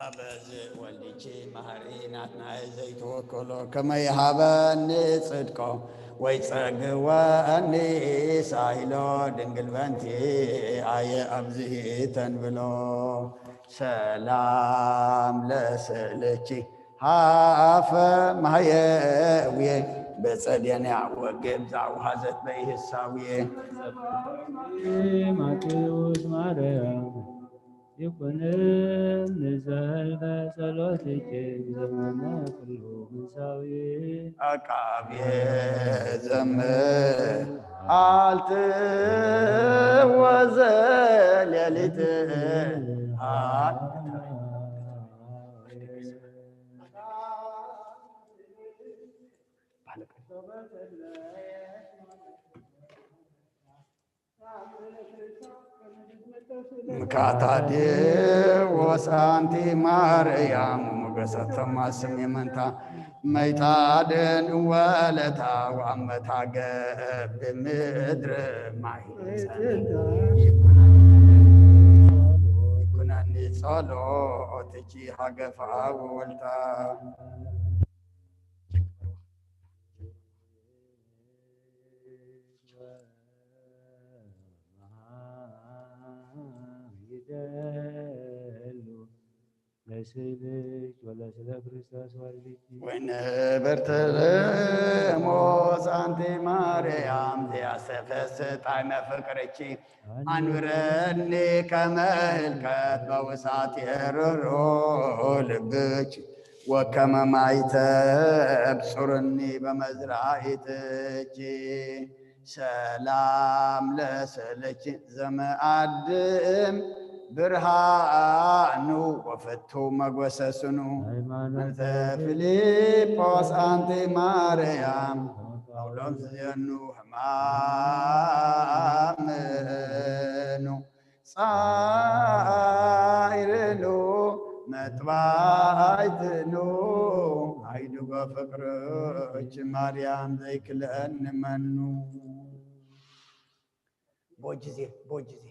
أبز والديكي مهريناتنا زيتوكلو كما يهابني صدقو ويتصقواني سايلو دنقل بنتي آي أبزه تنبلو سلام لسلكي هاف مهيوي بصديني عوقب زعو هزت بيه الساوية ማቴዎስ ማርያም ይኩንን ንዘልፈ ጸሎትኪ ዘመነ ኩሉ ምንሳዊ አቃቤ ዘምር አልት ወዘሌሊት ምካታዴ ወሳንቲ ማርያም ሞገሰተ ማስም የመንታ መይጣደን ወለታ ወአመታ ገብ ምድር ማይ ይኩነኒ ጸሎትኪ ሀገፋ ወወልታ ለስልክ ወለስለ ክርስቶስ ወልድኪ ወይነበርተለሞስ አንቲ ማርያም ዘያሰፈስ ጣዕመ ፍቅርኪ አንብረኒ ከመ ህልቀት በውሳት የርሮ ልብኪ ወከመ ማይተብ ጹርኒ በመዝራኢትኪ ሰላም ለስልኪ ዘመአድም ብርሃኑ ወፈቱ መጎሰስኑ መንተ ፊልጶስ አንቲ ማርያም አውሎም ዝየኑ ህማምኑ ጻይርኑ መጥባይትኑ አይድጎ ፍቅርች ማርያም ዘይክለን መኑ ቦጅዜ ቦጅዜ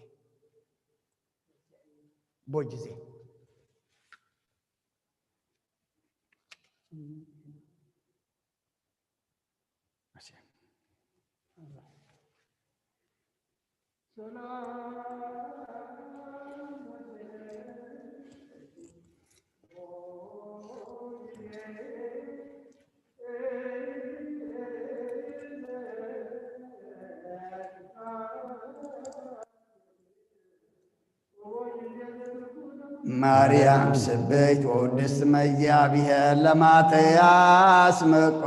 ማርያም ስበይት ወውድስ መያብሔር ለማትያስ መቆ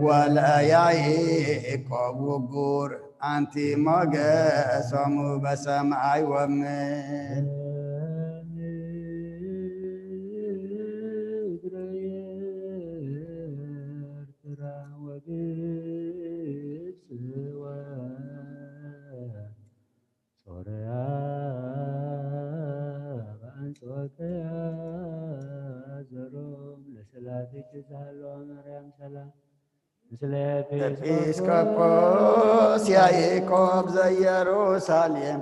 ወለያዕቆብ ውጉር አንቲ ሞገሶሙ በሰማይ ወምድር ኤጲስቆጶስ ያዕቆብ ዘኢየሩሳሌም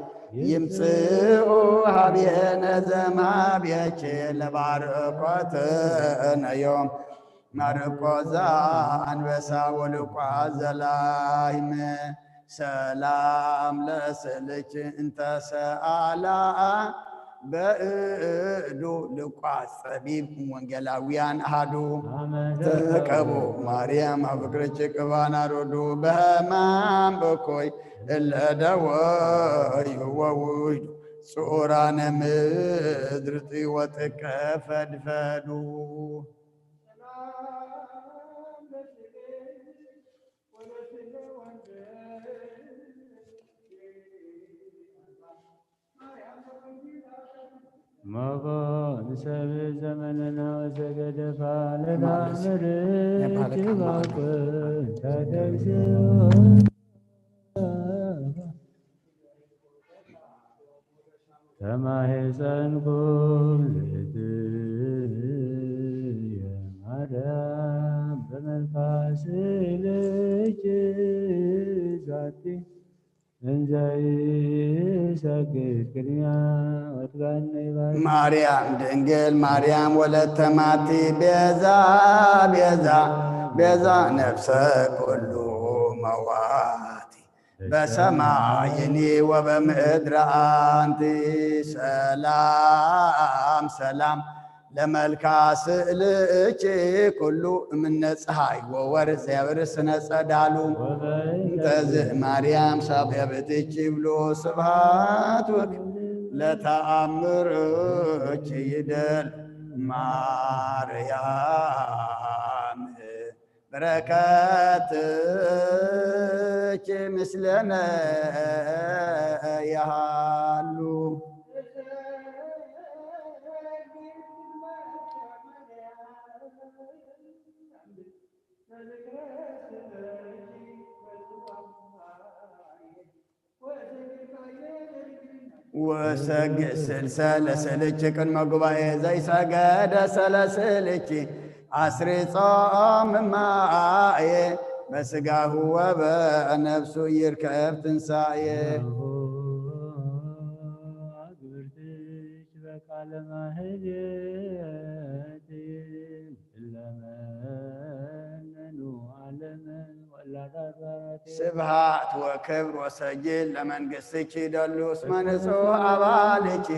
ይምጽኡ ሀቤነ ዘማቤቼ ለባርኮትነ ዮም ማርቆስ ዘአንበሳ ወሉቃስ ዘላህም ሰላም ለስልኪ እንተ ሰአላ በእዱ ሉቃስ ጸቢብ ወንጌላውያን አሐዱ ተቀቡ ማርያም አፍቅርች ቅባና ሮዱ በህማም በኮይ እለደወዩ ወውዱ ጽዑራነ ምድር ወጥቀ ፈድፈዱ መባን ሰብ ዘመንና ወዘገደፋ ለዳምርች ባኩን ተደግስዮ ተማሄፀንኩም ዝትየ ማርያም በመንፈስ ልጅ ዛቲ እንዘይ ሰግድ ቅድሚያ ወትጋነ ይባል ማርያም ድንግል ማርያም ወለተ ማቲ ቤዛ ቤዛ ቤዛ ነፍሰ ኩሉ መዋቲ በሰማይኒ ወበምድር አንቲ ሰላም ሰላም ለመልካ ስእልች ኩሉ እምነ ፀሐይ ወወርኅ ዘያበርስነ ጸዳሉ እንተዝህ ማርያም ሳብየብትች ብሎ ስብሃት ወክ ለተአምርች ይደል ማርያም በረከትች ምስለነ ያሉ ወሰግድ ስልሰ ለስልች ቅድመ ጉባኤ ዘይሰገደ ሰለስልች አስሪ ጾም ማየ በስጋሁ ወበነፍሱ ይርከብ ትንሣኤ አግብርትች በቃለ ማህሌት ለመነኑ ዓለምን ወላዳራት ስብሃት ወክብር ወሰጅል ለመንግሥትኪ ደሉ እስመ ንጹሕ አባልኪ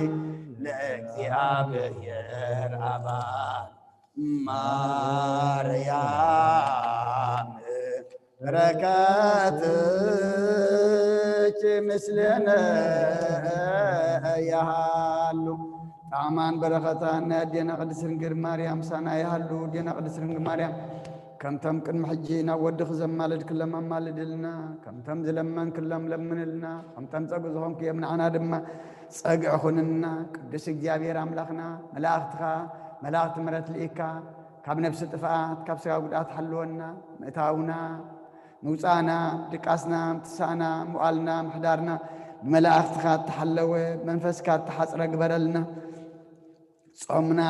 ለእግዚአብሔር አባል ማርያም በረከትች ምስለነ ያሃሉ ጣዕማን በረኸታን አዴና ቅድስት ድንግል ማርያም ሳና ያሃሉ ዴና ቅድስት ድንግል ማርያም ከምተም ቅድሚ ሕጂ ናብ ወድኽ ዘማልድ ክለም ኣማልድልና ከምተም ዝለመን ክለም ለምንልና ከምተም ፀጉ ዝኾንኩ እዮም ንዓና ድማ ፀግዒ ኹንና ቅዱስ እግዚኣብሔር ኣምላኽና መላእኽትኻ መላእኽቲ ምሕረት ልኢካ ካብ ነፍሲ ጥፍኣት ካብ ስጋ ጉድኣት ሓልወና ምእታውና ምውፃእና ድቃስና ምትሳእና ምዋልና ምሕዳርና ብመላእኽትኻ እተሓለወ መንፈስካ እተሓፅረ ግበረልና ጾምና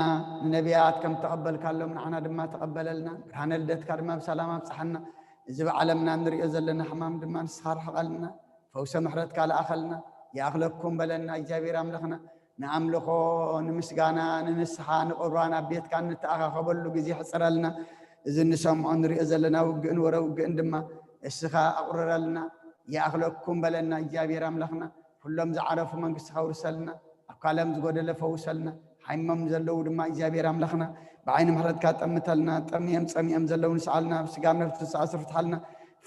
ንነቢያት ከም ተቐበልካሎም ንዓና ድማ ተቐበለልና ብርሃነ ልደትካ ድማ ብሰላም ኣብፅሓና እዚ ብዓለምና ንሪኦ ዘለና ሕማም ድማ ንስኻ ርሕቐልና ፈውሰ ምሕረትካ ለኣኸልና ይኣኽለኩም በለና እግዚኣብሔር ኣምላኽና ንኣምልኾ ንምስጋና ንንስሓ ንቁርባን ኣብ ቤትካ እንተኣኻኸበሉ ግዜ ሕፅረልና እዚ ንሰምዖ ንሪኦ ዘለና ውግእን ወረ ውግእን ድማ እስኻ ኣቁርረልና ይኣኽለኩም በለና እግዚኣብሔር ኣምላኽና ኩሎም ዝዓረፉ መንግስትኻ ውርሰልና ኣብ ካለም ዝጎደለ ፈውሰልና ሓይሞም ዘለዉ ድማ እግዚኣብሔር ኣምላኽና ብዓይኒ ምሕረትካ ጠምተልና ጠሚዮም ፀሚኦም ዘለዉ ንስዓልና ብስጋ ነፍሲ ተኣስር ፍትሓልና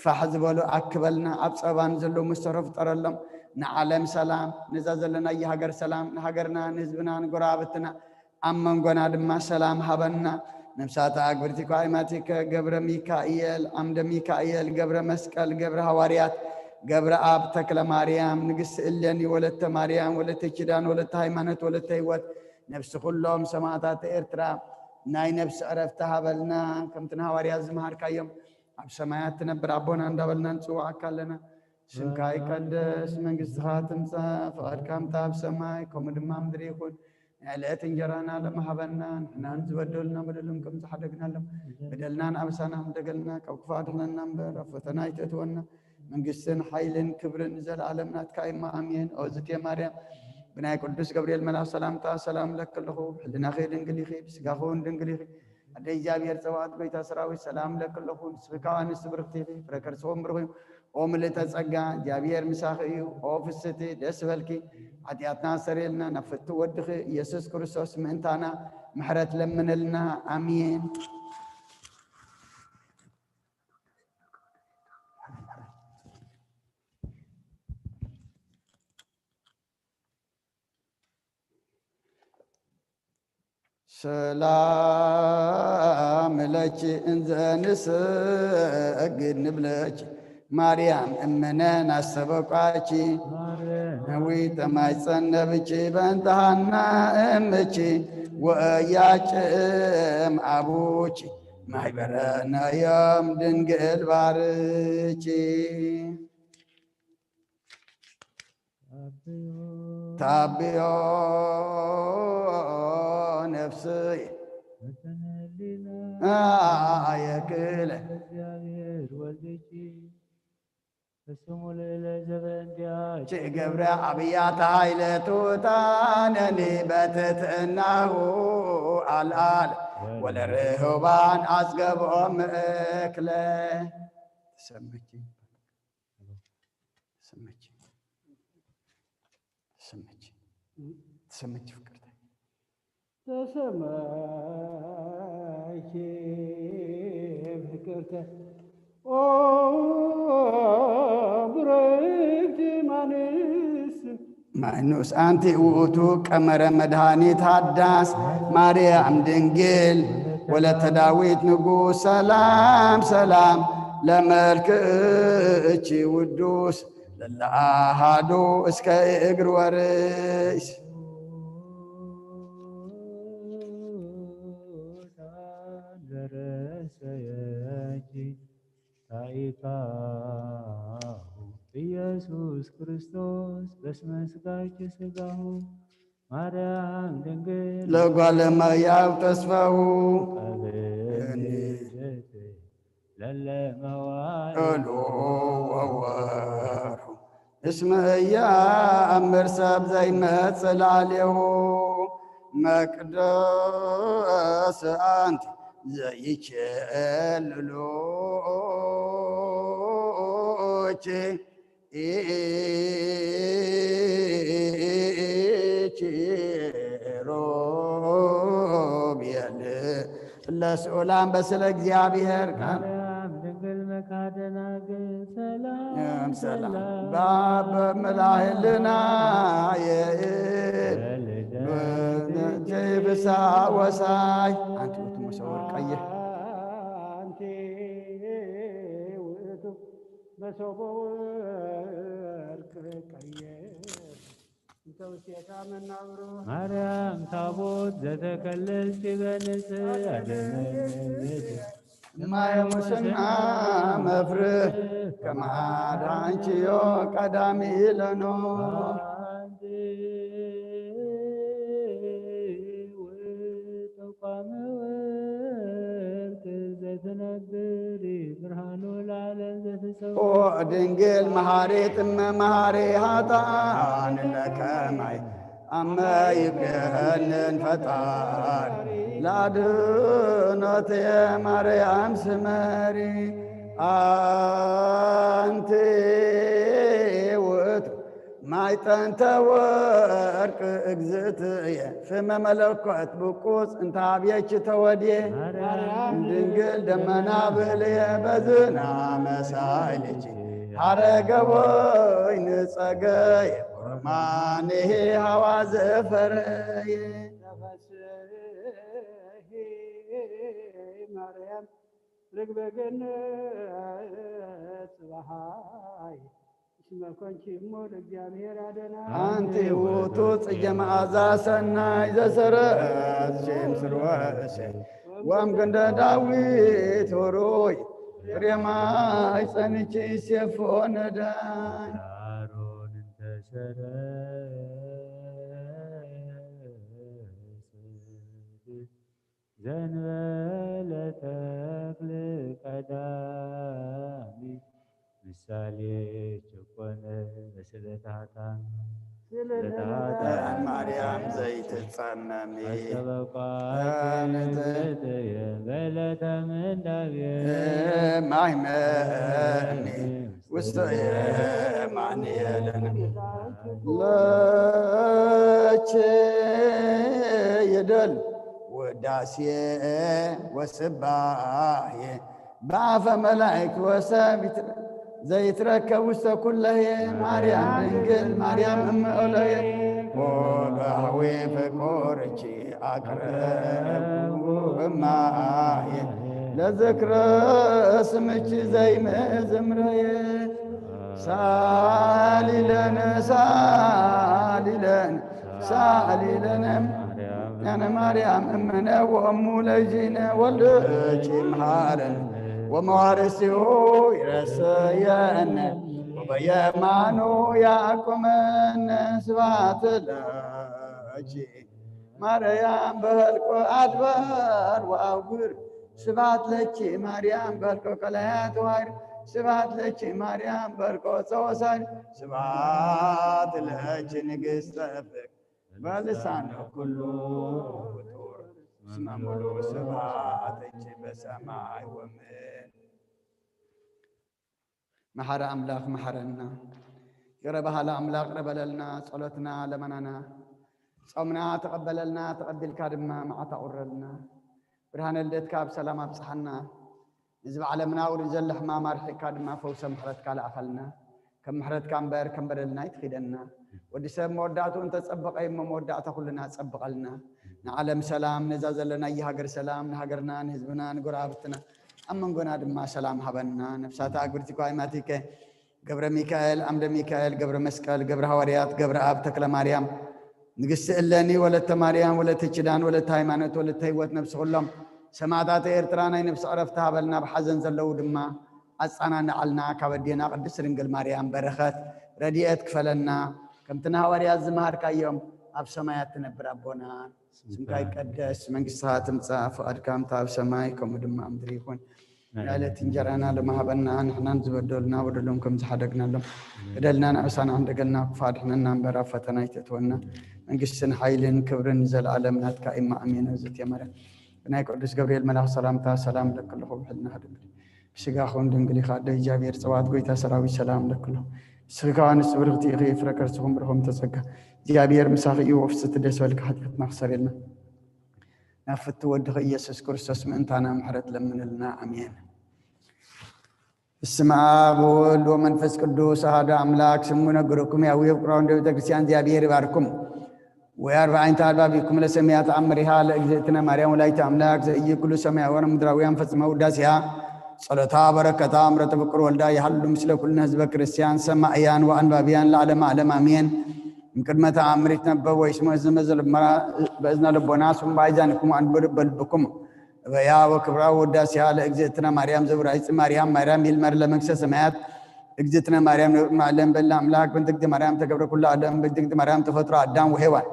ፋሕ ዝበሉ ኣክበልና ኣብ ፀባን ዘለዉ መስተሮ ፍጠረሎም ንዓለም ሰላም ነዛ ዘለና የሃገር ሰላም ንሃገርና ንህዝብና ንጎራብትና ኣብ መንጎና ድማ ሰላም ሃበና ነፍሳት ኣግብርቲካ ኣይማቲከ ገብረ ሚካኤል ዓምደ ሚካኤል ገብረ መስቀል ገብረ ሃዋርያት ገብረ ኣብ ተክለ ማርያም ንግስቲ እሌኒ ወለተ ማርያም ወለተ ኪዳን ወለተ ሃይማኖት ወለተ ህይወት ነፍሲ ኩሎም ሰማዕታት ኤርትራ ናይ ነፍሲ ዕረፍቲ ሃበልና ከምቲ ንሃዋርያት ዝመሃርካዮም ኣብ ሰማያት ትነብር ኣቦና እንዳበልና ንፅዋዓካ ኣለና ስምካ ይቀደስ መንግስትኻ ትምፃእ ፍቓድካ ምታ ኣብ ሰማይ ከምኡ ድማ ምድሪ ይኹን ዕለት እንጀራና ለመሃበና ንሕናን ዝበደሉና በደሎም ከም ዝሓደግናሎም በደልናን ኣበሳና ደገልና ካብ ክፉእ ኣድሕነና እምበር ኣብ ፈተና ይተእትወና መንግስትን ሓይልን ክብርን ዘለዓለም ናትካ ኢማ ኣሜን ኦዝቴ ማርያም ብናይ ቅዱስ ገብርኤል መልኣክ ሰላምታ ሰላም ለክ ኣለኹ ብሕልናኸ ድንግል ኢኺ ብስጋኸውን ድንግል ኢኺ ኣደ እግዚኣብሔር ፀባኦት ጎይታ ሰራዊት ሰላም ለክ ኣለኹ ንስብካ ኣንስቲ ብርክቲ ኢኺ ፍረ ከርሰቦም ብርኺ ኦ ምልእተ ጸጋ እግዚኣብሔር ምሳኺ እዩ ኦ ፍስቲ ደስ በልኪ ኃጢአትና ሰሪልና ናብ ፍቲ ወድኺ ኢየሱስ ክርስቶስ ምእንታና ምሕረት ለምንልና ኣሜን ሰላም ለኪ እንዘ ንሰግድ ንብለኪ ማርያም እምነን አሰበቋቺ ነዊ ተማይጸነብቺ በእንተሃና እምቺ ወእያጭም አቡቺ ማይበረናዮም ድንግል ባርቺ ታብዮ ነፍስይ አየክለ በስሙ ልዕለ ዘበንዲያች ገብረ አብያተ ኃይለቱታነኒ በትትናሁ አልአል ወለርህባን አስገብኦም እክለ ተሰመች ተሰመች ተሰመች ተሰመች ፍቅርተ ተሰማይኪ ፍቅርተ ኦ ብረክት ማኑስ አንቲ ውእቱ ቀመረ መድኃኒት ሃዳስ ማርያም ድንግል ወለተ ዳዊት ንጉሥ ሰላም ሰላም ለመልክእኪ ውዱስ ለለአሃዱ እስከ እግር ወርእስ ኢየሱስ ክርስቶስ በስመ ሥጋኪ ሥጋሁ ማርያም ድንግል ለጓለ እመሕያው ተስፋሁ ለለመዋዕሉ ወወርሁ እስመ ኢያእምር ሰብ ዘይመጽእ ላዕሌሁ መቅደስ አንቲ ዘይኬልሎች ሮቤል ለስዑላን በስለ እግዚአብሔር ማርያም ድንግል መካደናግል ሰላም ሰላም በአብ በመላእልና የብሳ ወሳይ አንቲ ውእቱ መሰወር ቀይሕ አንቲ ውእቱ መሶበ ወርቅ ቀይሕ እንተ ውስቴታ መናብሮ ማርያም ታቦት ዘተከለልቲ በንጽሕ አደነች ማየ ሙስና መፍርህ ከማዳንቺዮ ቀዳሚ ለኖ ተቋመ ወርቅ ዘትነብሪ ብርሃኑ ለዓለም ዘትጸው ኦ ድንግል መሐሬት እመ መሐሬ ኃጥኣን ለከማይ አመ ይገነን ፈጣሪ ለአድኅኖተ ማርያም ስመሪ አንቲ ውእቱ ማዕጠንተ ወርቅ እግዝእትየ ፍመ መለኮት ብቁስ እንተ ኀቤኪ ተወድየ ድንግል ደመና ብህልየ በዝናመ ሳይልኪ ሐረገ ወይን ጸገየ ቁርማንሄ ሐዋዘ ፈረየ ማርያም ርግበ ገነት ፀባሃይ እስመ ኮንቺ እሞ ለእግዚአብሔር አደና አንቲ ውእቱ ጽጌ መዓዛ ሰናይ ዘሰረጽ ስርወ እሴይ ወእምግንደ ዳዊት ሆሮይ ፍሬ ማኅፀንኪ ሴፎ ነዳይ አሮን ዘንበለ ተክል ቀዳሚ ምሳሌ ጭቆነ በስለታታን ማርያም ዘይትጸመሚ አስተበቋት የበለተ ምንዳቤ ማይመኒ ውስተ የማን የለንም ለቼ ይደል ውዳሴ ወስባሄ በአፈ መላእክት ወሰብ ዘይትረከብ ውስተ ኩለሄ ማርያም ድንግል ማርያም እመ እለየ ወበህዌ ፍቁርኪ አቅረብኩ እማየ ለዝክረ ስምኪ ዘይምዝምረየ ሳሊለነ ሳሊለነ ሳሊለነ ያነ ማርያም እምነ ወእሙ ለይእዜነ ወልድኪ መሐረነ ወመዋርሲሁ ይረሰየነ ወበየማኑ ያቁመነ ስብሐት ለኪ ማርያም በህልቆ አድባር ወአውግር ስብሐት ለኪ ማርያም በህልቆ ቀላያት ወዋይር سبات لك مريم بركوت وسان سبات لك نقص فك بلسانه كله بطور اسم ملو سباتك بسماء ومن محر أملاك محرنا يربها الأملاك ربللنا صلتنا لمننا صومنا تقبل لنا تقبل كادما مع تعرلنا برهان الدت كاب سلام بصحنا نزب عالمنا ورجل ما مرحي كادما فوس محرت كالا أخلنا كم محرت كام بير كم برلنا يتخيدنا ودي سب مودعته انت تصبق أي مودعته كلنا تصبق لنا نعلم سلام نزازل لنا يهاجر سلام نهاجرنا نهزبنا نقرابتنا أما نقول ما سلام حبنا نفسات أقولتي قائماتك قبر ميكائيل أمر ميكائيل قبر مسكال قبر هواريات قبر آب تكل مريم نقص إلاني ولا تماريم ولا تجدان ولا تايمانات ولا تهوت نفس غلهم سمعتات إرترانا نفس عرفتها بلنا بحزن زلو دما أصانا نعلنا كودينا قدس رنجل مريم برخات رديئت كفلنا كم تنها هواريات زمهر كيوم أب سمايات تنبر أبونا سمكاي قدس منقصها تمسا فؤاد كام تاب سمايكم دما أمدريكون على تنجرنا لما هبنا نحن نزبدلنا ودلهم كم زحدقنا لهم بدلنا نعسان عندنا كفادحنا نامبرا فتنا يتتونا منقسن حيلن كبرن زل عالمنا كائما امين وزت يا مريم بناي قدس جبريل ملاك سلام لك الله بحلنا هذا سيغاخون دنگلي خاده جابير صوات قويتا سراوي سلام لك الله سيغان سبرغتي غي فركرتهم برهم تسقى جابير مساخي وفست دس ولك حدث مخسر لنا نفت ودخ يسوع كريستوس من انتنا محرت لمن لنا امين السماء بول ومنفس قدوس هذا أملاك سمونا قركم يا ويب قرآن دو كريستيان ديابير باركم وياربعين تعالى بكم لسميات أمرها لأجزتنا مريم ولايت أملاك زي كل سماء ورم دراويان فسماء وداسها صلاتها بركتها أمرت بكر والدا يحل مثل كل نزب كريستيان سماءيان وأنبابيان لعلم علم أمين من كلمة أمرت نبأ واسمه زمزل بإذن ربنا ثم بعيدانكم أن بكم ويا وكبرى وداسها لأجزتنا مريم زبرائيس مريم يلمر لمكسة سمايات أجزتنا مريم معلم بالله أملاك بنتك مريم تكبر كل آدم بنتك مريم تفطر آدم وهوان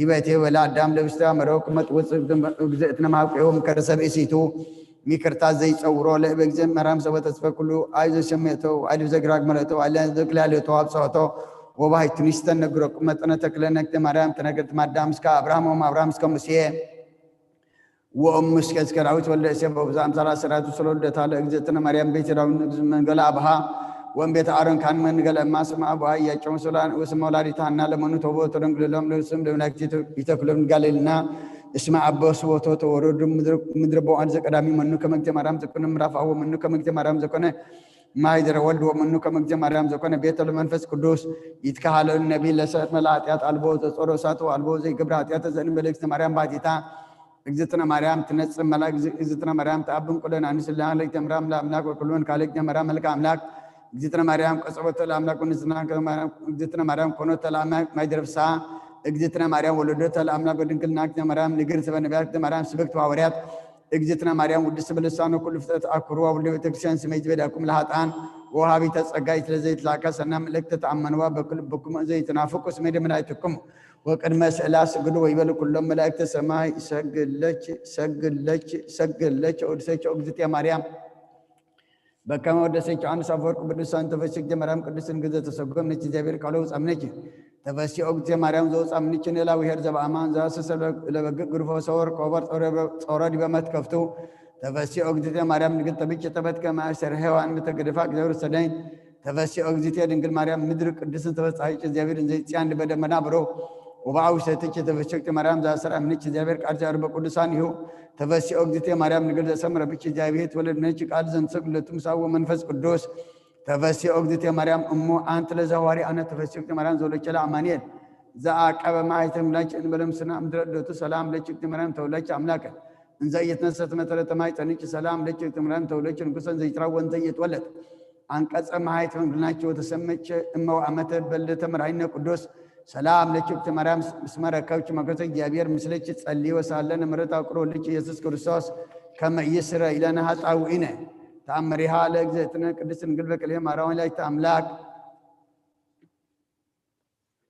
يبيته ولا آدم لبستا مروك متوسط أجزتنا معك يوم كرسب إسيتو ميكرتا زي صورو لأجزت مريم سوى تسفى كله عايز شميته عايز زجراج ملته على ذكر له تواب صوته وباي تنيستن نجرك متنا تكلنك مريم تنقلت مادام سكا أبراهام سكا مسيح وأمس كذكراوت ولا سبب بزام صلاة سرات وصلوا دتال إجزتنا مريم بيت راون من قال أبها وأم بيت عارن كان من قال ما سمع أبها يجون سلان وسمع لاري تانا لمنو توبو ترنق لهم لسم لهم نكتي يتكلم قال لنا اسمع أبوس وتو ورد مدربو عن زكرامي منو كم مريم زكون مرافع ومنو كم مريم زكون ما يدر ولد ومنو كم مريم زكون بيت المنفس قدوس يتكهل النبي لسات ملاتيات البوز صورسات والبوز يقبراتيات زين ملك مريم بعديتا إجزتنا مريم تنصر ملاك إجزتنا مريم تأبن كلنا نسل الله لك تمرام لا أملاك وكلون كالك مريم ملك أملاك إجزتنا مريم قصبت الأملاك ونسنا كمريم إجزتنا مريم كنوت الأملاك ما يدرب ساعة إجزتنا مريم ولدت الأملاك ودنكل ناك مريم نجر سبنا بيرك مريم سبكت وعوريات إجزتنا مريم ودس بلسان وكل فتاة أكروا واللي تكشان سميت بدأكم لهات آن وهابي تسقيت لزيت لاكا سنام لك تتعمنوا بكم زي تنافقوا سميت ملايتكم وقد مسألة سجدوا ويبلو كلهم ملائكة السماء سجلت ودسيت أجزت يا مريم بكم ودسيت عن سافرك بدوسان تفسير مريم قدسن جزت تسقم نتي جابر كلوس أمنيك تفسير أجزت مريم زوج أمنيك نلا ويهر زب أمان زاس سل لبق غرفة صور كوبر صور دي بمت كفتو تفسير أجزت مريم نقول تبيك تبت كما سرها وان متقرفك زور سدين تفسير أجزت دينقل مريم مدرك قدسن تفسير عايش جابر زي تيان بدأ منابرو وبعوش تيجي تفسير مريم زاسر أمنيك جابر كارجار بقدسان يو تفسير أجزت مريم نقول سمر بيك جابيت ولا نيجي كارزن سقل تمساو منفس قدوس تفسير أجزت مريم أمو أنت لزواري أنا تفسير مريم زولك لا أمانيل زاك أبا ما يتم لك إن بلم سنا مدرد سلام لك مريم تولك أملاك إن زي يتنسى مثلا تماي تنيك سلام لك مريم تولك إن زي تراون زي يتولد عن كذا ما يتم لك وتسمك أمو أمت بل تمرين قدوس سلام لك مريم اسمها كوش ما كذا جابير مثلك تصلي وسالنا مرت أقرأ لك يسوع كريستوس كما يسر إلى نهات أو إنه تأمرها لك زيتنا قدس نقلبك اليوم أراون لك تأملاك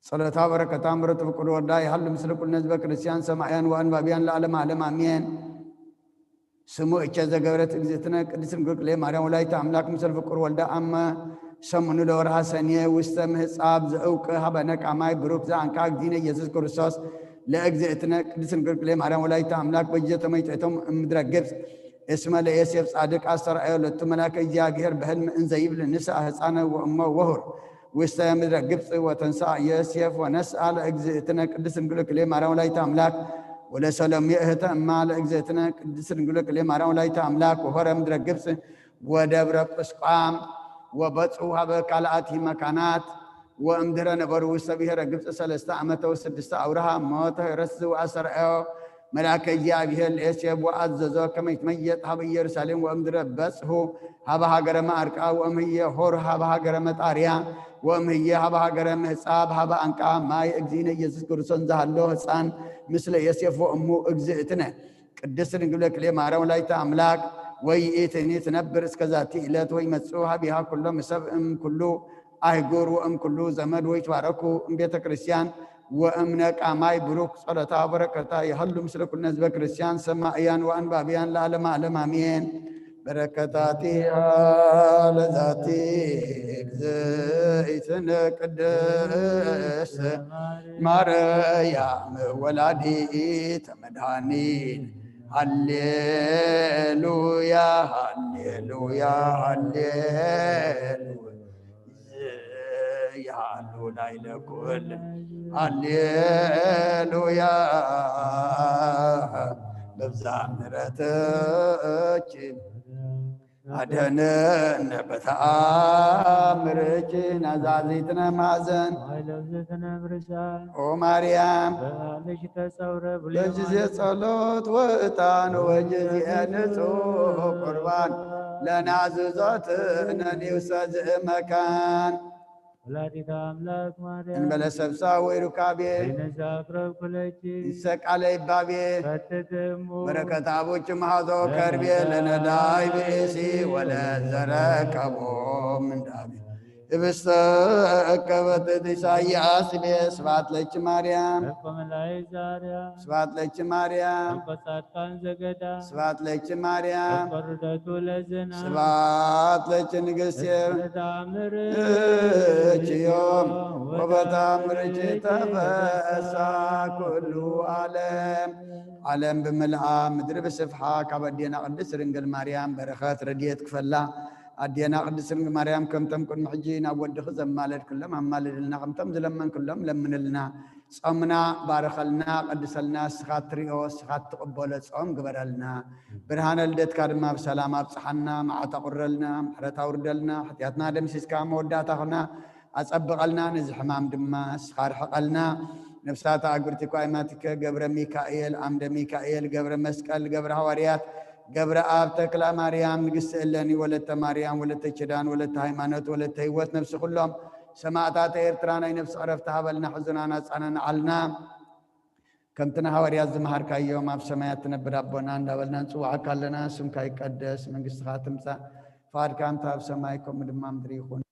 صلاة بركة أمرت بكل ورداء حل مثل كل نزبة كريستيان سمعيان وأنبابيان لعلم علم أمين ስሙ እቸ ዘገብረት እግዝእትነ ቅድስት ድንግል ማርያም ወላዲተ አምላክ ምስለ ፍቁር ወልዳ አመ ሰሙኑ ለወርሃ ሰኔ ውስተ ምህጻብ ዘእውቅ ሀበ ነቃማይ ብሩክ ዘአንቃ እግዚእነ ኢየሱስ ክርስቶስ ለእግዝእትነ ቅድስት ድንግል ማርያም ወላዲተ አምላክ በእጀ ተመይጠቶም እምድረ ግብፅ እስመ ለዮሴፍ ጻድቅ አስተርአዮ ለቱ መልአከ እግዚአብሔር በሕልም እንዘ ይብል ንስአ ሕፃነ ወእሞ ወሁር ውስተ ምድረ ግብፅ ወተንሥአ ዮሴፍ ወነስአ ለእግዝእትነ ቅድስት ድንግል ማርያም ወላዲተ አምላክ ወለሰሎሜ እህተ እማ ለእግዝእትነ ቅድስት ድንግል ማርያም ወላዲተ አምላክ ወሆረ ምድረ ግብፅ ወደብረ ቁስቋም ወበጽሑ ሀበ ካልአቲ መካናት ወእምድኅረ ነበሩ ውስተ ብሔረ ግብፅ 3 ዓመተ ወ6 አውርሃ ሞተ ረስ ወአስተርአዮ መልአከ እግዚአብሔር ለዮሴፍ ወአዘዞ ከመ ይትመየጥ ሀበ ኢየሩሳሌም ወእምድኅረ በጽሑ ሀበ ሀገረ ማዕርቃ ወእምየ ሆር ሀበ ሀገረ መጣርያ ወእምየ ሀበ ሀገረ ምህጻብ ሀበ አንቃ ማይ እግዚእነ ኢየሱስ ክርስቶስ ዘሃሎ ሕፃን ምስለ ዮሴፍ ወእሙ እግዝእትነ ቅድስት ድንግል ማርያም ወላዲተ አምላክ ወይእትኒ ትነብር እስከ ዛቲ ዕለት ወይመጽኡ ሀቢሃ ኩሎም ሰብእ እምኩሉ አህጉር ወእምኩሉ ዘመድ ወይትባረኩ እምቤተ ክርስቲያን ወእምነቃማይ ብሩክ ጸሎታ በረከታ ይሃሉ ምስለ ኩልነ ህዝበ ክርስቲያን ሰማዕያን ወአንባቢያን ለዓለመ ዓለም አሜን። በረከታቲሃ ለዛቲ እግዝእትነ ቅድስት ማርያም ወላዲተ መድኃኒት ሃሌሉያ ሃሌሉያ ሃሌሉያ ያሉ ላይ ለኩል ሃሌሉያ በብዛ ምሕረትች አድኅነነ በተአምርች ናዛዚትነ ማዘን ኦ ማርያም በጊዜ ጸሎት ወዕጣን ወጊዜ ንጹሕ ቁርባን ለናዝዞትነ ውስተ ዝእመካን ወላዲተ አምላክ ማርያም እንበለ ሰብሳ ወይ ሩካቤ ይሰቃለ ይባቤ በረከት አቦች ማሐዞ ከርቤ ለነዳይ ብእሲ ወለዘረከቦ ምንዳቤ ህብስተ እከበትት ኢሳይያስ ቤ ስብሐት ለኪ ማርያም ስብሐት ለኪ ማርያም ስብሐት ለኪ ማርያም ስብሐት ለኪ ንግሥቴ ዮም ወበተአምርኪ ተፈሳ ኩሉ ዓለም ዓለም ብምልአ ምድሪ ብስፍሓ ካብ ኣዴና ቅድስት ድንግል ማርያም በረኸት ረድኤት ክፈላ ኣዴና ቅድስት ድንግል ማርያም ከምቶም ቅድሚ ሕጂ ናብ ወድኺ ዘማለድ ኩሎም ኣማልድልና ከምቶም ዝለመን ኩሎም ለምንልና ጾምና ባረኸልና ቀድሰልና እስኻ ትሪኦ እስኻ ትቕበሎ ጾም ግበረልና ብርሃነ ልደትካ ድማ ብሰላም ኣብፅሓና መዓልታ ቁረልና ምሕረት ኣውርደልና ሓጢኣትና ደምሲስካ መወዳእታ ኹና ኣጸብቐልና ነዚ ሕማም ድማ እስኻ ርሕቐልና ነፍሳት ኣግብርቲ ኳይማቲከ ገብረ ሚካኤል ዓምደ ሚካኤል ገብረ መስቀል ገብረ ሐዋርያት ገብረ አብ ተክለ ማርያም ንግሥቲ እለኒ ወለተ ማርያም ወለተ ኪዳን ወለተ ሃይማኖት ወለተ ህይወት ነፍሲ ኩሎም ሰማዕታት ኤርትራ ናይ ነፍሲ ዕረፍቲ ሃበልና ሕዙናና ጻነና ዓልና ከምትና ሐዋርያት ዝመሃርካዮም ኣብ ሰማያት ትነብር ኣቦና እንዳበልና ንጽዋዓካ ኣለና ስምካ ይቀደስ መንግሥትኻ ትምጻእ ፈቃድካ እንተ ኣብ ሰማይ ከምኡ ድማ ምድሪ ይኹን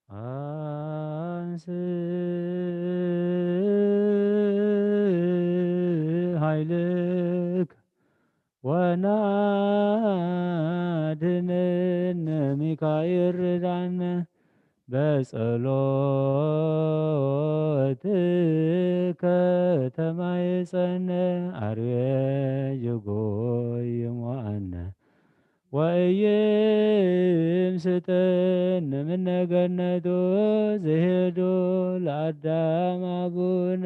አንስ ኃይልክ ወናድነነ ሚካኤል ርዳነ በጸሎትከ ተማይጸነ አርዌ ጅጎይ ሞአነ ወኢይምስጠነ እምነ ገነቱ ዘሄዶ ለአዳም አቡነ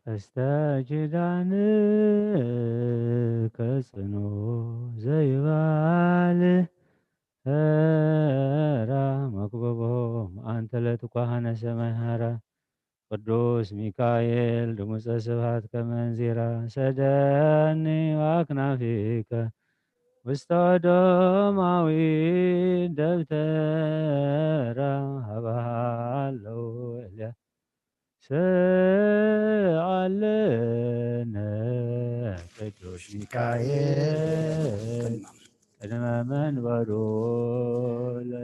ቀስተ ኪዳን ከጽኑ ዘይባል ራ መክበቦም አንተ ለትኳሃነ ሰማይ ሃራ ቅዱስ ሚካኤል ድሙፀ ስብሐት ከመንዚራ ሰደኒ ዋክናፊከ ውስተ ዶማዊ ደብተራ ሀባሃለው ኤልያ ሰአለነ ቅዱስ ሚካኤል ቅድመ መንበሩ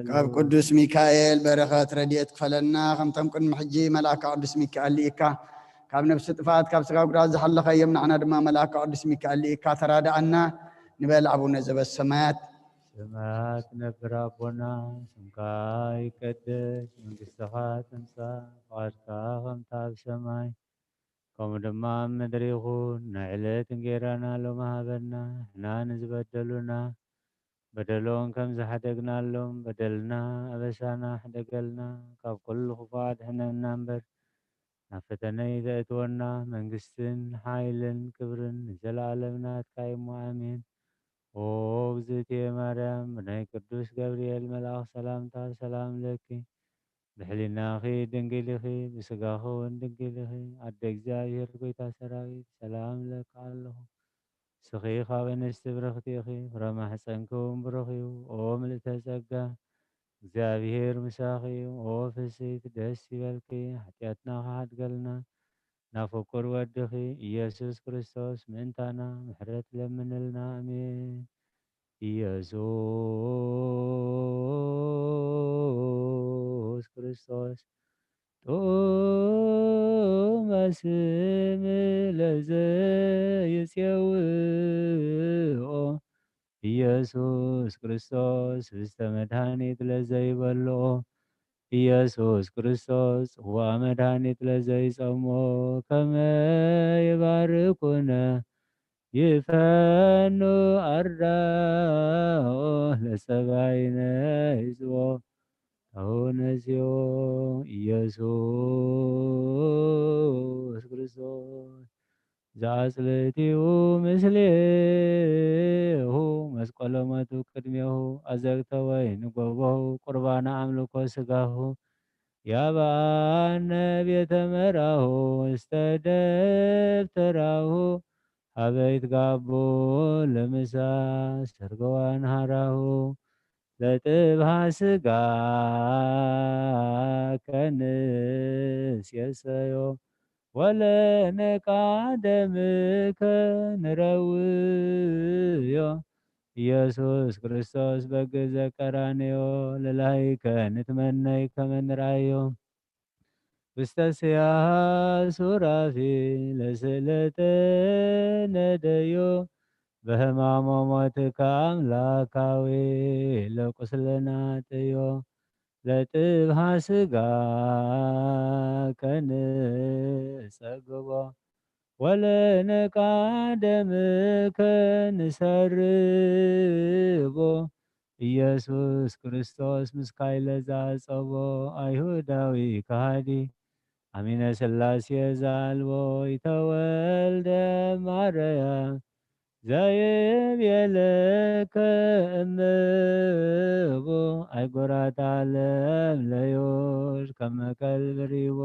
ካብ ቅዱስ ሚካኤል በረኸት ረድኤት ክፈለና ከምቶም ቅድሚ ሕጂ መልአከ ቅዱስ ሚካኤል ልኢካ ካብ ነፍሲ ጥፋት ካብ ስጋ ጉድኣት ዝሓለኸ እዮም ንዓና ድማ መልአከ ቅዱስ ሚካኤል ልኢካ ተራዳእና ንበል አቡነ ዘበሰማያት ሰማያት ነብር አቦና ስምካ ይቀደስ መንግሥትኻ ትምጻእ ፈቃድካ ከምቲ ኣብ ሰማይ ከምኡ ድማ ኣብ ምድሪ ይኹን ንዕለት እንጀራና ሎሚ ሃበና ንሕና ንዝበደሉና በደሎም ከም ዝሓደግናሎም በደልና ኣበሳና ሕደገልና ካብ ኩሉ ክፉእ ኣድሕነና እምበር ናብ ፈተነ ይተእትወና መንግስትን ሓይልን ክብርን ንዘለኣለም ናትካ እሞ ኣሜን። ኦ እግዝእትየ ማርያም ብናይ ቅዱስ ገብርኤል መልአክ ሰላምታ ሰላም ለኪ ብሕሊናኺ ድንግል ኢኺ ብስጋኺ እውን ድንግል ኢኺ ኣደ እግዚኣብሔር ጎይታ ሰራዊት ሰላም ለካ ኣለኹ ስኺ ካብ እንስቲ ብርኽቲ ኢኺ ፍረ ማሕፀንኪ እውን ብሩኽ እዩ ኦ ምልዕተ ጸጋ እግዚኣብሔር ምሳኺ እዩ ኦ ፍስሕት ደስ ይበልኪ ሓጢአትና ከሓድገልና ናብ ፍቁር ወድኺ ኢየሱስ ክርስቶስ ምእንታና ምሕረት ለምንልና አሜን። ኢየሱስ ክርስቶስ ጡመ ስም ለዘይጼውኦ ኢየሱስ ክርስቶስ ህብስተ መድኃኒት ለዘይበልዖ ኢየሱስ ክርስቶስ ጽዋ መድኃኒት ለዘይጸሞ ከመ ይባርኩነ ይፈኑ አርዳኦ ለሰባይነ ሕዝቦ አሁነዚዮ ኢየሱስ ክርስቶስ ዘአጽልቲሁ ምስሌሁ መስቀሎ ሞቱ ቅድሜሁ አዘግተ ወይን ጎቦሁ ቁርባነ አምልኮ ስጋሁ ያብአነ ቤተ መራሁ ውስተ ደብተራሁ አበይት ጋቦ ለምሳ ሰርገዋን ሃራሁ ለጥብሃ ስጋ ከንስ የሰዮ ወለነቃደምከ ንረውዮ ኢየሱስ ክርስቶስ በግዘ ቀራንዮ ለላይከ ንትመነይ ከመ ንርአዮ ውስተ ስያህ ሱራፊ ለስእለተ ነደዮ በሕማሞ ሞትከ አምላካዊ ለቁስለናጥዮ ለጥብሃ ሥጋከ ንጸግቦ ወለነቃደምከ ንሰርቦ ኢየሱስ ክርስቶስ ምስካይለ ዘአጸቦ አይሁዳዊ ከሃዲ አሚነ ሥላሴ ዘአልቦ ይተወልደ ማርያም ዘይቤለከ እምቦ አይጎራት ዓለም ለዮድ ከመ ከልብ ሪቦ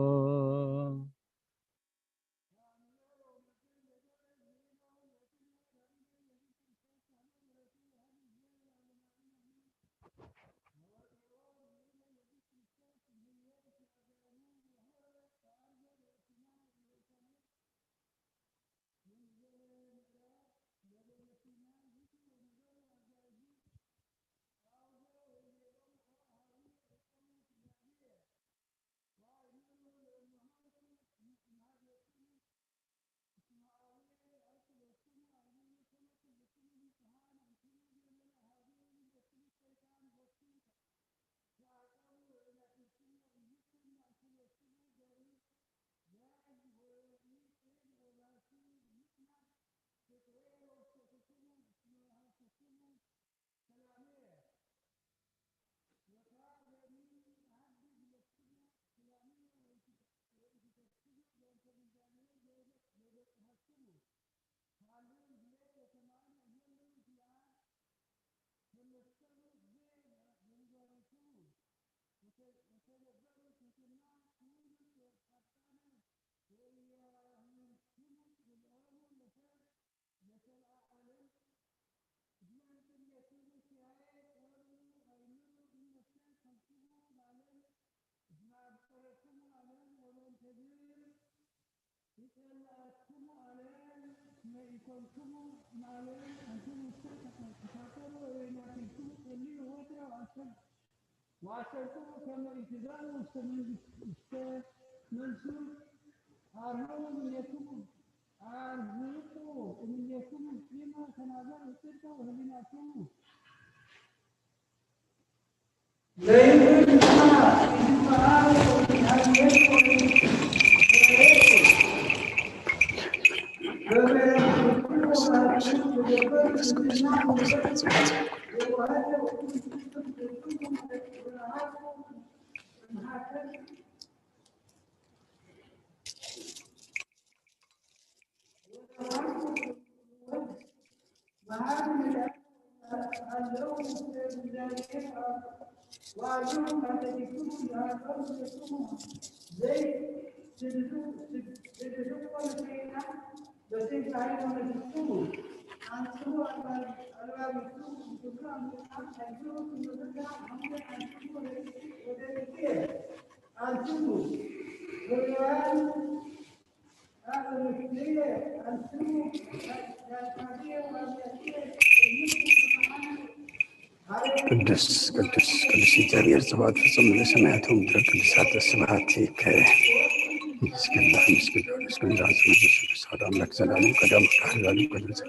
وعشرتم كما التزام منسوب أرهو من يكون أرهو من يكون فيما تنازل السلطة وهدناكم ቅዱስ እግዚአብሔር ስብሐት ፍጹም ለሰማያት ወምድር ቅዱሳት ስብሐቲከ ምስግናህ ምስግናህ ስብሐት አምላክ ዘላለም ቀዳም ካህላሉ ቅዱስ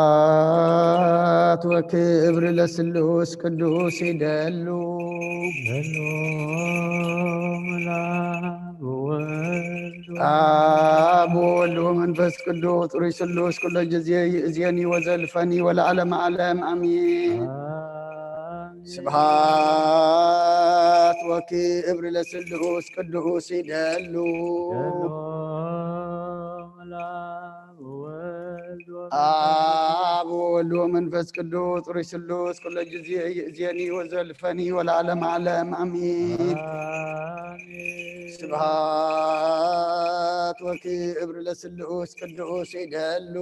ስብሐት ወክብር ለስሉስ ቅዱስ ይደሉ አብ ወወልድ ወመንፈስ ቅዱስ ጡሩይ ስሉስ ኩሎ ጊዜ ይእዜኒ ወዘልፈኒ ወለዓለመ ዓለም አሜን። ስብሐት ወክብር ለስሉስ ቅዱስ ይደሉ አብ ወወልድ ወመንፈስ ቅዱስ ሩይ ስሉስ ኩሎ ጊዜ ይእዜኒ ወዘልፈኒ ወለዓለመ ዓለም አሜን። ስብሐት ወክብር ለስሉስ ቅዱስ ይደሉ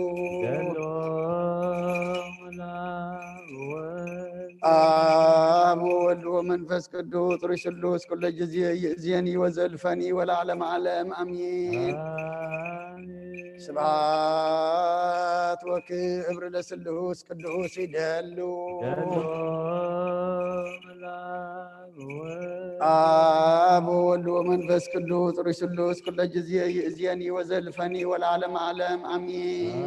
አብ ወወልድ ወመንፈስ ቅዱስ ሩይ ስሉስ ኩሎ ጊዜ ይእዜኒ ወዘልፈኒ ወለዓለመ ዓለም አሜን። ስብሐት ወክብር ለስሉስ ቅዱስ ይደሉ አብ ወወልድ ወመንፈስ ቅዱስ ሩይ ስሉስ ኩሎ ጊዜ ይእዜኒ ወዘልፈኒ ወለዓለመ ዓለም አሜን።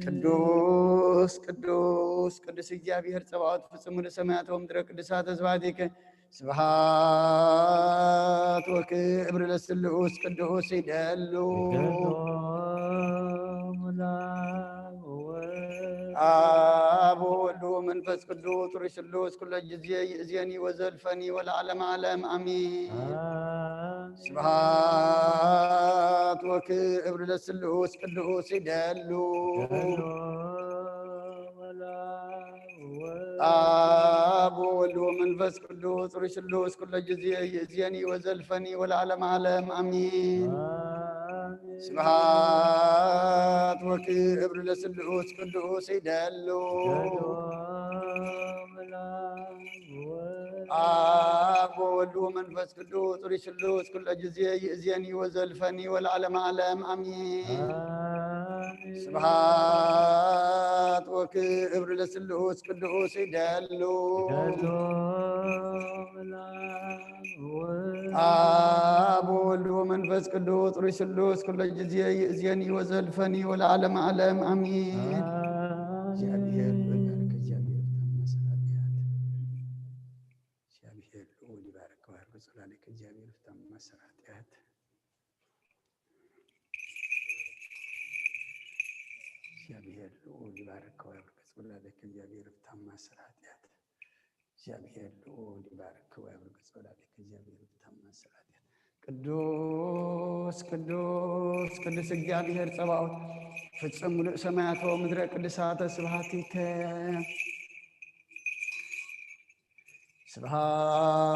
ቅዱስ ቅዱስ ቅዱስ እግዚአብሔር ጸባኦት ፍጹም ለሰማያት ወምድረ ቅዱሳት አዝባዲከ ስብሐት ወክብር ለስሉስ ቅዱስ ይደሉ አብ ወወልድ ወመንፈስ ቅዱስ ሩይ ስሉስ ኩሎ ጊዜ ይእዜኒ ወዘልፈኒ ወለዓለመ ዓለም አሜን። ስብሐት ወክብር ለስሉስ ቅዱስ ይደሉ አብ ወወልድ ወመንፈስ ቅዱስ ሩይ ስሉስ ኩሎ ጊዜ ይእዜኒ ወዘልፈኒ ወለዓለመ ዓለም አሜን። ስብሐት ወክብር ለስሉስ ቅዱስ ይደሉ አብ ወወልድ ወመንፈስ ቅዱስ ሩይ ስሉስ ኩሎ ጊዜ ይእዜኒ ወዘልፈኒ ወለዓለመ ዓለም አሜን። ስብሐት ወክብር ለስሉስ ቅዱስ ይደሉ አብ ወወልድ ወመንፈስ ቅዱስ ሩይ ስሉስ ኩሎ ጊዜ ይእዜኒ ወዘልፈኒ ወለዓለመ ዓለም አሜን። እግዚአብሔር ልዑል ይባርክ ወያርግ ጸላልከ እግዚአብሔር ፍታም ማሰራትያት እግዚአብሔር ልዑል ይባርክ ወያርግ ጸላልከ እግዚአብሔር ፍታም ማሰራትያት እግዚአብሔር ልዑል ይባርክ ወያርግ ጸላልከ እግዚአብሔር ፍታም ማሰራትያት ቅዱስ ቅዱስ ቅዱስ እግዚአብሔር ጸባኦት ፍጹም ሙሉእ ሰማያት ወምድረ ቅዱሳተ ስብሐቲከ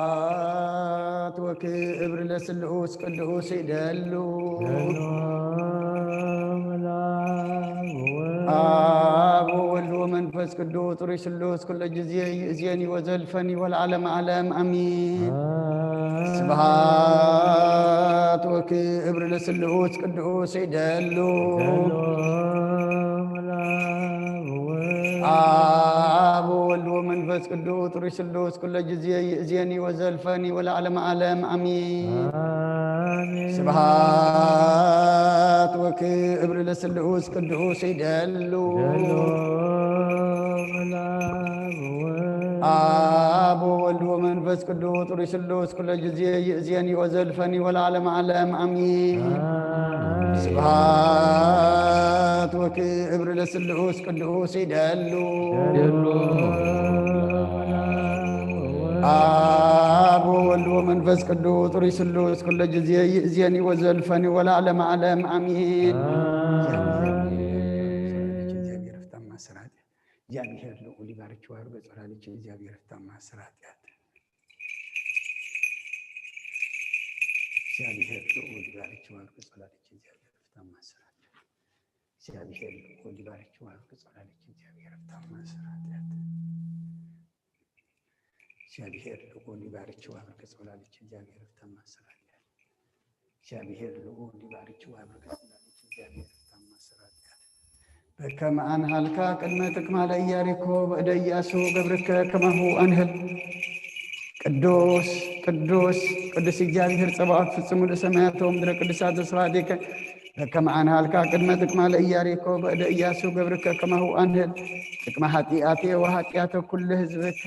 ስብሐት ወክብር ለስሉስ ቅዱስ ይደሉ አብ ወወልድ ወመንፈስ ቅዱስ ሩይ ስሉስ ኩሎ ጊዜ ይእዜኒ ወዘልፈኒ ወለዓለመ ዓለም አሜን። ስብሐት ወክብር ለስሉስ ቅዱስ ይደሉ አብ ወወልድ ወመንፈስ ቅዱስ ሩይ ስሉስ ኩሎ ጊዜ ይእዜኒ ወዘልፈኒ ወለዓለመ ዓለም አሜን። ስብሐት ወክብር ለስሉስ ቅዱስ ይደሉ አብ ወወልድ ወመንፈስ ቅዱስ ሩይ ስሉስ ኩሎ ጊዜ ይእዜኒ ወዘልፈኒ ወለዓለመ ዓለም አሜን። ስብሐት ወክብር ለስሉስ ቅዱስ ይደሉ አብ ወወልድ ወመንፈስ ቅዱስ ሩይ ስሉስ ኩሎ ጊዜ ይእዜኒ ወዘልፈኒ ወለዓለመ ዓለም አሜን። እግዚአብሔር ፍታም ማሰራት እግዚአብሔር ልዑል ይባርክ ወያርግ ጸላልከ እግዚአብሔር ፍታም ማሰራት እግዚአብሔር ልዑል ይባርክ ወያርግ ጸላልከ እግዚአብሔር ፍታም ማሰራት እግዚአብሔር ልዑል ይባርክ ወያርግ ጸላልከ እግዚአብሔር ፍታም ማሰራት እግዚአብሔር ልዑል ይባርክ ወያርግ ጸላልከ እግዚአብሔር ፍታም ማሰራት እግዚአብሔር ልዑል ይባርክ ወያርግ ጸላልከ እግዚአብሔር ፍታም ማሰራት በከመ አንሃልካ ቅድመ ጥቅማ ለኢያሪኮ በእደ ኢያሱ ገብርከ ከማሁ አንህል ቅዱስ ቅዱስ ቅዱስ እግዚአብሔር ጸባኦት ፍጹም ለሰማያት ወምድረ ቅዱሳት ስብሐቲከ በከመ አንሃልካ ቅድመ ጥቅማ ለኢያሪኮ በእደ ኢያሱ ገብርከ ከማሁ አንህል ጥቅመ ኃጢአቴ ወኃጢአተ ኩሉ ሕዝብከ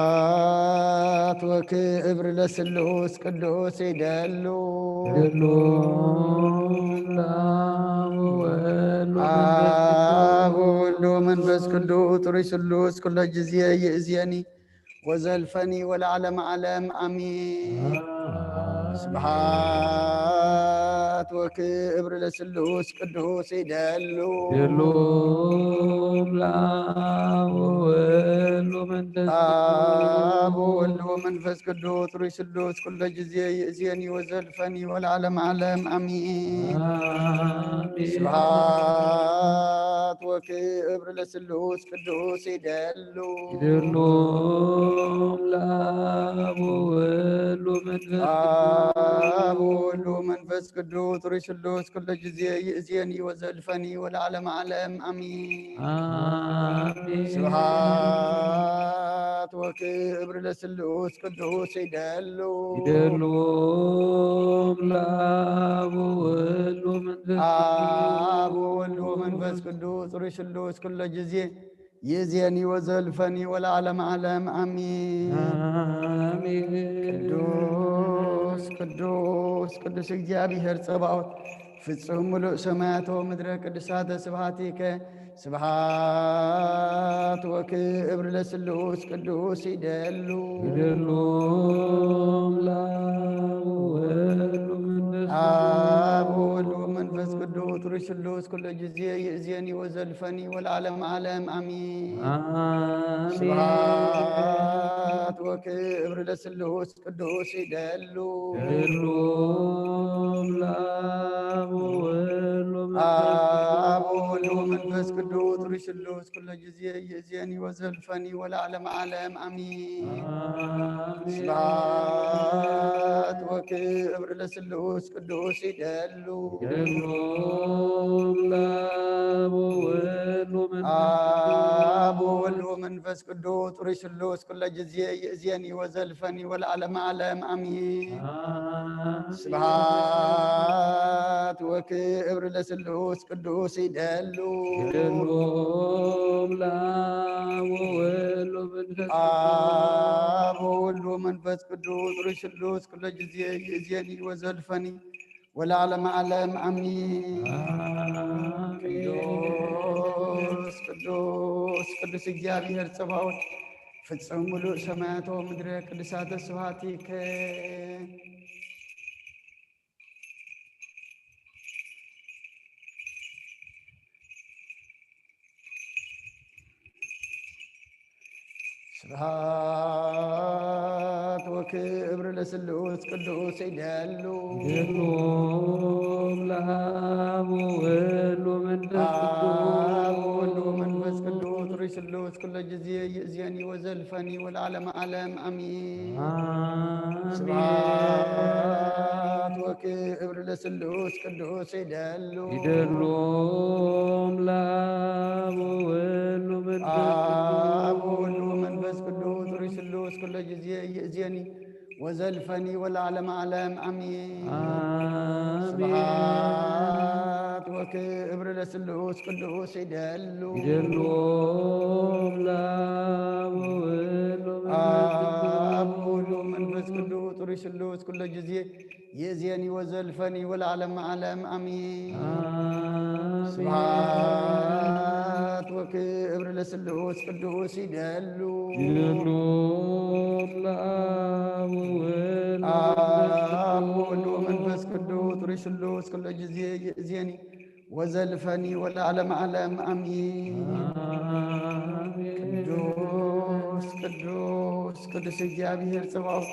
ስብሐት ወክብር ለስሉስ ቅዱስ ይደሉ አብ ወወልድ ወመንፈስ ቅዱስ ጥሩይ ስሉስ ኩለ ጊዜ ይእዜኒ ወዘልፈኒ ወለዓለመ ዓለም አሚን። ስብሐት ወክብር ለስሉስ ቅዱስ ይደሉ አብ ወወልድ ወመንፈስ ቅዱስ ጥሩይ ስሉስ ኩለ ጊዜ ይእዜኒ ወዘልፈኒ ወለዓለመ ዓለም አሚን። ስብሐት ወክብር ለስሉስ ቅዱስ ይደሉ አብ ወወልድ ወመንፈስ ቅዱስ ጥሩይ ስሉስ ኩለ ጊዜ ይእዜኒ ወዘልፈኒ ወለዓለመ ዓለም አሚን። ስብሐት ወክብር ለስሉስ ቅዱስ ይደሉ አብ ወወልድ ወመንፈስ ቅዱስ ጥሩይ ስሉስ ኩለ ጊዜ ይእዜኒ ወዘልፈኒ ወለዓለመ ዓለም አሚን። ቅዱስ ቅዱስ ቅዱስ እግዚአብሔር ጸባኦት ፍጹም ሙሉእ ሰማያት ወምድረ ቅዱሳተ ስብሐቲከ ስብሐት ወክብር ለስሉስ ቅዱስ ይደሉ አብ ወወልድ ወመንፈስ ቅዱስ ጥሩይ ስሉስ ኩለ ጊዜ ይእዜኒ ወዘልፈኒ ወለዓለመ ዓለም አሚን። ስብሐት ወክብር ለስሉስ ቅዱስ ይደሉ አብ ወወልድ ወመንፈስ ቅዱስ ጥሩይ ስሉስ ኩለ ጊዜ ይእዜኒ ወዘልፈኒ ወለዓለመ ዓለም አሚን። ስብሐት ወክብር ለስሉስ ቅዱስ ይደሉ አብ ወወልድ ወመንፈስ ቅዱስ ጥሩይ ስሉስ ኩለ ጊዜ ይእዜኒ ወዘልፈኒ ወለዓለመ ዓለም አሚን። ስብሐት ወክብር ለስሉስ ቅዱስ ይደሉ አብ ወወልድ ወመንፈስ ቅዱስ ጥሩይ ስሉስ ኩለ ጊዜ ይእዜኒ ወዘልፈኒ ወለዓለመ ዓለም አሚን። ቅዱስ ቅዱስ ቅዱስ እግዚአብሔር ጸባኦት ፍጹም ሙሉእ ሰማያት ወምድረ ቅዱሳተ ስብሐቲከ ስብሐት ወክብር ለስሉስ ቅዱስ ይደሉ አብ ወወልድ ወመንፈስ ቅዱስ ጥሩይ ስሉስ ኩለ ጊዜ ይእዜኒ ወዘልፈኒ ወለዓለመ ዓለም አሚን። ስብሐት ወክብር ለስሉስ ቅዱስ ይደሉ አብ ወወልድ ወመንፈስ ቅዱስ ጥሩይ ስሉስ ኩለ ጊዜ ይእዜኒ ወዘልፈኒ ወለዓለመ ዓለም አሚን። ስብሐት ወክብር ለስሉስ ቅዱስ ይደሉ አብ ወወልድ ወመንፈስ ቅዱስ ጥሩይ طري سلوس كل جزية يزيني وزلفني والعالم عالم أمين سبحات وكبر لسلوس قدوس يدلو أقول ومنفس قدوس طري سلوس كل جزية يزيني وزلفني والعالم عالم أمين قدوس قدوس قدس እግዚአብሔር ጽባኦት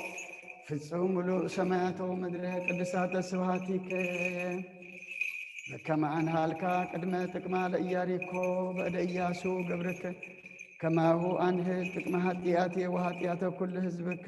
ፍጹም ምሉእ ሰማያት ወምድረ ቅድሳተ ስብሐቲከ በከመ አንሃልካ ቅድመ ጥቅማ ለኢያሪኮ በእደ ኢያሱ ገብርከ ከማሁ አንህል ጥቅመ ኃጢአቴ ወኃጢአተ ኩሉ ሕዝብከ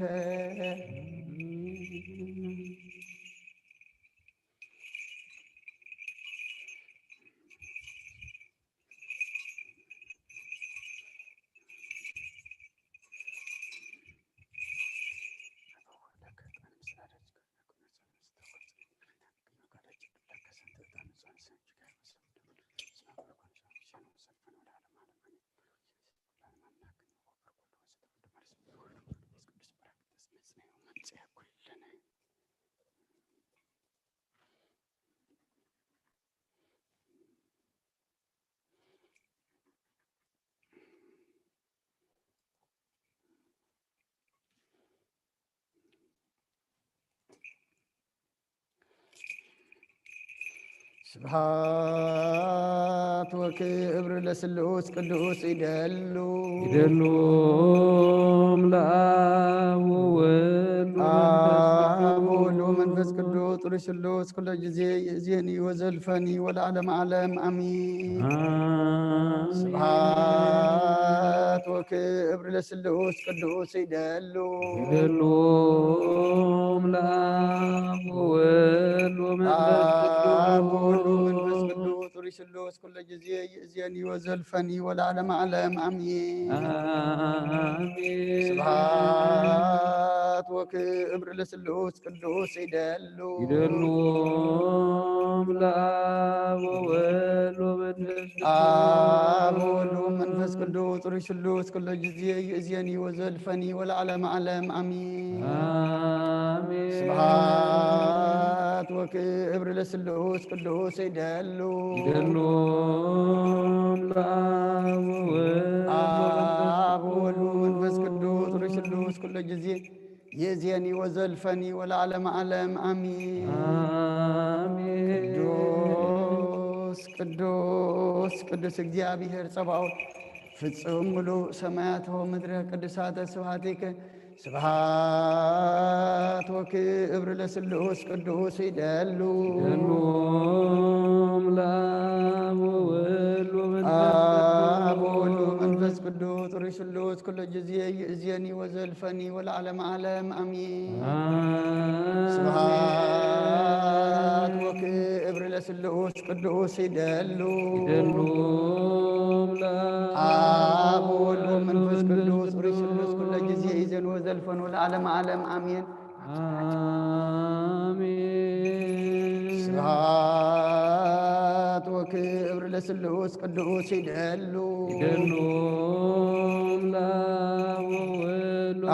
ስብሐት ወክብር ለስሉስ ቅዱስ ይደሉ ለአብ ወወልድ ወመንፈስ ቅዱስ ጥሪ ስሉስ ኩለ ጊዜ ይእዜኒ ወዘልፈኒ ወለዓለመ ዓለም አሚን ስብሐት ወክብር ለስሉስ ቅዱስ ይደሉ ለአብ ወወልድ ወመንፈስ ቅዱስ ጥሪ ስሉስ ኩለ ጊዜ ይእዜኒ ወዘልፈኒ ወለዓለመ ዓለም አሚን ስብሐት ወክብር ለስሉስ ቅዱስ ይደሉ ለአብ ወወልድ ወመንፈስ ቅዱስ ጥሪ ስሉስ ኩለ ጊዜ ይእዜኒ ወዘልፈኒ ወለዓለመ ዓለም አሚን ስብሐት ወክብር ለስሉስ ቅዱስ ይደሉ ለአብ ወወልድ ወመንፈስ ቅዱስ ጥሪ ስሉስ ኩለ ጊዜ ይእዜኒ ወዘልፈኒ ወለዓለመ ዓለም አሚን ቅዱስ ቅዱስ እግዚአብሔር ጸባኦት ፍጹም ምሉእ ሰማያት ወምድረ ቅድሳተ ስብሐቲከ ስብሐት ወክብር ለስሉስ ቅዱስ ይደሉ ለአብ ወወልድ ወመንፈስ ቅዱስ ጥሪ ስሉስ ኩለ ጊዜ ይእዜኒ ወዘልፈኒ ወለዓለመ ዓለም አሚን ስብሐት ወክብር ለስሉስ ቅዱስ ይደሉ አብ ወወልድ ወመንፈስ ቅዱስ ጥሪ ስሉስ ኩለ ጊዜ ይእዜኒ ወዘልፈኒ ወለዓለመ ዓለም አሚን ስብሐት ወክብር ለስሉስ ቅዱስ ይደሉ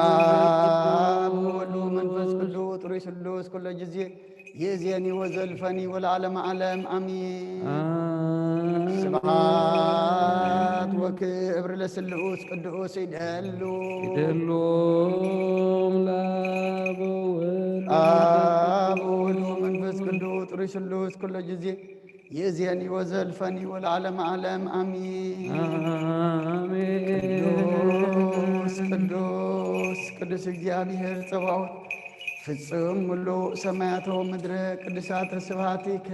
አብ ወወልድ ወመንፈስ ቅዱስ ጥሪ ስሉስ ኩለ ጊዜ ይእዜኒ ወዘልፈኒ ወለዓለመ ዓለም አሚን ስብሐት ወክብር ለስሉስ ቅዱስ ይደሉ አብ ወወልድ ወመንፈስ ቅዱስ ጥሪ ስሉስ ኩለ ጊዜ ይእዜኒ ወዘልፈኒ ወለዓለመ ዓለም አሚን ቅዱስ ቅዱስ እግዚአብሔር ጸባኦት ፍጹም ምሉእ ሰማያት ወምድረ ቅድሳተ ስብሐቲከ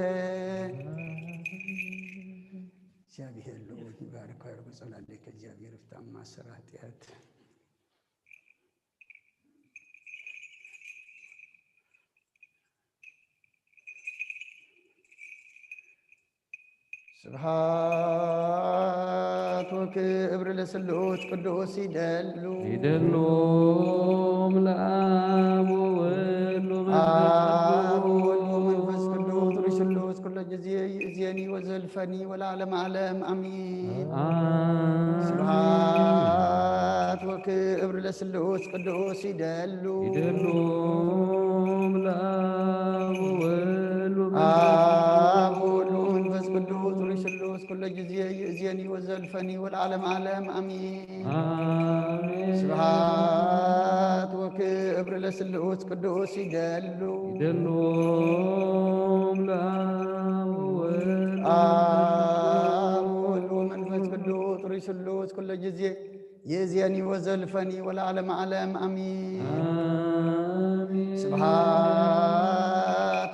እግዚአብሔር ልዑል ይባርክ ያርጉ ጸላለይ ከእግዚአብሔር ፍታ ማሰራ ኃጢአት ስብሐት ወክብር ለስሉስ ቅዱስ ይደሉ ለአብ ወወልድ ወመንፈስ ቅዱስ ጥሪ ስሉስ ኩለ ጊዜ ይእዜኒ ወዘልፈኒ ወለዓለመ ዓለም አሚን ስብሐት ወክብር ለስሉስ ቅዱስ ይደሉ ለአብ ወወልድ አብ ወወልድ ወመንፈስ ቅዱስ ሩይ ስሉስ ኩሎ ጊዜ ይእዜኒ ወዘልፈኒ ወለዓለመ ዓለም አሜን። አሜን። ስብሐት ወክብር ለስሉስ ቅዱስ ይደሉ ይደሎም ለአብ ወወልድ አብ ወወልድ ወመንፈስ ቅዱስ ሩይ ስሉስ ኩሎ ጊዜ ይእዜኒ ወዘልፈኒ ወለዓለመ ዓለም አሜን። አሜን። ስብሐት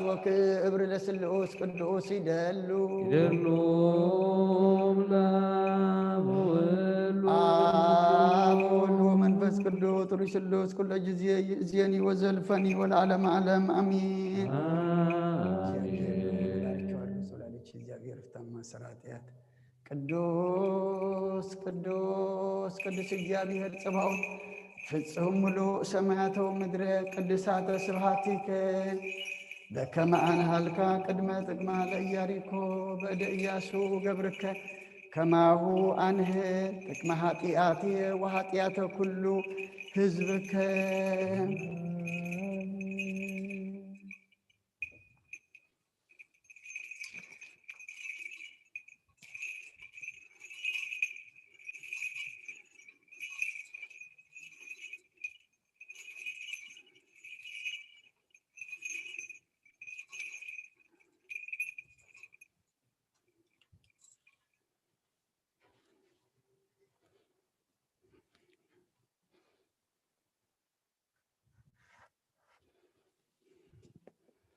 ወክብር ለስሉስ ቅዱስ ይደሉ ይደሎም ለአብ ወወልድ አብ ወወልድ ወመንፈስ ቅዱስ ሩይ ስሉስ ኩሎ ጊዜ ይእዜኒ ወዘልፈኒ ወለዓለመ ዓለም አሜን። እግዚአብሔር ፍታማ ሰራጢያት ቅዱስ ቅዱስ ቅዱስ እግዚአብሔር ጽባኦት ፍጹም ሙሉእ ሰማያተ ወምድረ ቅድሳተ ስብሐቲከ በከመ አንሃልካ ቅድመ ጥቅማ ለኢያሪኮ በእደ ኢያሱ ገብርከ ከማሁ አንህ ጥቅመ ኃጢአትየ ወኃጢአተ ኩሉ ሕዝብከ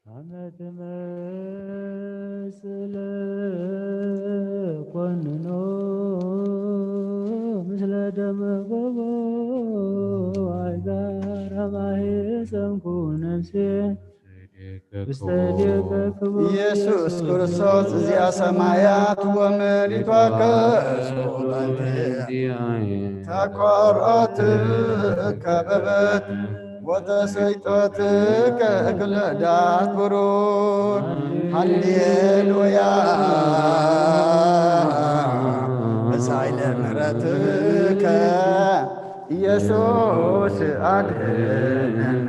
አመት መስለ ኮንኖ ምስለ ደመ ጎቦ አይጋር ማኅፀንኩ ነፍሴ ውስተ ዴገ ክቡር ኢየሱስ ክርስቶስ እዚያ ሰማያት ወምድሪቷ ከሶበንቴ ተኰርዖትከ በበት ወተሰይጦትከ እክለዳት ብሩር ሃሌሉያ በሳይለ ምሕረትከ ኢየሱስ አድኅነነ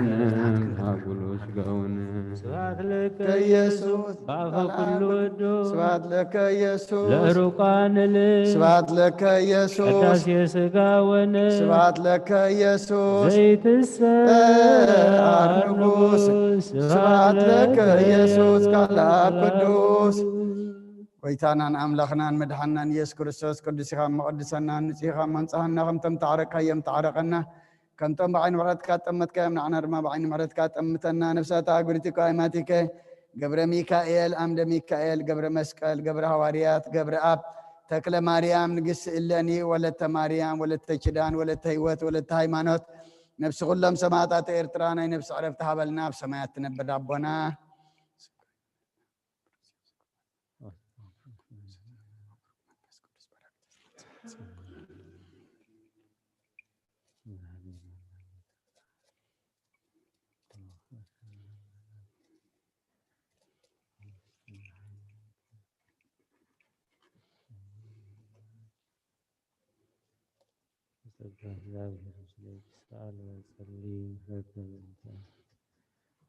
ስብሐት ለከ ኢየሱስ በአፈ ኩሉ ወዶ ስብሐት ለከ ኢየሱስ ለሩቃን ልብ ስብሐት ለከ ኢየሱስ ቅዳሴ ሥጋ ወነፍስ ስብሐት ለከ ኢየሱስ ዘይትሰአር ንጉሥ ስብሐት ለከ ኢየሱስ ቃል አብ ቅዱስ ጎይታናን አምላኽናን መድሓናን ኢየሱስ ክርስቶስ ቅዱስ ኢኻ መቐድሰናን ንጹሕ ኢኻ መንጽሐና ከምቶም ተዓረቅካዮም ተዓረቐና ከምቶም ብዓይኒ ምሕረትካ ጠመትካዮም ንዓና ድማ ብዓይኒ ምሕረትካ ጠምተና ነፍሳት ኣጉሪቲካ ኣይማቲከ ገብረ ሚካኤል ኣምደ ሚካኤል ገብረ መስቀል ገብረ ሃዋርያት ገብረ ኣብ ተክለ ማርያም ንግሥቲ እለኒ ወለተ ማርያም ወለተ ኪዳን ወለተ ህይወት ወለተ ሃይማኖት ነፍሲ ኩሎም ሰማዕታት ኤርትራ ናይ ነፍሲ ዕረፍቲ ሃበልና ኣብ ሰማያት ትነብር ኣቦና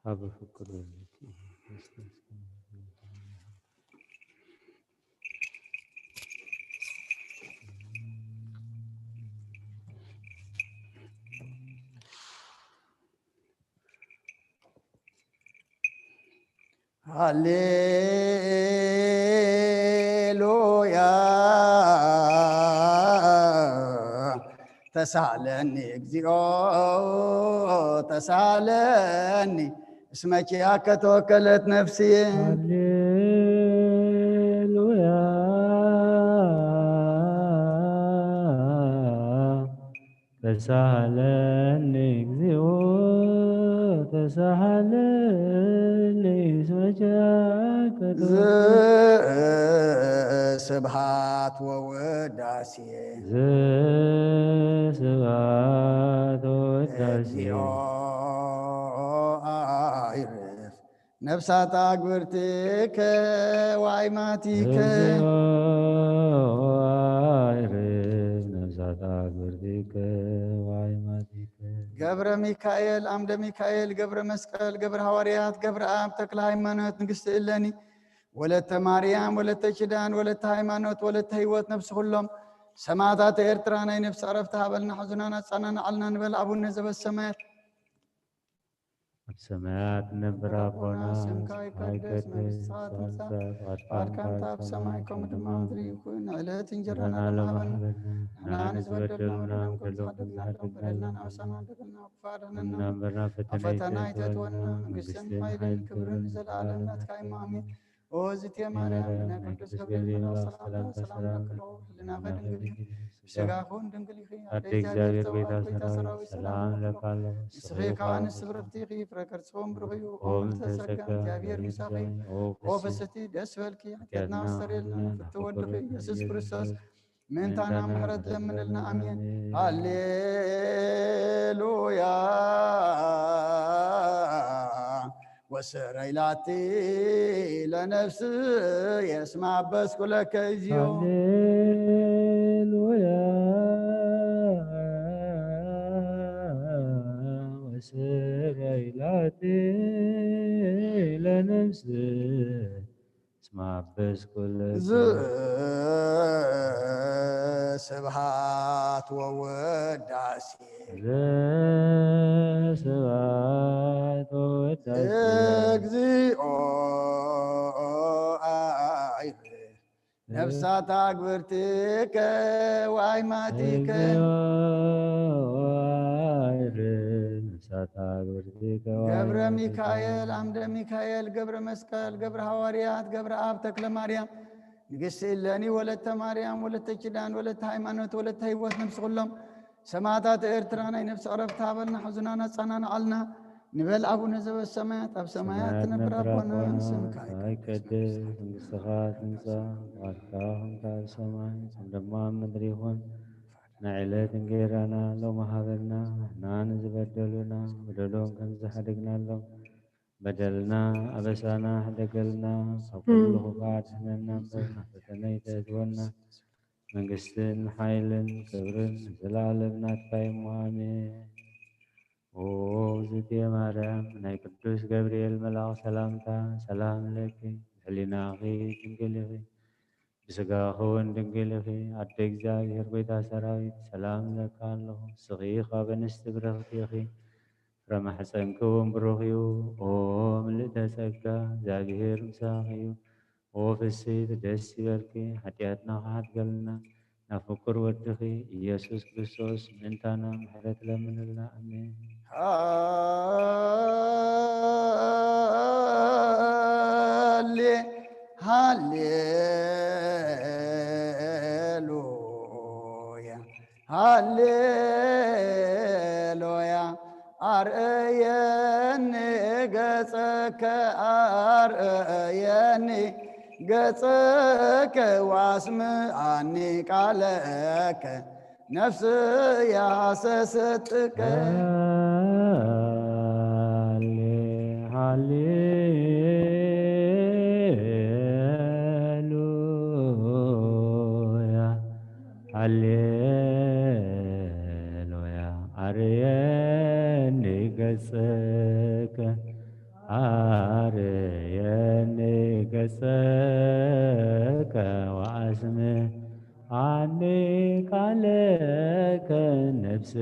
ሀበ ፍቅር ሃሌሉያ ተሳለኒ እግዚኦ ተሳለኒ እስመ ኪያከ ተወከለት ነፍስየ ሃሌሉያ ተሳሃለኒ እግዚኦ ተሳሃለኒ እስመ ኪያከ ስብሐት ወውዳሴ ስብሐት ወውዳሴ አይርፍ ነፍሳት አግብርትከ ወአይማቲከ አይርፍ ነፍሳት አግብርትከ ወአይማቲከ ገብረ ሚካኤል አምደ ሚካኤል ገብረ መስቀል ገብረ ሐዋርያት ገብረ አብ ተክለ ሃይማኖት ንግሥት እለኒ ወለተ ማርያም ወለተ ኪዳን ወለተ ሃይማኖት ወለተ ህይወት ነፍስ ሁሎም ሰማዕታት ኤርትራ ናይ ነፍሲ ዕረፍቲ ሃበልና ሕዙናና ጻናና ዓልና ንበል አቡነ ዘበሰማያት السماوات نبر أبونا ስምካ ይቀደስ መንግሥትካ ትምጻእ ፈቃድካ ኣብ ሰማይ ከምኡ ድማ ምድሪ ይኩን ዕለት እንጀራና ሃበና ንሕና ንዝበደሉና በደልና ናብሳና በደልና ክፋደና ፈተና ይተትወና መንግሥትን ኃይልን ክብርን ዘለዓለም ናትካ ኢማ አሜን ኦ ዝቴ ማርያም ናይ ቅዱስ ገብርኤል ሰላምታ ሰላም ለክሎ ህልና ከድንግል ስጋኹን ድንግል ይኺ አደ እግዚአብሔር ቤታ ሰራዊት ሰላም ለካለሁ ስኺ ካባንስ ስብርክቲ ይኺ ፍረከርጽፎም ብርኽዩ ኦም ተሰጋ እግዚአብሔር ሚሳኺ ኦ ፍስቲ ደስ በልኪ ኃጢአትና አስተሰርየልና ፍትወድኺ ኢየሱስ ክርስቶስ ምንታና ምሕረት ለምንልና አሜን ሃሌሉያ ወሰረይላቲ ለነፍስ የስማ በስኩ ለከ እዚዮ هللويا وسريلاتي لنفس اسمع بس كل ስብሃት ወወዳሴ سبات وداس እግዚኦ አይብ ነፍሳት አግብርትከ ወአይማቲከ ገብረ ሚካኤል አምደ ሚካኤል ገብረ መስቀል ገብረ ሐዋርያት ገብረ አብ ተክለ ማርያም ንግሥት እለኒ ወለተ ማርያም ወለተ ኪዳን ወለተ ሃይማኖት ወለተ ህይወት ነፍስ ሁሎም ሰማዕታት ኤርትራ ናይ ነፍሲ ዕረፍቲ ሃበልና ሕዙናና ጻናና ዓልና ንበል አቡነ ዘበሰማያት ኣብ ሰማያት ትነብር አቦና ስምካ ይቀደስ መንግሥትኻ ትምጻእ ፈቃድካ ከምቲ ኣብ ሰማይ ከም ድማ ኣብ ምድሪ ይኹን ንዕለት እንጀራና ሎሚ ሃበና ንሕና ንዝበደሉና በደሎም ከም ዝሓደግናሎም በደልና አበሳና ሕደገልና ካብ ኩሉ ክፋት ድሕነና እምበር ናብ ፈተነ ይተእትወና መንግሥትን ሓይልን ክብርን ዘለዓለም ናትካ ኢሞ አሜን ኦ ዝቴ ማርያም ናይ ቅዱስ ገብርኤል መልአክ ሰላምታ ሰላም ለኪ ሕሊናኺ ድንግል ኢኺ ብስጋኺ እውን ድንግል ኢኺ አደ እግዚአብሔር ቤታ ሰራዊት ሰላም ለካ ኣለኹ ስኺ ካብ እንስቲ ብረኽቲ ኢኺ ፍረ ማሕፀንኪ እውን ብሩኽ እዩ ኦ ምልእተ ጸጋ እግዚአብሔር ምሳኺ እዩ ኦ ፍስሕት ደስ ይበልኪ ሓጢአትና ክሓድገልና ናብ ፍቁር ወድኺ ኢየሱስ ክርስቶስ ምእንታና ምሕረት ለምንልና አሜን ሃሌሉያ ሃሌሉያ አርእየኒ ገጸከ አርእየኒ ገጸከ ዋስምዓኒ ቃለከ ነፍስ ያሰሰጥቀ ሃሌሉያ ሃሌሉያ አርየኒ ገጸከ አርየኒ ገጸከ ወአስምዓኒ ቃለከ ነፍስ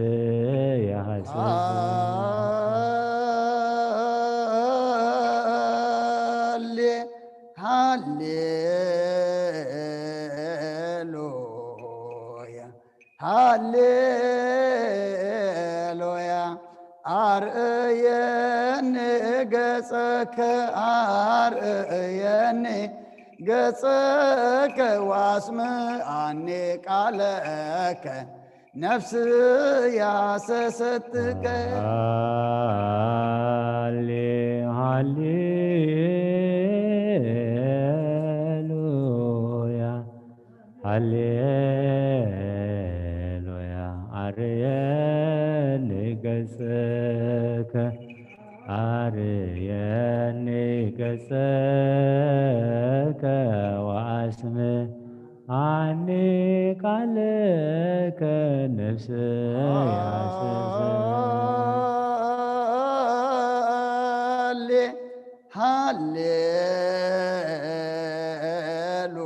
ሃሌሉያ ሃሌሉያ አርእየኒ ገጸከ አርእየኒ ገጸከ ዋስምዓኒ ቃለከ ነፍስ ያሰሰጥቀ ሃሌሉያ ሃሌሉያ አርየኒ ገጸከ አርየኒ ገጸከ ወአስምዓኒ عني قالك النفس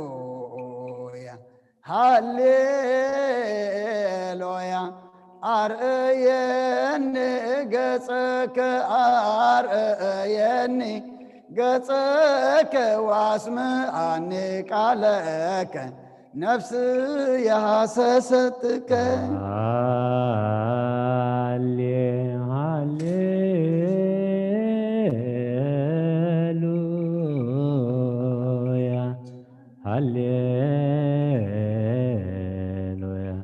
هاليلويا هاليلويا أرأيني قصك أرأيني قصك واسمعني قالك نفسي حسستك هاليلويا هاليلويا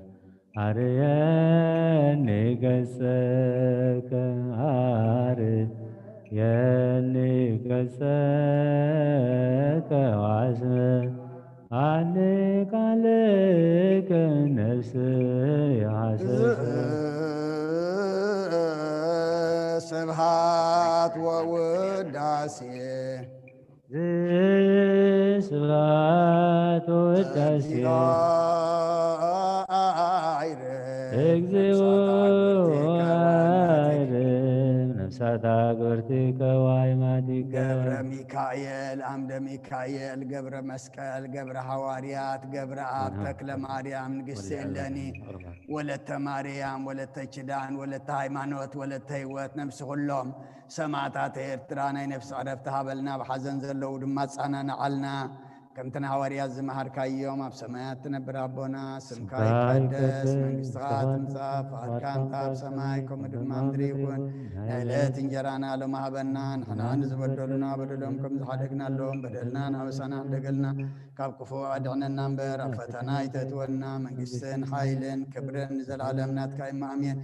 أريني قصك أريني قصك واسمعني عنك عليك نفسي سبحات ووداسي ስብሐት ወዳሴ እግዚኦ አይርም ነፍሳት አግብርቲከ ወአእማቲከ ገብረ ሚካኤል አምደ ሚካኤል ገብረ መስቀል ገብረ ሐዋርያት ገብረ አብ ተክለ ማርያም ንግሥት እሌኒ ወለተ ማርያም ወለተ ኪዳን ወለተ ሃይማኖት ወለተ ሕይወት ነፍሲ ኩሎም ሰማዕታት ኤርትራ ናይ ነፍሲ ዕረፍቲ ሃበልና ብሓዘን ዘለዉ ድማ ጻናንዓልና ከምተን ሃዋርያት ዝመሃርካዮም ኣብ ሰማያት ትነብር ኣቦና ስምካ ይቀደስ መንግሥትኻ ትምጻእ ፈቃድካ እንታ ኣብ ሰማይ ከምኡ ድማ ምድሪ ይኩን ናይ ዕለት እንጀራና ሎም ሃበና ንሕና ንዝበደሉና በደሎም ከም ዝሓደግናሎም በደልና ናበሳና እንደገልና ካብ ክፉእ ኣድሕነና እምበር ኣብ ፈተና ይተእትወና መንግሥትን ሓይልን ክብርን ንዘለዓለም ናትካ ኢማ ኣሜን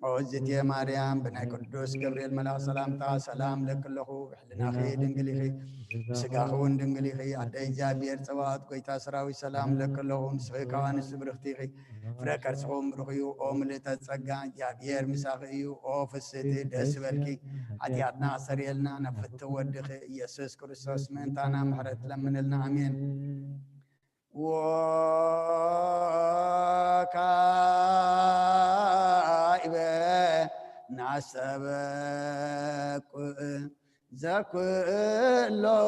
أعزتي يا مريم بناي قدوس جبريل ملاك سلامتا سلام لك له بحلنا خي دنقلي خي سقاخون دنقلي خي عدي جابير سوات قويتا سراوي سلام لك له نسخي كوانس برختي خي فركر سخوم برخيو أوم لتتسقى جابير مساخيو أو فستي دس بالكي عدياتنا سريلنا نفت ودخي يسوس كريستوس من تانا محرت لمن لنا أمين نعسبك زكلو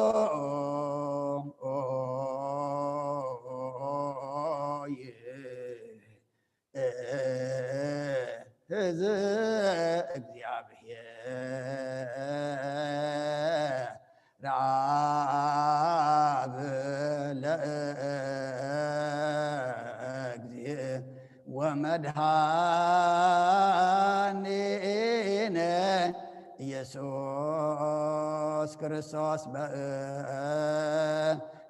هذا እግዚአብሔር ረዓብ ለእግዚእ ወመድኃኒነ ኢየሱስ ክርስቶስ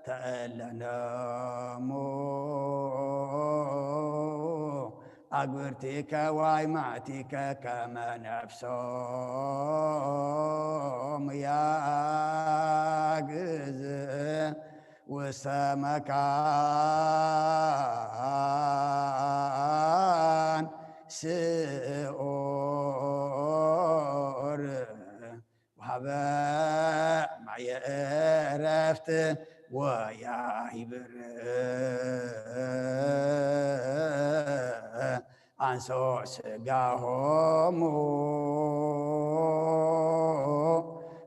ተእለነሙ أقبرتك وعماتك كما نفسهم يا جز وسمكان سؤر وهباء معي عرفت ويا عبر أنسو سقاهم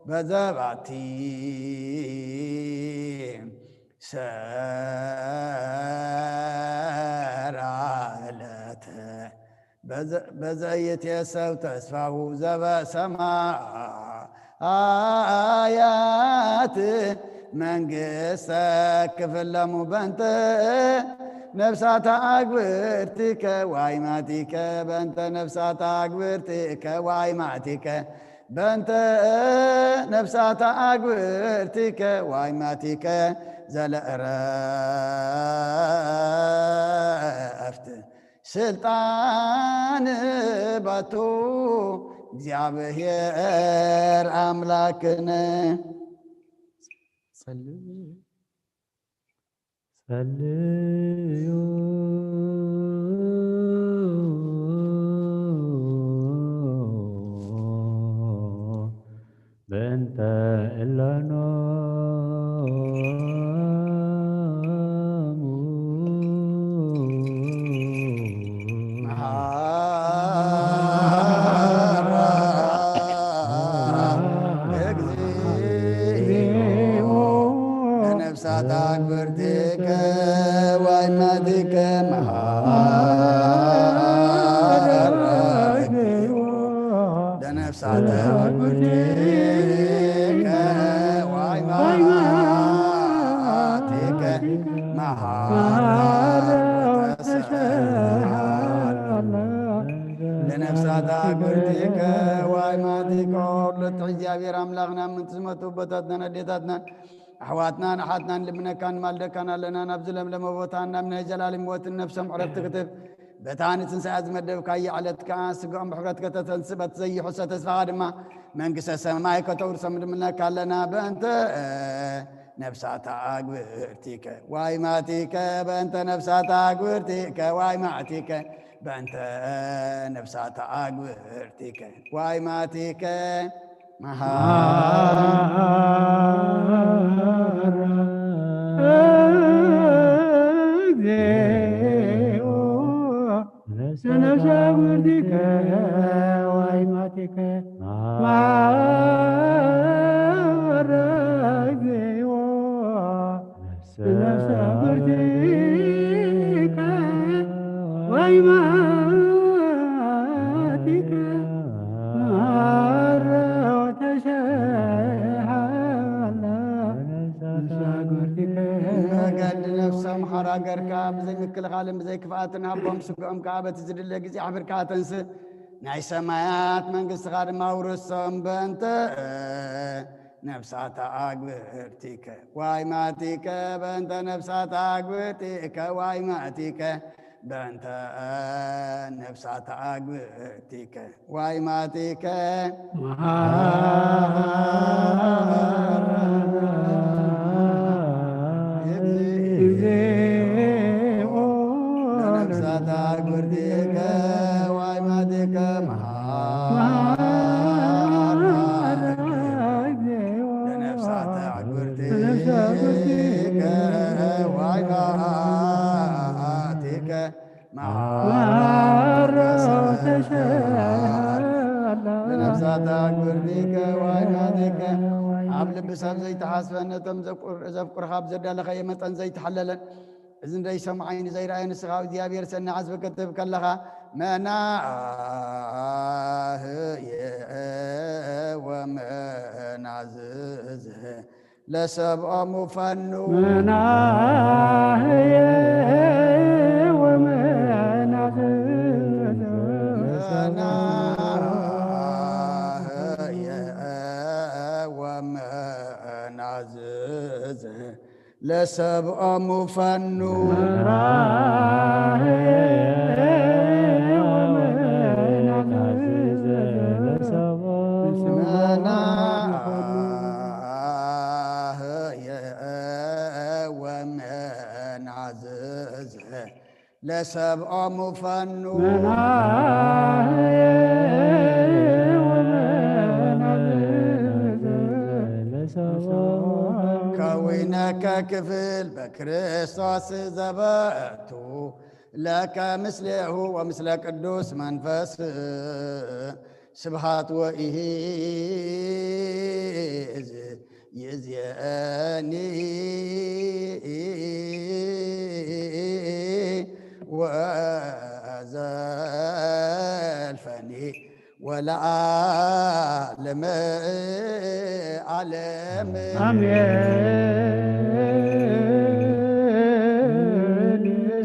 بذباتي سرالت بزيت يسو تسفه زبا سماء آيات من قسك في اللمبنت نفسات أقبرتك وعيماتك بنت نفسات أقبرتك وعيماتك بنت نفسات أقبرتك وعيماتك زل رفت سلطان باتو እግዚአብሔር አምላክን ጸልዩ በእንተ እለኖሙ ለነፍሳት አክብርቲከ ወአይማቲከ መሃረግዮ ለነፍሳት አክብርቲከ ወአይማቲከ ለነፍሳት አክብርቲከ ወአይማቲከ ሁለት እግዚአብሔር አምላክና ምን ትዝመቱበታትና ነዴታትና أحواتنا نحاتنا لبنكان مالدكان لنا نبذل لمبوتانا من جلال موت النفس محرت كتب بتاني تنسى أزمة كاي على تكاس قام بحرتك تنسبت زي حسة تسفادما من قصة سماي كتور سمد منك لنا بنت نفسات أقبرتك واي ماتيك بنت نفسات أقبرتك واي ماتيك بنت نفسات أقبرتك واي ماتيك ለነፍሳት ወአይማቲከ መሃረግዮ ለነፍሳት ወአይማቲከ نفسهم حراقر كاب زي مكل غالم زي كفاتنا هبهم سقهم كابة تزد اللي قزي عبر كاتنس ناي سمايات من قص غار مورسهم بنت نفسات أقبرتك واي ماتيك بنت نفسات أقبرتك واي ماتيك بنت نفسات أقبرتك واي ماتيك نفسات أقبرتك واي ماتيك نفسات أقبرتك واي ماتيك لنفسات أقبرتك واي ماتيك عبل بسام زي تحاسبنا تم زفقر خاب زد على خيمة زي تحللا إذن زي سمعين زي رأيين السخاو ديابير سنة عزب كتب كلها مناه ومن عززه لسبع مفنو مناه ومن عززه ومن عززه لسبع مفنو ومن عززه لسبع مفنو كوينك كفل بكريستوس زبأتو لك مثله ومثل قدوس منفس سبحات وإيز يزياني وزلفني ولا عالم عالم آمين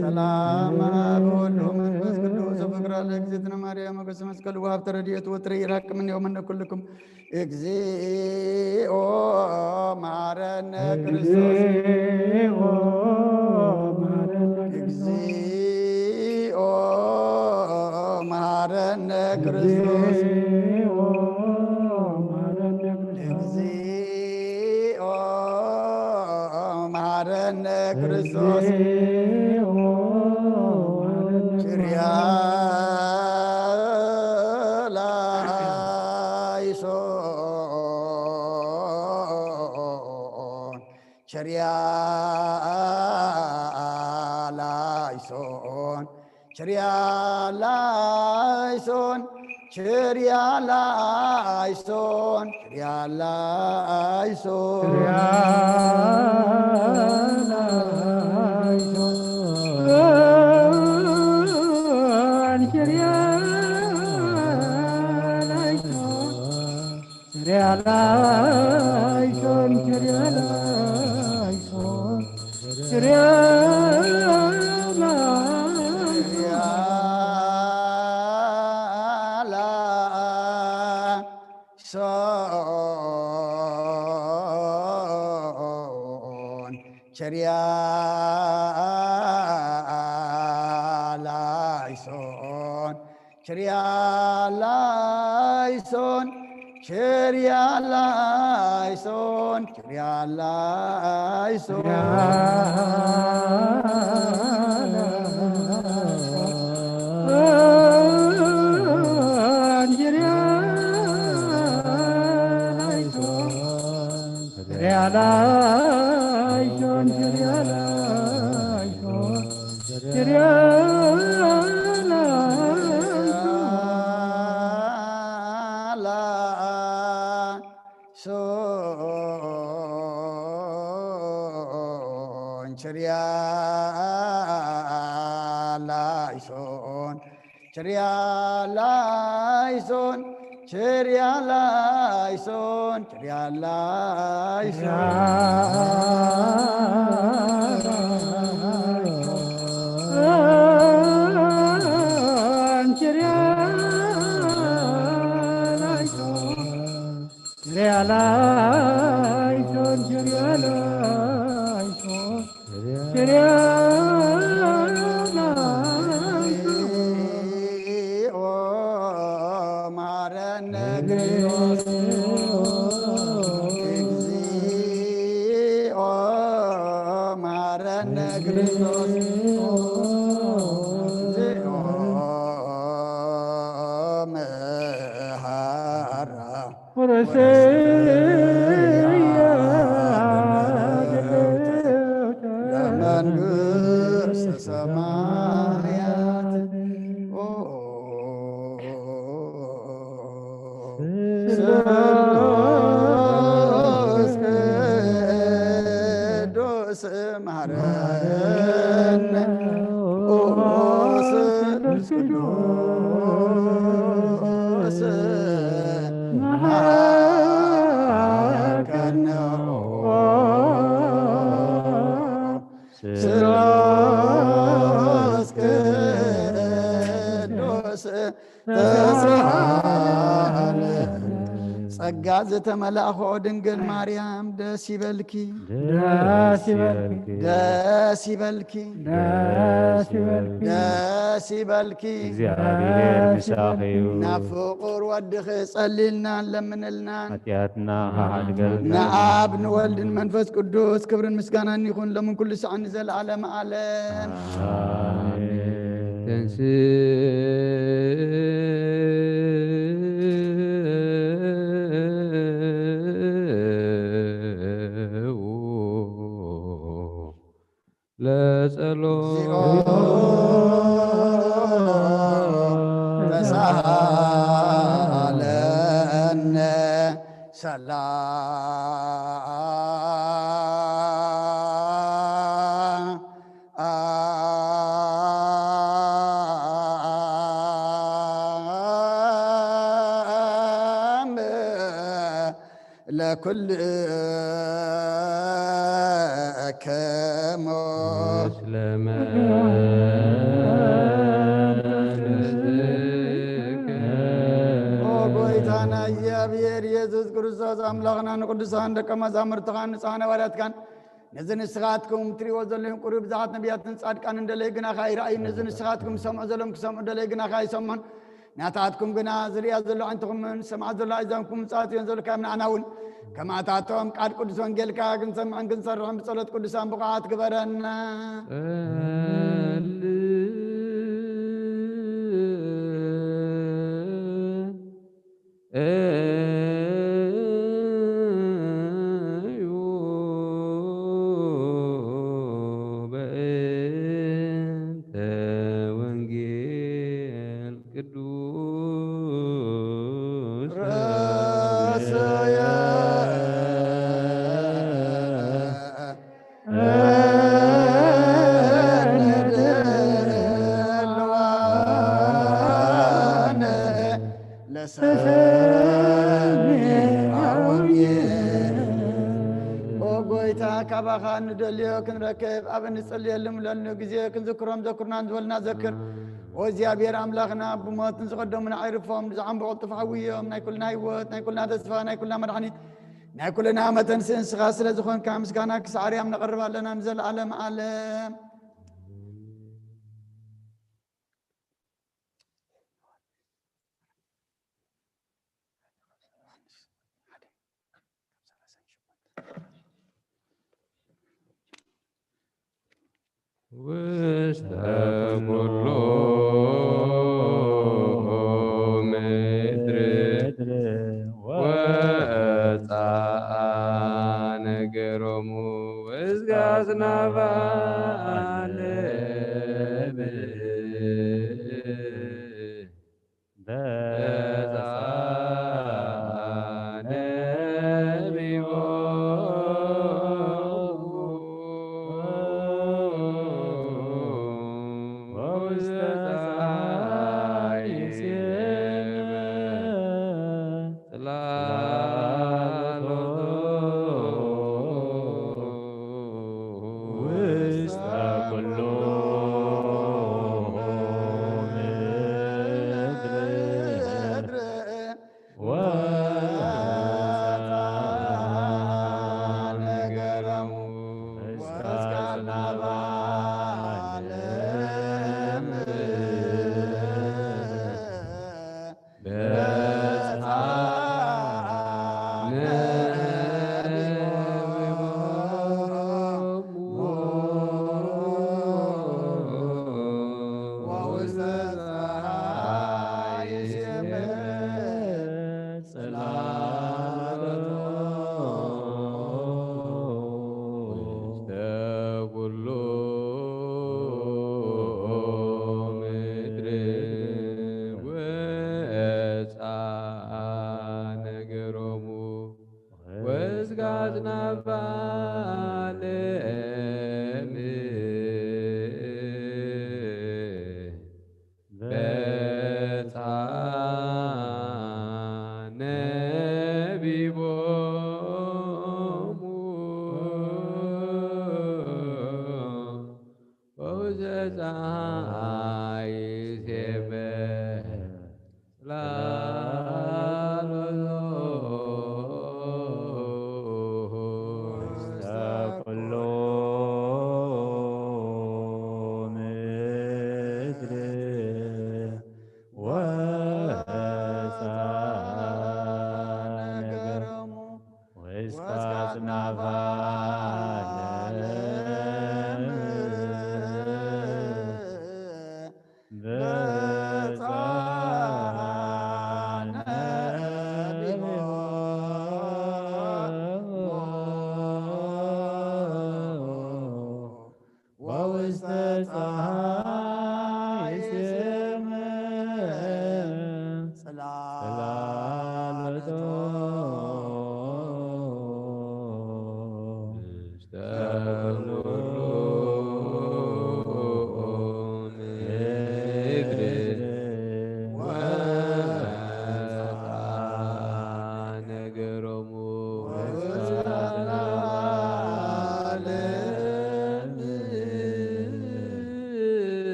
سلام بولهم بس قدوس فقرا لك مريم قسم مسكل وهب ترديت وتري رك من يوم من كلكم اكزي او مارن كريستوس اكزي او مارن كريستوس مارن كريستوس شريا لايسون شريا لايسون شريا لايسون شريا لايسون شريا لايسون ላይሶን ችርያ زتملأخو دنجل مريم داسي بلكي داسي بلكي داسي بلكي داسي بلكي داسي بلكي እግዚአብሔር ምሳኺዩ نافقور ودخ صليلنا لمنلنا ኃጢአትና ሓድገልና نعاب نولد منفس قدوس كبر مسكانا يكون لمن كل سعن زل عالم عالم لا صلوت مسالن سلام لكل وقويتانا يا بير يسوس كريستوس أملاخنا نقدسان دكما زامرتخان نصانا ولاتكان نزن سخاتكم تري وزلهم قريب ذات نبيات صادقان اندليغنا خير اي نزن سخاتكم سمع زلهم سمع اندليغنا خاي سمعن ناتاتكم غنا زريا زلو انتكم من سمع زلو ايزانكم صات ينزل كامن عناون كما تاتهم قاد قدس وانجيل كا كن سمعن كن سرهم بصلاه قدسان بقعات كبرنا ጎይታ ካባኻ እንደልዮ ክንረክብ ኣብ እንጸልየሎም ለኑ ግዜ ክንዝክሮም ዘኩርና ዝበልና ዘክር ወእግዚአብሔር ኣምላኽና ብሞትን ዝቐደሙን ዓይርፎም ዝዓንብቑ ቅልጡፍ ሓውዮም ናይ ኩልና ህይወት ናይ ኩልና ተስፋ ናይ ኩልና መድሓኒት ናይ ኩልና መተንስእ እንስኻ ስለ ዝኾንካ ምስጋና ክሳዕ ኣርያም ነቐርብ ኣለና ንዘለዓለም ዓለም ውስተ ኩሉ ምድር ወፃአ ነገሮሙ እስከ አጽናፈ ዓለም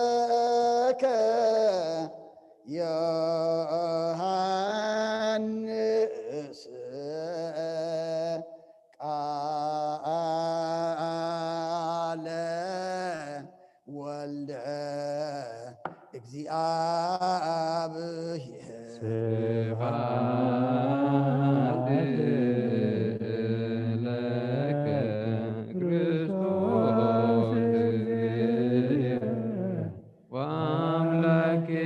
ዘሰበከ ዮሐንስ ቃለ ወልደ እግዚአብሔር ስብሐት ለከ ክርስቶስ እግዚእ ወአምላክየ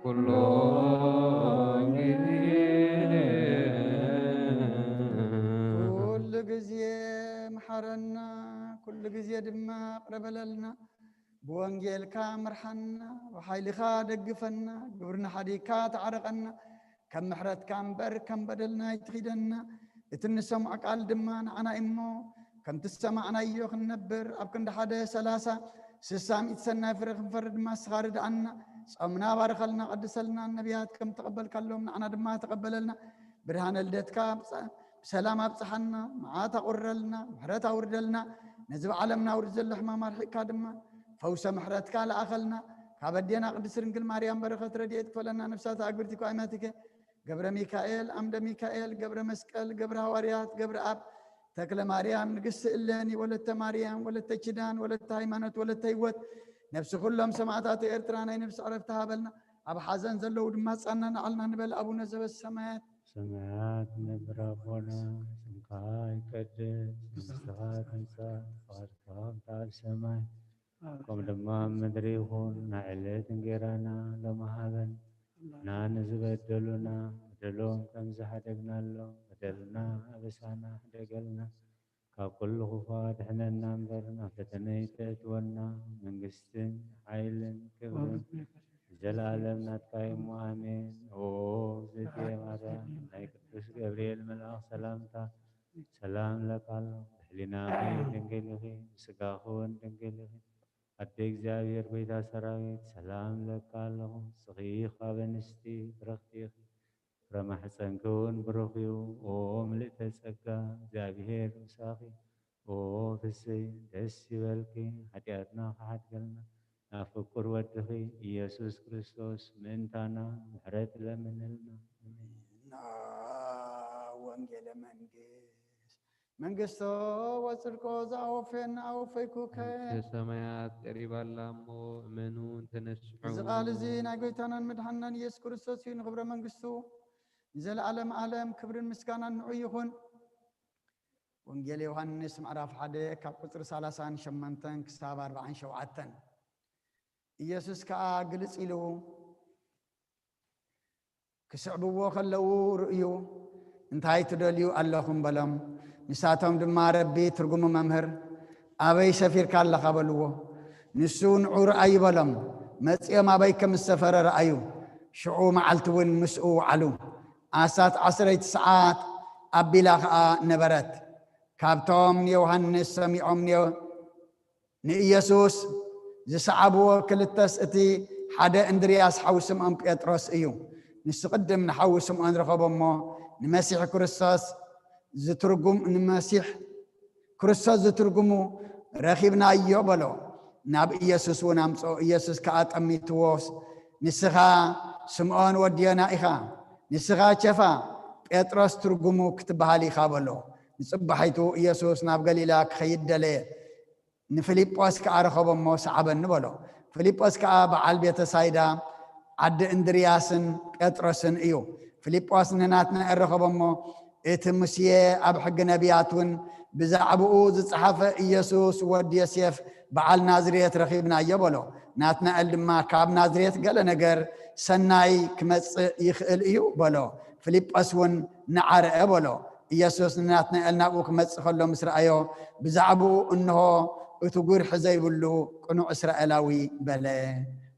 ኩሎ ጊዜ ኩሉ ጊዜ መሐረና ኩሉ ጊዜ ድማ ቅረበለልና بوانجيلك مرحنا وحيلك دقفنا قبرنا حديكا تعرقنا كم محرت كم بر كم بدلنا يتخيدنا اتنسمع قال دمان عنا إمو كم تسمع عنا يوخ النبر أبكن حدا سلاسة سسام يتسنى فرق فرد ما سخارد عنا صمنا بارخلنا قدسلنا النبيات كم تقبل كلهم عنا دما تقبلنا برهان الدتك بسلام بصحنا معاتا قرلنا محرتا وردلنا نزب عالمنا ورزل الحمام مرحكا دمان فوسا محرتك على أخلنا كابدينا قدس رنقل مريم بركة رديت فلنا نفسها أكبرتك وأيماتك قبر ميكائيل أمد ميكائيل قبر مسكال قبر هواريات قبر أب تكل مريم نقص إلاني ولدت مريم ولدت جدان ولدت هيمانة ولدت هيوت نفس كلهم سمعتات إرترانا نفس عرفتها بلنا أب حزن زلو دماس أننا نعلنا نبل أبو نزب السماء سمعت نبر أبونا سمكاي قدس مستغاث انسا فارتهم تعال سماي قم دما مدريخون نعلت نجرانا لما هذا نانز بدلنا بدلهم كم زحدقنا له بدلنا أبسانا حدقلنا ككل خفات احنا ننظرنا فتنيت اتونا من قستن عيل كبر جلالنا تقايم وامين زيتي ماذا نايك قدس جبريل ملاك سلامتا سلام لك الله تحلينا خير دنقلخي سقاخون دنقلخي أدي እግዚአብሔር ቤታ ሰራዊት ሰላም ለካለሁ ጽኺኻ በንስቲ ብረኽቲኺ ረማሕፀንክውን ብሩኽዩ ኦ ምልእተ ጸጋ እግዚአብሔር ምሳኺ ኦ ፍስይ ደስ ይበልኪ ኃጢአትና ካሓድገልና ናብ ፍቁር ወድኺ ኢየሱስ ክርስቶስ ምእንታና ምሕረት ለምንልና ወንጌለ መንግሥቶ ወጽድቆ ዘአወፌን አወፈይኩከ ሰማያት ቀሪባላሞ እመኑን ተነስዑ እዚ ቃል እዚ ናይ ጎይታናን መድሓንናን ኢየሱስ ክርስቶስ እዩ ንኽብረ መንግሥቱ ንዘለዓለም ዓለም ክብርን ምስጋናን ንዑ ይኹን ወንጌል ዮሐንስ ምዕራፍ 1 ካብ ቁፅሪ 38 ክሳብ 47 ኢየሱስ ከዓ ግልጽ ኢሉ ክስዕብዎ ከለዉ ርእዩ እንታይ ትደልዩ ኣለኹም በሎም ንሳቶም ድማ ረቢ ትርጉሙ መምህር ኣበይ ሰፊርካ ኣለኻ በልዎ ንሱ ንዑ ረኣዩ በሎም መፂኦም ኣበይ ከም ዝሰፈረ ረኣዩ ሽዑ መዓልቲ እውን ምስኡ ውዓሉ ኣሳት 10 ሰዓት ኣቢላ ከዓ ነበረት ካብቶም ንዮሐንስ ሰሚዖም ንኢየሱስ ዝሰዓብዎ ክልተስ እቲ ሓደ እንድርያስ ሓዊ ስምዖን ጴጥሮስ እዩ ንሱ ቅድም ንሓዊ ስምዖን ረኸቦሞ ንመሲሕ ክርስቶስ ዝትርጉሙ ረኺብናዮ በሎ ናብ ኢየሱስ እውን ኣምጾ ኢየሱስ ከዓ ጠሚትዎስ ንስኻ ስምዖን ወድዮና ኢኻ ንስኻ ቸፋ ጴጥሮስ ትርጉሙ ክትበሃል ኢኻ በሎ ንጽባሒቱ ኢየሱስ ናብ ገሊላ ክኸይድ ደለየ ንፊልጶስ ከዓ ረኸቦሞ ሰዓበኒ በሎ ፊልጶስ ከዓ በዓል ቤተ ሳይዳ ዓዲ እንድርያስን ጴጥሮስን እዩ ፊልጶስ ንናትና ረኸቦሞ እቲ ሙስየ ኣብ ሕጊ ነቢያትን ብዛዕብኡ ዝጸሓፈ ኢየሱስ ወዲ ዮሴፍ በዓል ናዝሬት ረኺብናዮ በሎ ናትናኤል ድማ ካብ ናዝሬት ገለ ነገር ሰናይ ክመጽእ ይኽእል እዩ በሎ ፊልጶስ እውን ንዓረአ በሎ ኢየሱስ ንናትናኤል ናብኡ ክመጽእ ከሎ ምስ ረአዮ ብዛዕብኡ እንሆ እቲ ጉርሒ ዘይብሉ ቅኑዕ እስራኤላዊ በለ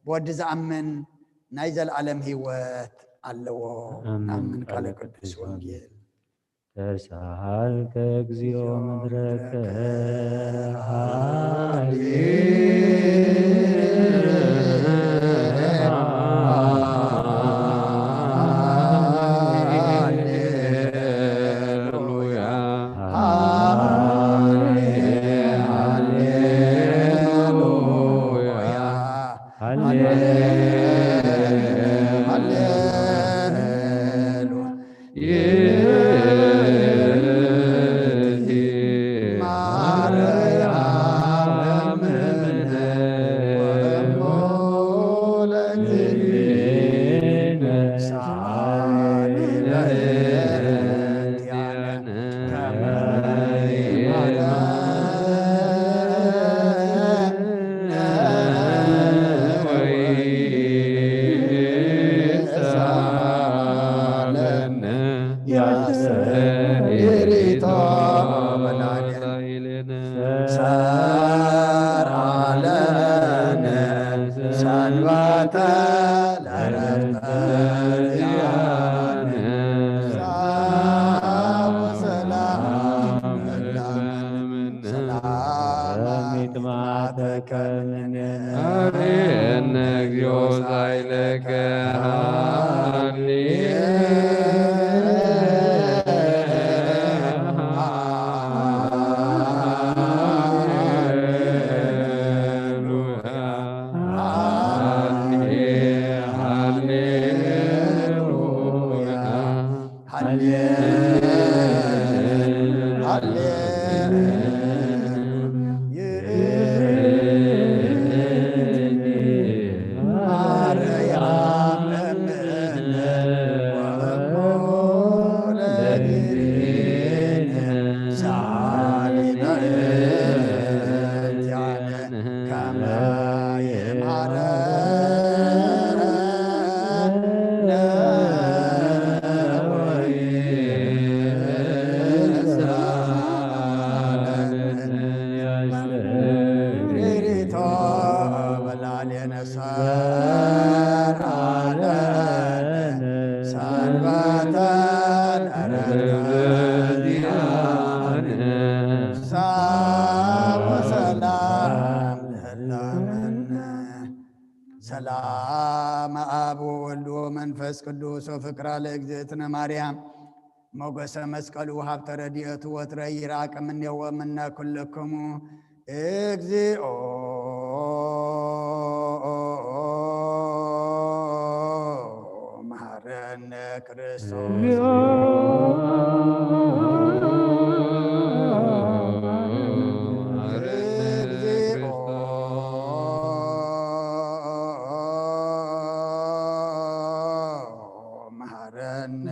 ብወዲ ዝኣምን ናይ ዘለዓለም ህይወት ኣለዎ ኣምን ቃል ቅዱስ ወንጌል ተሳሃልከ እግዚኦ ምድረከ ያሰሪቶ በላሌነ ሰርዓለነ ሰንበተ ለዕረፍተ ዚአነ ሰላም ሚጥማተከ አብየነ እግዚኦ ኃይለከ ሰላም አብ ወወልድ ወመንፈስ ቅዱስ ወፍቅራ ለእግዝእትነ ማርያም ሞገሰ መስቀሉ ሀብተ ረድኤቱ ወትረ ይራቅ እምኔው ወእምነ ኩልክሙ እግዚኦ መሐረነ ክርስቶስ መሐረነ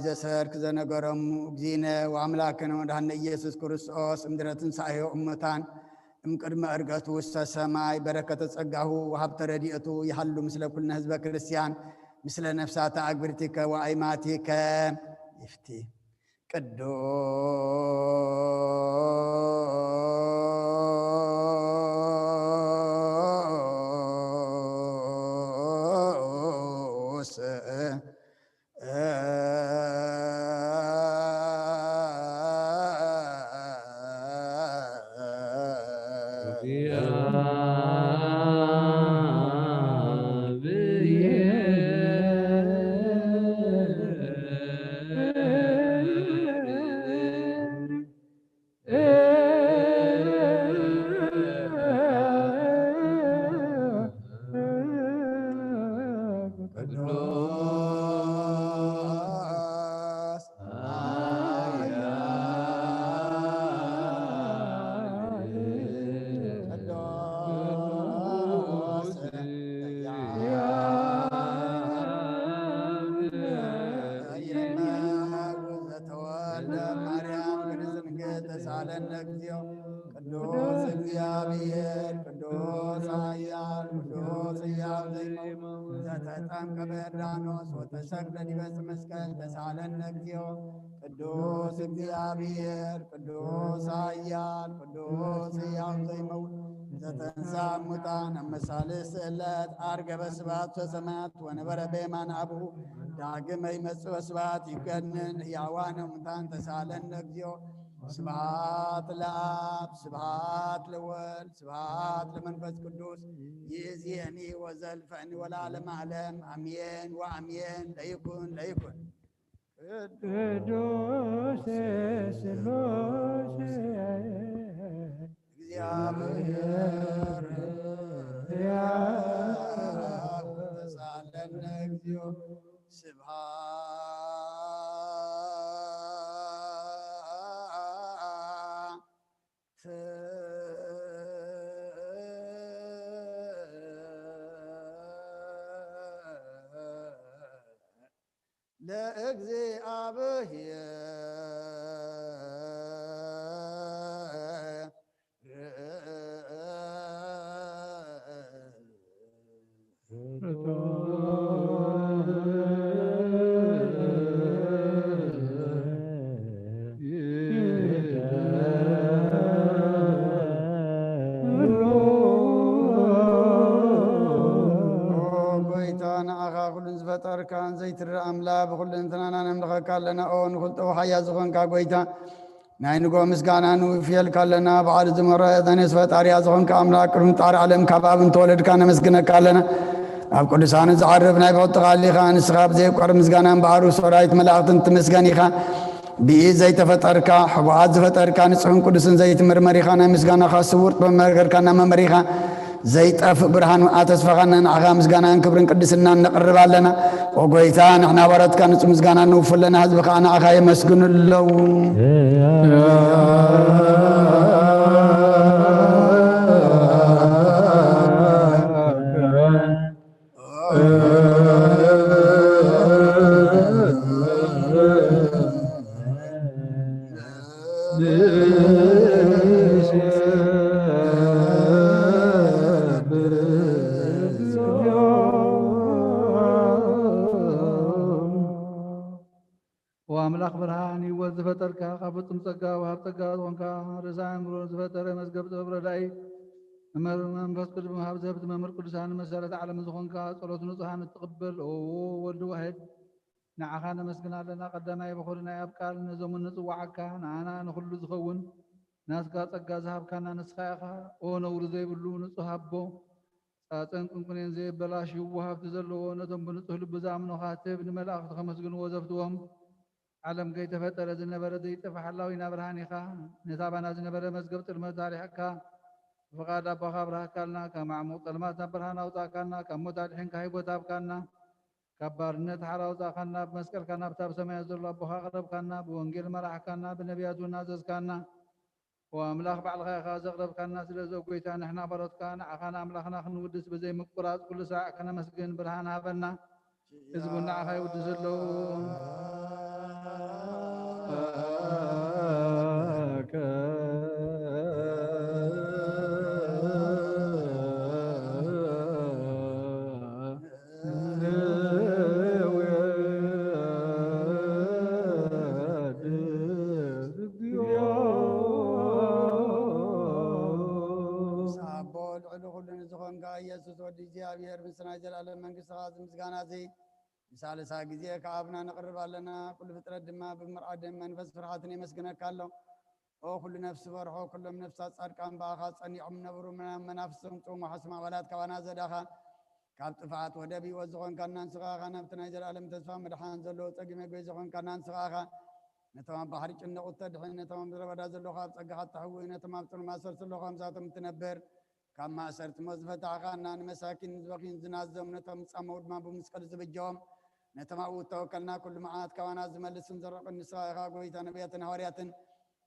ዘሰርክ ዘነገረሙ እግዚእነ ወአምላክነ ወመድኃኒነ ኢየሱስ ክርስቶስ እምድኅረ ትንሣኤሁ እሙታን እምቅድመ ዕርገቱ ውስተ ሰማይ በረከተ ጸጋሁ ወሀብተ ረድኤቱ ይሃሉ ምስለ ኩልነ ህዝበ ክርስቲያን ምስለ ነፍሳተ አግብርቲከ ወአይማቲከ ይፍቲ ቅዱስ ቅዱስ እግዚአብሔር ቅዱስ ኃያል ቅዱስ ሕያው ዘይመውት ዘተጠምቀ በዮርዳኖስ ወተሰቅለ ዲበ ዕፀ መስቀል ተሳለነ እግዚኦ። ቅዱስ እግዚአብሔር ቅዱስ ኃያል ቅዱስ ሕያው ዘይመውት ዘተንሥአ እሙታን አመሳልስ ዕለት ዐርገ በስብሐት ወሰማያት ወነበረ በየማነ አብሁ ዳግመ ይመጽእ በስብሐት ይገነን ሕያዋነ እሙታን ተሳለነ እግዚኦ። ስብሐት ለአብ ስብሐት ለወልድ ስብሐት ለመንፈስ ቅዱስ ይእዜኒ ወዘልፈኒ ወለዓለመ ዓለም አሜን ወአሜን። ለይኩን ለይኩን ቅዱስ ሥሉስ እግዚአብሔር ሕያው ተሳለነ እግዚኦ። ለእግዚአብሔር ኩሉን ዝፈጠርካን ዘይትረአ አምላክ ብኩሉ እንትናና ነምልኸካ ኣለና ኦ ንኹልጦ ሓያ ዝኾንካ ጎይታ ናይ ንጎ ምስጋና ንውፍየልካ ኣለና። በዓል ዝመረጠኔስ ፈጣርያ ዝኾንካ ኣምላክ ቅድሚ ጣር ዓለም ካብ ኣብ እንተወለድካ ነመስግነካ ኣለና። ኣብ ቅዱሳን ዝዓርብ ናይ ብቕጥኻ ኣሊኻ ንስኻ ብዘይቋር ምስጋናን በዓሩ ሰራዊት መላእኽትን ትመስገን ኢኻ። ብኢድ ዘይተፈጠርካ ሕቡዓት ዝፈጠርካ ንጽሕን ቅዱስን ዘይትምርመር ኢኻ። ናይ ምስጋናኻ ስውር መመርገርካና መመሪኻ ዘይጠፍእ ብርሃን ኣተስፋኻና ንዓኻ ምስጋናን ክብርን ቅድስናን ነቕርብ ኣለና። ኦ ጎይታ ንሕና ባሮትካ ንጹህ ምስጋና ንውፍ ኣለና። ህዝቢ ከዓ ንዓኻ የመስግኑ ኣለዉ። وأملاك برهاني وزفترك خبطم سكا وهبتك وانكا رزان وزفتر مسجب تبرداي أمر من فسكر مهاب زبط ممر كرسان مسألة على مزخونكا صلاة نصحان تقبل ولد واحد نعخانا مسكنا لنا قدنا يبخورنا يبكال نزوم نزوعك نعنا نخل زخون ناس قاعد سكا زهاب كان نسخاخا ونور زي بلو نصحابو ساتن كنكنين زي بلاش وهاب تزلو ونتم بنصح لبزام نخاتب نملاخ خمسكن وزفتوهم ዓለም ከይተፈጠረ ዝነበረ ዘይጠፍእ ሓላዊና ብርሃኒኻ ነታባና ዝነበረ መዝገብ ጥልመት ታሪሕካ ብፍቓድ ኣባኻ ብርሃካልና ካብ ማዕሙቕ ጠልማት ናብ ብርሃን ኣውፃእካና ካብ ሞት ኣድሒንካ ሂወት ኣብካና ካብ ባርነት ሓር ኣውፃእካና ብመስቀልካ ናብታ ብሰማያት ዘሎ ኣቦኻ ቀረብካና ብወንጌል መራሕካና ብነቢያት እውን ኣዘዝካና ወኣምላኽ ባዕልኻ ኢኻ ዘቕረብካና ስለዚ ጎይታ ንሕና ባሮትካ ንዓኻና ኣምላኽና ክንውድስ ብዘይ ምቁራፅ ኩሉ ሰዓዕ ከነመስግን ብርሃን ሃበና ህዝቡ ንዓኻ ይውድስ ኣለዉ نسخة مزقانا زي مثال ساقزي كعبنا نقرب لنا كل فترة دما بمرعد منفس فرحتني مسكنا كالو او كل نفس فرحو كلهم نفسات صادقان باخا صنيعهم نبرو من منافسهم توم وحسما ولاد كوانا زداخا كاب طفعات ودبي وزخون كانان سخاخا نفتنا جلالم تسفى مدحان زلو تقيم بيزخون كانان سخاخا نتمام بحر جنة التدحين نتمام دربدا زلو خاب تقحات تحوي نتمام تنما سرس اللو خامساتم تنبر كما أسرت مزفت عقانا مساكين زبقين زنازم نتمام صمود ما بمسكال زبجوم نتمام توكلنا كل معات كوانا زمل سنزرق النساء خاقويتا نبياتنا ورياتن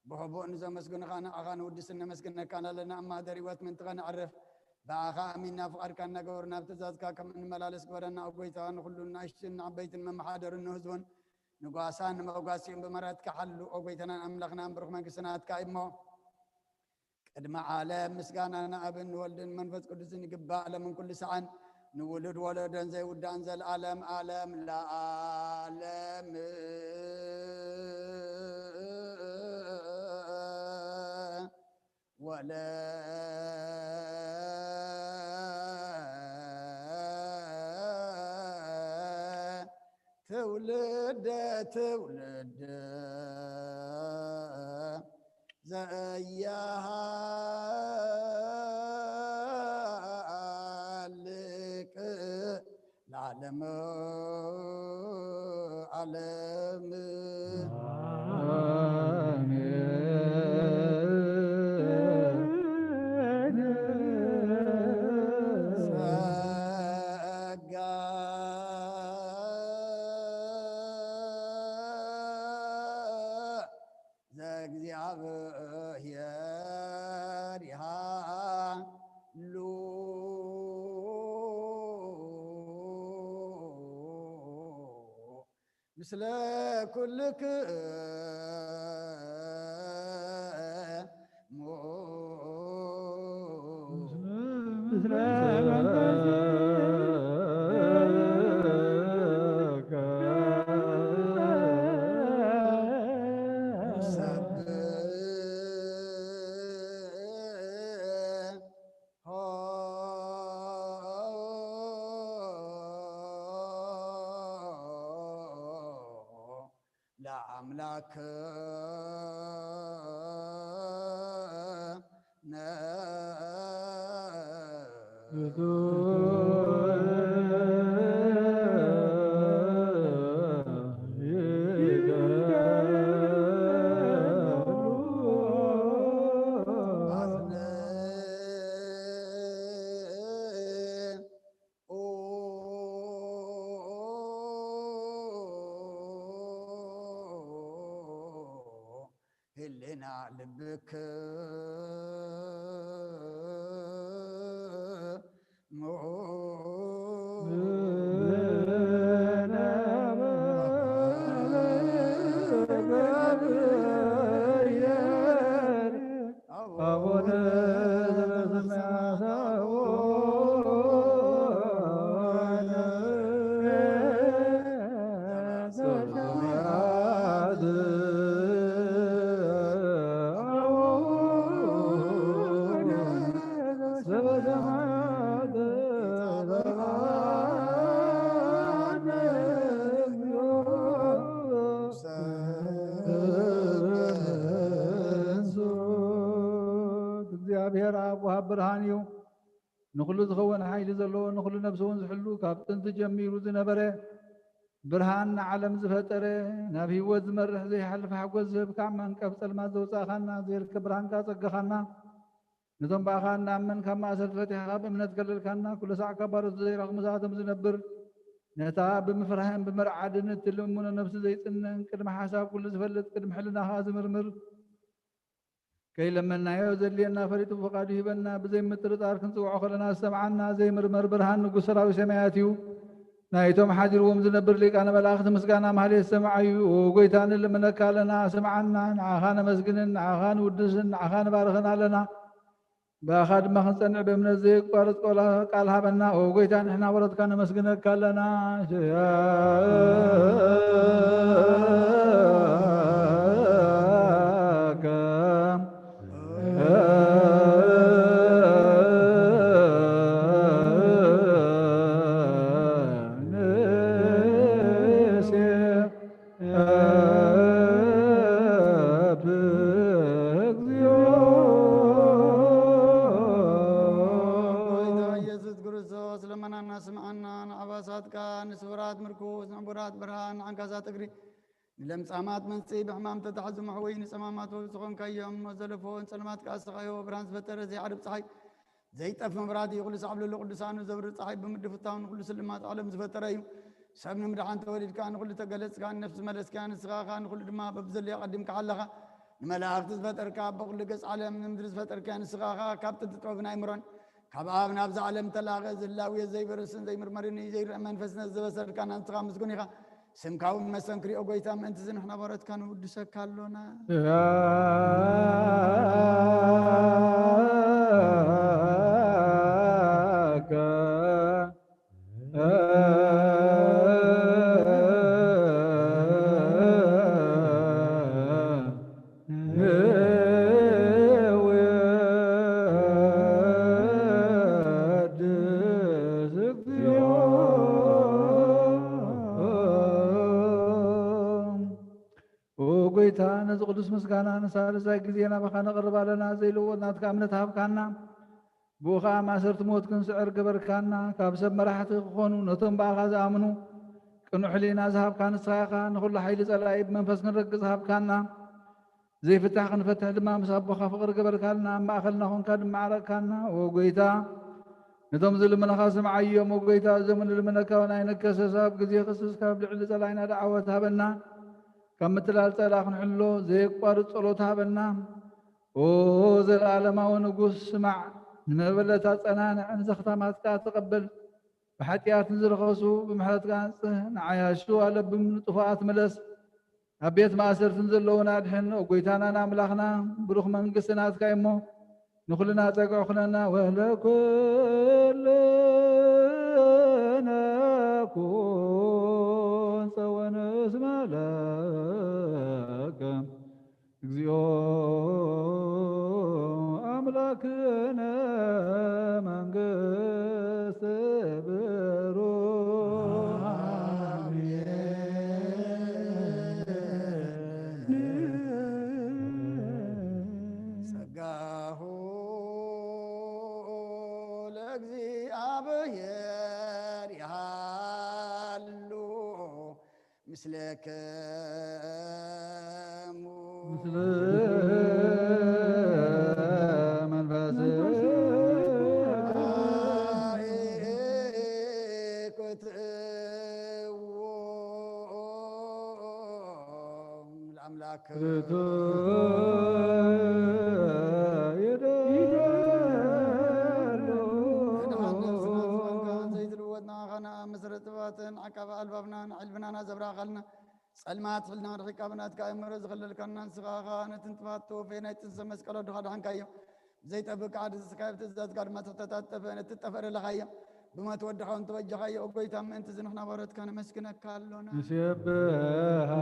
بحبو نزا مسكن خانا أغان ودسنا مسكن كان لنا أما دريوات من تغن عرف بأخا أمينا فقر كان نقورنا بتزازكا كم من ملالس قورنا أقويتا نخلونا اشتن عبيت من محادر النهزون نقواسان مقواسين بمرات كحلو أقويتنا أملخنا برخمان كسنات كايمو قدم عالم مسكانا ابن ولد منفس قدس نقبا من كل سعن نولد ولدا زي ودان زي العالم عالم لا عالم ولا تولد زيها لك العالم عالم مثل كلك مثل أملاك هلنا لبك برهانيو نخلو زخون حيل زلو نخلو نفسون زحلو كابتن تجميرو زنبره برهان عالم زفتره نبي وزمرح زي حلف حقوز زب كعمان كفتل ما زوصا خانا زير كبرهان كاسق خانا نظام باخانا من كما أسر فتح غاب من نتقلل خانا كل ساعة كبار زي رغم زادم زنبر نتا بمفرهن بمرعاد نتلمون نفس زي سنن كدم حساب كل زفلت كدم حلنا هذا مرمر كي لما نايو زلينا فريتو فقاد هبنا بزي مترد اركن سوع خلنا سمعنا زي مرمر برهان نقصرا وسماياتيو نايتهم حاضر ومزنبر لك انا بلاخت مسكانا مهلي السمعيو وقيتان اللي منك لنا سمعنا عخان مسكن عخان ودسن عخان بارخنا لنا باخد ما خنصنع بمن الزيق قالت قال هبنا وقيتان احنا ورد كان مسكنك لنا عباساتك نسورات مركوز نعبرات برهان عنكاسات أجري لمسامات منصي بحمام تتحزم حوين سمامات وسخون كيوم وزلفون سلمات كاسخايو برانس فتر زي عرب صحي زي طف مبراتي يقول صعب له قدسان وزبر صحي بمد فتاون كل سلمات عالم زفتر ايو سبن مدحان تولد كان كل تجلس كان نفس ملس كان سغا كان كل دما ببزل يقدم كعلقه ملاك تفتر كاب بقول قص عالم مدرس فتر كان سغا كاب تتطوبنا يمرن كباب نابز عالم تلاغ زلاوي زي برسن زي مرمرني زي منفسنا زبسر كان انتقام مسكونيها سمكاو مسن كريو غويتا انت زين احنا بارت كانوا ودسك كالونا وقيتا نزقدس مسكانا نسال زي جزينا بخانا قربا لنا زي لونا تكاملت هابكانا بوخا ما صرت موت كن سعر قبركانا كابسب مراحت خونو نتم باخا زامنو كنو حلينا زهاب كان ساقا نقول حيل زلايب منفس نرقز هاب كانا زي فتح نفتح دما مسابخا فقر قبركانا ما اخلنا هون كان معركانا وقيتا نتم زل من خاسم عيوم وقيتا زمن المنكا وناين كسساب قزي خصص كاب لعل زلاينا دعوة هابنا كم تلال تلاخ نحلو زي قارد صلوت هابنا وزي العالم ونقص سمع نمبلتا صنانا عن زختامات تقبل بحتيات نزل خصو بمحلت كانصه نعياشو على بمن طفات ملس أبيت ما أسر تنزل لونا دحن وقيتانا ناملاخنا بروخ منقسنات كايمو نخلنا تقعخنا وهلا كلنا كون سوى نسمع لك اكزيو أملاكنا منقس برو سقاه لأجزي أبير يهالو مثلك مثل منفس الأملاك عكاب البابنا علبنا زبرا غلنا سلمات فلنا ركابنا تكايمر زغلل كنا سغاغا نتنتفاتو فينا تنسمس كلو دخل عن كايو زي تبك عاد سكايب تزداد قد ما تتتف تتفر لغايا بما تودحون توجه غايا وقيتا من انت زنحنا بارت كان مسكنا كالونا نشبهك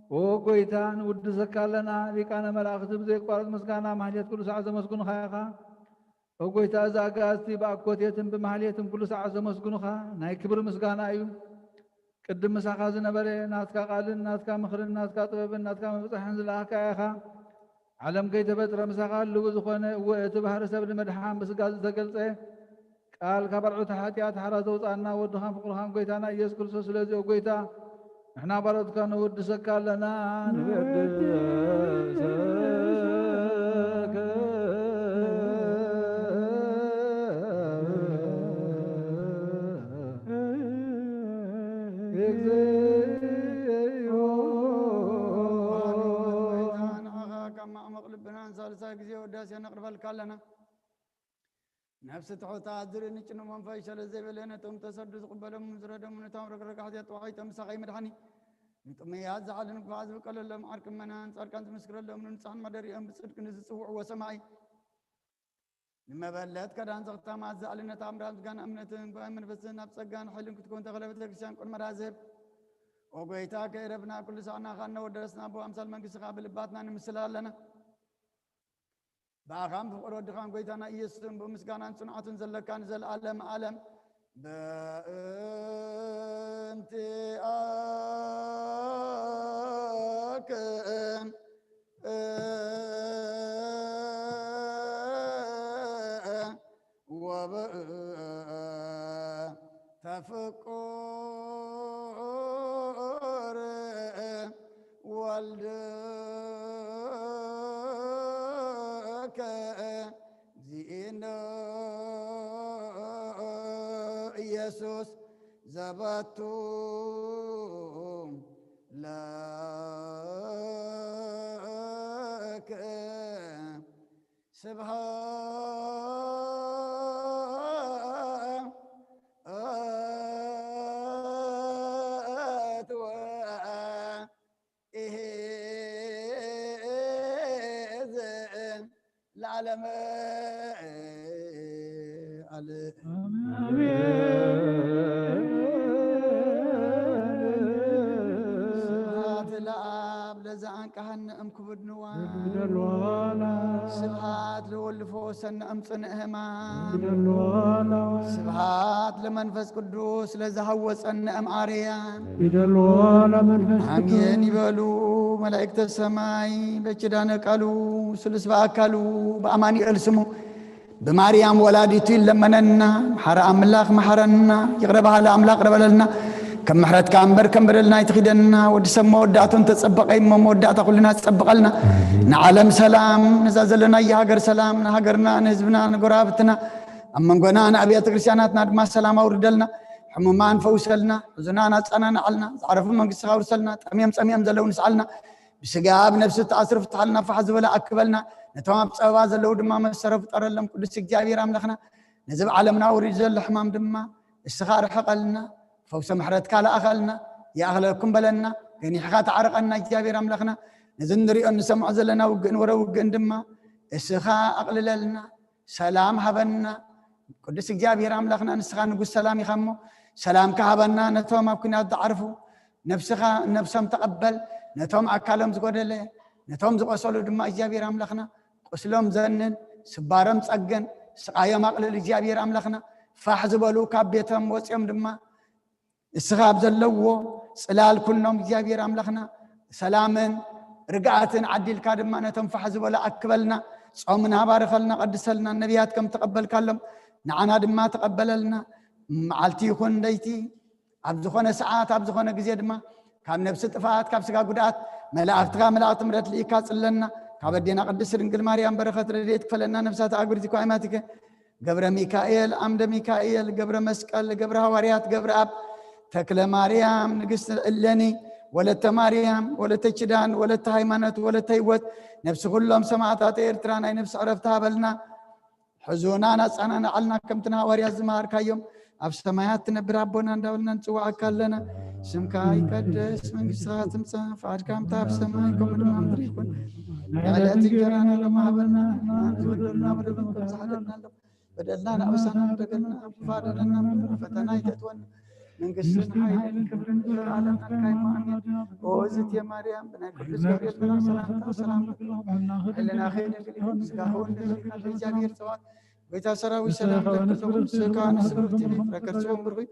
وقيتان ود زكالنا لكان ملاخت بزي قارد مسكانا محليت كل ساعة مسكون خايخا وقيتا زاقاستي باكوتيتم بمحليتم كل ساعة مسكون خا ناي كبر مسكانا ايو قدم مساخا زنبري ناتكا قالن ناتكا مخرن ناتكا طببن ناتكا مبصحن زلاكا ياخا علم كي تبتر مساخا اللو زخونه وتبهر سبل مدحان بس قاز تقلصه قال كبرعو تحاتيات حرازو طانا ودخان فقرخان قيتانا يس كل سلازي وقيتا احنا برد كانوا ود سكالنا نفس تحوتا عذر نچنو من فايشل زي بلنا تم تسدس قبلهم مزردم نتام رقرق حديت وحيت مساقي مدحني نتم ياز على نفاز وقال لهم اركم منان صار كانت مسكر لهم نصحن مدري ام بصدق نزصوع وسمعي لما بلت كدان زغتا ما زعلنا تامرات كان امنتن بامن بسنا بصقان حلم كنت كنت غلبت لك شان كل مرازب وقيتا كيربنا كل ساعه خاننا ودرسنا ابو امثال منقس قابل باتنا نمسلالنا باغام فقر ودخان قيتانا يسلم بمسكانا صنعة زلكان زل عالم عالم بأنت أكن تفكر والدك زينا يسوس زبطوا لك سبحات وإذن العالم سبحات الآب لزعن كهن كبد نوان سبحات لولفو سن أمصن إهمان سبحات لمنفس قدوس لزهوس أن أم عريان آمين يبلو ملائكة السماء بجدان قالوا سلس بأكلوا بأماني ألسمو بماريام ولادتي لمننا محر أملاخ محرنا يقربها لأملاق ربلنا كم محرت كامبر كمبر لنا يتخدنا ودسم وداتون تتصبق إمام ودات كلنا تتصبق لنا نعلم سلام نزازل لنا يهاجر سلام نهاجرنا نزبنا نقرابتنا أما نقولنا أبيات كريستياناتنا ما سلام أوردلنا حمومان فوسلنا زنانا تصنعنا علنا عرفوا من قصة ورسلنا تميم زلوا نسألنا بسجاب نفس التعصرف تعلنا فحزب ولا أكبلنا نتوام بسواز اللود ما مسرف طرلهم كل سجابي راملخنا نزب عالمنا ورجال الحمام دما السخار حقلنا فوس محرت كالا أخلنا يا أغلكم بلنا يعني حقات عرقنا جابي راملخنا نزندري أن نسمع زلنا وجن ورا وجن دما السخاء أقللنا سلام هبنا كل سجابي راملخنا نسخان نقول سلام يخمو سلام كهبنا نتوام كنا تعرفوا نفسهم تقبل نتوام أكلهم زقودله نتوام زقصلوا دما جابي راملخنا قسلهم زنن سبارم صقن سقايا مقلل جابير املخنا فاحزبلو كابيتهم وصيم دما اسخاب زلو صلال كلهم جابير املخنا سلامن رقعتن عدل كادما نتم فاحزبلا اكبلنا صومنا بارخلنا قدسلنا النبيات كم تقبل كلم نعنا دما تقبللنا معلتي يكون ديتي ابزخونه ساعات ابزخونه غزي دما كاب نفس طفات كاب سغا غدات ملائكت مرت ليكا صلنا كابدينا قدس رنجل مريم بركة رديت فلنا نفسات عبرتي كائماتك قبر ميكائيل عمد ميكائيل قبر مسقل قبر هواريات قبر أب تكل مريم نقص اللني ولت مريم ولت تشدان ولت هيمنت ولت هيوت نفس كلهم سمعتات إرتران أي نفس عرفتها بلنا حزوننا صنعنا علنا كم تنهواريا زمار كيوم أب سمايات نبر ربنا ندولنا نسوى أكلنا سمكاي قدس من قصات مسا فاركام تاب سمايكم من أمريكم على تجارنا لما بلنا بدلنا بدلنا أوسنا بدلنا فادنا فتنا يتون من قصنا هاي على كاي مامين وزت يا مريم بنا قدس جبريل بنا سلام لنا خير سكاهون الجابير سوا بيتا سراوي سلام لكم سكان سكرتي فكرتهم برغي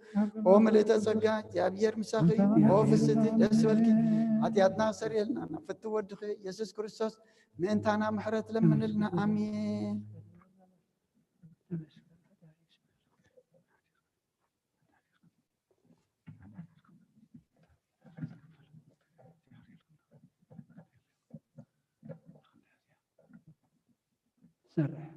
ومليت زقا جابير مساخي وفستي دسولكي عتياتنا سريلنا فتو ودخي يسوع كريستوس من تانا محرت لمن لنا امين سرح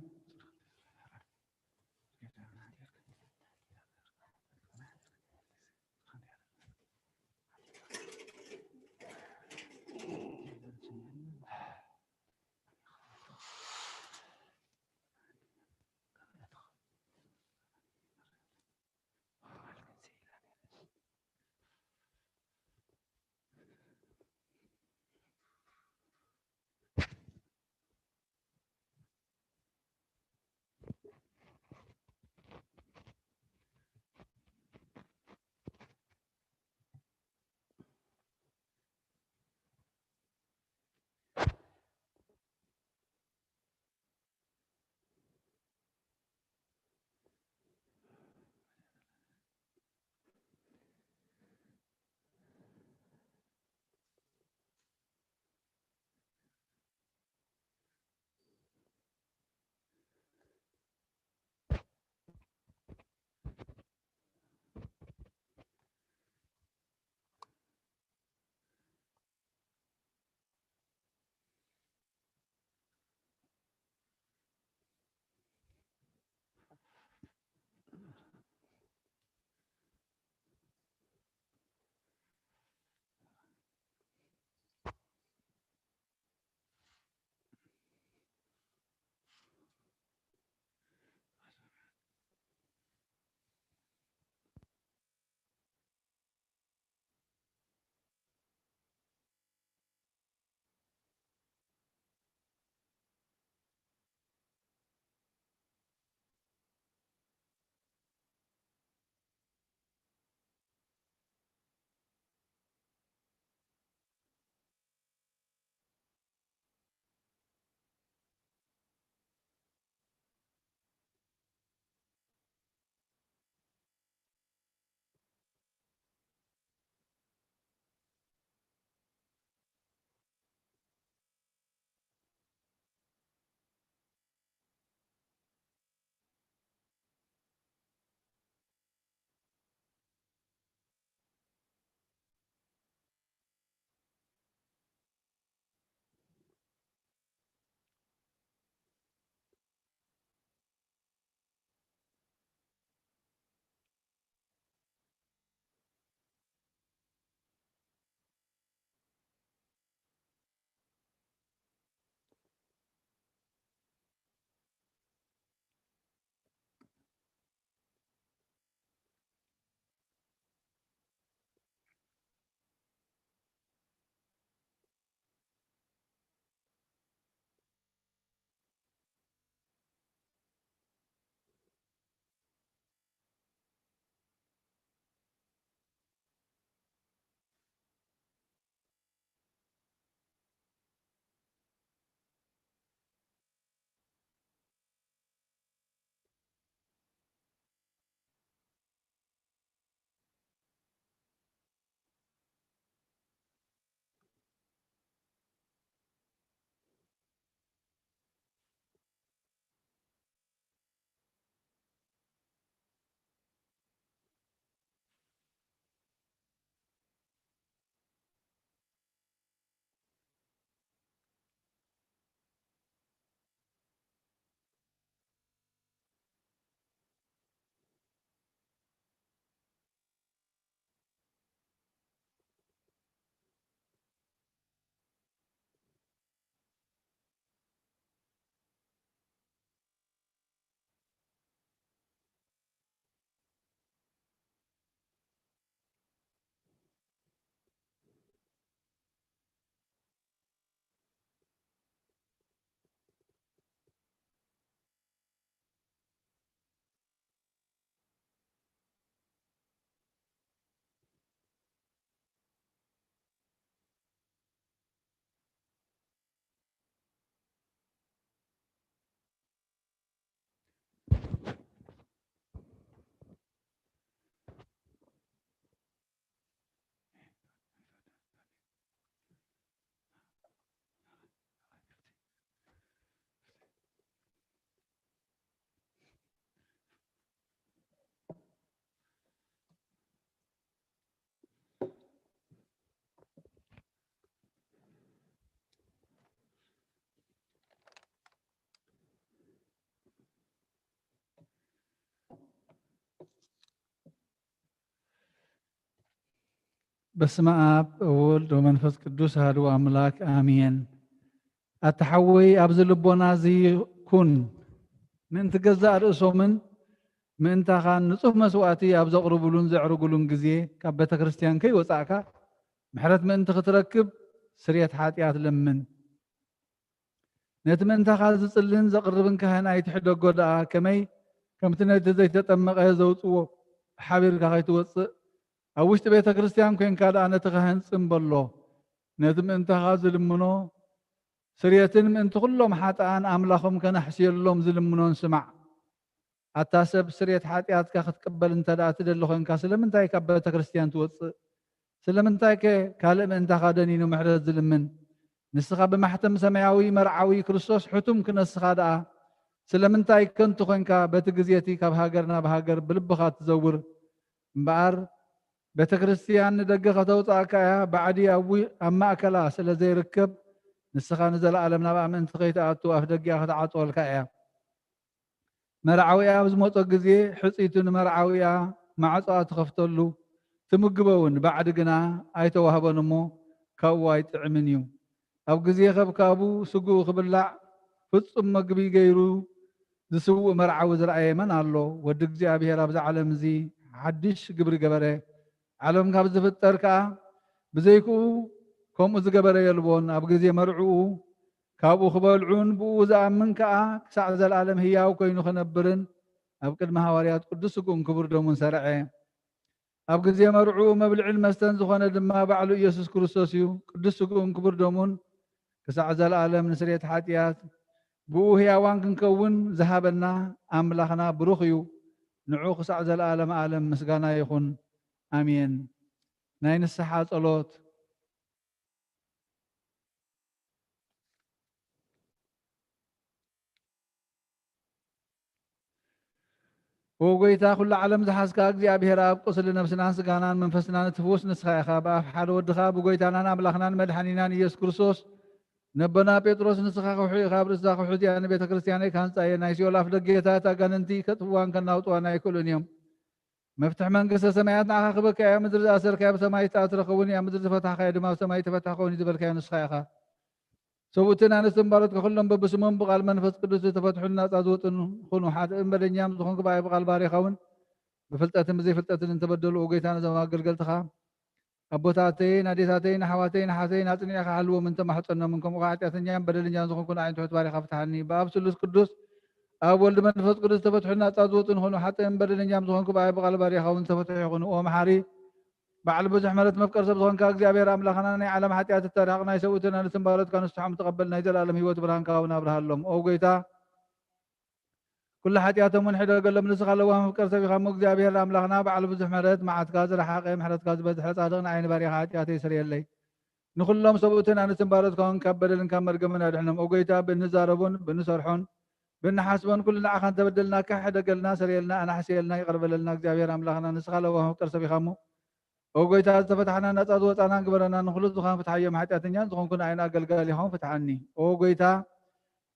በስመ አብ ወወልድ ወመንፈስ ቅዱስ አሐዱ አምላክ አሜን። አተሐወይ ኣብዚ ልቦና እዚ ኩን ምእንቲ ገዛእ ርእሶምን ምእንታኻ ንጹህ መስዋእቲ ኣብ ዘቕርብሉን ዘዕርጉሉን ግዜ ካብ ቤተ ክርስቲያን ከይወፃእካ ምሕረት ምእንቲ ክትረክብ ስርየት ሓጢኣት ለምን። ነቲ ምእንታኻ ዝጽልን ዘቕርብን ካህን ኣይትሕደጎ ደኣ ከመይ ከምቲ ነቲ ዘይተጠመቐ ዘውፅዎ ሓቢርካ ከይትወፅእ ኣብ ውሽጢ ቤተ ክርስቲያን ኮንካ ደኣ ነቲ ካህን ጽምበሎ ነቲ ምእንታኻ ዝልምኖ ስርየትን ምእንቲ ኩሎም ሓጥኣን ኣምላኾም ከናሕስየሎም ዝልምኖን ስማዕ። ኣታ ሰብ ስርየት ሓጢኣትካ ክትቅበል እንተ ደኣ ትደሊ ኮንካ ስለምንታይ ካብ ቤተ ክርስቲያን ትወፅእ? ስለምንታይ ከ ካልእ ምእንታኻ ደኒኑ ምሕረት ዝልምን? ንስኻ ብማሕተም ሰማያዊ መርዓዊ ክርስቶስ ሕቱም ክነስኻ ደኣ ስለምንታይ ከንቱ ኮንካ በቲ ግዜቲ ካብ ሃገር ናብ ሃገር ብልብኻ ትዘውር? እምበኣር ቤተ ክርስቲያን ንደገ ከተውፃእካ እያ ባዕዲ ኣብ ማእከላ ስለ ዘይርከብ ንስኻ ንዘለኣለም ናብኣ ምእንቲ ከይተኣቱ ኣፍ ደጊኣ ከተዓፅወልካ እያ። መርዓዊያ ኣብ ዝመፆ ግዜ ሕፂቱ ንመርዓዊያ ማዕፆኣ ትኸፍተሉ ትምግበውን ባዕዲ ግና ኣይተዋህበን እሞ ካብኡ ኣይጥዕምን እዩ። ኣብ ግዜ ከብካቡ ስጉኡ ክብላዕ ፍጹም መግቢ ገይሩ ዝስውእ መርዓዊ ዝረኣየ መን ኣሎ? ወዲ እግዚኣብሔር ኣብዚ ዓለም እዚ ሓድሽ ግብሪ ገበረ። ዓለም ካብ ዝፍጠር ከዓ ብዘይክኡ ከምኡ ዝገበረ የልቦን። ኣብ ግዜ መርዑኡ ካብኡ ክበልዑን ብኡ ዝኣምን ከዓ ክሳዕ ዘለኣለም ህያው ኮይኑ ክነብርን ኣብ ቅድሚ ሃዋርያት ቅዱስ ስጉኡን ክቡር ደሙን ሰርዐ። ኣብ ግዜ መርዑኡ መብልዕን መስተን ዝኾነ ድማ ባዕሉ ኢየሱስ ክርስቶስ እዩ። ቅዱስ ስጉኡን ክቡር ደሙን ክሳዕ ዘለኣለም ንስርየት ሓጢኣት ብኡ ህያዋን ክንከውን ዝሃበና ኣምላኽና ብሩኽ እዩ። ንዑ ክሳዕ ዘለኣለም ዓለም ምስጋና ይኹን ኣሜን። ናይ ንስሓ ጸሎት። ወጎይታ ኩሉ ዓለም ዝሓዝካ እግዚኣብሔር ኣብ ቁስሊ ነብስናን ስጋናን መንፈስናን እትፍውስ ንስኻ ኢኻ። ብኣፍ ሓደ ወድኻ ብጎይታናን ኣምላኽናን መድሓኒናን ኢየሱስ ክርስቶስ ነቦና ጴጥሮስ ንስኻ ክውሑ ኢኻ ኣብ ርእስኻ ክውሑት እያ ንቤተ ክርስቲያነይ ካንፃየ ናይ ሲኦል ኣፍ ደጌታት ኣጋንንቲ ከጥፍዋን ከናውጥዋን ኣይክእሉን እዮም። መፍትሕ መንግስተ ሰማያት ንዓኻ ክበካ እያ። ምድሪ ዝኣሰርካዮ ብሰማይ ትረኸቡን እያ፣ ምድሪ ዝፈታሕካዮ ድማ ብሰማይ ተፈታሕ ከውን ዝበልካዮ ንስኻ ኢኻ። ሰብኡትን ኣንስትን ባሮትካ ኩሎም በብስሞም ብቓል መንፈስ ቅዱስ ዝተፈትሑን ናፃ ዝወጡን ኩኑ። ሓደ እምበደኛም ዝኾንኩ ብኣይ ብቓል ባሪኻውን ብፍልጠትን ብዘይፍልጠትን እንተበደሉ ጎይታ ነዞም ኣገልገልትኻ ኣቦታተይን ኣዴታተይን ኣሕዋተይን ሓተይን ኣጽኒዕኻ ሃልዎም እንተማሕፀኖምን ከምኡ ከዓ ኃጢአተኛን በደለኛን ዝኾንኩ ንዓይን ትሑት ባሪኻ ፍትሓኒ። ብኣብ ስሉስ ቅዱስ ኣብ ወልዲ መንፈስ ቅዱስ ተፈትሑን ናፃ ዝወጡን ኾኑ። ሓጥእን በደለኛም ዝኾንኩ ብኣይ ብቓል ባሪኻውን ተፈትሑ ይኹኑ። ኦ መሓሪ ባዕል ብዙሕ ምሕረት መፍቀር ሰብ ዝኾንካ እግዚኣብሔር ኣምላኽና ናይ ዓለም ኃጢአት እተዳቕ ናይ ሰብኡትን ኣንስትን ባሮትካ ንስሖም ተቐበል ናይ ዘለኣለም ህይወት ብርሃንካ እውን ኣብርሃሎም። ኦ ጎይታ ኩሉ ኃጢአቶምን ሕደገሎም ንስኻ ለዋህ መፍቀር ሰብ ኢኻ እሞ እግዚኣብሔር ኣምላኽና ባዕል ብዙሕ ምሕረት መዓትካ ዝረሓቐ ምሕረትካ ዝበዝሐ ጻድቕ ንዓይኒ ባሪኻ ኃጢአተይ ይስርየለይ። ንኩሎም ሰብኡትን ኣንስትን ባሮትካ እውን ካብ በደልን ካብ መርገምን ኣድሕኖም። ኦ ጎይታ ብንዛረቦን ብንሰርሖን ብንሓስቦን ኩሉ ንዓኻ እንተበደልና ካሕደገልና ሰሪየልና ኣናሕስየልና ይቐርበለልና። እግዚኣብሔር ኣምላኽና ንስኻ ለዋህ መፍቀር ሰብ ኢኻ እሞ ኦ ጎይታ ዝተፈታሕና ነፃ ዝወፃናን ግበረና ንኩሉ ዝኾን ፍትሓዮም ኃጢአተኛን ዝኾንኩ ንዓይን ኣገልጋሊ ኢኹም ፍትሓኒ። ኦ ጎይታ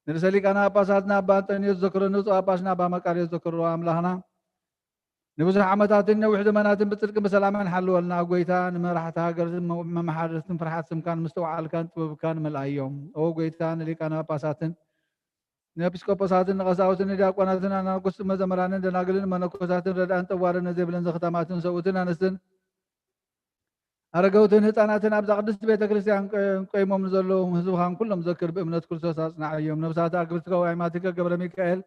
ንርሰ ሊቃና ጳጳሳትና ኣባ አንጦንዮስ ዘክሮ ንፁህ ጳጳስና ኣባ መቃርዮስ ዘክሮ ኣምላኽና ንብዙሕ ዓመታትን ነዊሕ ዘመናትን ብጽድቅን ብሰላምን ሓልወልና። ጎይታ ንመራሕቲ ሃገርን መማሓደርትን ፍርሓት ስምካን ምስተውዓልካን ጥበብካን መልኣዮም። ኦ ጎይታ ንሊቃና ጳጳሳትን ንኤጲስቆጶሳትን ንቐሳውትን ንዲያቆናትን ኣናጉስትን መዘመራንን ደናግልን መነኮሳትን ረዳእን ጠዋርን ነዘይብለን ዘኽተማትን ሰብኡትን ኣንስትን ኣረገውትን ህፃናትን ኣብዛ ቅድስቲ ቤተ ክርስቲያን ቆይሞም ንዘለዉ ህዝብኻን ኩሎም ዘክር ብእምነት ክርስቶስ ኣጽናዕዮም። ነብሳት ኣግብርትከ ወኣይማቲከ ገብረ ሚካኤል፣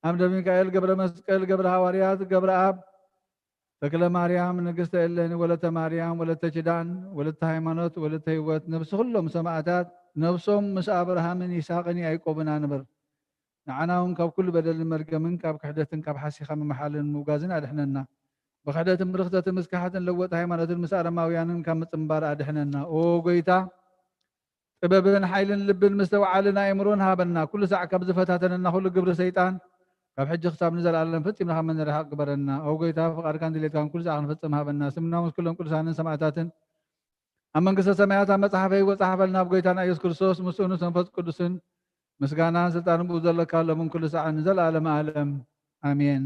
ኣምደ ሚካኤል፣ ገብረ መስቀል፣ ገብረ ሃዋርያት፣ ገብረ አብ፣ ተክለ ማርያም፣ ንግስተ እሌኒ፣ ወለተ ማርያም፣ ወለተ ኪዳን፣ ወለተ ሃይማኖት፣ ወለተ ህይወት፣ ነብሲ ኩሎም ሰማዕታት ነብሶም ምስ አብርሃምን ይስሐቅን ያዕቆብን ኣንብር። ንዓና እውን ካብ ኩሉ በደልን መርገምን ካብ ክሕደትን ካብ ሓሲኻ ምምሓልን ምውጋዝን ኣድሕነና። ብክሕደትን ብርክተትን ምስካሓትን ለወጥ ሃይማኖትን ምስ ኣረማውያንን ካብ ምፅምባር ኣድሕነና። ኦ ጎይታ ጥበብን ሓይልን ልብን ምስተውዓልን ኣእምሮን ሃበና። ኩሉ ሳዕ ካብ ዝፈታተነና ኩሉ ግብሪ ሰይጣን ካብ ሕጂ ክሳብ ንዘለኣለም ፈፂምና ካብ መንርሓቅ ግበረና። ኦ ጎይታ ፍቃድካን ድሌትካን ኩሉ ሳዕ ክንፈፅም ሃበና። ስምና ምስ ኩሎም ቅዱሳንን ሰማዕታትን ኣብ መንግስተ ሰማያት ኣብ መፅሓፈ ህይወት ፃሕፈልና ኣብ ጎይታና ኢየሱስ ክርስቶስ ምስኡን መንፈስ ቅዱስን ምስጋናን ስልጣንን ብኡ ዘለካ ሎምን ኩሉ ሳዕ ንዘለኣለም ዓለም ኣሜን።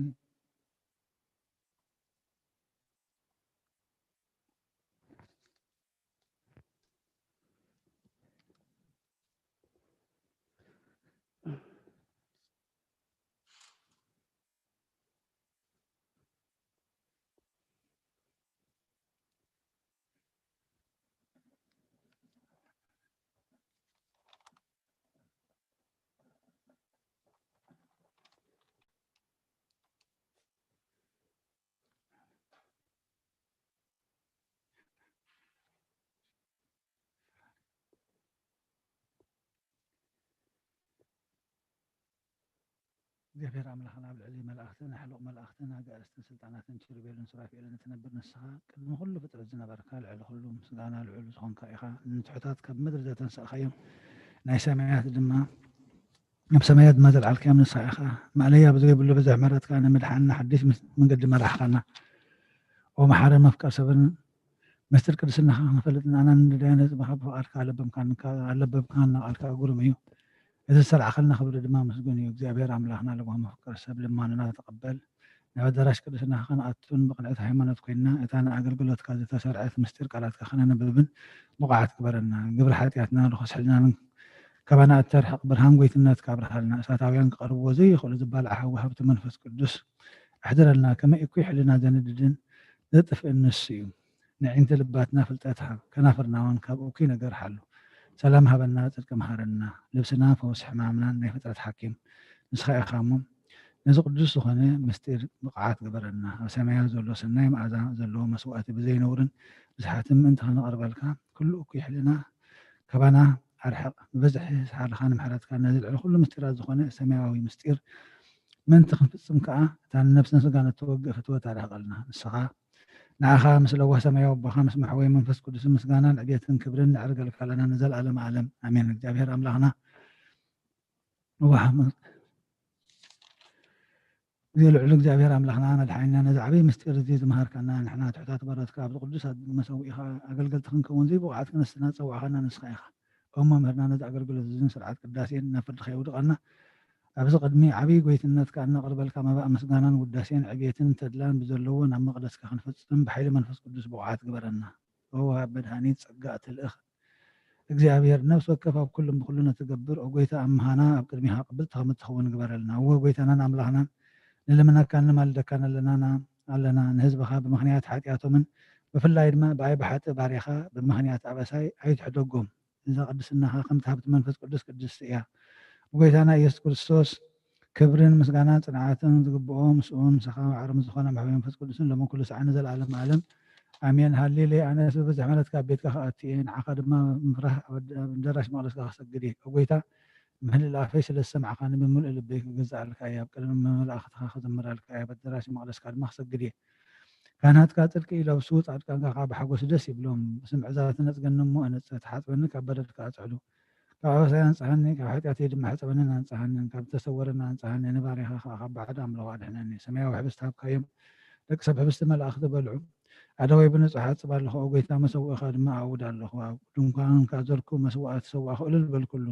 እግዚአብሔር ኣምላኽና ኣብ ልዕሊ መላእኽትን ሓሉቕ መላእኽትን ኣጋእዝትን ስልጣናትን ኪሩቤልን ሱራፌልን እትነብር ንስኻ ቅድሚ ኩሉ ፍጥረት ዝነበርካ ልዕሊ ኩሉ ምስጋና ልዑል ዝኾንካ ኢኻ ንትሑታት ካብ ምድሪ ዘተንስእኻዮም ናይ ሰማያት ድማ ኣብ ሰማያት ድማ ዘለዓልካዮም ንስኻ ኢኻ ማእለያ ብዘይብሉ ብዙሕ ምሕረትካ ንምድሓንና ሓድሽ መንገዲ መራሕኻና ኦ መሓርን መፍቀር ሰብን ምስጢር ቅድስናኻ ክንፈልጥ ንኣና ንደዳይነ ፅባኻ ብፍቓድካ ኣለበብካ እናቓልካ እጉርም እዩ እዚ ዝሰልዓኸልና ክብሪ ድማ ምስጉን እዩ እግዚኣብሔር ኣምላኽና ልጓም መፍቀር ሰብ ልማንና ተቐበል ናብ ኣዳራሽ ቅድስናኻ ክንኣቱን ብቕንዕቲ ሃይማኖት ኮይንና እታ ንኣገልግሎትካ ዝተሰርዐት ምስጢር ቃላትካ ክነንብብን ብቕዓት ግበረና ግብሪ ሓጢኣትና ንኸስሕልናን ካባና እተርሕቕ ብርሃን ጎይትነትካ ኣብርሃልና እሳታውያን ክቐርብዎ ዘይኽእሉ ዝባልዓ ሓዊ ሃብቲ መንፈስ ቅዱስ ኣሕድረልና ከመይ እኩይ ሕልና ዘንድድን ዘጥፍእን ንሱ እዩ ንዒንቲ ልባትና ፍልጠት ሃብ ከናፍርና እውን ካብ እኩይ ነገር ሓሉ ሰላም ሃበና ጽድቂ መሃረና ልብስና ፈውሲ ሕማምናን ናይ ፍጥረት ሓኪም ንስኻ ኢኻ እሞ ነዚ ቅዱስ ዝኾነ ምስጢር ብቕዓት ግበረና ኣብ ሰማያዊ ዘሎ ሰናይ መኣዛ ዘለዎ መስዋእቲ ብዘይነውርን ብዝሓትን ምእንቲ ክንቐርበልካ ኩሉ እኩይ ሕልና ካባና ኣርሕቕ ብበዝሒ ሰሓልኻ ንምሕረትካ ነዚ ልዕሊ ኩሉ ምስጢራት ዝኾነ ሰማያዊ ምስጢር ምእንቲ ክንፍፅም ከዓ እታ ነብስን ስጋን እትወግእ ፍትወት ኣርሕቐልና ንስኻ ንዓኻ ምስ ለዋህ ሰማያዊ ኣቦኻ ምስ ማሕወይ መንፈስ ቅዱስን ምስጋናን ዕብየትን ክብርን ንዕርገልካ ኣለና ንዘለኣለመ ዓለም ኣሜን እግዚኣብሔር ኣምላኽና ልዑል እግዚኣብሔር ኣምላኽና መድሓኒና ነዚ ዓበይ ምስጢር እዚ ዝምሃርካና ንሕና ትሑታት ባሮትካ ኣብዚ ቅዱስ መሰዊኢኻ ኣገልገልቲ ክንከውን ዘይብቕዓት ክነስና ፀዋዕኻና ንስኻ ኢኻ እሞ ምህርና ነዚ ኣገልግሎት እዝን ስርዓት ቅዳሴን ናብ ፍርድኻ የውድቐና ኣብዚ ቅድሚ ዓብይ ጎይትነትካ እነቕርበልካ መባእ ምስጋናን ውዳሴን ዕብየትን ተድላን ብዘለዎ ናብ መቕደስካ ክንፈፅም ብሓይሊ መንፈስ ቅዱስ ብቕዓት ግበረና ወሃብ መድሃኒት ፀጋ ትልእኽ እግዚኣብሔር ነብሲ ወከፍ ኣብ ኩሉም ብኩሉ ነትገብር ጎይታ ኣምሃና ኣብ ቅድሚኻ ቅብልቲ ከም እትኸውን ግበረልና እወ ጎይታናን ኣምላኽናን ንልምናካን ንማልደካን ኣለና ንህዝብኻ ብምኽንያት ሓጢኣቶምን ብፍላይ ድማ ብኣይ ብሓጢ ባርያኻ ብምኽንያት ኣበሳይ ኣይትሕደጎም እዛ ቅድስናኻ ከምቲ ሃብቲ መንፈስ ቅዱስ ቅድስቲ እያ ብጎይታና ኢየሱስ ክርስቶስ ክብርን ምስጋናን ጽንዓትን ዝግብኦ ምስኡን ንስኻ ባዕሮም ዝኾነ ማሕበረ መንፈስ ቅዱስን ሎሚ ኩሉ ሰዓነ ዘለዓለም ዓለም ኣሜን ሃሌሉያ ኣነ ብብዝሒ ምሕረትካ ኣብ ቤትካ ክኣቱ እየ ንዓኻ ድማ ምፍራሕ ኣብ ኣዳራሽ መቕደስካ ክሰግድ እየ ጎይታ ምህልላፈይ ስለዝሰማዕኻኒ ብምሉእ ልበይ ክገዛእልካ እየ ኣብ ቅድሚ መላእኽትካ ክዝምረልካ እየ ኣብ ኣዳራሽ መቕደስካ ድማ ክሰግድ እየ ካህናትካ ጽድቂ ይለብሱ ጻድቃንካ ብሓጎስ ደስ ይብሎም ብስም ዕዛት ነፅገኒ እሞ ኣነፀት ሓፅበኒ ካብ በደልካ ኣፅዕሉ ካብ ኣበሳይ አንጽሐኒ ካብ ኃጢአተይ ድማ ሕፀበንን አንጽሐኒ ካብ ተሰወረን አንጽሐኒ ንባሪኻ ካብ ባዕድ ኣምልኾ ኣድሕነኒ ሰማያዊ ሕብስቲ ሃብካዮም ደቂ ሰብ ሕብስቲ መላእኽቲ በልዑ ኣደወይ ብንጹሓት ጽባለኹ ጎይታ መሰውኢኻ ድማ ኣውድ ኣለኹ ኣብ ድንኳንካ ዘርኩ መስዋዕት ሰዋኽ እልል በል ኩሉ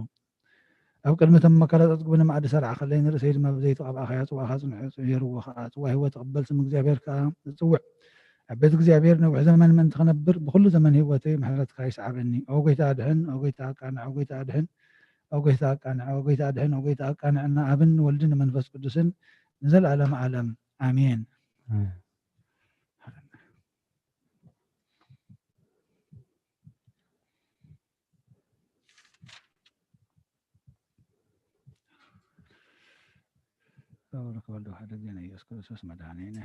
ኣብ ቅድሚቶም መከራታት ግብን ማዕዲ ሰርዓ ከለይ ንርእሰይ ድማ ብዘይተቐብኣኸያ ጽዋኻ ጽንዕየርዎ ከዓ ጽዋ ህይወት ተቐበል ስም እግዚኣብሔር ከዓ ዝጽውዕ ኣብ ቤት እግዚኣብሔር ነዊሕ ዘመን ምእንቲ ክነብር ብኩሉ ዘመን ህይወተይ ምሕረትካ ይስዓበኒ ኦ ጎይታ ኣድሕን ኦ ጎይታ ኣቃንዕ ኦ ጎይታ ኣድሕን ኦ ጎይታ ኣቃንዕ ኦ ጎይታ ኣድሕን ኦ ጎይታ ኣቃንዕና ኣብን ወልድን መንፈስ ቅዱስን ንዘለዓለመ ዓለም ኣሜን ሰውረክ ወልዶ ሓደ ዜና ኢየሱስ ክርስቶስ መድኃኒነ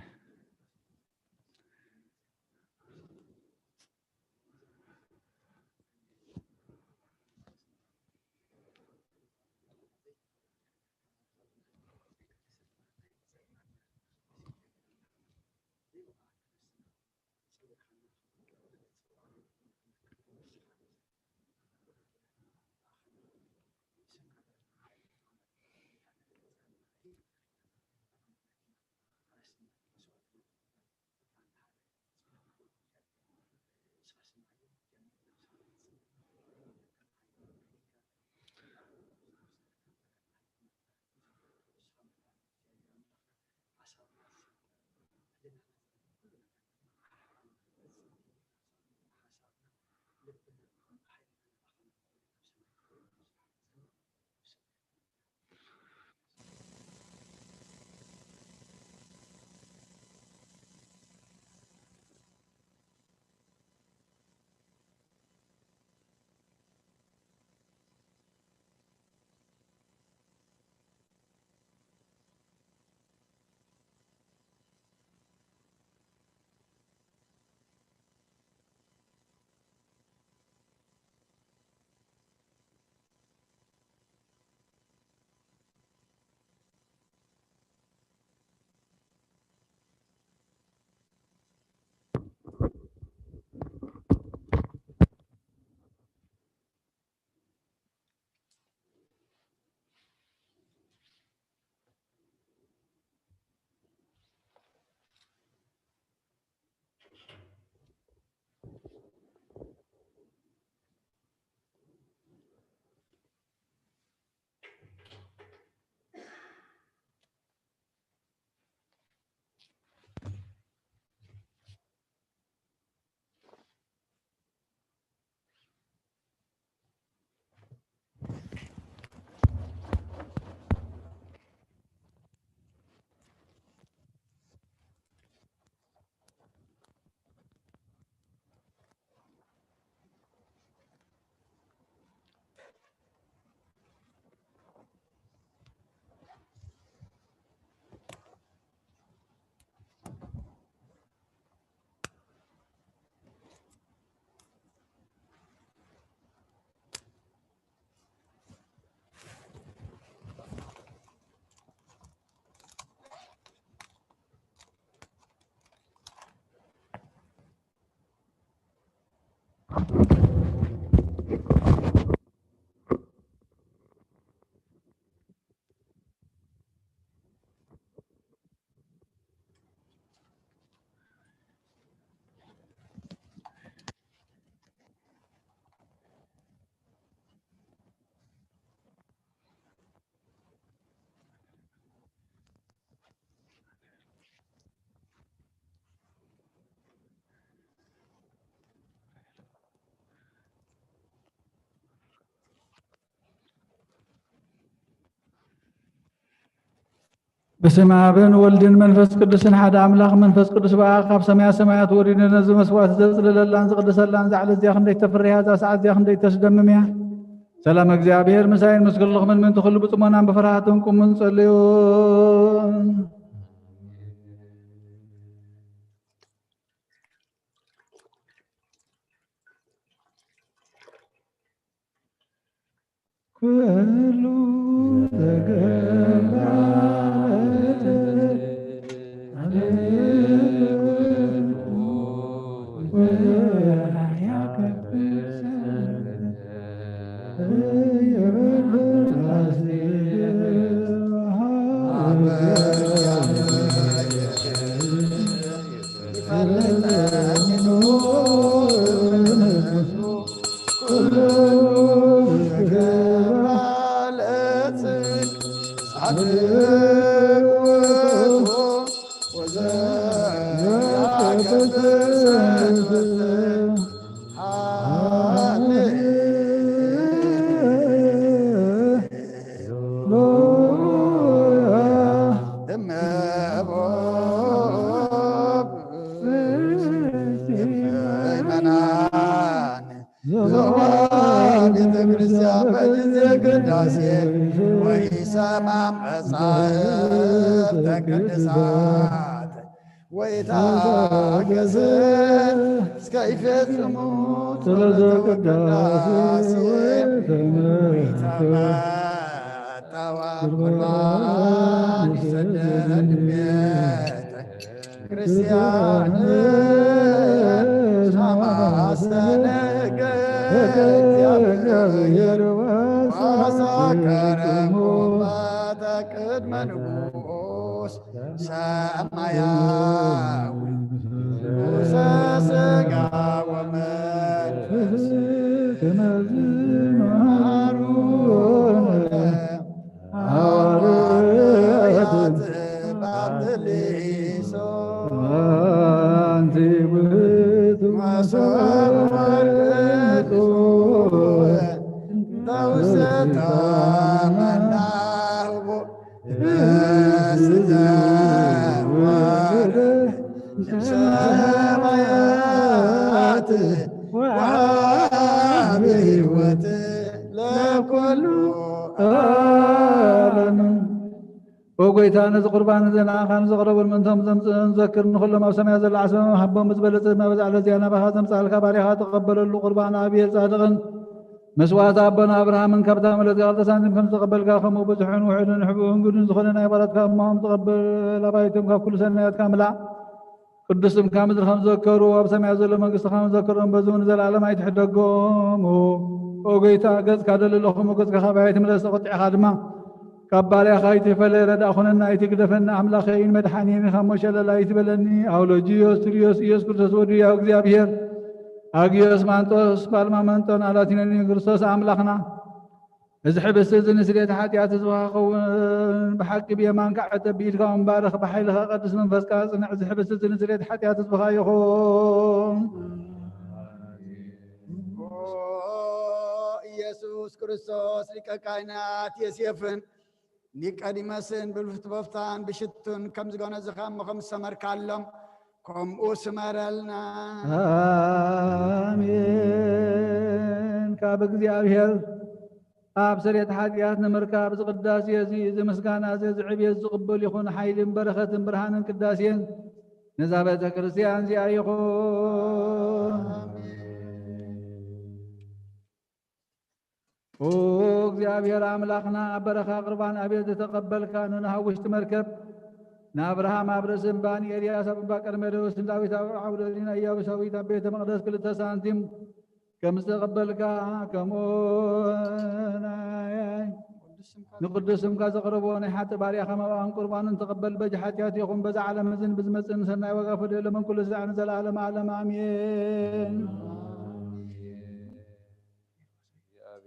بسم አብ ወልድን መንፈስ ቅዱስን ሓደ አምላኽ መንፈስ ቅዱስ በአብ ካብ ሰማያት ወሪዱ ነዚ መስዋዕት ዘጽልለላን ዝቅድሰላን ዛዕለ እዚያ ክንደይ ተፍርያ ዛ ሰዓት እዚያ ክንደይ ተስደምም እያ ሰላም እግዚአብሔር ምሳይን ምስ ኩልኹምን ምን ትኽእሉ ብጽሞናን ብፍርሃትን ቁሙን ጸልዩ ኩሉ ተገባ وقيتان قربان زنا خان زغرب من ثم نذكر نخل ما سمع زل عسى حبهم مزبلت ما بز على زينا بهذا مسال كبارها تقبل القربان ابي صادقا مسوات ابنا ابراهيم من كبدا ملت قال تسانم كم تقبل كاخم وبزحن وحدن نحبهم قدن زخلنا عبارات كما تقبل لبايتهم كل سنه كامله قدسم كامل خم ذكروا اب سمع زل منقص خم ذكرهم بزون زل العالم يتحدقهم وقيتا قز كادل لهم قز كخبايت ملس قطع خادمه كباري خايتي فلي رد أخونا يتقدفنا أملا خيين مدحانين خموش لا يتبلني أولوجيوس تريوس إيوس كرسوس وديا وغزيابير أغيوس مانتوس بالما مانتون على تنين كرسوس أملاخنا ازحب السيزن سريت حاتيات زواقون بحق بيمان كعت بيدك ومبارخ بحيلها قدس من فسكاس ازحب السيزن سريت حاتيات زواقون ኢየሱስ ክርስቶስ ሊቀ ካህናት የሴፍን ኒቆዲሞስን ብልፍት በፍታን ብሽቱን ከም ዝገነ ዝኻም ከም ሰመርካሎም ከምኡ ስመረልና አሜን ካብ እግዚአብሔር ኣብ ስርየት ሓጢአት ንምርካብ ዝቅዳሴ እዚ ዝምስጋና እዚ ዝዕብየት ዝቕበል ይኹን ሓይልን በረኸትን ብርሃንን ቅዳሴን ነዛ ቤተ ክርስቲያን እዚኣ ይኹን ኦ እግዚአብሔር አምላክና በረኻ ቅርባን አቤት ተቀበልካ ነናውሽት መርከብ ናብርሃም አብረስም ባን ኤልያስ አብባ ቀርሜሎስ ዳዊት አውደሊና ኢያቡሳዊት ቤተ መቅደስ ክልተ ሳንቲም كم استقبلك كموناي نقدسم كاز قربوني حتى باريا خما وان قربان تقبل بجحاتيات يقوم بز على مزن بزمصن سناي وغفر لمن كل زعن زلالم عالم امين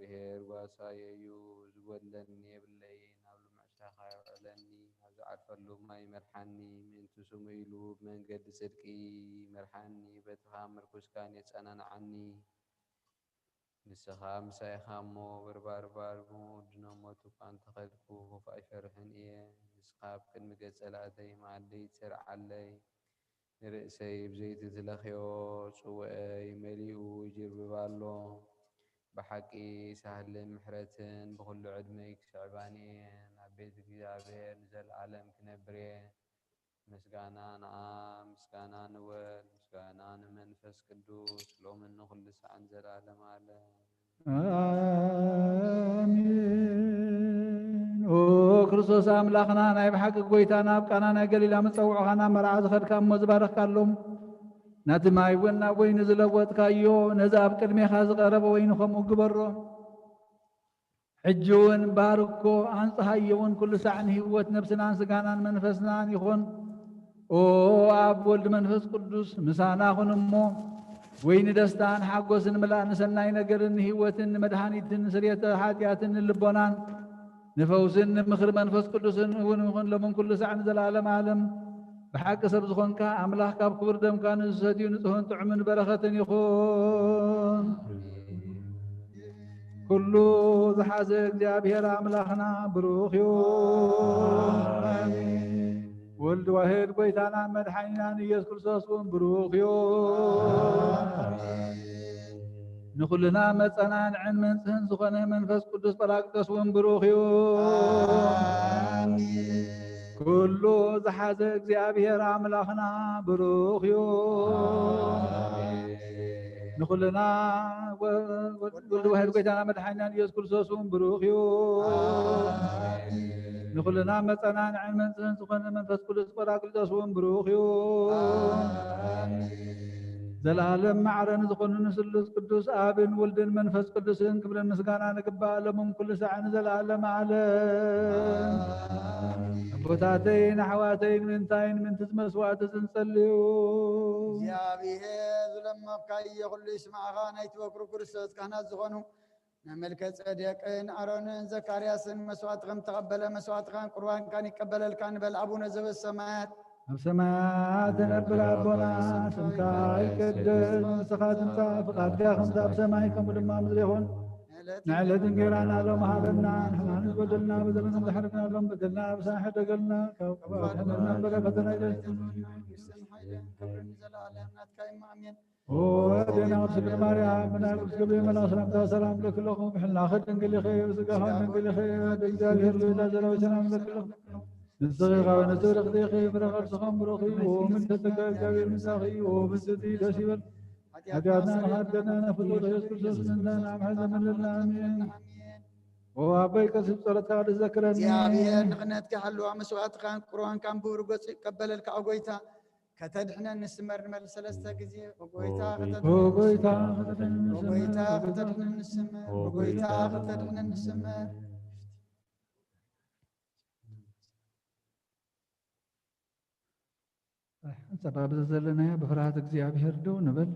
እግዚአብሔር ዋሳየዩ ዝወለኒ የብለይን ኣብ ልምዕሻኻ ይውዕለኒ ኣብ ዝዓርፈሉ ማይ መርሓኒ ምእንቲ ስሙ ኢሉ ብመንገዲ ጽድቂ መርሓኒ በትኻ ምርኩስካን የጸናንዓኒ ንስኻ ምሳይኻ እሞ በርባርባር ብድኖሞቱ እኳ እንተኸድኩ ክፉ ኣይፈርሕን እየ ንስኻ ኣብ ቅድሚ ገጸ ላእተይ መዓልደይ ትሰርዓለይ ንርእሰይ ብዘይቲ ዝለኽዮ ጽውዐይ መሊኡ ይጅርብብ ኣሎ بحق سهل محرتن بكل عدمي كشعباني عبيد እግዚአብሔር زلعالم كنبري مسغانا نعم مسغانا نول مسغانا منفس قدوس لومن كل ساعه زلالم على آمين او ክርስቶስ አምላኽና ናይ ብሓቂ ጎይታና ኣብቃና ናይ ገሊላ መፀውዖኻና መርዓ ዝኸድካ እሞ ዝባረኽካሎም ናቲ ማይ እውን ናብ ወይኒ ዝለወጥካዮ ነዚ ኣብ ቅድሜኻ ዝቐረበ ወይኒ ከምኡ ግበሮ ሕጂ እውን ባርኮ ኣንጽሃዮ እውን ኩሉ ሳዕ ንህይወት ነብስናን ስጋናን መንፈስናን ይኹን ኦ ኣብ ወልድ መንፈስ ቅዱስ ምሳናኹን እሞ ወይኒ ደስታን ሓጎስን ምላእ ንሰናይ ነገርን ንህይወትን ንመድሃኒትን ንስርየተ ሓጢኣትን ንልቦናን ንፈውስን ንምኽሪ መንፈስ ቅዱስን እውን ይኹን ሎምን ኩሉ ሳዕ ንዘለዓለም ዓለም بحق سب زخونك أملاك كاب كبر دم كان الزهدي ونزهون طعم بركة يخون كل ذحاز እግዚአብሔር أملاكنا بروخ يوم ولد واحد قويتانا مدحينا نيس كرسوس بروخ يوم نخلنا متنا نعن من سهن زخونه منفس قدس براقدس بروخ يوم كل زحاز እግዚአብሔር أملاكنا بروخ يوم نخلنا ولد واحد قويتانا مدحينا نيس كرسوس بروخ يوم نخلنا متنا نعن من سهن زخونه منفس قدس براقدس بروخ يوم زلالم معرن زخون نسلس قدوس آبن ولدن منفس قدسن كبرن مسقانا نقبا لهم كل ساعة زلالم عالم بوتاتين حواتين منتين من تزمس واتزن صليو እግዚአብሔር لما بكاي يقول يسمع غانا يتوكرو كرسوس كهنات زخونو نملكة صديقين أرونن زكرياسن مسوات غم تقبل مسوات غم قربان كان يقبل الكان بل أبونا زب السماوات بسماعات نبر أبونا سمكا يكدس مسخات انتا فقاد كاخم تاب سماعكم ولما مدريخون نعلة انقرانا لهم هذا نحن بدلنا بدلنا مدحركنا لهم بدلنا بساحة قلنا كوكبات حملنا بركتنا ودينا ورسك الماريا من أقرس قبل من أسلام سلام لك لكم حلنا خد نقل خير وسقاهون نقل خير دجال هرلو تازل وسلام لك لكم الصغيرة ونسورق ديخي برغر سخم بروخي ومن تتقى الكبير مساخي ومن تدي تشيبر حدياتنا حدنا نفضل يسكر سسننا نعم حزم لله آمين وابيك سبصرة هذا الذكرني እግዚአብሔር ንኽነት كحلوا مسوات خان قرآن كان بورغوس قبل الكعويتا كتدحنا نسمر نمل سلسة ጊዜ وغويتا كتدحنا نسمر وغويتا كتدحنا نسمر سبب زلنا بفرحة እግዚአብሔር دو نبل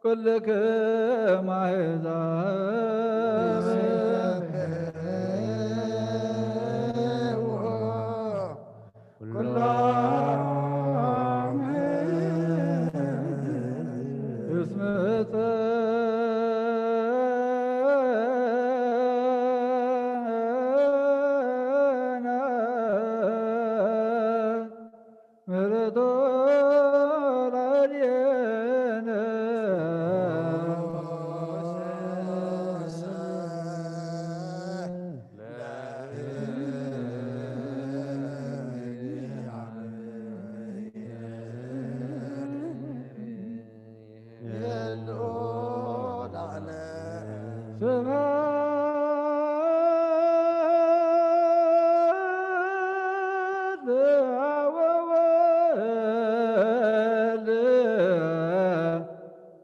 كلكم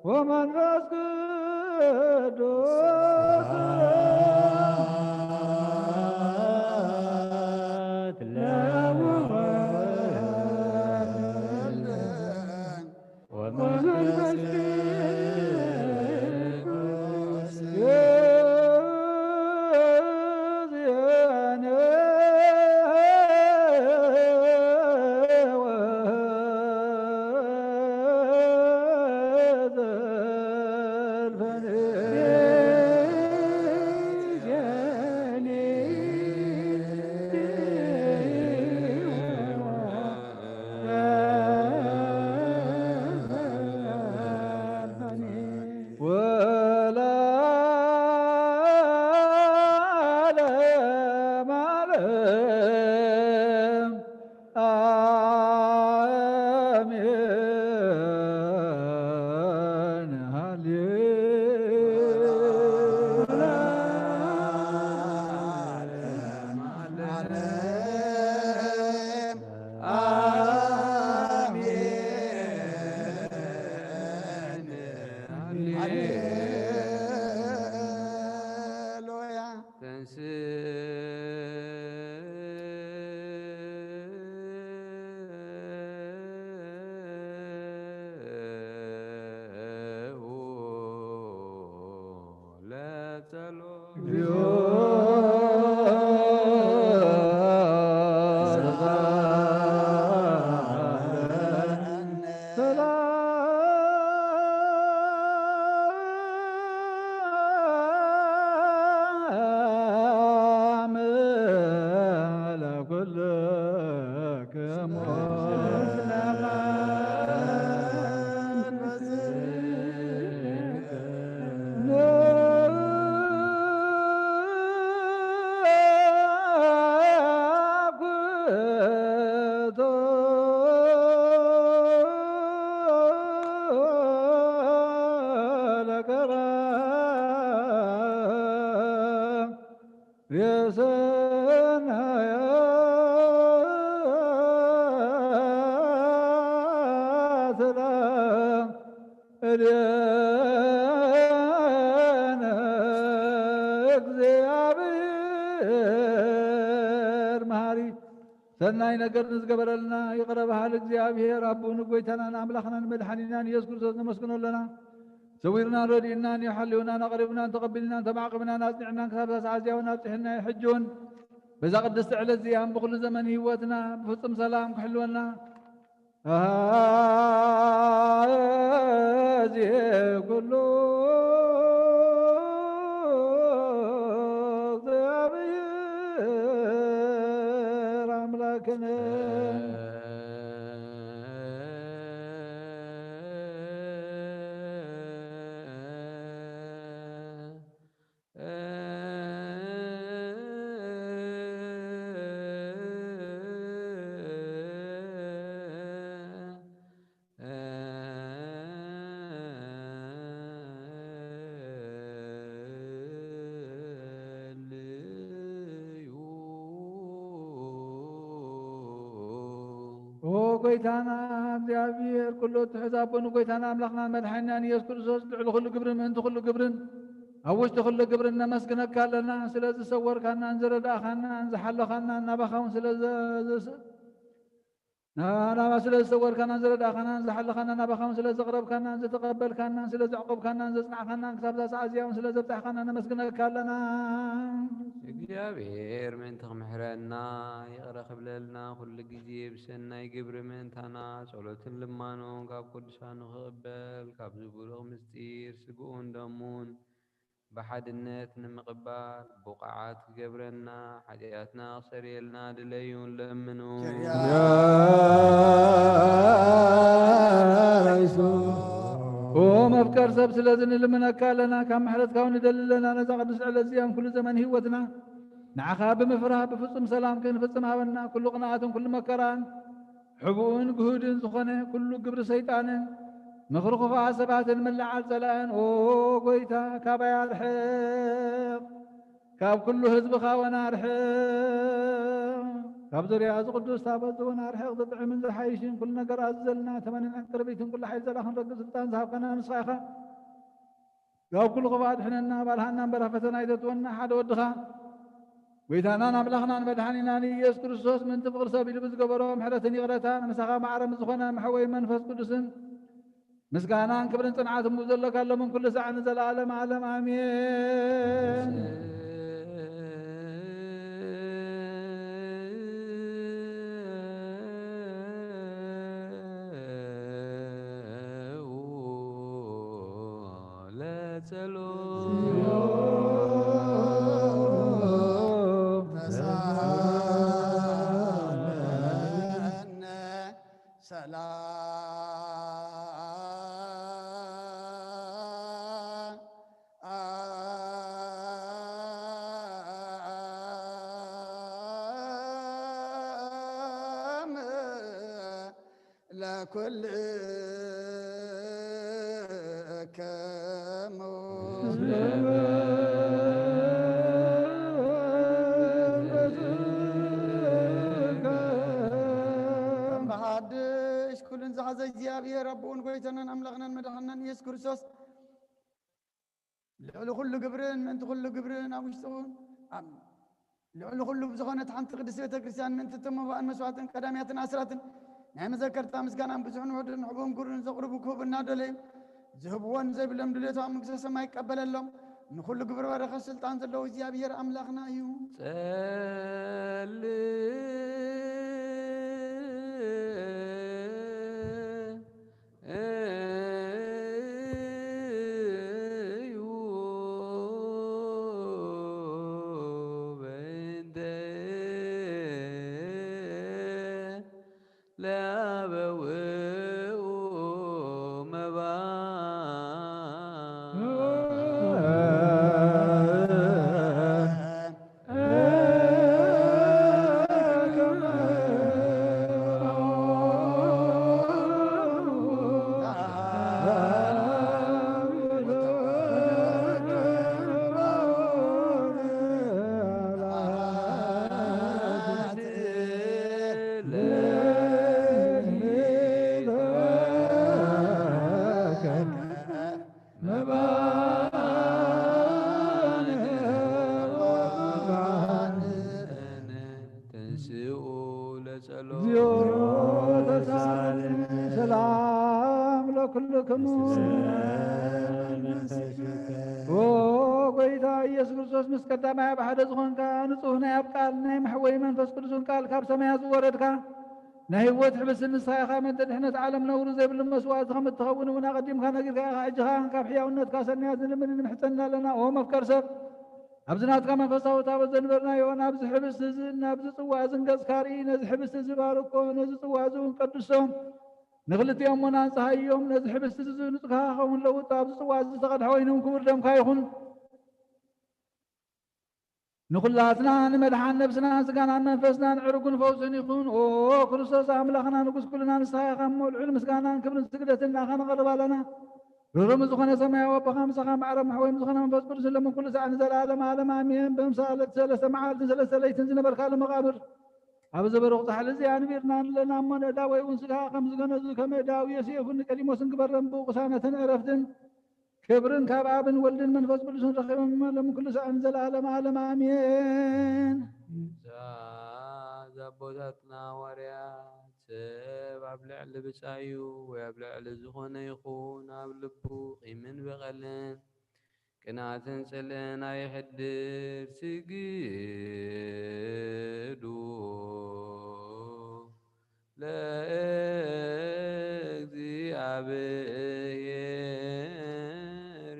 ومن رزق ሰናይ ነገር ንዝገበረልና ይቅረብሃ እግዚአብሔር አቡን ጎይታናን አምላኽናን መድኃኒናን ኢየሱስ ክርስቶስ ነመስግኖለና ሰዊርናን ረዲእናን የሐልዩናን አቅሪብናን ተቐቢልናን ተማዕቅብናን አጽኒዕናን ክሳብ ተሳዓዝያውን አብፅሕና ይሕጅውን በዛ ቅድስቲ ዕለት እዚኣን ብኩሉ ዘመን ህይወትና ብፍጹም ሰላም ክሕልወና እዚህ ኩሉ እግዚአብሔር አምላክነ ጎይታና እግዚአብሔር ኩሉ ትሕዛቦኑ ጎይታና አምላኽና መድኃኒናን ኢየሱስ ክርስቶስ ልዕሊ ኩሉ ግብርን ምእንቲ ኩሉ ግብርን ኣብ ውሽጢ ኩሉ ግብርን ነመስግነካ ኣለና ስለ ዝሰወርካናን ዝረዳእኻናን ዝሓለኻናን ናባኻውን ስለ ዝሰወርካናን ዝረዳእኻናን ዝሓለኻናን ናባኻውን ስለ ዘቕረብካናን ዝተቐበልካናን ስለ ዘዕቆብካናን ዘጽናዕኻናን ክሳብ ዛሰዓዝያውን ስለ ዘብፅሕኻናን ነመስግነካ ኣለና እግዚአብሔር ምእንቲ ክምሕረና ይቕረ ክብለልና ኩሉ ግዜ ብሰናይ ግብሪ ምእንታና ጸሎትን ልማኖን ካብ ቅዱሳኑ ክቕበል ካብ ዝቡሩኽ ምስጢር ስግኡን ደሙን ብሓድነት ንምቕባል ቡቕዓት ክገብረና ሓጢኣትና ክሰርየልና ድለዩን ለምኑ መፍቀር ሰብ ስለዝን ልምነካ ኣለና ካብ ምሕረትካ እውን ንደልለና ነዛ ቅዱስ ዕለት እዚኣን ኩሉ ዘመን ህይወትና ንዓኻ ብምፍራህ ብፍጹም ሰላም ክንፍጽም ሃበና ኩሉ ቅንኣትን ኩሉ መከራን ሕቡእን ግሁድን ዝኾነ ኩሉ ግብሪ ሰይጣንን ምኽሪ ክፉኣት ሰባትን ምልዓል ጸላእን ጎይታ ካባይ ኣርሕቕ ካብ ኩሉ ህዝብኻ ወና ኣርሕቕ ካብ ዙርያ ዝቅዱስ ታበዝ እውን ኣርሕቕ ዝጥዕምን ዝሓይሽን ኩሉ ነገር ኣዘልና ተመንን ቅርቢትን ኩሉ ሓይል ዘላኽን ረጊ ስልጣን ዝሃብከና ንስኻ ኢኻ ካብ ኩሉ ክፉኣት ድሕነና ባልሃናን በረኸፈተና ይተትወና ሓደ ወድኻ ጎይታናን ኣምላኽናን መድኃኒናን ኢየሱስ ክርስቶስ ምንቲ ፍቕሪ ሰብ ኢሉ ብዝገበሮ ምሕረትን ይቕረታን ምሳኻ ማዕረም ዝኾነ መሕወይ መንፈስ ቅዱስን ምስጋናን ክብርን ጽንዓትን ሙእ ዘለካ ሎምን ኩሉ ሰዓት ንዘለዓለም ዓለም ኣሜን لكل بحدش كل زعز እግዚአብሔር ربون ጎይታናን አምላኽናን መድኃኒናን ኢየሱስ ክርስቶስ ልዕሊ ኩሉ ግብርን ምእንቲ ኩሉ ግብርን ኣብ ውሽጡን ልዕሊ ኩሉ ብዝኾነት ሓንቲ ቅድስት ቤተ ክርስቲያን ምእንቲ ተመባእን መስዋዕትን ቀዳምያትን ኣስራትን ናይ መዘከርታ ምስጋናን ብዙሕን ውሕድን ሕቡን ጉርን ዘቕርቡ ክህቡ እናደለዩ ዝህብዎን ዘይብሎም ድሌቶም መንግሥተ ሰማይ ይቀበለሎም ንኩሉ ግብሪ በረኸት ስልጣን ዘለዎ እግዚአብሔር ኣምላኽና እዩ ሰላም ለኩልክሙ ወጎይታ ኢየሱስ ክርስቶስ ምስ ቀዳማይ ኣብ ሓደ ዝኾንካ ንጹህ ናይ ኣብ ቃል ናይ መሕወይ መንፈስ ቅዱስን ቃል ካብ ሰማያት ዝወረድካ ናይ ህይወት ሕብስን ንስኻ ኢኻ መንተ ድሕነት ዓለም ነውሩ ዘይብሉ መስዋዕት ከም እትኸውን እውን ኣቐዲምካ ነጊርካ ኢኻ ሕጂኻ ካብ ሕያውነትካ ሰናያት ንልምን ንምሕፀና ኣለና ኦ መፍቀር ሰብ ኣብዚ ናትካ መንፈሳዊ ታቦት ዘንበርናዮ ናብዚ ሕብስቲ እዚ ናብዚ ጽዋዕ ዝንገጽካ ርኢ ነዚ ሕብስቲ እዚ ባርኮ ነዚ ጽዋዕ እዚ እውን ቀድሶም ንኽልቲኦም ውን አንጽሃዮም ነዚ ሕብስቲ እዚ ንጽካ ኸውን ለውጦ ኣብዚ ጽዋዕ እዚ ዝተቐድሐ ወይንም ክቡር ደምካ ይኹን ንኹላትና ንመድሓን ነብስና ስጋናን መንፈስናን ዕርጉን ፈውስን ይኹን ኦ ክርስቶስ ኣምላኽና ንጉስ ኩልና ንስኻ ኢኻ እሞ ልዑል ምስጋናን ክብርን ስግደትን ናኻ ነቐርብ ኣለና ርሩም ዝኾነ ሰማያዊ ኣቦኻ ምሳኻ ማዕረብ ማሕወይም ዝኾነ መንፈስ ቅዱስ ለምን ኩሉ ሰዓት ንዘለዓለም ዓለም ኣሜን ብምሳለት ሰለስተ መዓልትን ሰለስተ ለይትን ዝነበርካሉ መቓብር ኣብ ዝበርቕ ፃሕሊ እዚኣ ንቢርና ኣለና እሞ ንዕዳ ወይ እውን ስጋ ከም ዝገነዙ ከመ ዕዳዊ ዮሴፍን ኒቆዲሞስን ግበረን ብቕሳነትን ዕረፍትን ክብርን ካብ ኣብን ወልድን መንፈስ ቅዱስን ረኺቦም ለምን ኩሉ ሰዓት ንዘለዓለም ዓለም ኣሜን ዘቦታትና ዋርያት ሰብ ኣብ ልዕሊ ብፃዩ ወይ ኣብ ልዕሊ ዝኾነ ይኹን ኣብ ልቡ ቂምን በቐልን ቅንዓትን ጽልእን ኣይሕድር ስግዱ ለእግዚአብሔር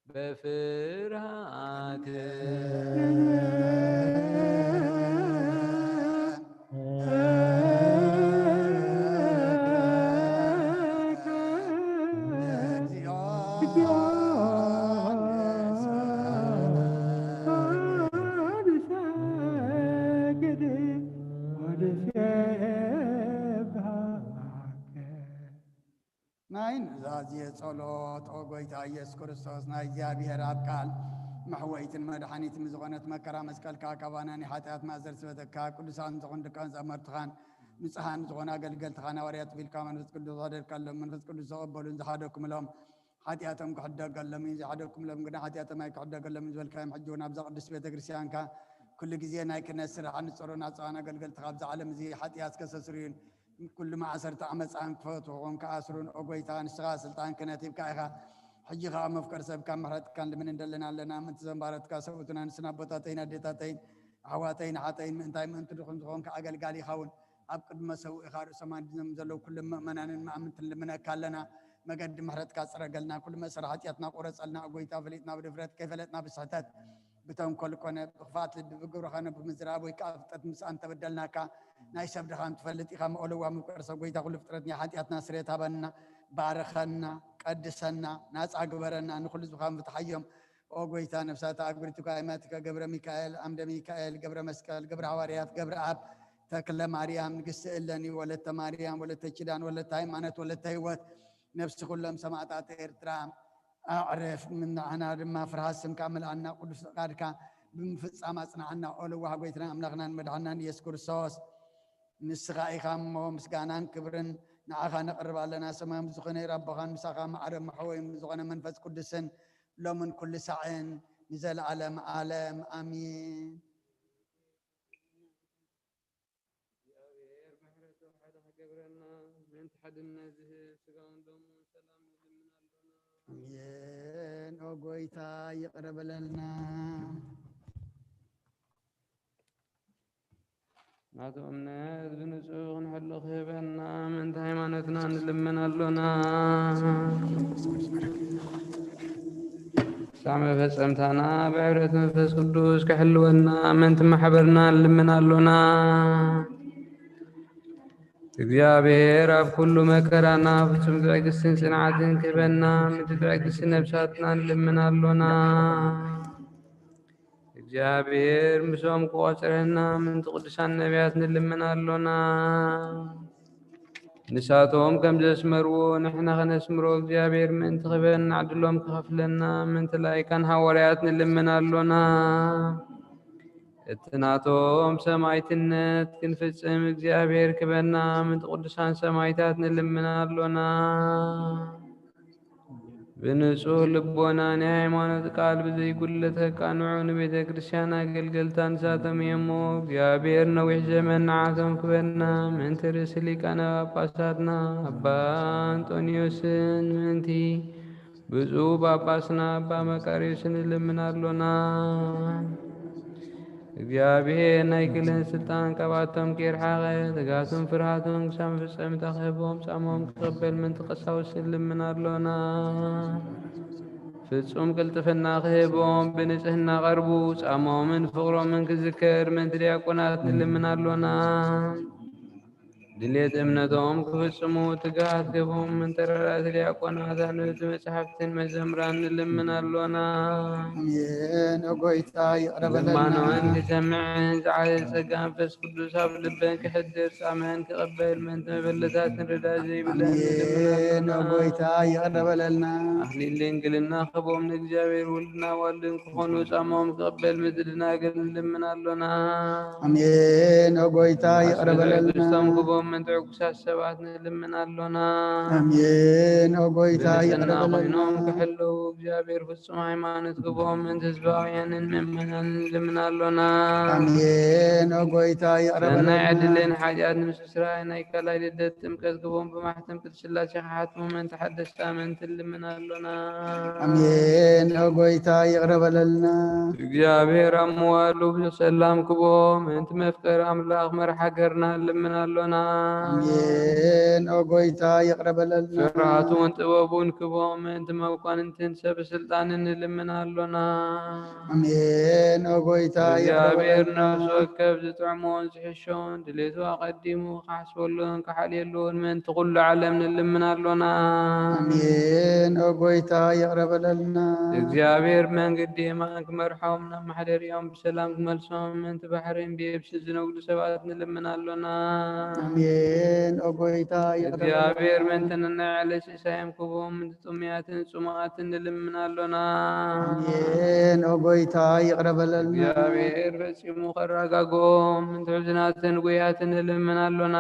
በፍርሃት ዛዚየ ጸሎት ኦ ጎይታ ኢየሱስ ክርስቶስ ናይ እግዚአብሔር ኣብ ቃል መሕወይትን መድሓኒትን ዝኾነት መከራ መስቀልካ ካባናኒ ኃጢአት ማእዘር ስበተካ ቅዱሳን ዝኾን ደቀን ዘመርትኻን ንጽሓን ዝኾነ ኣገልገልትኻ ናዋርያት ቢልካ መንፈስ ቅዱስ ዘደርካሎም መንፈስ ቅዱስ ዘቐበሉን ዝሓደኩምሎም ኃጢአቶም ክሕደገሎም ዝሓደኩምሎም ግና ኃጢአቶም ኣይክሕደገሎም ዝበልካዮም ሕጂ እውን ኣብዛ ቅዱስ ቤተ ክርስቲያንካ ኩሉ ግዜ ናይ ክህነት ስራሕ ንጽሩን ኣጽዋን ኣገልገልትኻ ኣብዛ ዓለም እዚ ኃጢአት ከሰስርዩን كل ما عسرت عمس عن فوتهم كأسرون أقويت عن استغاث سلطان كنتيب كأيها حجي خام مفكر سب كم مرات كان لمن دلنا لنا من تزمبارت كاسوتنا نسنا بطاتين ديتاتين عواتين حاتين من تايم أنت تخون كأجل قالي خون أبقد ما سوي خار سمان زلوا كل منان ما عملت لمن كلنا ما قد مرات كاسر قلنا كل ما سرحتياتنا قرص قلنا أقويت فليتنا بدفرت كيف لتنا بسحتات بتوم كل كنا بخفات بجبر خانة بمزرعة ويكافت مس أنت بدلنا كا نايشاب دخان تفلت إخام أولو مكرس وقيت أقول فترتني حاتياتنا سريتها بنا بارخنا قدسنا ناس أكبرنا نخلص بخام بتحيم أو قيتا نفسات أكبرتك أيماتك قبر ميكائيل أمد ميكائيل قبر مسكال قبر عواريات قبر عب تكل مريم نقص إلني ولدت مريم ولدت كيدان ولدت هيمانة ولدت هيوت نفس كلهم سمعت إرترام أعرف من أنا ما فرحسم كامل عنا قدس قارك بمفص أماسنا عنا أولو وحقيتنا أملغنا مدعنا يسكر الصوص نسخائي خام ومسكانان كبرن نعاخا نقرب لنا سمام زخني ربخان مساخا معرم محوي مزغنا منفس قدسن لو من كل ساعين نزل عالم عالم آمين ين أوغويتا يقرب لنا ناتو أمنا بنسوغ نحل خيبنا من تهيمانتنا نلمنا لنا سامع فسمتنا بعبرة منفس قدوس كحلونا من تمحبرنا نلمنا لنا እግዚአብሔር ኣብ ኩሉ መከራና ፍጹም ትዕግስትን ጽንዓትን ክህበና ምቲ ትዕግስትን ነብሳትና ንልምናሎና እግዚአብሔር ምሶም ክቆጽረና ምንቲ ቅዱሳን ነቢያት ንልምናሎና ንሳቶም ከም ዘስመርዎ ንሕና ኸነስምሮ እግዚአብሔር ምእንቲ ክህበና ዕድሎም ክኸፍለና ምንቲ ላይካን ሐዋርያት ንልምናሎና እትናቶም ሰማይትነት ክንፍጽም እግዚአብሔር ክበና ምንቲ ቅዱሳን ሰማይታት ንልምናሎና بنጹህ ልቦና የሃይማኖት ቃል ብዘይ ጉለተ ቃንዑን ቤተ ክርስቲያን አገልገልታ ንሳቶም የሞ እግዚአብሔር ነዊሕ ዘመን ንዓቶም ክበና ምእንቲ ርእሲ ሊቃነ ጳጳሳትና አባ አንጦኒዮስን ምእንቲ ብፁዕ ጳጳስና አባ መቃርዮስን ንልምናሎና። እግዚአብሔር ናይ ክልህን ስልጣን ቀባቶም ኬርሓቐ ትጋቶም ፍርሃቶም ክሳብ ፍጻሜ ተኽህቦም ጻሞም ክቕበል ምንቲ ቀሳውስት ንልምናሎና። ፍጹም ቅልጥፍና ክህቦም ብንጽህና ቀርቡ ጻሞምን ፍቕሮምን ክዝከር ምንቲ ዲያቆናት ንልምናሎና። ድሌት እምነቶም ክፍጽሙ ትጋት ክህቦም ምንቲ ረዳእቲ ዲያቆናት አንብብቲ መጻሕፍትን መዘምራን ንልምናሎና። አሜን። ጎይታ ይቅረበለና ልማኖን ክሰምዕን ዝዓለለ ጸጋ መንፈስ ቅዱስ ኣብ ልበን ክሕድር ጻመን ክቕበል ምንቲ መበለታትን ርዳእ ዘይብለን አሜን። ጎይታ ይቅረበለና አክሊል ድንግልና ክህቦም ንእግዚአብሔር ውልድና ዋልድን ክኾኑ ጻሞም ክቕበል ምንቲ ድናግል ንልምናሎና። አሜን። ጎይታ ይቅረበለና ክርስቶም ክህቦም ምንቲ ዕጉሳት ሰባት ንልምናሎና። አሜን። ጎይታ ብንጽህና ይቅረበለና ኮይኖም ክሕልው እግዚአብሔር ፍጹም ሃይማኖት ክህቦም ምንቲ ህዝባውያንን ምእመናን ንልምናሎና። አሜን። ጎይታ ሰናይ ይቅረበለና ዕድልን ሓጢኣት ንምስስራይ ናይ ካልኣይ ልደት ጥምቀት ክህቦም ብማሕተም ቅድስት ሥላሴ ክሓትሙ ምንቲ ሓደስቲ ኣመንቲ ንልምናሎና። አሜን። ጎይታ ይቅረበለና እግዚአብሔር ኣብ ምዋሉ ብዙሕ ሰላም ክህቦም ምንቲ መፍቀሪ ኣምላኽ መርሓ ገርና ንልምናሎና። አሜን። ጎይታ ይቅረበለና ፍርሃቱን ጥበቡን ክህቦም ምንቲ መኳንንትን ሰብ ስልጣንን ንልምናሎና። አሜን። ጎይታ እግዚአብሔር ይቅረበለና ነፍሱ ወከፍ ዝጥዕሞን ዝሕሾን ድሌቱ ኣቐዲሙ ክሓስበሉን ክሓልየሉን ምንቲ ኩሉ ዓለም ንልምናሎና። አሜን። ጎይታ ይቅረበለና እግዚአብሔር መንገዲ የማን ክመርሖም ናብ ማሕደሪኦም ብሰላም ክመልሶም ምንቲ ባሕርን ብየብሲ ዝነግዱ ሰባት ንልምናሎና። አሜን። ጎይታ ይቅረበለና እግዚአብሔር ምንቲ ነናይዕለ ሲሳዮም ክህቦም ምንቲ ጥሙያትን ጽሙዓትን ንልምናሎና። አሜን። ጎይታ ይቅረበለና እግዚአብሔር ፈጺሙ ከረጋግኦም ምንቲ ሕዙናትን ጉያትን ንልምናሎና።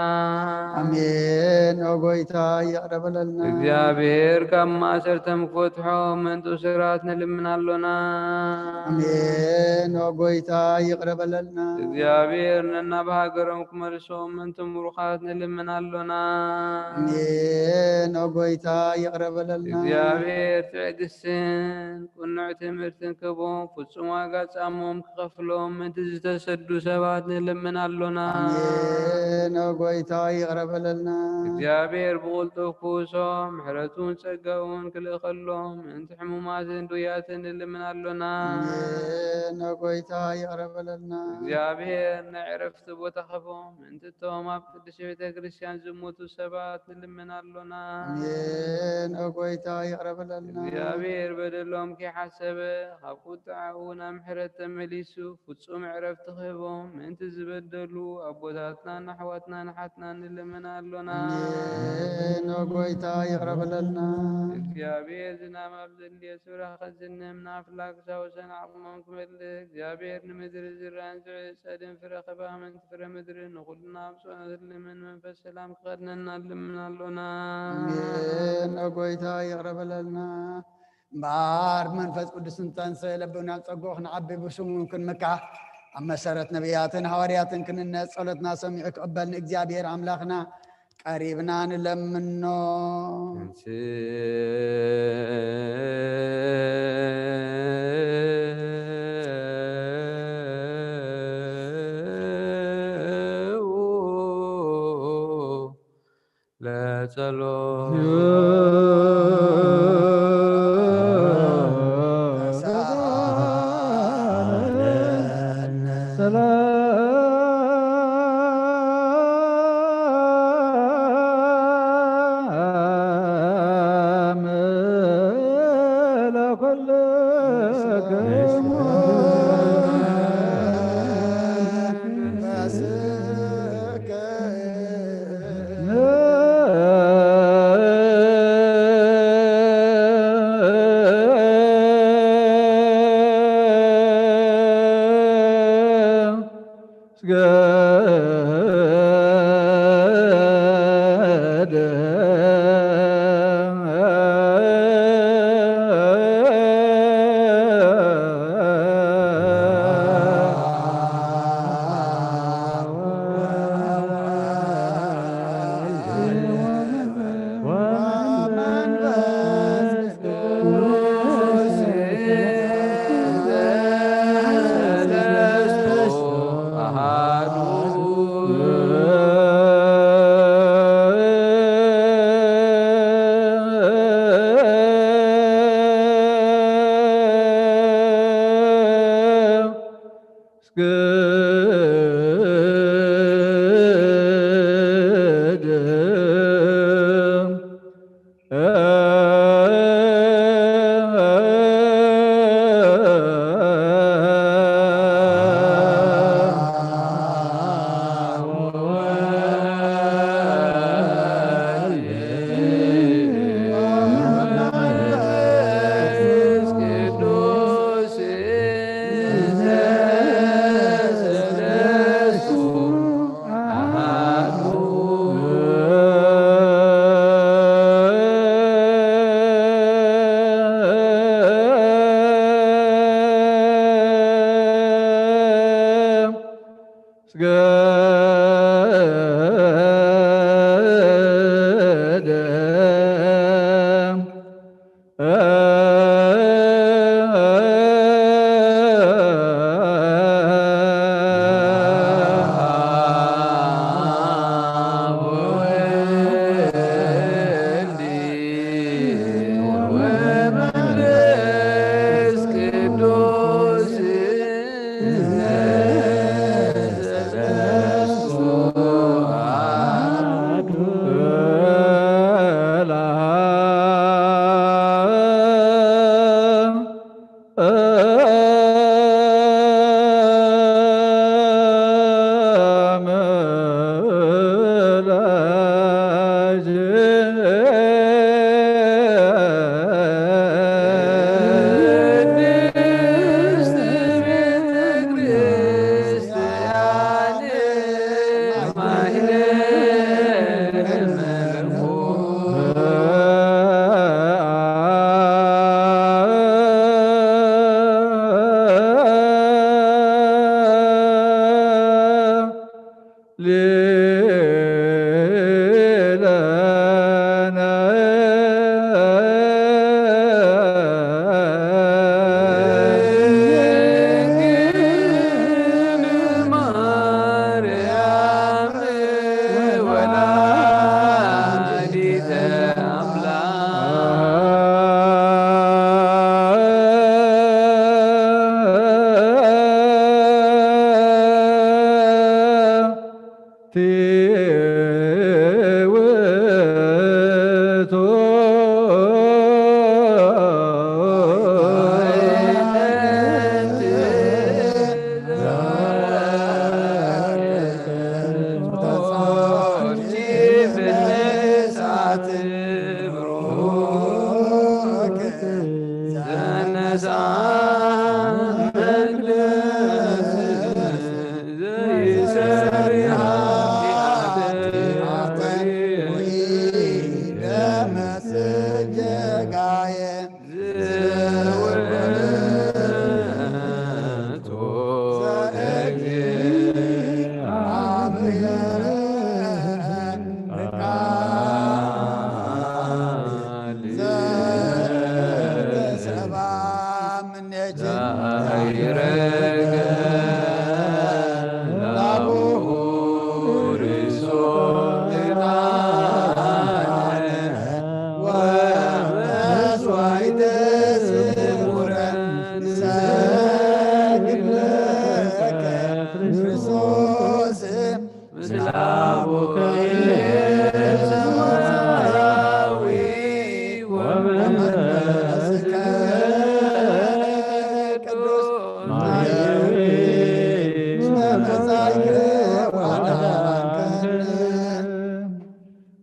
አሜን። ጎይታ ይቅረበለና እግዚአብሔር ካብ ማእሰርቶም ክፈትሖም ምንቲ እስራት ንልምናሎና። አሜን። ጎይታ ይቅረበለና እግዚአብሔር ነናብሃገሮም ክመልሶም ምንቲ ምሩኻት ንልምናሎና። አሜን። ጎይታ ይቅረበለና እግዚአብሔር ትዕግስትን ቁኑዕ ትምህርትን ክህቦም ፍጹም ዋጋ ጻሞም ክኸፍሎም ምንቲ ዝተሰዱ ሰባት ንልምናሎና። አሜን። ጎይታ ይቅረበለና እግዚአብሔር ብቕልጡፍ ክውሶም ምሕረቱን ጸጋውን ክልእኸሎም ምንቲ ሕሙማትን ድውያትን ንልምናሎና። አሜን። ጎይታ ይቅረበለና እግዚአብሔር ናይ ዕረፍቲ ቦታ ክህቦም ምንቲ እቶም ኣብ ቅድስት ቤተ ክርስቲያን ዝሞቱ ሰባት ንልምናሎና። አሜን። ጎይታ ይቅረበለና እግዚአብሔር በደሎም ከይሓሰበ ካብ ቁጥዓኡ ናብ ምሕረት ተመሊሱ ፍጹም ዕረፍቲ ክህቦም ምንቲ ዝበደሉ ኣቦታትናን ኣሕዋትናን ሓትናን ንልምናሎና። አሜን። ጎይታ ይቅረበለና እግዚአብሔር ዝናብ ኣብ ዘድልየ ስብራ ከዝንም ናፍላክ ሳውሰን ዓቕሞም ክመልእ እግዚአብሔር ንምድሪ ዝራእን ዝዕጸድን ፍረ ኸባ ምንቲ ፍረ ምድሪ ንኹልና ብፅዑ ዝልምን መንፈስ ሰላም ክኸድነና ንልምናሎና። አሜን። ጎይታ ይቅረበለና እምበር መንፈስ ቅዱስን ተንሰ ለብና ፀጉዕ ክንዓቢ ብስሙ ክንምካሕ ኣብ መሰረት ነቢያትን ሐዋርያትን ክንነት ጸሎትና ሰሚዑ ክቕበልን እግዚአብሔር ኣምላኽና ቀሪብና ንለምኖ።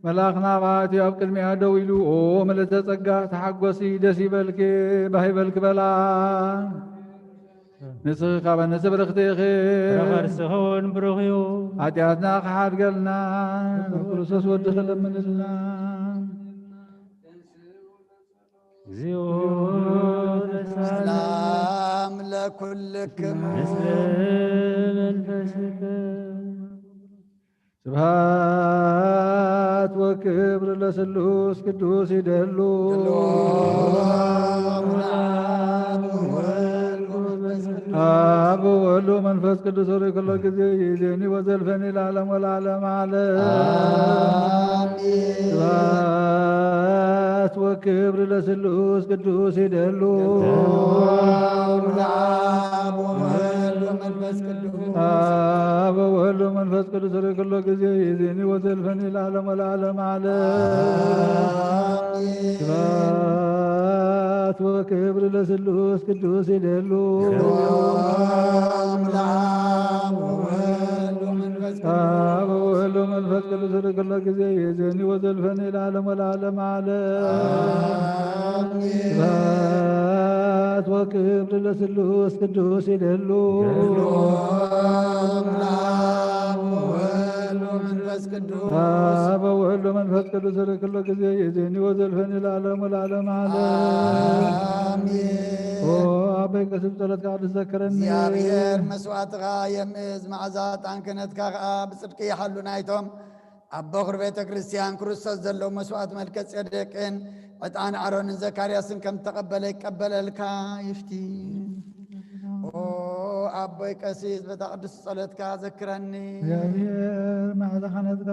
መላኽና ባት ኣብ ቅድሚያ ደው ኢሉ ኦ መለተ ጸጋ ተሓጐሲ ደስ ይበልኪ ባሂበልክ በላ ንስኺ ካብ ነሰብ ረኽትኺ ረኸርስኸውን ብሩኽ እዩ ኃጢአትና ክሓድገልና ክርስቶስ ወዲ ክለምንልና እግዚኦ ሰላም ለኩልክሙ ምስለ መንፈስከ ስብሃት ወክብር ለስሉስ ቅዱስ ይደሉ አብ ወወልድ ወመንፈስ ቅዱስ ሆይ ኩሎ ጊዜ ይእዜኒ ወዘልፈኒ ለዓለም ወለዓለም ዓለም ስብሃት ወክብር ለስሉስ ቅዱስ ይደሉ አብ ወወልድ ወመንፈስ ቅዱስ አብ ወወልድ ወመንፈስ ቅዱስ ሆይ ኩሎ ጊዜ ይእዜኒ ወዘልፈኒ ለዓለም ወለዓለም ዓለም ስብሐት ወክብር ለስሉስ ቅዱስ ይደሉ አብ ወወልድ ወመንፈስ ቅዱስ አብ ወወልድ ወመንፈስ ቅዱስ ሆይ ኩሎ ጊዜ ይእዜኒ ወዘልፈኒ ለዓለም ወለዓለም ዓለም ስብሐት ወክብር ለስሉስ ቅዱስ ይደሉ አብ ወወልድ ወመንፈስ ቅዱስ አብ ወወልድ ወመንፈስ ቅዱስ ሆይ ኩሎ ጊዜ ይእዜኒ ወዘልፈኒ ለዓለም ወለዓለም ዓለም ኦ አበይ ቀሲስ ጸሎትካ ትዘክረኒ እግዚአብሔር መስዋዕትኻ የምእዝ መዓዛ ጣንክነትካ ከዓ ብጽድቂ ይሓሉ ናይቶም ኣብ በኹር ቤተ ክርስቲያን ክርስቶስ ዘለው መስዋዕት መልከ ጼዴቅን ዕጣን አሮንን ዘካርያስን ከም ተቀበለ ይቀበለልካ ይፍቲ ኦ አቦይ ቀሲስ በታ ቅዱስ ጸሎትካ ዘክረኒ እግዚአብሔር መዓዛ ኻነትካ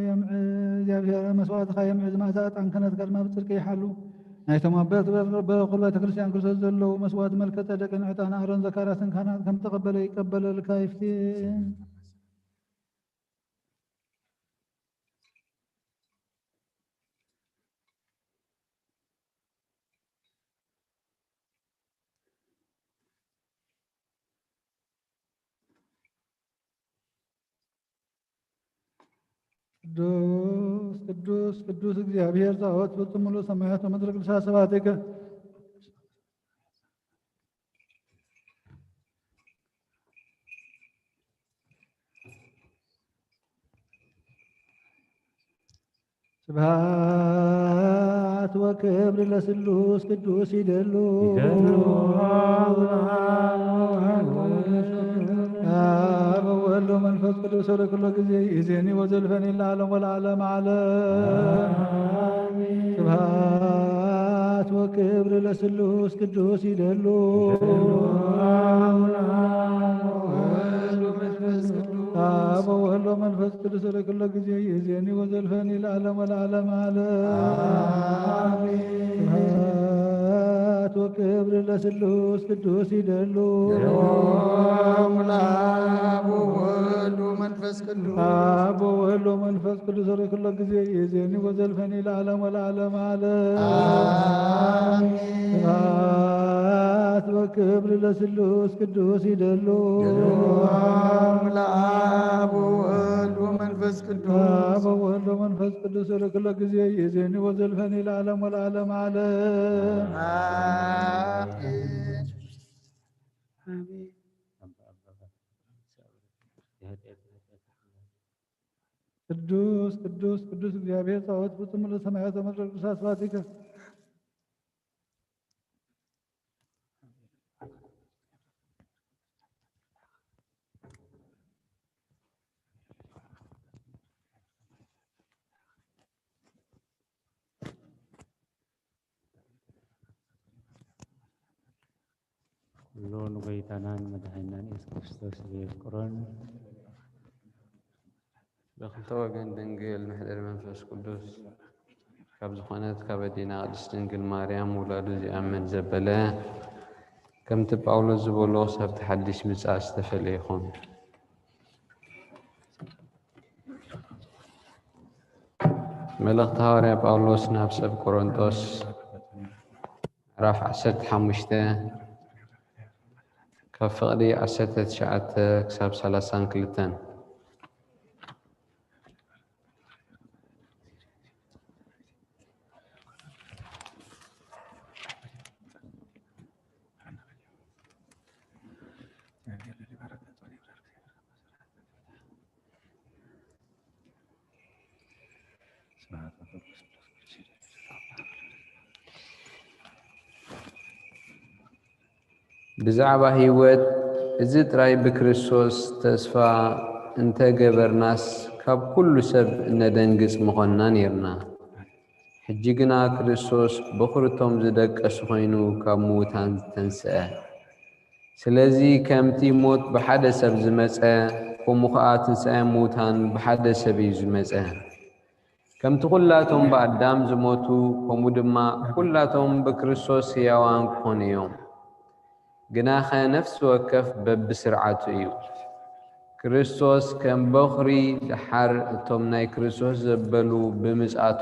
የምዕዝ እግዚአብሔር መስዋዕትኻ የምዕዝ መዓዛ ጣንክነትካ ድማ ብጽድቂ ይሓሉ ናይቶም አበት በኹር ቤተ ክርስቲያን ክርስቶስ ዘለው መስዋዕት መልከ ጼዴቅን ዕጣን አሮን ዘካርያስን ካህናት ከም ተቀበለ ይቀበለልካ ይፍቲ ቅዱስ ቅዱስ ቅዱስ እግዚአብሔር ጸባኦት ፍጹም ሙሉ ሰማያት ወምድር ቅዱሳት ስብሐቲከ ስብሐት ወክብር ለስሉስ ቅዱስ ይደሉ አብ ወወልድ ወመንፈስ ቅዱስ ወለኩሉ ጊዜ ይእዜኒ ወዘልፈኒ ለዓለም ወለዓለመ ዓለም ስብሐት ወክብር ለስሉስ ቅዱስ ይደሉ አብ ወወልድ ወመንፈስ ቅዱስ ወለኩሉ ጊዜ ይእዜኒ ወዘልፈኒ ለዓለም ወለዓለመ ዓለም ስብሐት ወክብር ለስሉስ ቅዱስ ይደሉ አብ ወወልድ ወመንፈስ ቅዱስ አብ ወወልድ ወመንፈስ ቅዱስ ወለኩሉ ጊዜ ይእዜኒ ወዘልፈኒ ለዓለም ወለዓለመ ዓለም ስብሐት ወክብር ለስሉስ ቅዱስ ይደሉ አብ ወወልድ ወመንፈስ ቅዱስ አብ ወወልድ ወመንፈስ ቅዱስ ወለኩሉ ጊዜ ይእዜኒ ወዘልፈኒ ለዓለም ወለዓለመ ዓለም ቅዱስ ቅዱስ ቅዱስ እግዚአብሔር ጸባኦት ፍጹም ሙሉ ሰማያት ወምድር ቅዱሳት ስብሐቲከ ኩሎን ጎይታናን መድኃኒናን ኢየሱስ ክርስቶስ ብየፍቅሮን በክልተ ወገን ድንግል ምሕደር መንፈስ ቅዱስ ካብ ዝኾነት ካብ ኣዴና ቅድስት ድንግል ማርያም ውላዱ ዝኣምን ዘበለ ከምቲ ጳውሎስ ዝበሎ ሰብቲ ሓድሽ ምጽኣት ዝተፈለየ ይኹን። መልእኽቲ ሐዋርያ ጳውሎስ ናብ ሰብ ቆሮንቶስ ምዕራፍ 15 ካብ ፍቕዲ 19 ክሳብ 32 ብዛዕባ ህይወት እዚ ጥራይ ብክርስቶስ ተስፋ እንተገበርናስ ካብ ኩሉ ሰብ እነደንግጽ ምኾንና ነርና። ሕጂ ግና ክርስቶስ በኹርቶም ዝደቀሱ ኮይኑ ካብ ምዉታን ዝተንስአ። ስለዚ ከምቲ ሞት ብሓደ ሰብ ዝመጸ ከምኡ ኸኣ ትንሣኤ ምዉታን ብሓደ ሰብ እዩ ዝመጸ። ከምቲ ኩላቶም ብኣዳም ዝሞቱ ከምኡ ድማ ኩላቶም ብክርስቶስ ሕያዋን ክኾኑ እዮም። ግናኸ ነፍሲ ወከፍ በብስርዓቱ እዩ። ክርስቶስ ከም በኽሪ ድሓር እቶም ናይ ክርስቶስ ዘበሉ ብምጽኣቱ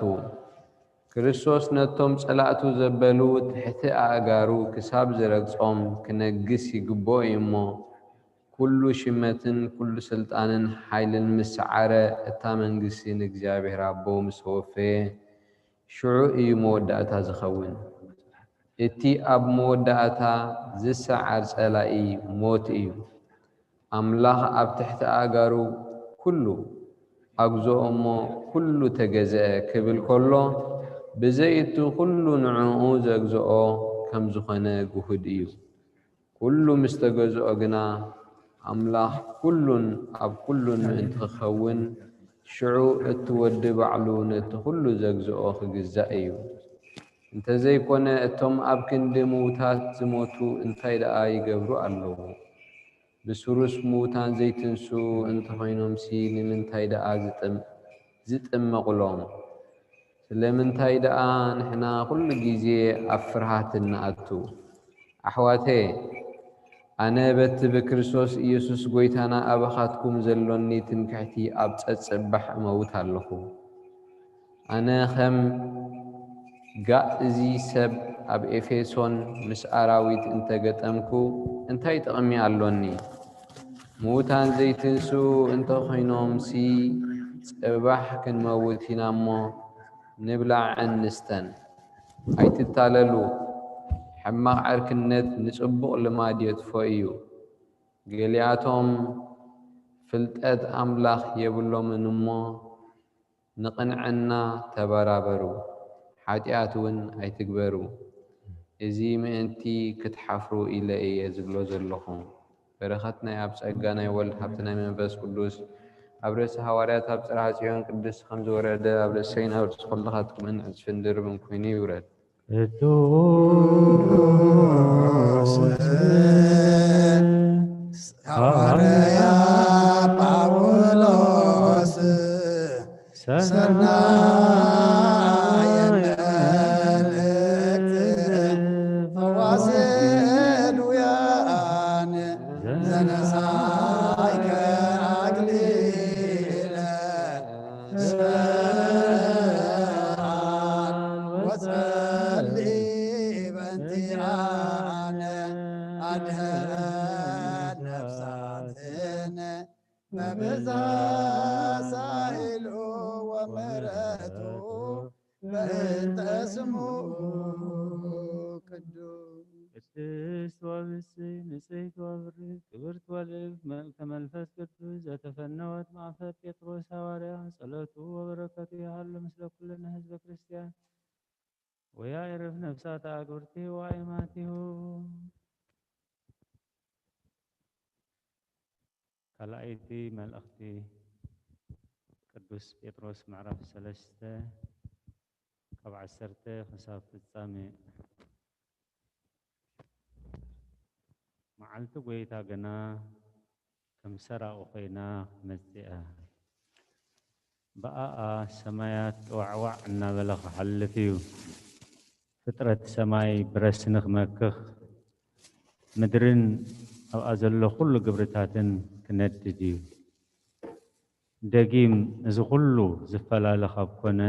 ክርስቶስ ነቶም ጸላእቱ ዘበሉ ትሕቲ ኣእጋሩ ክሳብ ዝረግጾም ክነግስ ይግብኦ እዩ እሞ ኩሉ ሽመትን ኩሉ ስልጣንን ሓይልን ምስ ሰዓረ እታ መንግስቲ ንእግዚአብሔር ኣቦ ምስ ወፈየ ሽዑ እዩ መወዳእታ ዝኸውን። እቲ ኣብ መወዳእታ ዝሰዓር ጸላኢ ሞት እዩ። ኣምላኽ ኣብ ትሕቲ ኣእጋሩ ኩሉ ኣግዝኦ እሞ ኩሉ ተገዝአ ክብል ከሎ ብዘይቱ ኩሉ ንዕኡ ዘግዝኦ ከም ዝኾነ ጉሁድ እዩ። ኩሉ ምስ ተገዝኦ ግና ኣምላኽ ኩሉን ኣብ ኩሉን ምእንቲ ክኸውን ሽዑ እቲ ወዲ ባዕሉ ነቲ ኩሉ ዘግዝኦ ክግዛእ እዩ። እንተዘይኮነ እቶም ኣብ ክንዲ ምዉታት ዝሞቱ እንታይ ደኣ ይገብሩ ኣለዉ? ብሱሩስ ምዉታን ዘይትንሱ እንተኾይኖምሲ ንምንታይ ደኣ ዝጥመቕሎም? ስለምንታይ ደኣ ንሕና ኩሉ ግዜ ኣብ ፍርሃት ንኣቱ? ኣሕዋቴ ኣነ በቲ ብክርስቶስ ኢየሱስ ጎይታና ኣባኻትኩም ዘሎኒ ትምክሕቲ ኣብ ጸጽባሕ እመውት ኣለኹ። ኣነ ኸም ጋእዚ ሰብ ኣብ ኤፌሶን ምስ ኣራዊት እንተገጠምኩ እንታይ ጥቕሚ ኣሎኒ? ምዉታን ዘይትንሱ እንተኾይኖምሲ ጽባሕ ክንመውት ኢና እሞ نبلع عنستن ኣይትታለሉ حماق عركنت نصبق لماد يطفئيو ገሊኣቶም ፍልጠት ኣምላኽ የብሎምን እሞ ንቕንዕና ተበራበሩ ሓጢኣት እውን ኣይትግበሩ እዚ ምእንቲ ክትሓፍሩ ኢለ እየ ዝብሎ ዘለኹ በረኸት ናይ ኣብ ጸጋ ናይ ወልድ ሃብቲ ናይ መንፈስ ቅዱስ ኣብ ርእሲ ሃዋርያት ኣብ ጽርሐ ጽዮን ቅዱስ ከም ዝወረደ ኣብ ርእሰይን ኣብ ርእሲ ኩልኻትኩምን ዕፅፍን ድርብን ኮይኑ ይውረድ ሐዋርያ ጳውሎስ ሰናየ መልእክት ፈዋሴ ድውያን ዘነሳይከ አክሊለ ስብሐት ወጸልይ በእንቲአነ አድኅረ ነፍሳትነ በብዛት ሳይሉ ወምሕረቱ በእንተ ስሙ ቅዱስ ቅድስት ወብፅዕት ንጽሕት ወብርክት ክብርት ወልዕልት መልከ መንፈስ ቅዱስ ዘተፈነወት ማዕፈት ጴጥሮስ ሐዋርያ ጸሎቱ ወበረከቱ ይሃሉ ምስለ ኩልነ ህዝበ ክርስቲያን ወያዕርፍ ነፍሳተ አግብርቲሁ ወአእማቲሁ ካልኣይቲ መልእኽቲ ቅዱስ ጴጥሮስ ምዕራፍ 3 ካብ 10 ክሳብ ፍጻሜ መዓልቲ ጎይታ ገና ከም ሰራቑ ኮይና መጽአ በኣኣ ሰማያት ዋዕዋዕ እናበለ ክሓልፍ እዩ ፍጥረት ሰማይ ብረስኒ ክመክኽ ምድርን ኣብኣ ዘሎ ኩሉ ግብርታትን ክነድድ እዩ ደጊም እዚ ኩሉ ዝፈላለ ካብ ኮነ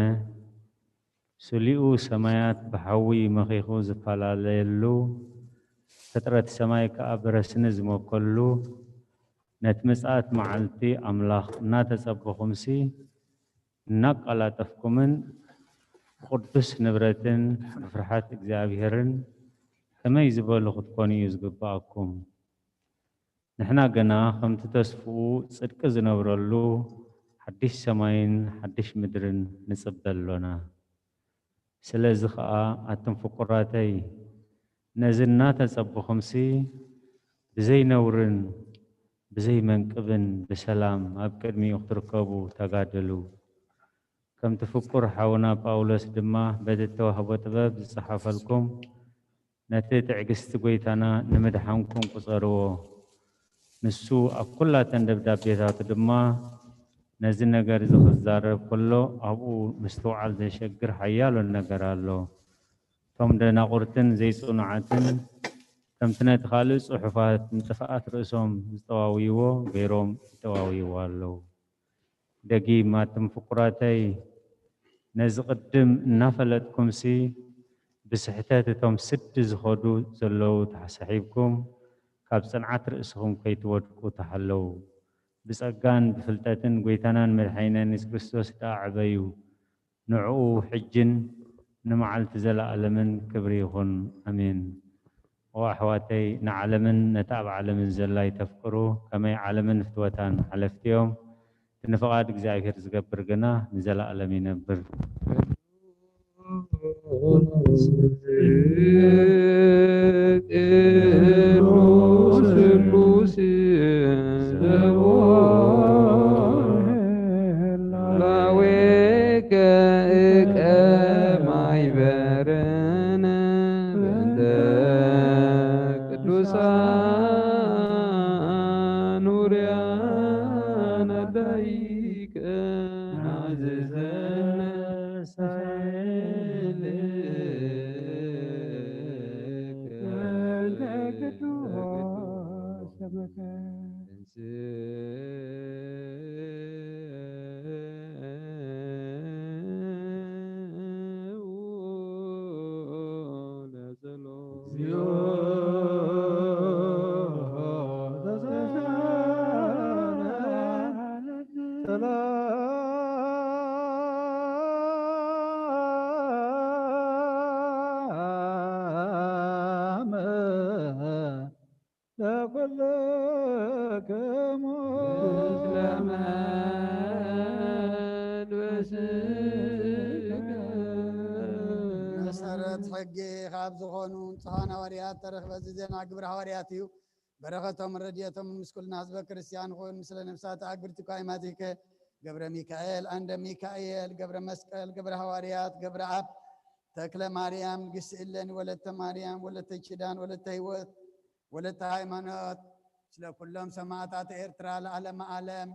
ስሊኡ ሰማያት ብሓዊ መኺኹ ዝፈላለየሉ ፍጥረት ሰማይ ከዓ ብረስኒ ዝመከሉ ነቲ ምጽኣት መዓልቲ ኣምላኽ እናተጸበኹምሲ እናቃላጠፍኩምን ብቅዱስ ንብረትን ብፍርሓት እግዚኣብሔርን ከመይ ዝበሉ ክትኮኑ እዩ ዝግባአኩም ንሕና ገና ከምቲ ተስፍኡ ጽድቂ ዝነብረሉ ሓድሽ ሰማይን ሓድሽ ምድርን ንጽበሎና ስለዚ ከዓ ኣቶም ፍቁራተይ ነዚ እናተጸበኹምሲ ብዘይ ነውርን ብዘይ መንቅብን ብሰላም ኣብ ቅድሚኡ ክትርከቡ ተጋደሉ ከምቲ ፍቁር ሓውና ጳውሎስ ድማ በቲ ተዋህቦ ጥበብ ዝጸሓፈልኩም ነቲ ትዕግስቲ ጎይታና ንምድሓንኩም ቁጸርዎ ንሱ ኣብ ኩላተን ደብዳቤታቱ ድማ ነዚ ነገር ዝኽዛረብ ከሎ ኣብኡ ምስትውዓል ዘሸግር ሓያሎ ነገር ኣሎ ቶም ደናቁርትን ዘይጽኑዓትን ከምቲ ነቲ ካልእ ጽሑፋት ንጥፍኣት ርእሶም ዝጠዋውይዎ ገይሮም ይጠዋውይዎ ኣለዉ ደጊም ኣቶም ፍቁራተይ ነዚ ቅድም እናፈለጥኩምሲ ብስሕተት እቶም ስዲ ዝኸዱ ዘለዉ ተሓሳሒብኩም ካብ ጽንዓት ርእስኹም ከይትወድቁ ተሓለዉ ብጸጋን ብፍልጠትን ጎይታናን መድሓኒናን ኢየሱስ ክርስቶስ ዳዕበዩ ንዕኡ ሕጅን ንመዓልቲ ዘለኣለምን ክብሪ ይኹን ኣሜን ወኣሕዋተይ ንዓለምን ነቲ ኣብ ዓለምን ዘላ ይተፍቅሩ ከመይ ዓለምን ፍትወታን ሓለፍቲዮም ንፍቓድ እግዚኣብሔር ዝገብር ግና ንዘለኣለም ይነብር ቅዱስ ላዌከ እቀማይበረነ በእንተ ቅዱሳን ውርያን አዳይከ ናዝዘነ كلكم መሰረት ሕጊ ካብ ዝኾኑ ንፅሓን ሃዋርያት ተረኽበ ዜና ግብረ ሃዋርያት እዩ በረኸቶም ረድኤቶም ምስ ኩልና ህዝበ ክርስቲያን ኹን ምስለ ነፍሳት ኣግብርቲ ኳይማቲከ ገብረ ሚካኤል አንደ ሚካኤል ገብረ መስቀል ገብረ ሃዋርያት ገብረ አብ ተክለ ማርያም ግስእለን ወለተ ማርያም ወለተ ኪዳን ወለተ ህይወት ወለተ ሃይማኖት ስለ ኩሎም ሰማዕታት ኤርትራ ለዓለመ ዓለም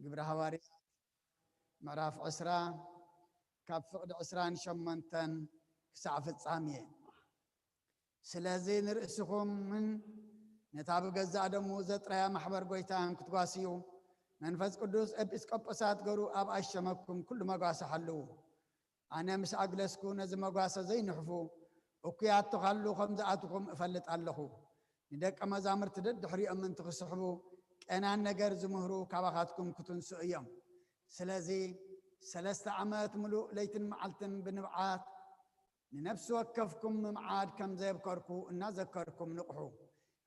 ግብረ ሃዋርያት ምዕራፍ 10 ካብ ፍቅዲ 28 ክሳዕ ፍጻሜ ስለዚ ንርእስኹም ምን ነታ ብገዛእ ደሙ ዘጥራያ ማሕበር ጎይታን ክትጓስዩ መንፈስ ቅዱስ ኤጲስቆጶሳት ገሩ ኣብ ኣሸመኩም ኩሉ መጓሰ ሓለዉ ኣነ ምስ ኣግለስኩ ነዚ መጓሰ ዘይንሕፉ እኩያት ተኻሉ ከም ዝኣትኩም እፈልጥ ኣለኹ ንደቀ መዛሙርቲ ደድሕሪኦም እንቲ ክስሕቡ ቀናን ነገር ዝምህሩ ካባኻትኩም ክትንስኡ እዮም ስለዚ 3 ዓመት ሙሉእ ለይትን መዓልትን ብንብዓት ንነፍሲ ወከፍኩም ምምዓድ ከም ዘየብከርኩ እናዘከርኩም ንቑሑ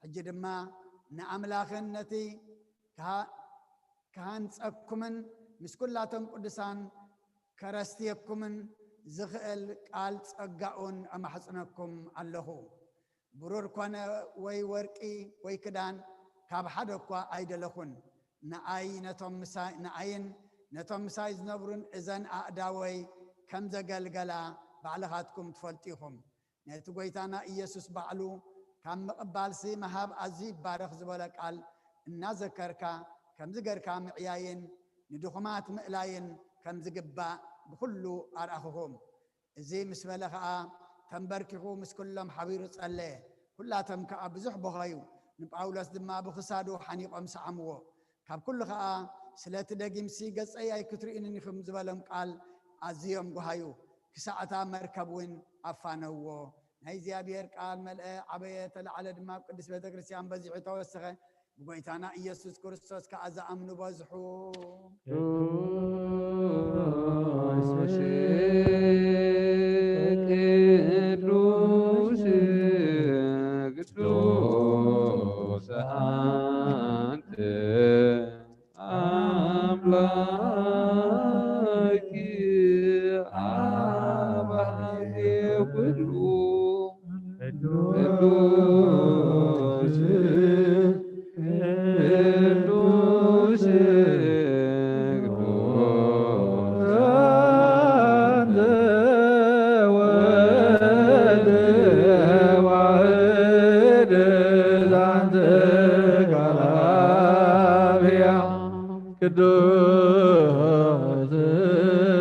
ሕጂ ድማ ንኣምላኽን ነቲ ካሃንፀኩምን ምስ ኩላቶም ቅዱሳን ከረስትየኩምን ዝኽእል ቃል ጸጋኡን ኣማሕፅነኩም ኣለኹ ብሩር ኮነ ወይ ወርቂ ወይ ክዳን ካብ ሓደ እኳ ኣይደለኹን ንኣይን ነቶም ምሳይ ዝነብሩን እዘን ኣእዳወይ ከም ዘገልገላ ባዕልኻትኩም ትፈልጡ ኢኹም ነቲ ጎይታና ኢየሱስ ባዕሉ ካብ ምቕባልሲ መሃብ ኣዝዩ ይባረኽ ዝበለ ቃል እናዘከርካ ከም ዝገርካ ምዕያይን ንድኹማት ምእላይን ከም ዝግባእ ብኩሉ ኣርኣኽኹም እዚ ምስ በለ ከዓ ተንበርኪኹ ምስ ኩሎም ሓቢሩ ጸለየ ኩላቶም ከዓ ብዙሕ በኸዩ ንጳውሎስ ድማ ብክሳዱ ሓኒቆም ሰዓምዎ ካብ ኩሉ ከዓ ስለቲ ደጊምሲ ገጸይ ኣይክትርኢንን ኢኹም ዝበሎም ቃል ኣዝዮም ጉሃዩ ክሳዕታ መርከብ እውን ኣፋነውዎ ናይ እግዚኣብሔር ቃል መልአ ዓበየ ተለዓለ ድማ ቅዱስ ቤተ ክርስቲያን በዚሑ ተወሰኸ ብጎይታና ኢየሱስ ክርስቶስ ከዓ ዝኣምኑ በዝሑ ቅዱስ አንተ አምላክ አባዜ ሁሉ ቅዱስ ቅዱስ ቅዱስ ቅዱስ ቅዱስ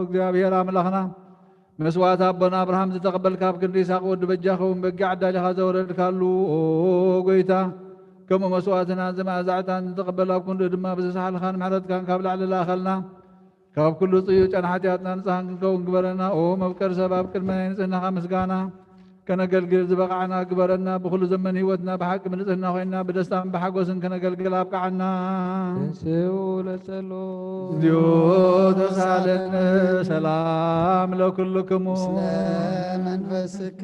እግዚአብሔር አምላክና መስዋዕት አቦና አብርሃም ዝተቀበልካ ብክንዲ ይስሐቅ ወዲ በጃኸውን በጊ ዓዳሊኻ ዘወረድካሉ ጎይታ ከምኡ መስዋዕትናን ዘማእዛዕታን ዝተቀበል ኣብ ክንዲ ድማ ብዝሰሓልካን ምሕረትካን ካብ ላዕሊ ላኸልና ካብ ኩሉ ጽዩ ጨና ሓጢኣትና ንፅሓን ክንከውን ግበረና ኦ መፍቀር ሰብ ኣብ ቅድመ ናይ ንጽህናኻ ምስጋና ከነገልግል ዝበቃዕና ግበረና ብኩሉ ዘመን ህይወትና ብሓቂ ብንጽህና ኮይና ብደስታን ብሓጎስን ከነገልግል ኣብቃዓና ተስኡ ለጸሎ እግዚኦ ተሳለነ ሰላም ለኩልክሙ መንፈስክ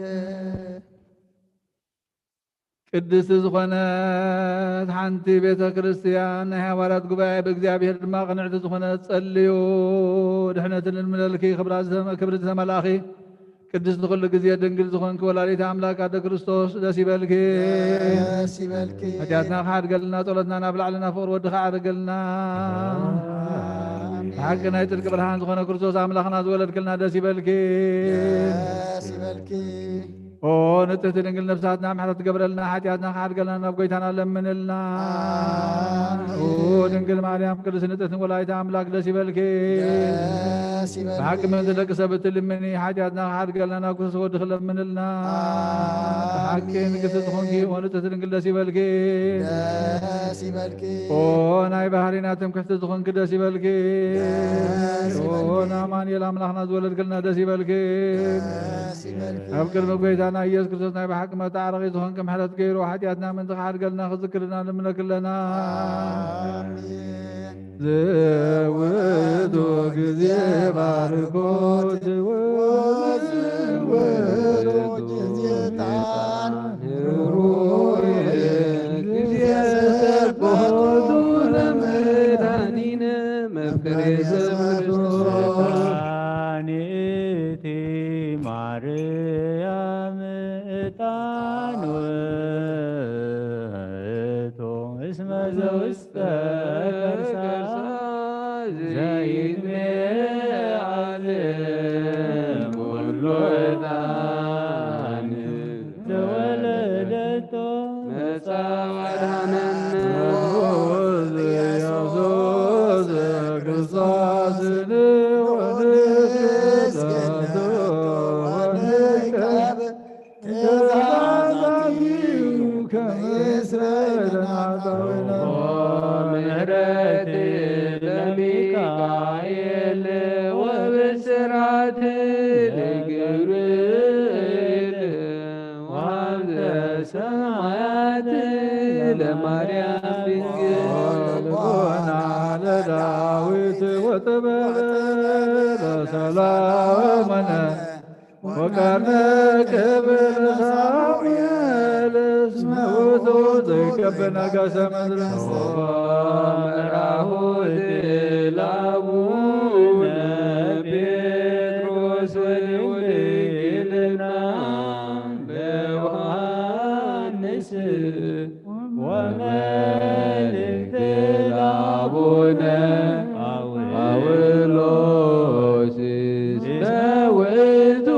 ቅድስቲ ዝኾነት ሓንቲ ቤተ ክርስቲያን ናይ ሃዋርያት ጉባኤ ብእግዚአብሔር ድማ ቅንዕቲ ዝኾነት ጸልዩ ድሕነትን እንምለልኪ ክብሪ ዝተመላኺ ቅድስቲ ኩሉ ግዜ ድንግል ዝኾንክ ወላዲተ ኣምላክ ኣደ ክርስቶስ ደስ ይበልኪ ሓጢኣትና ክሓድገልና ጸሎትና ናብ ላዕልና ፍቅሪ ወድኻ ዓርገልና ብሓቂ ናይ ጽድቂ ብርሃን ዝኾነ ክርስቶስ ኣምላኽና ዝወለድክልና ደስ ይበልኪ ኦ ንጽሕቲ ድንግል ነፍሳትና ምሕረት ትገብረልና ሓጢኣትና ክሓድገልና ናብ ጎይታና ለምንልና ኦ ድንግል ማርያም ቅድስቲ ንጽሕትን ወላዲተ ኣምላክ ደስ ይበልኪ بحق من ذلك سبت لمني حاجاتنا حرق لنا كسو ودخل من لنا بحق نقص تخونكي ونتسلن كل سيبالكي وناي بحريناتم كحت تخون كده سيبالكي ونامان يلام لحنا زولد كلنا ده سيبالكي أبكر مقويتانا يس كرسوسنا بحق ما تعرقي تخون كم حالات كيرو حاجاتنا من ذخار قلنا خذكرنا لمنا كلنا زودو كذي باركوت زودو كذي تان روي كذي سربوت لمدانينا مفكري زمرانيتي مريم تانوتو اسم زوستك زيد علم واللودان تولدتو مساورانا نوز يوزوز قصاص ونسكتو ونكاب تزعزعيو كمسرد عطونا مهرتي لميكايل وبسرعة لجبريل وعبد سمعات لمريم بنجل على داوود وتبرر سلامنا وكان كبر ساويل اسمه وثوثك ابن قسم راهود لابونا بيتروس وليلنا بوهانس وملك لابونا أولوس استويت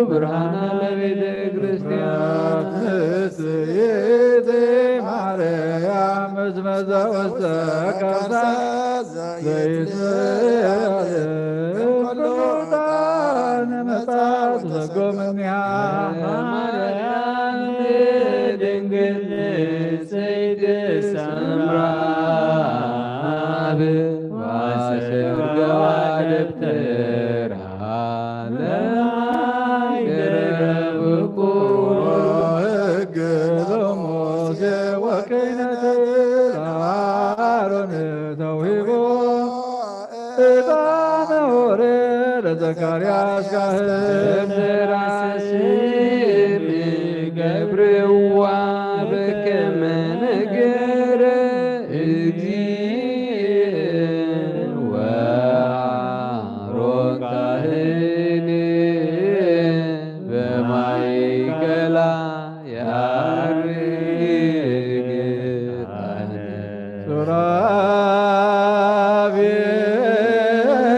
برهانا لبيت كريستيان سيدي مريم مزمزة واستكرتا زيت كلوطان مطاط زقو منها مريم دنقل سيد السمراء واسر قوالب ترها لعيد بقوة قلموز وكينة العارون توهيبو إذا نوري لزكرياس كهن راسي بقبر وابك من قر إجين وعارون كهني بمايكلا ياريك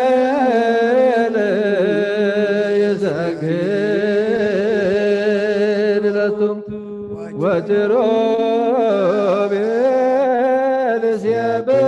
سرابيل يسكر لتم وتروبيل سيبه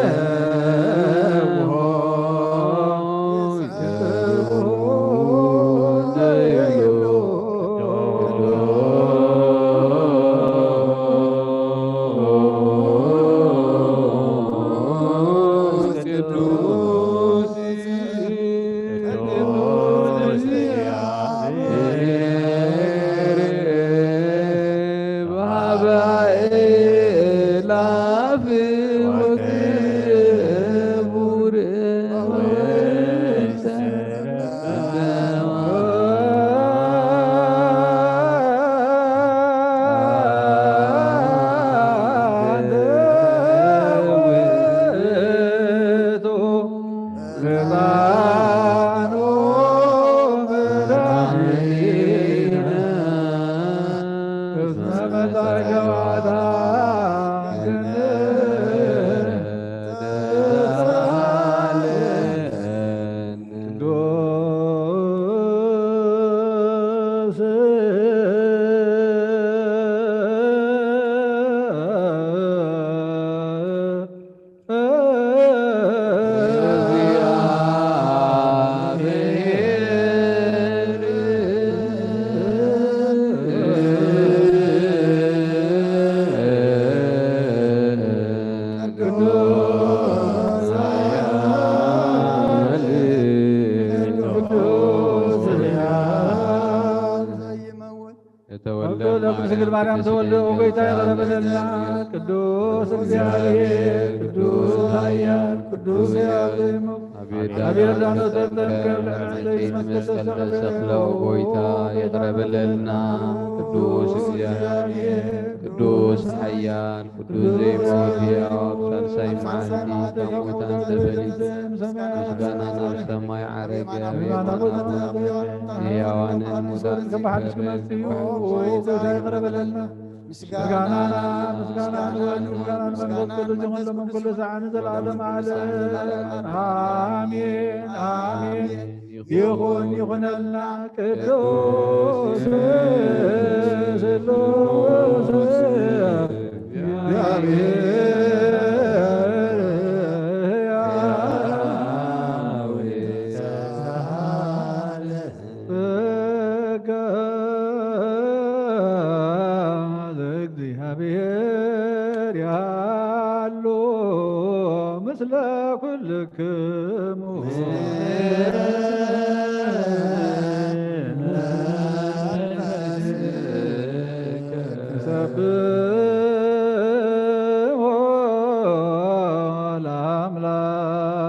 ማርያም ተወልደ ወጎይታ ይቀረበለልና ቅዱስ እግዚአብሔር ቅዱስ ኃያል ቅዱስ ያዘይሙ አብሔር ዳኖ ተጠንቀር ሰክለው ጎይታ ይቅረብልና ቅዱስ እግዚአብሔር ቅዱስ ኃያል ቅዱስ ዘይሞት ሕያው ሳልሳይ መዓልቲ ከሙታን ተፈልዩ ምስጋና ናብ ሰማይ ዓረገ ሕያዋንን ሙታን ከመሓድሽ ክመጽኡ ጎይታ ይቀረበለልና ምስጋና ምስጋና ምስጋና መንፈስ ቅዱስ ይሁን ለመንኩሉ ሰዓን ዘለዓለም ዓለም አሜን አሜን ይሁንልና ቅዱስ ስሉስ እግዚአብሔር እግዚአብሔር ያሉ ምስለ ኩልክሙ ሰብሖ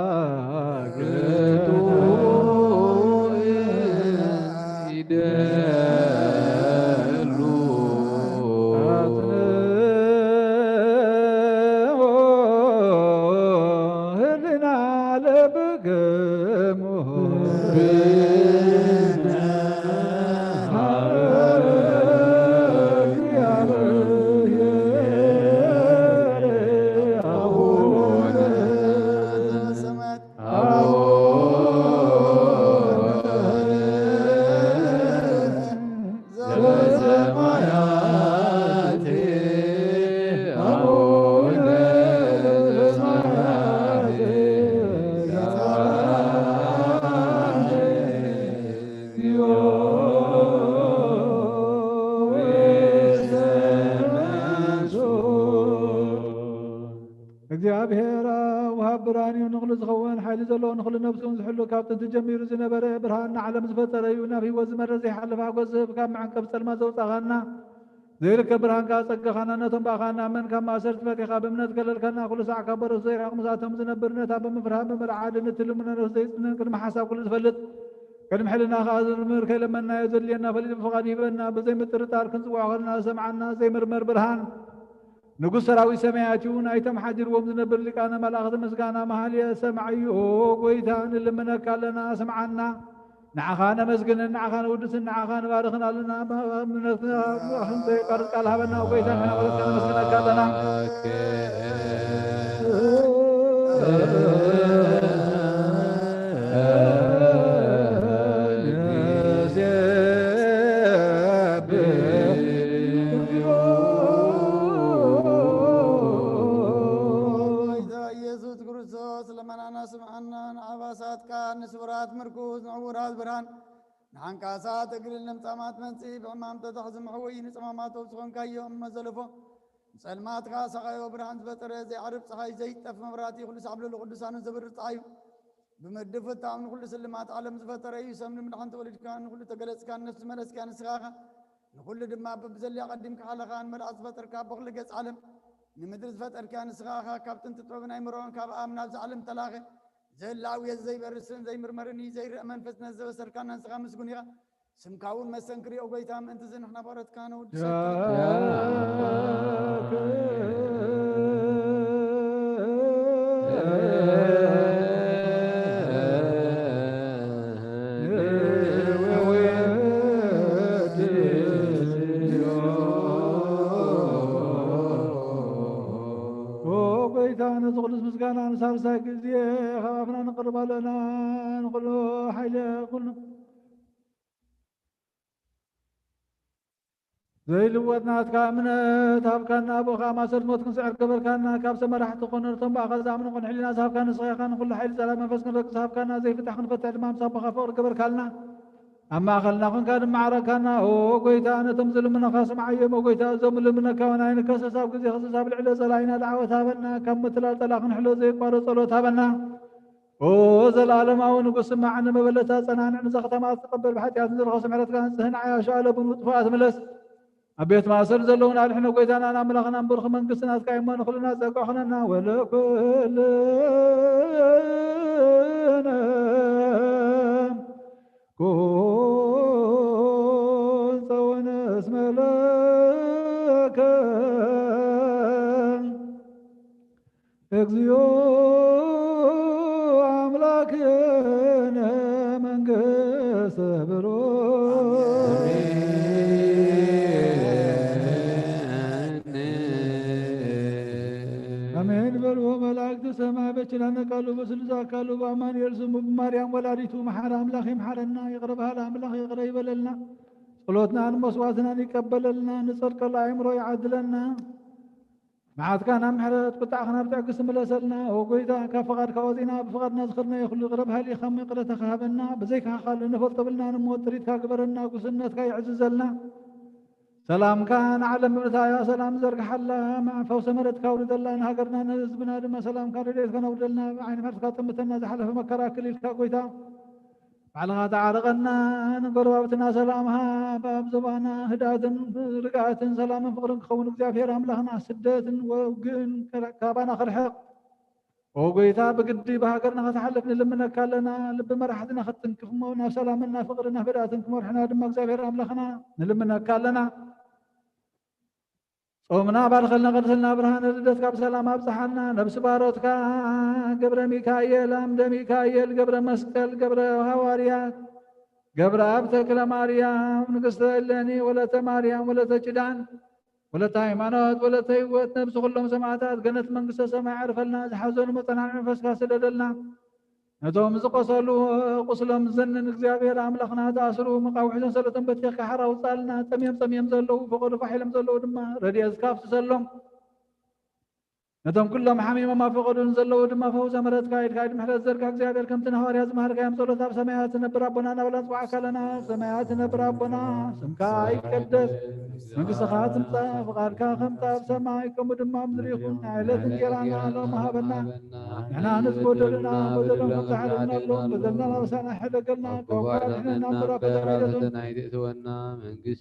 ለአምላክ ይደሉ ህሊና ለብክሙ እግዚአብሔር ወሃብ ብርሃን እዩ ንኹሉ ዝኸውን ሓይሊ ዘለዎ ንኹሉ ነብሱን ዝሕሉ ካብ ጥንቲ ጀሚሩ ዝነበረ ብርሃን ንዓለም ዝፈጠረ እዩ ናብ ሂወት ዝመረ ዘይሓልፍ ሓጎስ ዝህብ ካብ መዓንቀብ ፀልማ ዘውፃኻና ዘይርከብ ብርሃንካ ፀጋኻና ነቶም ባኻና መን ካብ ማእሰርቲ ፈቲኻ ብእምነት ከለልከና ኩሉ ሳዕ ካብ በረሱ ዘይራቕ ምሳቶም ዝነብር ነታ ብምፍርሃን ብምርዓድን እትልሙነ ነፍሲ ዘይፅንን ቅድሚ ሓሳብ ኩሉ ዝፈልጥ ቅድሚ ሕልና ከዓ ዝምር ከይለመናዮ ዘድልየና ፈሊጥ ብፍቓድ ይህበና ብዘይምጥርጣር ክንፅዋዕ ከለና ሰምዓና ዘይምርመር ብርሃን ንጉሥ ሰራዊት ሰማያት እዩ ናይቶም ሓዲርዎም ዝነብር ሊቃነ መላእኽቲ ምስጋና መሃልየ ሰማዕዮ ጎይታ ንልምነካ ኣለና ሰምዓና ንዓኻ ነመስግንን ንዓኻ ንውድስን ንዓኻ ንባርኽን ኣለና እምነትንዘይቀርፅ ቃል ሃበና ጎይታ ንሕናቆለካ ነመስግነካ ኣለና ንስውራት ምርኩዝ ንዕውራት ብርሃን ንሓንካሳት እግልን ለምፃማት መንፅኢ ብሕማም ተተኽዚ ምሕወይ ንፅማማቶም ዝኾንካዮም እመዘለፎ ንፀልማትካ ሰቓዮ ብርሃን ዝፈጠረ ዘይዓርብ ፀሓይ ዘይጠፍ መብራህቲ ኩሉ ሳዕብለሉ ቅዱሳንን ዘብርር ፀሓዩ ብምድብ ፍታም ንኩሉ ስልማት ዓለም ዝፈጠረ እዩ ሰብ ንምድሓን ተወሊድካ ንኩሉ ተገለፅካ ነፍሲ መለስካ ንስኻኻ ንኩሉ ድማ በብዘልያ ቀዲምካ ሓለኻ ንመልኣክ ዝፈጠርካ ብኩሉ ገፅ ዓለም ንምድሪ ዝፈጠርካ ንስኻኻ ካብ ጥንቲ ጥበብን ኣይምሮን ካብ ኣብ ናብዚ ዓለም ተላኸ ዘላውየ ዘይበርስን ዘይምርመርን ዘይርአ መንፈስ ነዘበሰርካ ናንስኻ ምስጉን ኢኻ ስምካ እውን መሰንክሪኦ ጎይታ ምእንቲ ዝ ንሕና ባረትካ ነውድሰ نزغلس مسكانا نسار ساكزي خافنا نقرب لنا نقول حيلة كلنا زي لوتنا تكامنا تابكنا أبو خامس الموت كنسعر قبل كنا كاب سما راح تكون نرتم بأخذ زامن نكون حلنا صاحب كان صغير كان كل حيل سلام نفس كنا صاحب كنا زي فتح نفتح الإمام صاحب خافور قبل كنا أما خلنا كن كان معركنا هو قويتا أنا تمزل من خاصم عيم وقويتا زمل من كونا إن كسر صاحب كذي خسر صاحب العلا زلاينا دعوة هابنا كم مثل طلاق نحلو زي قارة صلوت هابنا وزل العالم أو نقص معنا مبلتا صنعنا نزخت ما تقبل بحتى ينزل خاصم عرفت كان سهنا عياش على بن وطفات ملس أبيت ما أصل زلون على إحنا قويتنا أنا ملخنا نبرخ من قصنا كايما نخلنا زقوحنا ولا كلنا كون وناس ملاكا اغزيو أملاكنا من قصبرو أمين بلو ملاك سما بچلان قالوا بسلسا قالوا بأمان يرسموا بمريم ولاديتو محر أملاخ محرنا يقربها الأملاخ يقرب لنا صلوتنا عن مصواتنا يقبل لنا نصرك الله عمره يعدلنا معاد كان محرت قطعنا بتعكس ملسلنا وقيدا كفقر كوزينا بفقدنا ذخرنا يخلو يقربها لي خم يقرأ تخابنا بزيك خال نفر طبلنا نموت تريد كاكبرنا قسنت كاي عززلنا سلام كان على مبرتا يا سلام زرق حلا مع فوس مرت كورد الله نهجرنا نزبنا دم سلام كان ريت كان ودلنا عين مرت تمتنا زحل في مكرا كل الكاكويتا على غدا عرقنا نقربتنا سلامها باب زبانا هدات رقعة سلام فقر خون እግዚአብሔር አምላክና ስደት ወግን ካባና خرحق وقيتا بقدي بهاجرنا فتحلفنا لمنا كلنا لب مرحتنا ختنكف مونا سلامنا فقرنا هداتنكم ورحنا دم እግዚአብሔር አምላክና لمنا كلنا صومنا بارخلنا قرسلنا برهان ردت كاب سلام أبصحنا نفس باروتك قبر ميكايل أمد ميكايل قبر مسكل قبر هواريات قبر أبتك لماريام نقصد اللاني ولا تماريام ولا تجدان ولا تايمانات ولا تيوت نفس كلهم سماعتات قنت من قصة سماع عرفلنا زحزون مطنع نفس كاسددلنا نتوم زقصلوا قصلهم زنن እግዚአብሔር አምላክና ታስሩ መቃውሒዞን ሰለተን በትኻ ሓራው ጻልና ጠምየም ዘለው ፈቆዱ ፋሒሎም ዘለው ድማ ረድኤት ካፍቲ ዘሎም ነቶም ኩሎም ሓሚሞ ማ ፈቆዱን ዘለው ድማ ፈውሰ ምሕረት ካይድ ምሕረት ዘርካ እግዚአብሔር ከምቲ ሐዋርያ ዝማህርካዮም ጸሎት ኣብ ሰማያት ነብር ኣቦና ናብላ ጽዋዕ ካለና ሰማያት ነብር ኣቦና ስምካ ይቀደስ መንግሥትኻ ትምጻእ ፍቓድካ ከምቲ ኣብ ሰማይ ከምኡ ድማ ምድሪ ይኹን ዕለት እንጀራና ሎሚ ሃበና ንሕና ንዝጎደሉና በደሎም ከምዝሓለፍና ኣሎም በደልና ናብሳና ሕደገልና ከዋድሕና እምበራ ከዘናይደቱን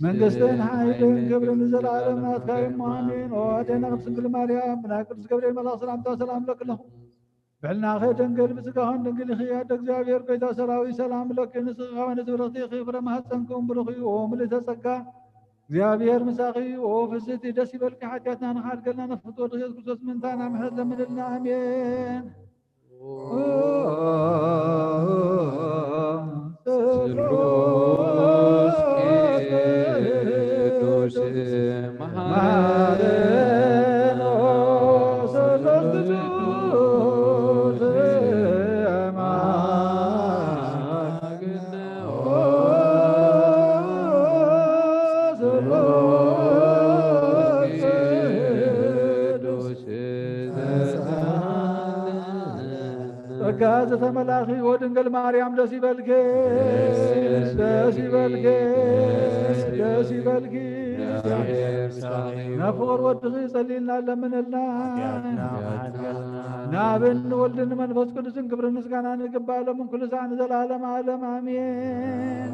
መንግሥትን ሓይልን ክብርን ዘለዓለም ናትካ እሞ ኣሜን ኦ ኣዴና ቅድስት ድንግል ማርያም ብናይ ቅዱስ ገብርኤል መልአክ ሰላምታ ሰላም ለክለኹም ብሕልና ኸ ደንገል ብስጋኹን ድንግል ኢኺ ኣደ እግዚአብሔር ጐይታ ሰራዊት ሰላም ለኪ ንስኻ ንትብርኽቲ ኢኺ ፍረ ማኅፀንኩም ብሩኽ እዩ ኦ ምልዕተ ጸጋ እግዚአብሔር ምሳኺ ኦ ፍስቲ ደስ ይበልኪ ሓጢአትና ንኻድገልና ነፍቶ ወዲ ኢየሱስ ክርስቶስ ምንታና ምሕረት ለምንልና አሜን ስሉስ ቅዱስ መሐረነ ስሉስ ጸጋ ዘተመላኺ ወድንግል ማርያም ደስ ይበልኪ ደስ ይበልኪ ደስ ይበልኪ ናፍቆር ወድኺ ጸሊልና ለምንልና ናብን ወልድን መንፈስ ቅዱስን ክብርን ምስጋናን ይግባእ ለምን ኩሉ ሰዓት ንዘላለም ዓለም አሜን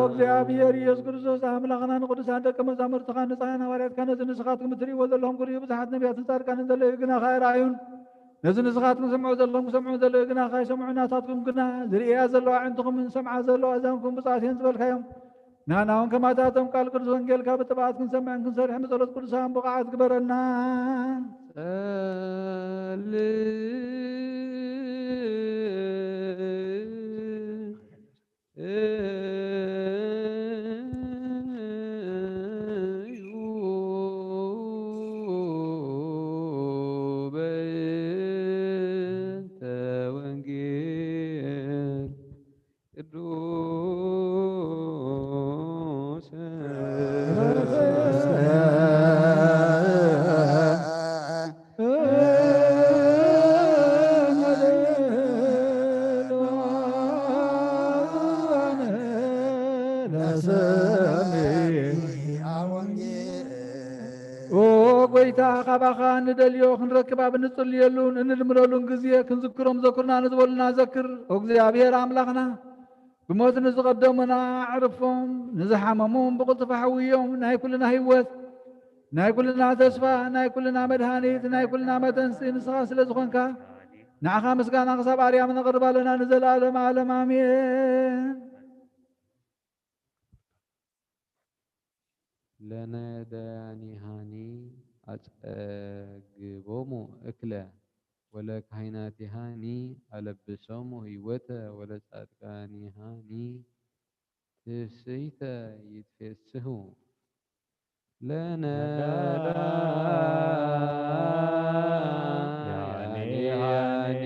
እግዚአብሔር ኢየሱስ ክርስቶስ አምላኽና ንቅዱሳን ደቀ መዛሙርትኻ ንጻሕና ሐዋርያትካ ነዚ ንስኻትኩም እትርእይዎ ዘለኹም ክርእዩ ብዙሓት ነቢያትን ጻድቃንን ዘለዩ ግና ኸይረኣዩን ነዚ ንስኻትኩም ሰምዑ ዘለኹም ሰምዑ ዘለዩ ግና ከይሰምዑ ናታትኩም ግና ዝርእያ ዘለዋ ኣዕንትኹም ሰምዓ ዘለዋ እዛንኩም ብፅዓት እየን ዝበልካዮም ናና እውን ከማታቶም ቃል ቅዱስ ወንጌልካ ብጥብዓት ክንሰምዕን ክንሰርሕ ብጸሎት ቅዱሳን ብቕዓት ግበረና ካባኻ ንደልዮ ክንረክባ ብንጽልየሉን እንልምለሉን ጊዜ ክንዝክሮም ዘኩርና ንዝበሉና ዘክር እግዚአብሔር አምላኽና ብሞት ንዝቐደሙና ኣዕርፎም ንዝሓመሙም ብቕልጡፍ ሓውዮም ናይ ኩልና ህይወት ናይ ኩልና ተስፋ ናይ ኩልና መድሃኒት ናይ ኩልና መተንሲ ንስኻ ስለ ዝኾንካ ንዓኻ ምስጋና ክሳብ ኣርያም ነቕርብ ኣለና ንዘለኣለም ዓለም ኣሜን። ለነዳኒሃኒ አጸግቦሙ እክለ ወለካህናቲሃኒ አለብሶሙ ህይወተ ወለጻድቃኒሃኒ ትፍስሕተ ይትፌስሑ ለነዳኒሃኒ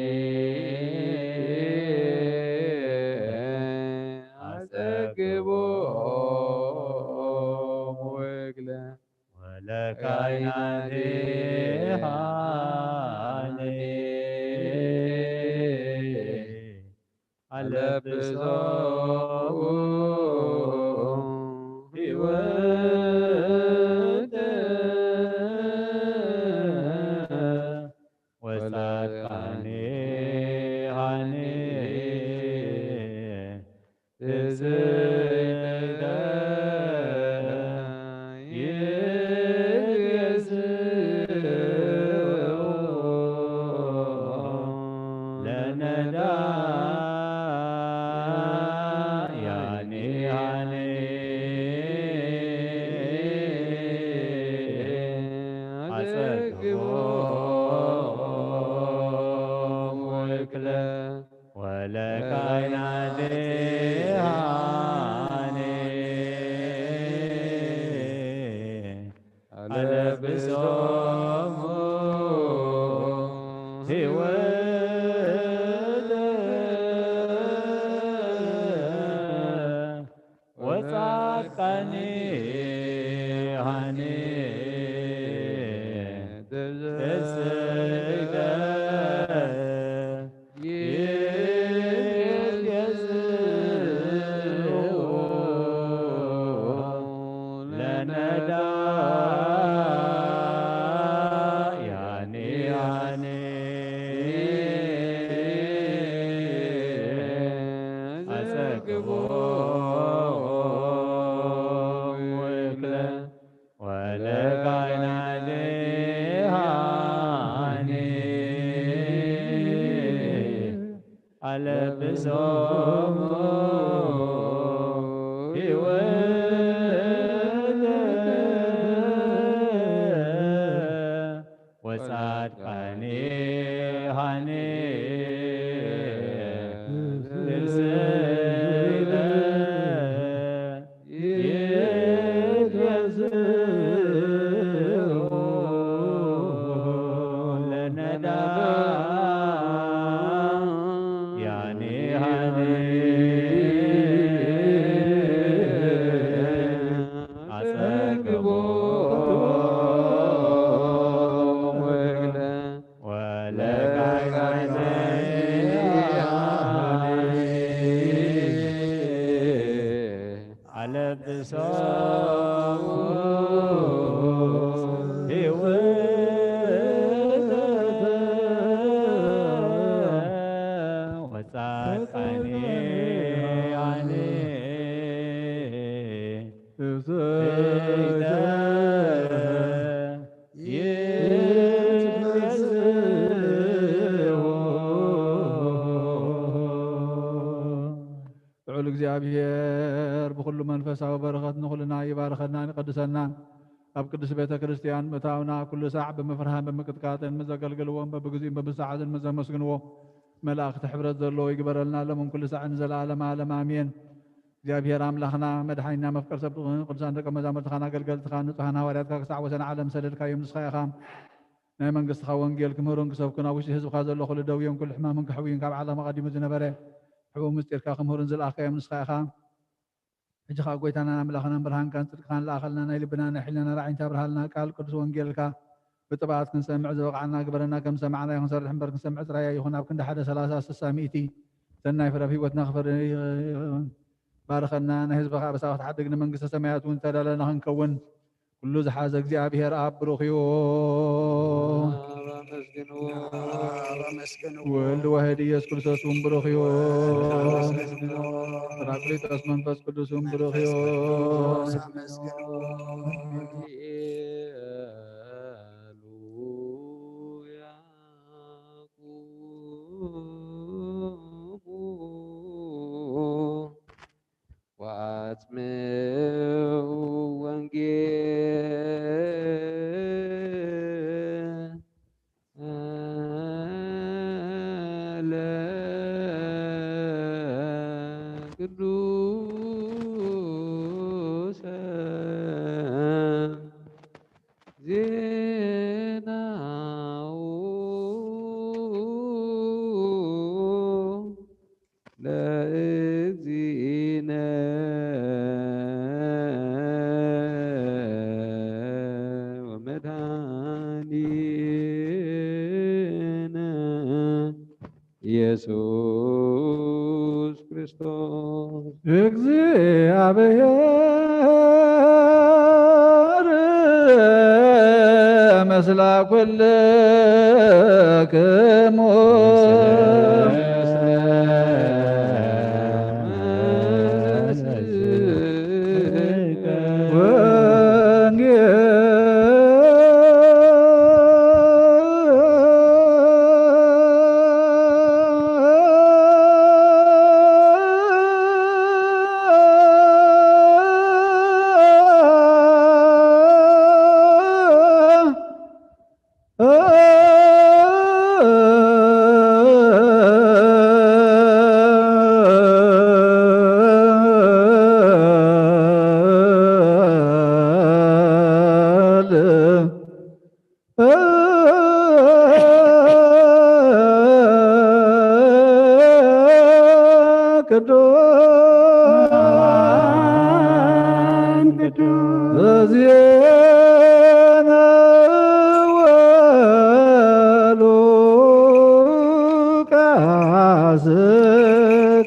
አጸግቦሙ እክለ ወለካህናቲሃኒ አለብሶሙ ህይወተ ወጻድቃኒሃኒ ትፍስሕተ እግዚአብሔር ብኩሉ መንፈሳዊ በረኸት ንኹልና ይባርከና ይቀድሰና ኣብ ቅዱስ ቤተ ክርስቲያን ምእታውና ኩሉ ሰዓት ብምፍርሃን ብምቅጥቃጥን ምዘገልግልዎም በብግዚኡን በብሰዓትን ምዘመስግንዎ መላእኽቲ ሕብረት ዘለዎ ይግበረልና ለምን ኩሉ ሰዓት ንዘለዓለም ዓለም አሜን። እግዚአብሔር አምላኽና መድሓኒና መፍቀር ሰብ ቅዱሳን ደቀ መዛሙርትኻን ኣገልገልትኻ ንጹሓን ሃዋርያትካ ክሳዕ ወሰን ዓለም ሰደድካዮም ንስኻ ኢኻ ናይ መንግስትኻ ወንጌል ክምህሩን ክሰብኩን ኣብ ውሽጢ ህዝብካ ዘሎ ኩሉ ደውዮም ኩሉ ሕማምን ክሕውዩን ካብ ዓለም ቀዲሙ ዝነበረ ሕቡብ ምስጢርካ ክምህሩን ዝለኣኽካዮም ንስኻ ኢኻ ሕጂ ኻ ጎይታና ኣምላኽናን ብርሃንካን ጽድቅኻን ለኣኸልና ናይ ልብና ናይ ሕሊናና ራዕይንታ ብርሃልና ቃል ቅዱስ ወንጌልካ ብጥብዓት ክንሰምዕ ዝበቕዓና ግበረና ከም ሰማዕና ክንሰርሕ እምበር ክንሰምዕ ጥራያ ይኹን ኣብ ክንዲ 1 30 60 ሚእቲ ሰናይ ፍረ ህይወትና ክፈር ባረኸና ናይ ህዝብኻ በሳኻት ሓድግ ንመንግስተ ሰማያት እውን ተዳለና ክንከውን ኩሉ ዝሓዘ እግዚአብሔር አብ ብሩኽ እዩ። ወልድ ዋሕድ ኢየሱስ ክርስቶስ እውን ብሩኽ እዩ። ጰራቅሊጦስ መንፈስ ቅዱስ እውን ብሩኽ እዩ። وأتموا وانجيل قدوس زيناو لأجزينا ومدانينا ኢየሱስ ክርስቶስ እግዚአብሔር መስላ ኩልክሙ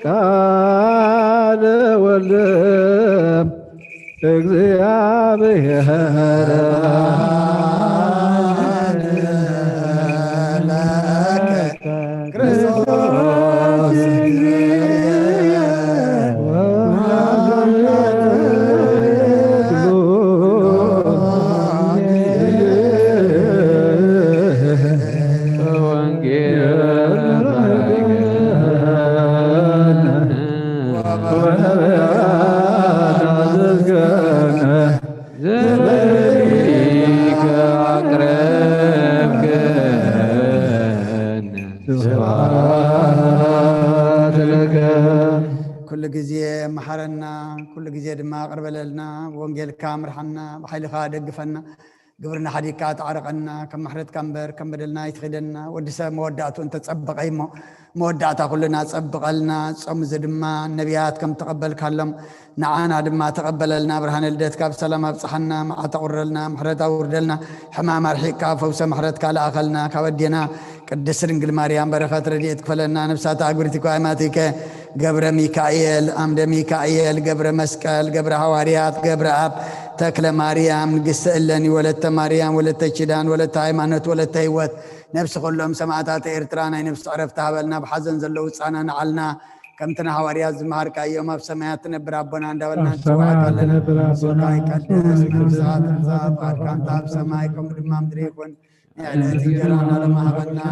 ቃለ ወልድ እግዚአብሔር كل جزية محرنا كل جزية دما قرب لنا وانجيل كامرحنا بحيلها دقفنا قبرنا حديقات عرقنا كم محرت كمبر كم بدلنا يتخدنا ودسا مودعته انت تصبق اي مودعته كلنا تصبق لنا صم زدما النبيات كم تقبل كلم نعانا دما تقبل لنا برهان الدت كاب سلام ابصحنا مع تقر لنا محرت اوردلنا حمام رحيق فوس محرت كالا اخلنا كودينا قدس رنجل مريم بركات رديت كفلنا نفسات عقرتك وعماتك قبر ميكائيل أمد ميكائيل قبر مسكال قبر حواريات قبر أب تكل مريم نقص إلني ولدت مريم ولدت شدان ولدت هيمانت ولدت هيوت نفس كلهم سمعتات إرترانا نفس عرفتها بلنا بحزن زلو صانا نعلنا كم تنا حواريات زمهر كأيوم بسمعت نبر ربنا دولنا سواك لنا سواك قدس نفسات نفسات أركان تاب سمايكم دمام دريكون يعني تجرنا لما هبنا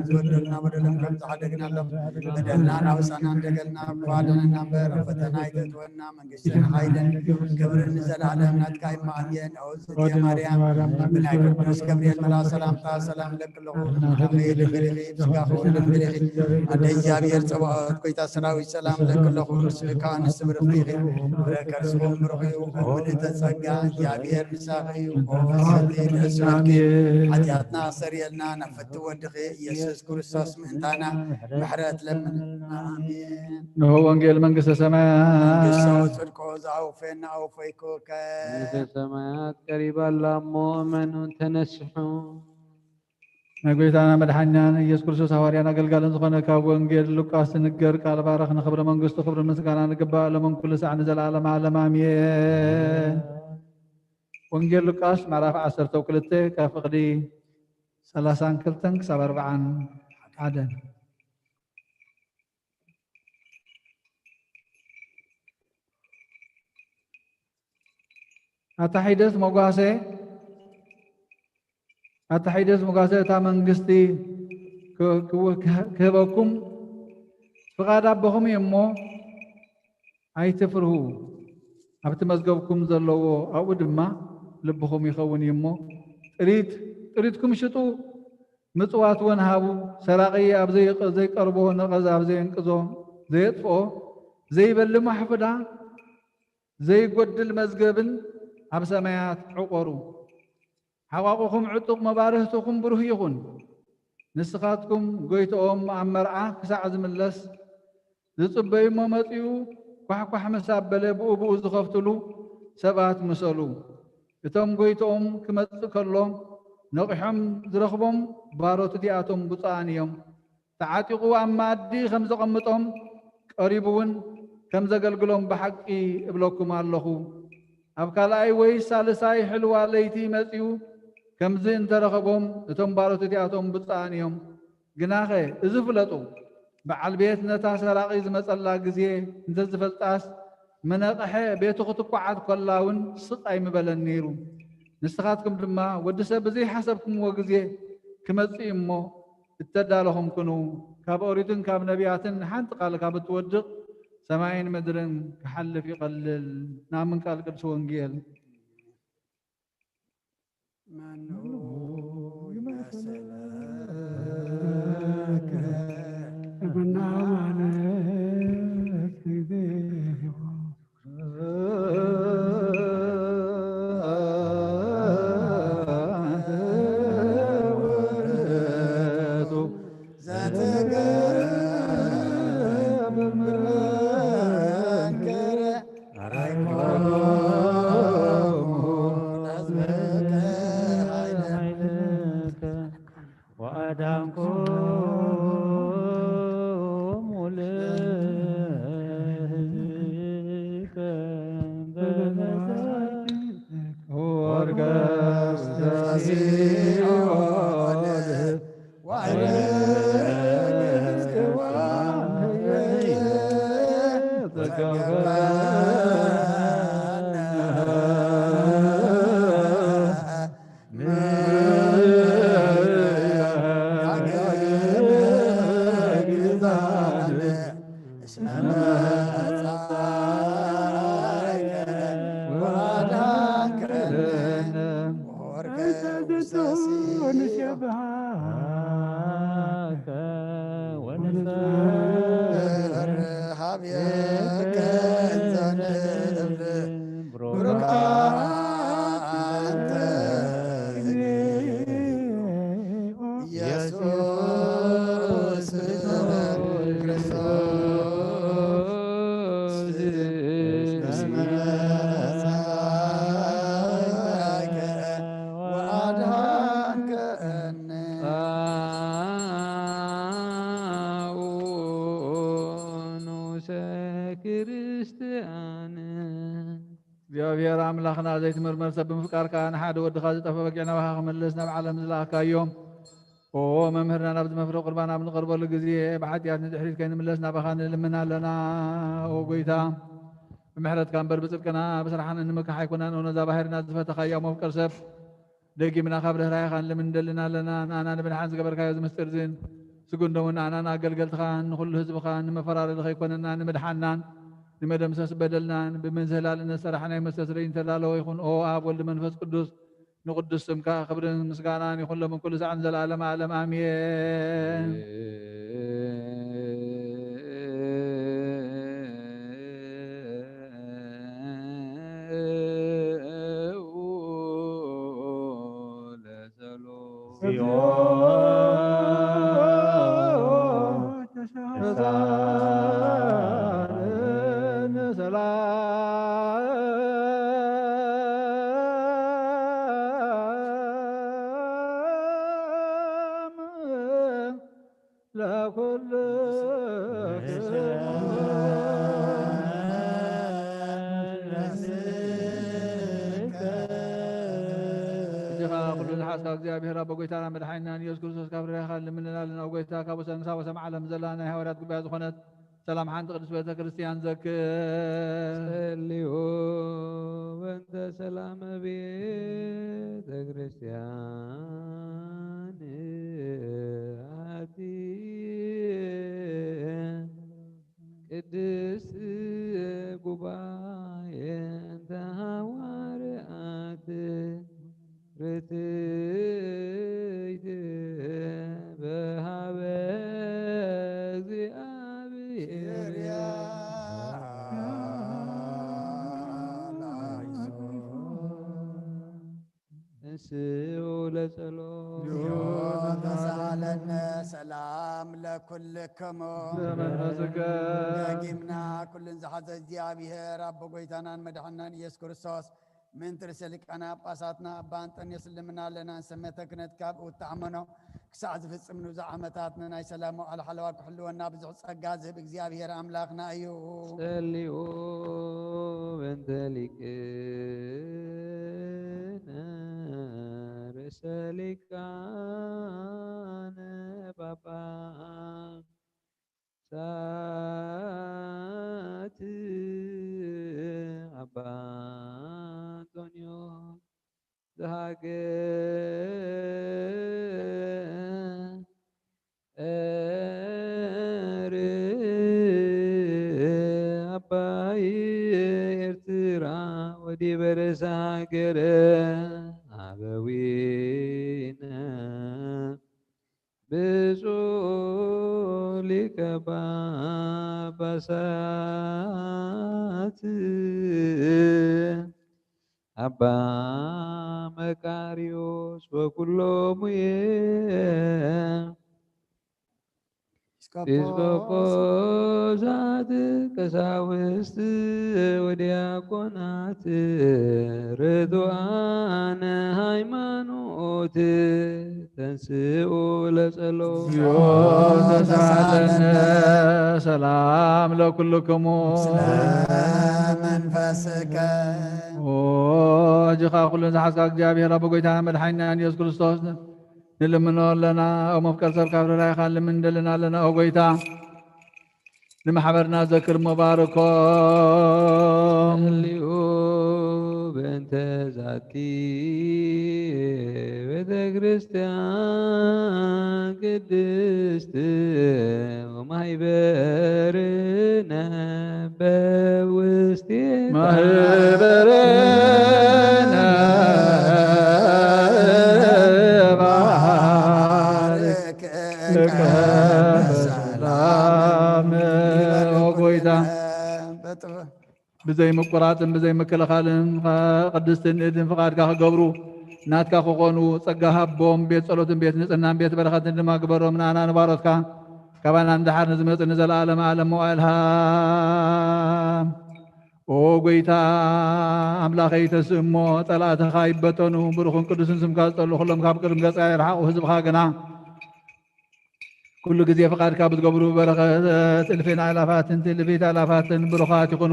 نزودنا بدلهم كم تحدقنا لهم بدلنا نوسنا دقلنا قوالنا نبر فتنا يتونا من قشنا خايدا قبر نزل على نتكاي معين أو يا مريم بنا يقدس جبريل ملا سلام تا سلام لك له خير خير بسكافو للخير أدي جابير سبعات كويتا سراوي سلام لك له سبكان السبر خير بركر سوم رخي ومن تسجع جابير مساقي وفسدين أسماكي ناصر يلنا نفت ودخي يسوع كريستوس منتانا محرات لمن آمين هو انجيل منقص السماء قصة صدقوا زعوا فينا أو فيكو السماوات قريبا لا مؤمن تنسحوا نقولنا مدحنا يسوع كريستوس حوارينا قال نزخنا كاب انجيل لوقاس نقر قال بارخنا خبر منقص خبر مسكانا نقبا لمن كل ساعة نزل على عالم آمين ወንጌል ሉቃስ ምዕራፍ 12 ካብ ፍቕዲ 32 ክሳብ 41 ኣታሒደስ መጓሰ እታ መንግስቲ ክህበኩም ፍቓድ ኣቦኹም እዩ እሞ ኣይትፍርሁ ኣብቲ መዝገብኩም ዘለዎ ኣብኡ ድማ ልብኹም ይኸውን እዩ እሞ ጥሪትኩም ሽጡ ምጽዋት እውን ሃቡ ሰራቂ ኣብ ዘይቀርቦ ነቐዛ ኣብ ዘይንቅዞ ዘየጥፍኦ ዘይበልዕ ማሕፍዳ ዘይጎድል መዝገብን ኣብ ሰማያት ዕቆሩ ሓቋቑኹም ዕጡቕ መባርህትኹም ብሩህ ይኹን ንስኻትኩም ጎይቶኦም ኣብ መርዓ ክሳዕ ዝምለስ ዝጽበዩሞ መጺኡ ኳሕኳሕ ምስ ኣበለ ብኡ ዝኸፍትሉ ሰባት ምሰሉ እቶም ጎይቶኦም ክመጽእ ከሎ ነቂሖም ዝረኽቦም ባሮት እቲኣቶም ብፁዓን እዮም ተዓጢቑ ኣብ ማኣዲ ከም ዘቐምጦም ቀሪቡ እውን ከም ዘገልግሎም ብሓቂ እብለኩም ኣለኹ ኣብ ካልኣይ ወይ ሳልሳይ ሕልዋ ለይቲ መጺኡ ከምዚ እንተረኸቦም እቶም ባሮት እቲኣቶም ብፁዓን እዮም ግናኸ እዚ ፍለጡ በዓል ቤት ነታ ሰራቂ ዝመጸላ ግዜ እንተዝፈልጣስ መነቕሐ ቤቱ ክትቋዓት ኮላ እውን ስቃይ ምበለን ነይሩ ንስኻትኩም ድማ ወዲ ሰብ ብዘይሓሰብኩምዎ ግዜ ክመጽእ እሞ እተዳለኹም ኩኑ ካብ ኦሪትን ካብ ነቢያትን ሓንቲ ቃል ካብ እትወድቕ ሰማይን ምድርን ክሓልፍ ይቐልል ናምን ቃል ቅዱስ ወንጌል እግዚአብሔር አምላክና ዘይትመርመር ሰብ ብምፍቃርካ ንሓደ ወድኻ ዝጠፈ በጊዕና ባኻ ክመልስ ናብ ዓለም ዝለኣካዮም ኦ መምህርና ናብ ዝመፍረ ቁርባን ኣብ ንቐርበሉ ግዜ ብሓጢኣት ንድሕሪት ከይንምለስ ናባኻ ንልምና ኣለና ኦ ጎይታ ብምሕረትካ እምበር ብፅድቅና ብስራሕና ንምክሕ ኣይኮነን ነዛ ባሕርና ዝፈተኻዮ መፍቀር ሰብ ደጊምና ካብ ርህራይኻ ንልምን ንደልና ኣለና ንኣና ንብንሓን ዝገበርካዮ ዝምስጢር ዝን ስጉንዶውን ኣናን ኣገልገልትኻ ንኩሉ ህዝብኻ ንመፈራረዲ ከይኮነና ንምድሓናን ንመደምሰስ በደልናን ብምንዝህላልነት ሰራሕናይ መስተስረይ እንተዳለወ ይኹን ኦ ኣብ ወልዲ መንፈስ ቅዱስ ንቅዱስ ስምካ ክብርን ምስጋናን ይኹን ሎምን ኩሉ ሰዓን ዘለዓለም ዓለም ኣሜን ዝሓስካ እግዚኣብሔር ኣቦ ጎይታና መድሓኒትና ኢየሱስ ክርስቶስ ካብ ርያኻ ልምንና ኣለና ጎይታ ካብ ወሰንሳ ወሰም ዓለም ዘላ ናይ ሃዋርያት ጉባኤ ዝኾነት ሰላም ሓንቲ ቅዱስ ቤተ ክርስቲያን ዘክር ጸልዩ በእንተ ሰላመ ቤተ ክርስቲያን አሐቲ ቅድስት ጉባኤ እንተ ሐዋርያት ርትዕት በሀበ እግዚአብሔር እንስኡ ለጸሎት ተሳለነ ሰላም ለኩልክሙ በመንፈስከ ዳጊምና ኩልን ዝሓዘ እግዚአብሔር ኣቦ ጎይታናን መድሓናን ኢየሱስ ክርስቶስ ምንት ርእሰ ሊቃነ ጳጳሳትና ኣባ አንጦንዮስ ልምና ኣለና ንሰመተ ክህነት ካብ እተኣመኖ ክሳዕ ዝፍፅም ንብዙሕ ዓመታት ንናይ ሰላም ዋዕላ ሓለዋ ክሕልወና ብዙሕ ጸጋ ዝህብ እግዚአብሔር ኣምላኽና እዩ። ጸልዩ በእንተ ሊቅነ ርእሰ ሊቃነ ጳጳሳት አባ አንጦንዮስ ዘሀገር አባይ ኤርትራ ወዲበ ርእሰ ሀገረ አበዊነ ብፁዕ ሊቀ ጳጳሳት አባ መቃርዮስ ወኩሎሙ ኤጲስቆጶሳት ቀሳውስት ወዲያቆናት ርቱዓነ ሃይማኖት ተንሥኡ ለጸሎት ተሳለነ ሰላም ለኩልክሙ መንፈስከ ጅኻ ኩሉን ዝሓስካ እግዚኣብሔር ኣቦ ጎይታና መድሓኒትና ኢየሱስ ክርስቶስ ንልምኖ ኣለና ኣብ መፍቀር ሰብ ካብ ርራይኻ ልምን ደልና ኣለና ኦ ጎይታ ንማሕበርና ዘክር መባርኮም ጸልዩ በእንተ ዛቲ ቤተ ክርስቲያን ቅድስት ወማኅበርነ በውስቴታ ማህበርነ ባርክ በሰላም ኦ ጎይታ ብዘይ ምቁራፅን ብዘይ ምክልኻልን ቅድስትን እድን ፍቓድካ ክገብሩ ናትካ ክኾኑ ጸጋ ሃቦም ቤት ጸሎትን ቤት ንጽህናን ቤት በረኸትን ድማ ግበሮም ንኣና ንባሮትካ ካባና እንድሓር ንዝመጽእ ንዘለኣለም ዓለም መዋእልሃ ኦ ጎይታ ኣምላኸይ ተስእሞ ጠላእትኻ ይበተኑ ብሩኽን ቅዱስን ስምካ ዝጠሉ ኩሎም ካብ ቅድም ገጽካ ይርሓቑ ህዝብኻ ግና ኩሉ ግዜ ፍቓድካ ብትገብሩ በረኸት እልፊን ኣእላፋትን ትእልፊት ኣእላፋትን ብሩኻት ይኹኑ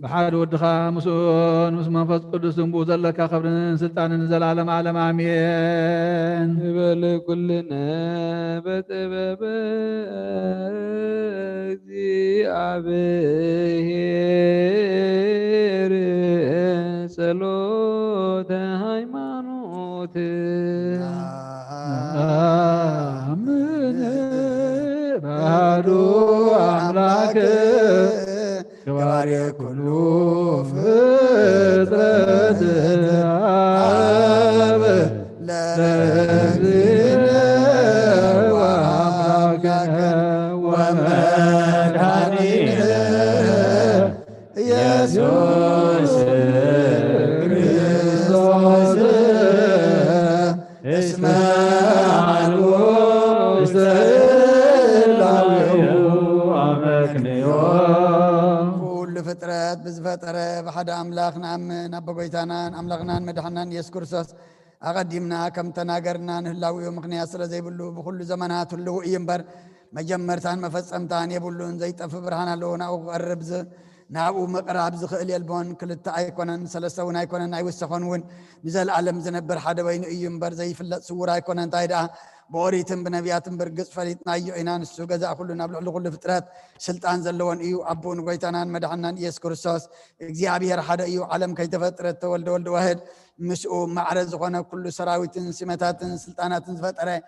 ብሓደ ወድኻ ምስኡን ምስ መንፈስ ቅዱስን ብኡ ዘለካ ክብርን ስልጣንን ንዘለኣለም ዓለም ኣሜን ንበል ኩልነ በጥበበ እግዚአብሔር ጸሎተ ሃይማኖት አምን ባዶ አምላክ ገባሬ ኩሉ ፍጥረት አብ ለእግዚእነ ወአምላክነ ወመድኃኒነ ኢየሱስ ክርስቶስ እስመ አልቦ ውስተ እላዊሁ አመክንዮ ኩሉ ፍጥረት ብዝፈጠረ ብሓደ ኣምላኽ ንኣምን ኣቦ ጎይታናን ኣምላኽናን መድሓናን ኢየሱስ ክርስቶስ ኣቐዲምና ከም ተናገርና ንህላዊኡ ምክንያት ስለ ዘይብሉ ብኩሉ ዘመናት ህልው እዩ እምበር መጀመርታን መፈፀምታን የብሉን ዘይጠፍእ ብርሃን ኣለዎ ናብኡ ክቐርብ نابو مقراب زخيل يلبون كل أيكونن سلسون أيكونن أيوسخونون نزل عالم زنبر حدا بين يمبر زي فلت صور أيكونن تايدا بوريتم بنبياتم برقص فريتنا يعنان السوق ذا كلنا نبلع كل فترات سلطان زلون إيو أبون ويتانان مدحنان يس كرسوس إجزابير حدا إيو عالم كي تفترت ولد واحد مسؤو معرض غنا كل سراويت سماتات سلطانات فترة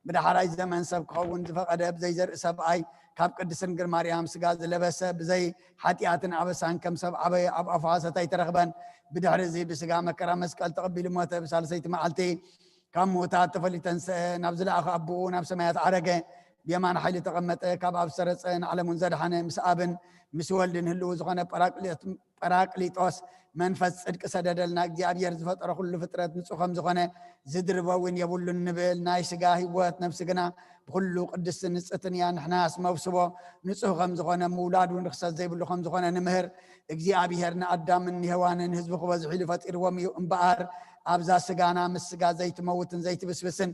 بدا حراي زمان سب كون فقد بزي زر سبعي كاب قدسن غير مريم سغاز لبس بزي حاتياتن عبسان كم سب عبي اب افاسه ترغبن بدحر زي بسغا مكر مسقال تقبل موت بسالسيت معلتي كم موتات تفلتن نبزل اخ ابو نفس سمايات عرقه بيمان حيل تقمط كاب ابسرصن على منزدحن مسابن مسولدن هلو زغنا براقليطوس منفس صدق سددلنا እግዚአብሔር ዝፈጠረ ሁሉ ፍጥረት ንጹህም ዝኾነ ዝድርበውን የብሉ ንብል ናይ ስጋ ህይወት ነፍስ ግና ብኩሉ ቅድስ ንጽትን ያ ንሕናስ መብስቦ ንጹህም ዝኾነ ምውላዱን ርክሰት ዘይብሉ ከም ዝኾነ ንምህር እግዚአብሔር ንአዳምን ሔዋንን ህዝቢ ክበዝሑ ኢሉ ፈጢርዎም እዩ እምበኣር ኣብዛ ስጋና ምስ ስጋ ዘይትመውትን ዘይትብስብስን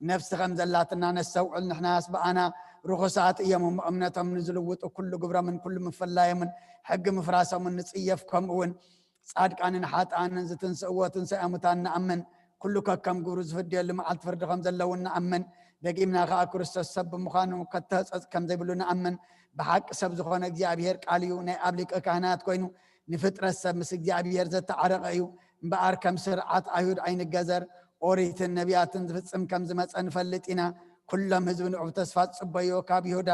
ነፍስ ከም ዘላትና ነሰውዕል ንሕናስ በኣና ርኹሳት እዮም እምነቶም ንዝልውጡ ኩሉ ግብሮምን ኩሉ ምፍላዮምን ሕጊ ምፍራሶምን ንጽየፍ ከምኡውን صادقانن حاطانن زتنسوتن سامتان نامن كل كم غور زفديل معلت فرد خم زلون نامن دقيمنا خا كريستوس سب مخانو كتاص كم زيبلو نامن بحق سب زخونه እግዚአብሔር ቃልዩ ናይ አብሊቀ ካህናት ኮይኑ ንፍጥረት ሰብ ምስ እግዚአብሔር ዘተዓረቀዩ በአር ከም ስርዓት አይሁድ አይን ገዘር ኦሪትን ነቢያትን ዝፍጽም ከም ዝመጸን ፈልጢና ኩሎም ህዝብ ንዑብ ተስፋ ጽበዮ ካብ ይሁዳ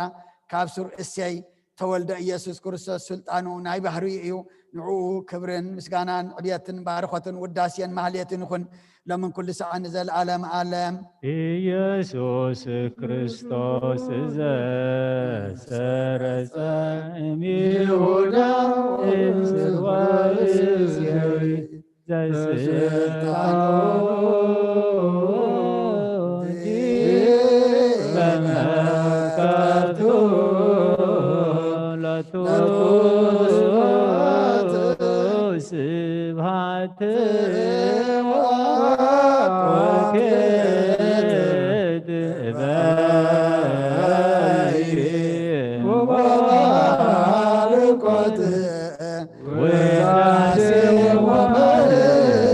ካብ ሱር እስያይ ተወልደ ኢየሱስ ክርስቶስ ስልጣኑ ናይ ባህሪ እዩ ንዑ ክብርን ምስጋናን ዕብየትን ባርኾትን ውዳሴን ማህሌትን ይኹን ለምን ኩሉ ሰዓት ንዘለዓለም ዓለም ኢየሱስ ክርስቶስ ዘሰረጸ እምይሁዳ እስዋእስያይ ዘስልጣኑ በመካቱ ስብሐት ወክብር ወባርኮት ወዳሴ ወምሕረት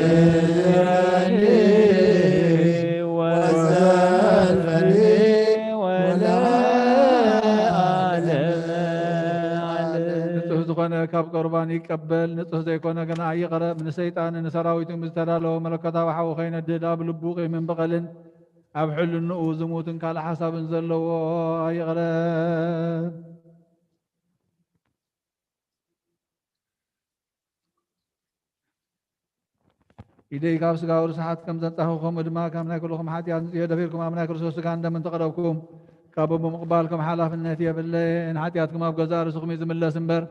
ይእዜኒ ወዘልፈኒ كاب قربان يقبل نصح زيكون غنا يقرب من الشيطان ان سراويت مستدالو ملكتا وحو خين الداب لبوقي من بقلن اب حل النؤ زموتن قال حساب زلو يقرب إذا كاب سغاور ساعات كم زنطاخكم ادما كم ناكلكم حاتيان يدفيركم امنا كرسوس كان دم تقربكم كاب بمقبالكم حلافنتي بالله حاتياتكم اب غزار سخمي زملا سنبر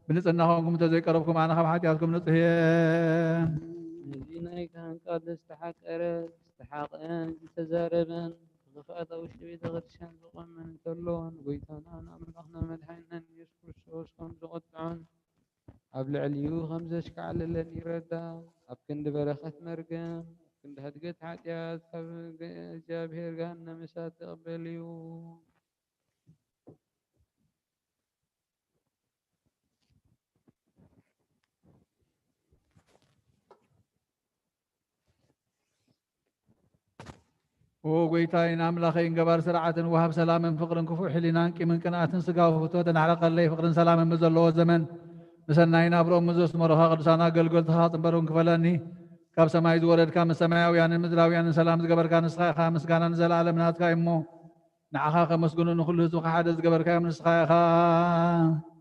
بنصناهم تذكركم انا خم حاتياتكم نصيه الذين كان قد استحق ان تزاربن غفات وشبي تغرشان زقم من تلون ويتانا من اخنا مدحنا يشكر الشوش خمس قطعون قبل عليو خمسة شكال اللي يردا ابكند برخت مرقم كند هدقت حاتيات جابهر قانا مسات تقبليو وقيتاين أملاخين قبار سرعة وهب سلام فقر كفو حلينان كي من كنات سقاو فتوة نحرق اللي فقر سلام مزلو زمن مسناين أبرو مزوس مرها قرسانا قلقل تخاطب برون كفلاني كاب سماي دورد كام السماوي يعني المزراوي يعني سلام قبر كان سخاي خامس كان نزل على منات كايمو نعخا خمس قلون نخلو سوق حادث قبر كام نسخاي خا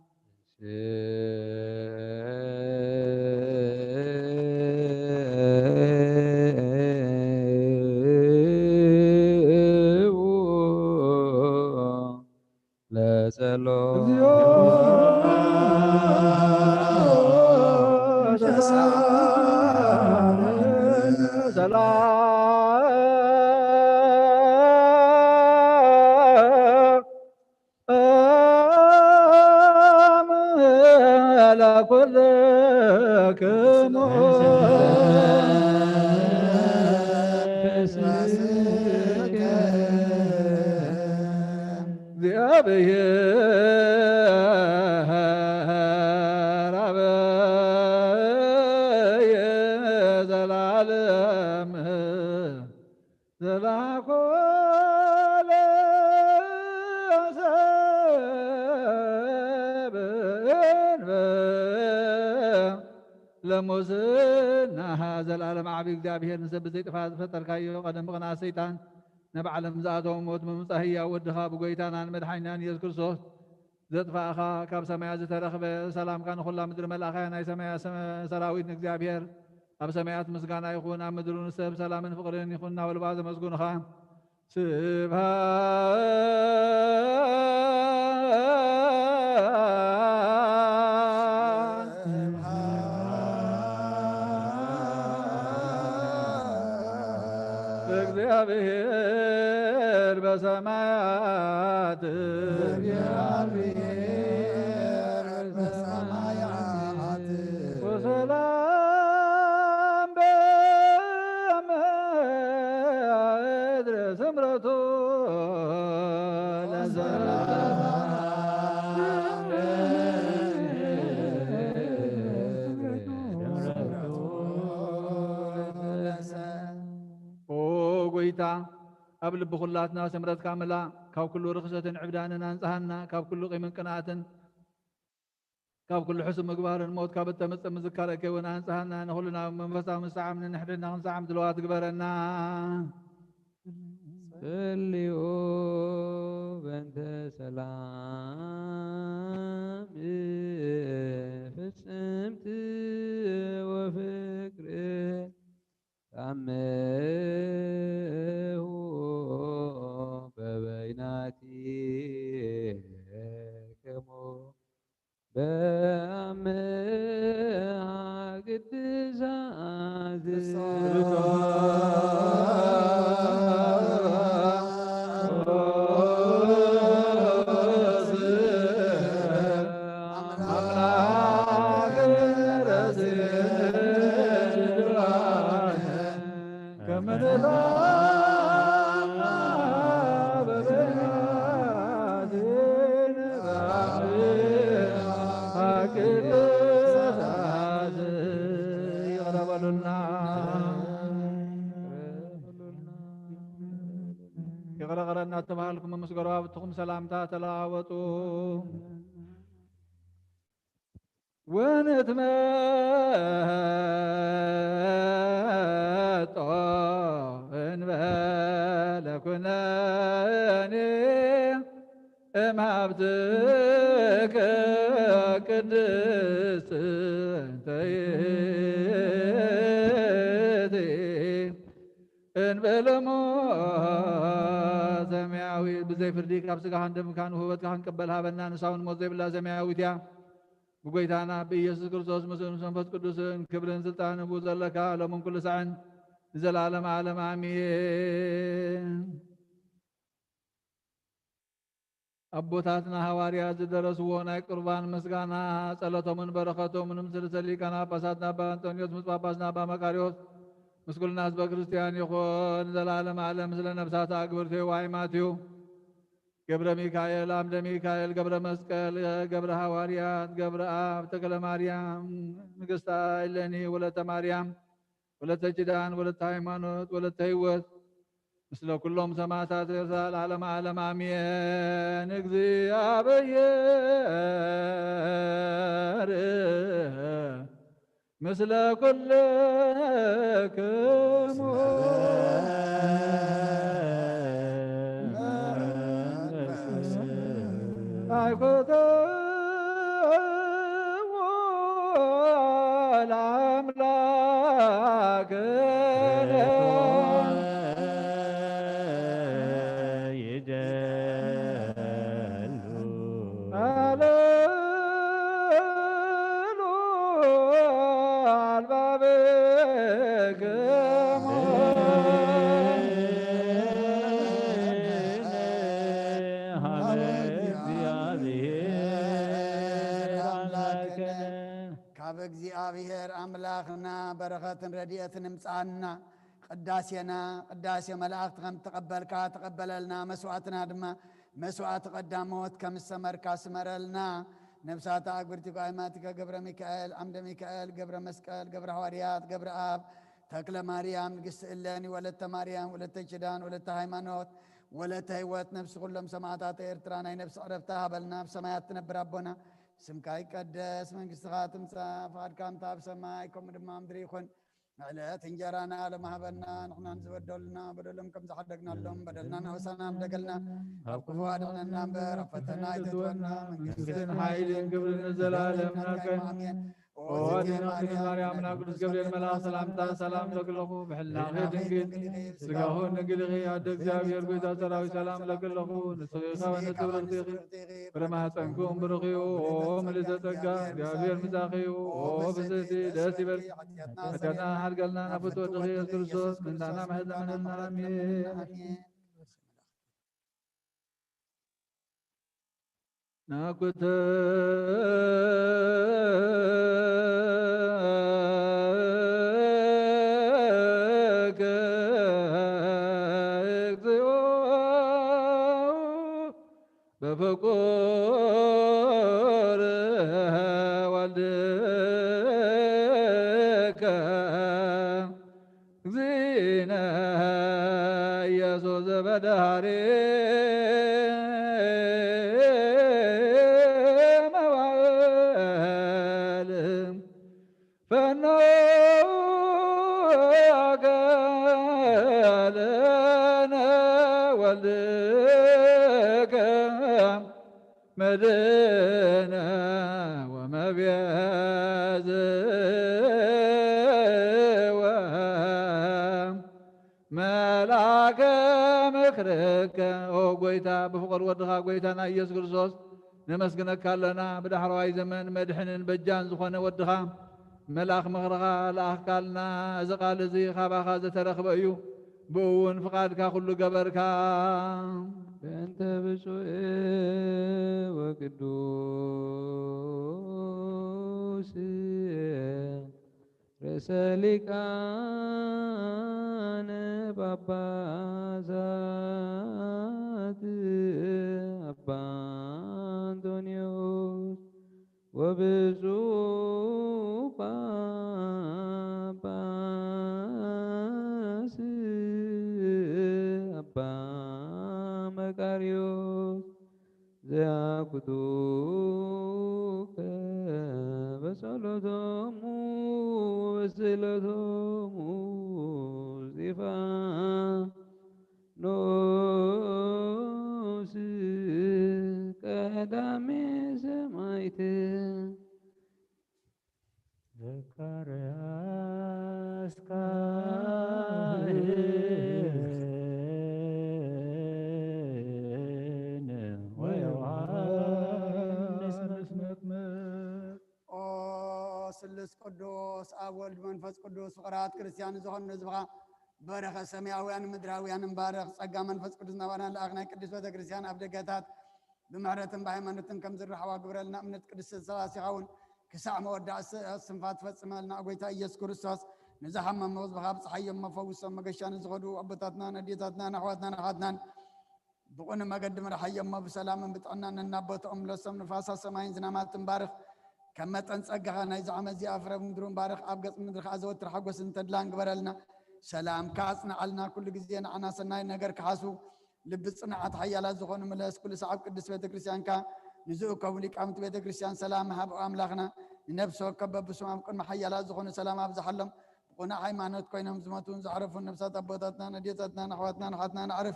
እግዚአብሔር አበየ ዘላለም ዘላኮለ ሰብእን ለሙስና ዘላለም ዓብ እግዚአብሔር ንሰብ ዘይጥፋት ፈጠርካዮ ቀደም ብቕንኣት ሰይጣን ናብ ዓለም ዝኣተዎም ሞት ምምፃእ ህያው ወድኻ ብጎይታናን መድሓኒናን ኢየሱስ ክርስቶስ ዘጥፋእኻ ካብ ሰማያት ዝተረኽበ ሰላምካ ንኹላ ምድሪ መልኣኻያ ናይ ሰማያት ሰራዊት ንእግዚአብሔር ኣብ ሰማያት ምስጋና ይኹን ኣብ ምድሪ ንሰብ ሰላምን ፍቕርን ይኹን እናበልባ ዘመስጉንኻ እግዚአብሔር በሰማያት ወሰላም በምድር ስምረቱ ጎይታ ኣብ ልቢ ኩላትና ስምረትካ ምላእ ካብ ኩሉ ርክሰትን ዕብዳንን አንጽሃና ካብ ኩሉ ቂምን ቅንኣትን ካብ ኩሉ ሕሱብ ምግባርን ሞት ካብ እተመፅእ ምዝካረከ እውን አንጽሃና ንኹልና መንፈሳዊ ምሳዓም ንሕድና ክንሰዓም ድለዋ ትግበረና ጸልዩ በእንተ ሰላም ፍጽምቲ ወፍቅር ታምሁ በበይናቲክሙ በአምሃ ቅድሳት يغرغرنا تبهلكم مسغروا بتكم سلامتا تلاوتو ونتمتع لكناني امهبتك قدست تيدي እንበለሞ ሰማያዊ ብዘይ ፍርዲ ካብ ስጋህ እንደምካን ውህበትካ ክንቀበል ሃበና ንሳውን ሞት ዘይብላ ሰማያዊት እያ ብጎይታና ብኢየሱስ ክርስቶስ ምስ መንፈስ ቅዱስን ክብርን ስልጣንን ቡ ዘለካ ሎምን ኩሉ ሰዓን ንዘላለም ዓለም አሜን። አቦታትና ሐዋርያት ዝደረስዎ ናይ ቁርባን ምስጋና ጸሎቶምን በረኸቶምን ምስለ ሊቃነ ጳጳሳትና አባ አንጦንዮስ ምስ ጳጳስና አባ መቃርዮስ مسكولنا أسباب كريستيان يخون زلالم عالم مثل نفسات أكبرته وعيماته قبر ميكائيل عمد ميكائيل قبر مسكال قبر حواريات قبر آب تقل مريم نقستا إلاني ولت مريم ولت جدان ولت هيمانوت ولت هيوت مثل كلهم سماتات رسال عالم عالم عميان اقضي أبيار مثل كلكم أيكتم الأملاك እግዚአብሔር አምላክና በረከትን ረድኤትን ምጻና ቅዳሴና ቅዳሴ መላእክት ከም ተቀበልካ ተቀበለልና መስዋዕትና ድማ مسوات قداموت كم السمر كاسمرلنا نفسات أكبرتي قائماتك قبر ميكائيل عمد ميكائيل قبر مسكال قبر حواريات قبر آب تكل مريم قس إلاني ولدت مريم ولدت جدان ولدت هيمانوت ولدت هيوات نفس كلهم سماعات إرترانا نفس عرفتها بلنا بسمايات تنبر ربنا سمكاي قدس من قصغات مسا فاد كام تاب سمايكم دمام دريخون على تنجرانا لما هبنا نحن نزود دولنا بدلهم كم زحدقنا لهم بدلنا نوسنا بدقلنا أبقفوا أدعنا النمبر رفتنا يتتونا من قصة حائل قبل الزلالم ناكن ودينا من مريم ناقدس قبل الملاك سلامتا سلام لك له بحلنا غير دنجل سقاهو نقل غي عدك زابير قيدا سراوي سلام لك له نسغيخا ونسبر اغتيغي برما تنكم برغيو وملزة تقا زابير مزاقيو وبسيتي داسبر حتنا حرقلنا نفتو تغير كرسوس من دانا محزة من النامين ناكت بفقور والدك زينة يسوس بداري مدينة ومبياز ملاك مخرك او قويتا بفقر ودخا قويتانا إيسوس كريستوس نمسكنك لنا بدحرواي زمن مدحنن بجان زخونه ودخا ملاك مخرخا لاخ قالنا اذا قال زي خاباخا زترخب ايو بون فقادك كل قبركا بنت بسوء وقدوس رسالك أنا بابا زاد أبا أنطونيوس وبسوء بابا أبا مكاريوس زياكدوك بسالتهم وسلتهم زفا نوس كدامي سمايت زكرياس سلس قدوس أول منفس قدوس فقرات كريستيان زخن نزبغا بارخ سماويان مدراويان مبارك صقا منفس قدوس نوانا الأغنى قدس بيت كريستيان أبدقاتات بمعرة بهيمانة كم زر حوا قبرلنا أمنة قدس السلاسي غون كساع مودع السنفات فتصمالنا أقويتا إيس كريستوس نزحم من موز بغاب صحيا مفوسا مقشان زغدو أبطاتنا نديتاتنا نحواتنا نحاتنا بقونا ما قدم رحيا ما بسلام بتعنا ننبوت أم لسم نفاسا سماين زنامات مبارك كما تنسقها نايز عمزي أفرق مدرون بارخ أبقص مدرخ أزوت رحقوس انتدلان قبرلنا سلام كاسنا علنا كل جزينا عنا سناي نقر كحاسو لبسنا عط حيالا زغون ملاس كل سعب قدس بيت كريستيان كا نزوك وليك عمت بيت كريستيان سلام هاب أملاخنا نفسه كبب بسمام كل محيالا زغون سلام أبز حلم قنا حيمانات كوينا مزماتون زعرفوا النفسات أبوتاتنا نديتاتنا نحواتنا نحاتنا نعرف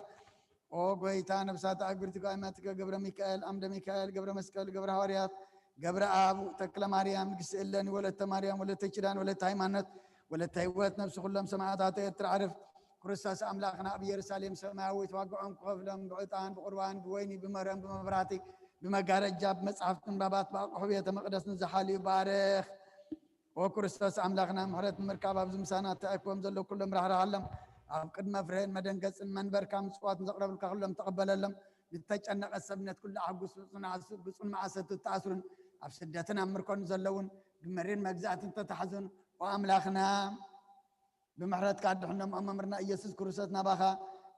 أو قويتا نفسات أكبرتك قائماتك قبر ميكائيل أمد ميكائيل قبر مسكال قبر هواريات قبر آب تكل مريم قس إلاني ولدت مريم ولدت جدان ولدت هيمانت ولدت هيوات نفس كلهم سماعات تعرف كريستوس أملاخنا بيرساليم سماوي توقعهم قفلهم بعطان بقربان بويني بمريم بمبراتي بمقارج جاب مصحف بابات بحوية مقدس نزحالي بارخ وكريستوس أملاخنا محرت مركب بزمسانات تأكوهم زلو كلهم راح علم قد ما فرين مدن قص المنبر كام صوات نزقرب الكهلم تقبل لهم نتجنق السبنة كل عقوس بصن مع ست التعسرن أفسدتنا مركون زلون بمرين مجزعة تتحزن وأملاخنا بمحرات قاعد حنا أمرنا يسوع كريستوس نباخا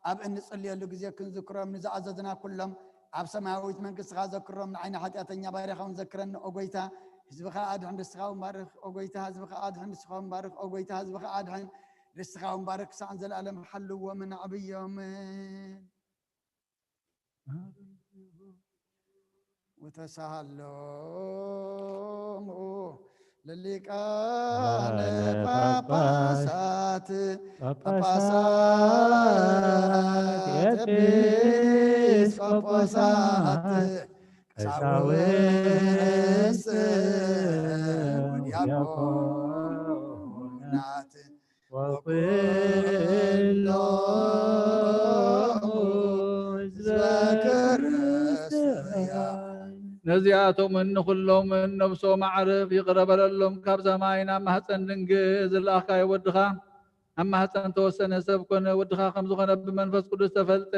أب إن نصلي له جزية كن ذكرهم نزعززنا كلهم عب سماويت من قصة ذكرهم عين حتى بارخهم ذكرنا أقويتا حزبك أدحن رسخاهم بارخ أقويتا حزبك أدحن رسخاهم بارخ أقويتا حزبك أدحن رسخاهم بارخ سعنزل ألم حلوا ومن عبيهم وتسهلوا للي كان باباسات يبيس باباسات كساوس ودياقونات وكل ذكر نزياتهم من كلهم من نفسه معرف يقرب لهم كاب زماينا ما حسن دنجز الاخ يودخا اما حسن توسن سبكن ودخا خمس خنا بمنفس قدس تفلت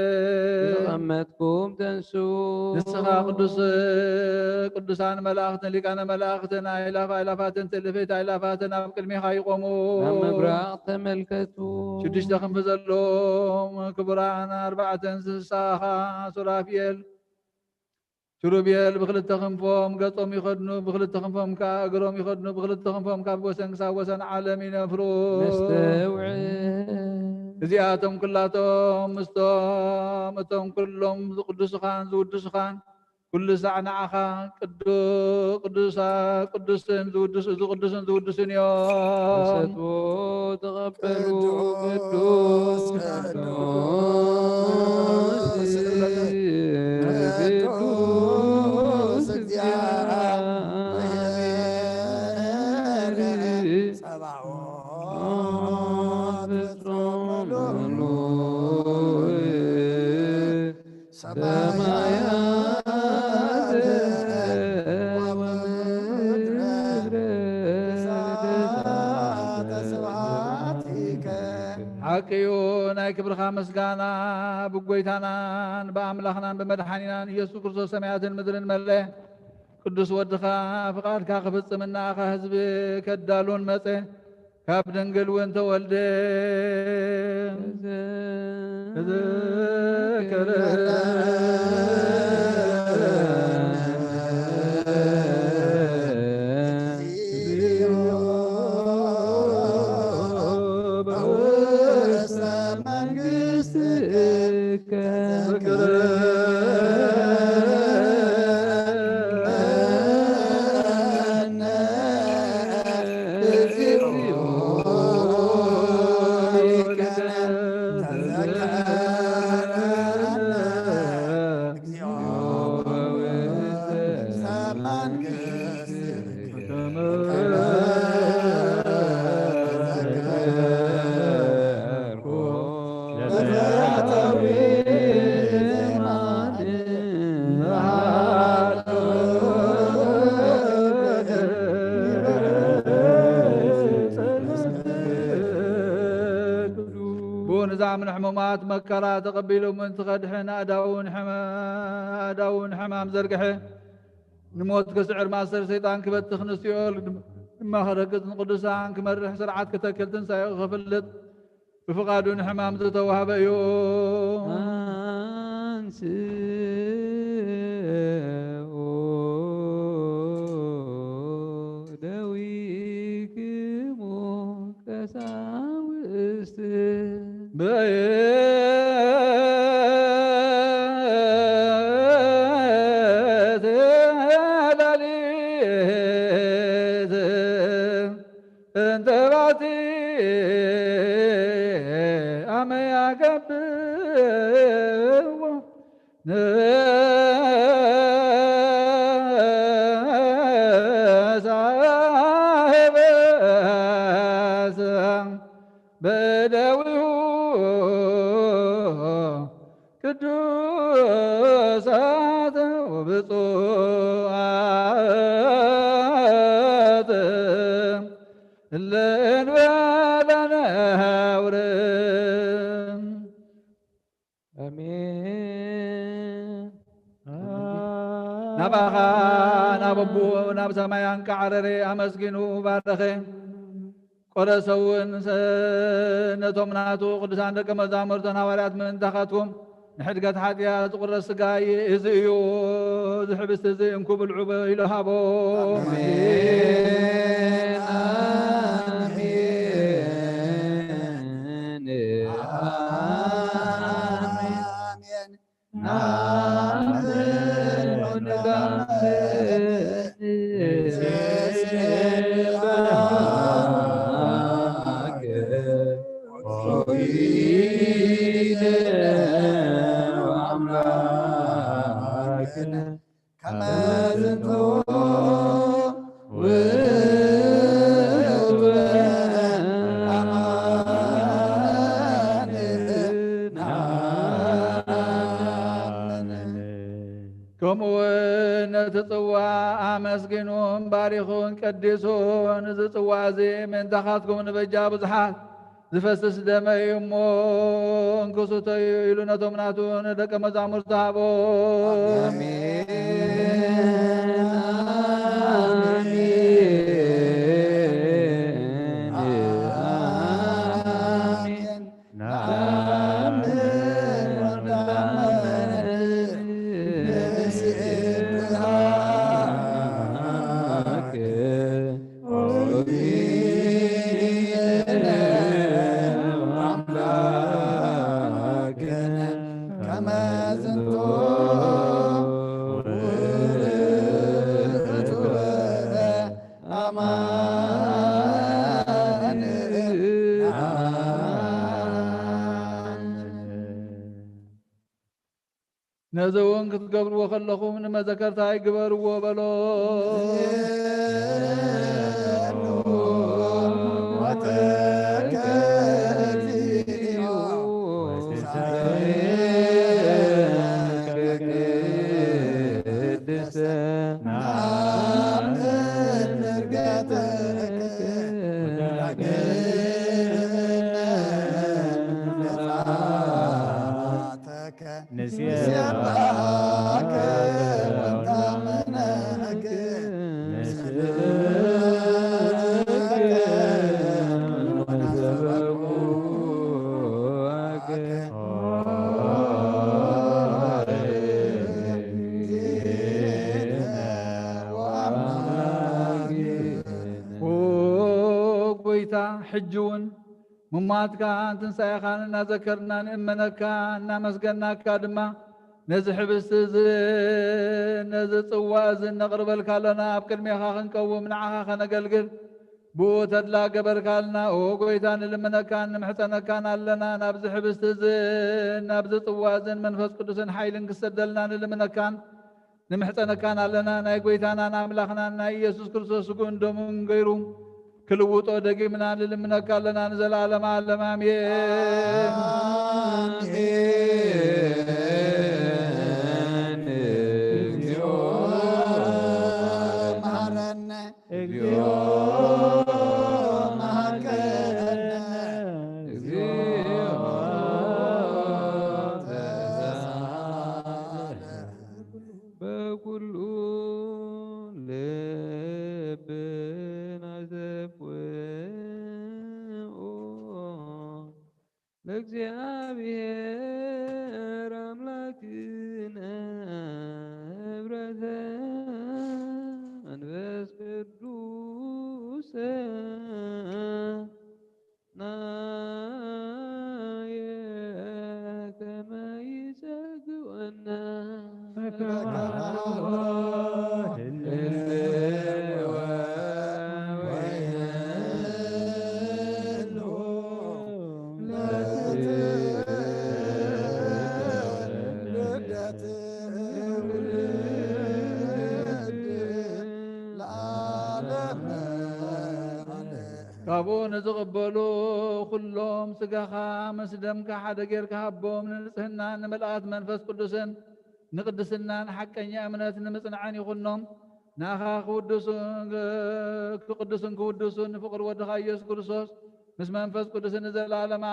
غمتكم تنسوا نسخا قدسان ملاختن لكان ملاختنا الافات تلفت الافاتنا بكلمه يقوموا أما براق تملكتوا شدش دخن فزلهم كبران 4 ساخا سرافيل شروبيال بخلت خنفهم قطهم يخدنوا بخلت خنفهم كأجرهم يخدنوا بخلت خنفهم كابوسن ساوسن عالمين أفروس نستوعب زياتهم كلاتهم مستومتهم كلهم قدس خان زودس خان كل ساعة نعخا قدسن زودسن يوم وستوا تقبلوا قدوس قدوس قدوس እግዚአብሔር ሰባኦት ፍጹም ሰማያት ወምድር እሳተ ስብሐቲከ حقيو ناي كبرخا مسغانا بغويتانان بأملاخنان بمدحانينان ኢየሱስ ክርስቶስ ሰማያትን ምድርን መለየ ቅዱስ ወድኻ ፍቃድካ ክፍጽምና ህዝብ ከዳሉን መጽ ካብ ድንግል እውን ተወልደ ተዘከረ من حمومات مكرا تقبلوا من تخدحن أداون حمام زرقحه نموت كسعر ماستر سيطان كبت تخنسيول ما خرقت قدسان كمرح سرعات كتكلتن سيغفلت بفقادون حمام تتوهب يوم دويكم كساوست بيت لليت انت بعتي أم يا قبو صاحب بدوي ቅዱሳት ወብፁዓት ለእንበለ ነውር አሜን። ናባኻ ናበቡ ናብ ሰማያን ከዓረረ ኣመስጊኑ ባረኸ ቆረሰውን ነቶም ናቱ ቅዱሳን ደቀ መዛሙርትን ሐዋርያት ምእንታኻትኩም نحدقت حاتيا تقر السقاي إزيو زحبست زي انكوب العبا إلى هابو آمين كما زنتو كمون تطوع أمسكنون باريخون قديسون زطوع زي من تخاتكم نبجا بزحات زفسس دمي يمون كسو تيلو نتمناتون دك مزامر صحابو نزوون كتقبروا وخلقوا من ما ذكرت هاي قبروا وبلو نسيبك وطمنك حجون ممات كان تنسى خاننا ذكرنا نأمنك نامسقنا كادما نزحب استزن نزل صوازن نقرب الكالنا بكل ميخاخن قوم نعاخا نقلقل بوتد لا قبر كالنا وقويتان لمنا كان نمحتنا كان لنا نبزحب استزن نبز صوازن منفس قدسن حيلن كسدلنا لمنا كان نمحتنا كان لنا نايقويتانا ناملاخنا نا يسوس كرسوس قندم غيرهم كل وطو دقي منا للمنا كالنا نزل عالم عالم آمين እግዚአብሔር አምላክነ ህብረተ መንፈስ ቅዱስ ናየ ከመ ይጸግወነ كابون زغبلو كلهم سقاخا مسدم كحد غير كهبوم ننصحنا نملأت منفس قدسن نقدسنا حقا امنات نمصنعان يخنهم ناخا قدسن كودسن فقر ودخا يسوع كريستوس مس منفس قدسن زلالم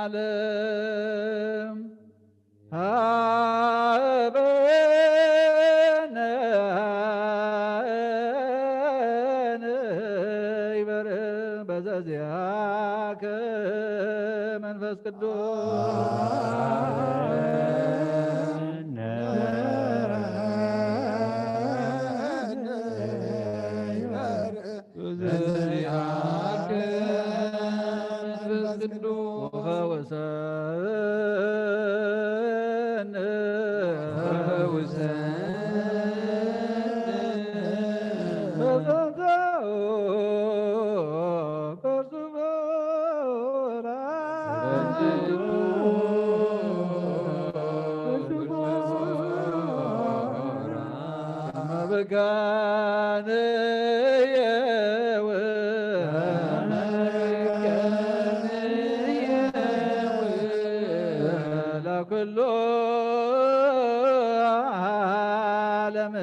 عالم بزازياك منفس قدوس لكل عالم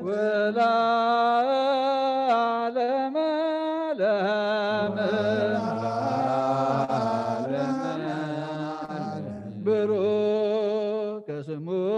ولا عالم بروك اسمه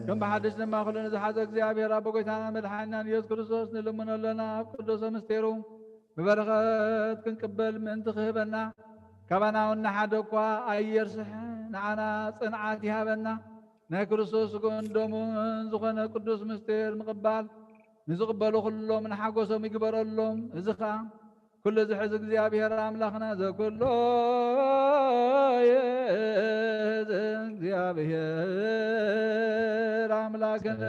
كم بحدش لما خلنا زحات እግዚአብሔር አብ ጌታና መድኃኒና ኢየሱስ ክርስቶስ ንልምኖ ለና ቅዱስ ምስጢሩ በበረኸት ክንቅበል ምእንቲ ክህበና ካባናውና ሓደ እኳ ኣየርስሕ ንዓና ጽንዓት ይሃበና ናይ ክርስቶስ ስጋኡን ደሙን ዝኾነ ቅዱስ ምስጢር ምቕባል ንዝቕበሉ ኩሎም ንሓጎሶም ይግበረሎም እዚ ኸዓ ኩሉ ዝሕዝ እግዚአብሔር አምላኽና ዘኩሎ እግዚአብሔር አምላክነ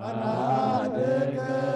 Amen.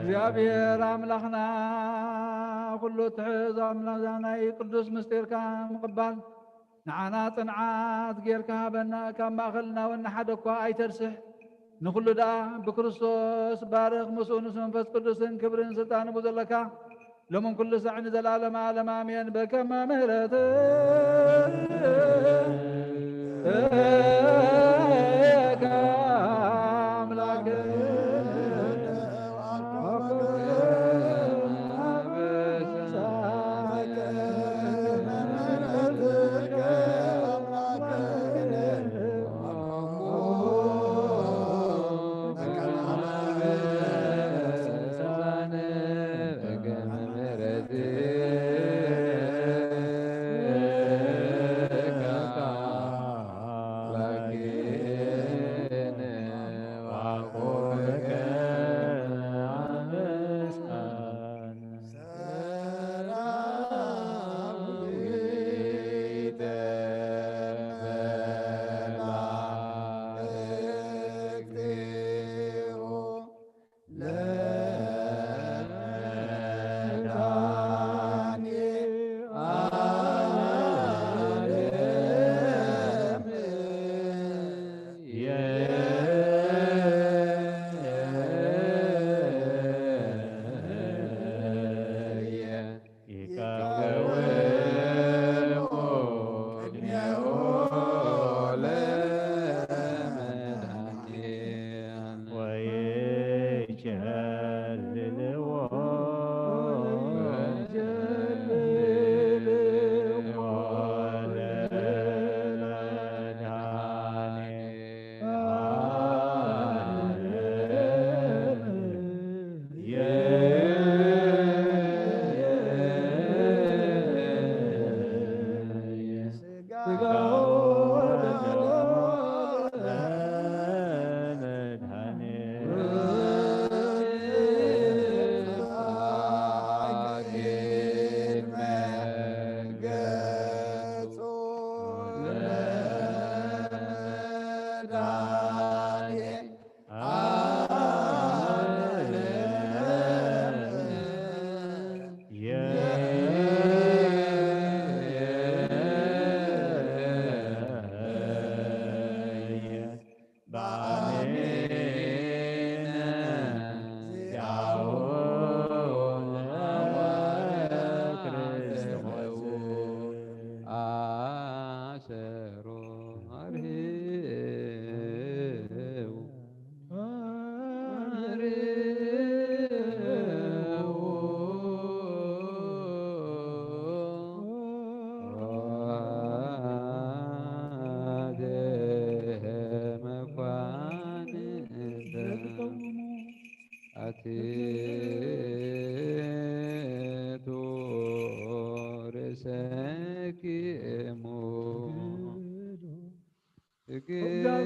እግዚአብሔር አምላኽና ኩሉ ትሕዝ ኣምላኽና ቅዱስ ምስጢርካ ምቕባል ንዓና ጽንዓት ጌርካ ሃበና ካብ ማእኸልና ወና ሓደ እኳ ኣይተርስሕ ንኩሉ ደኣ ብክርስቶስ ባርኽ ምስኡ ንስ መንፈስ ቅዱስን ክብርን ስልጣን ዘለካ ሎምን ኩሉ ሳዕ ንዘላለማ ዓለም ኣሜን በከመ ምህረት አምላክ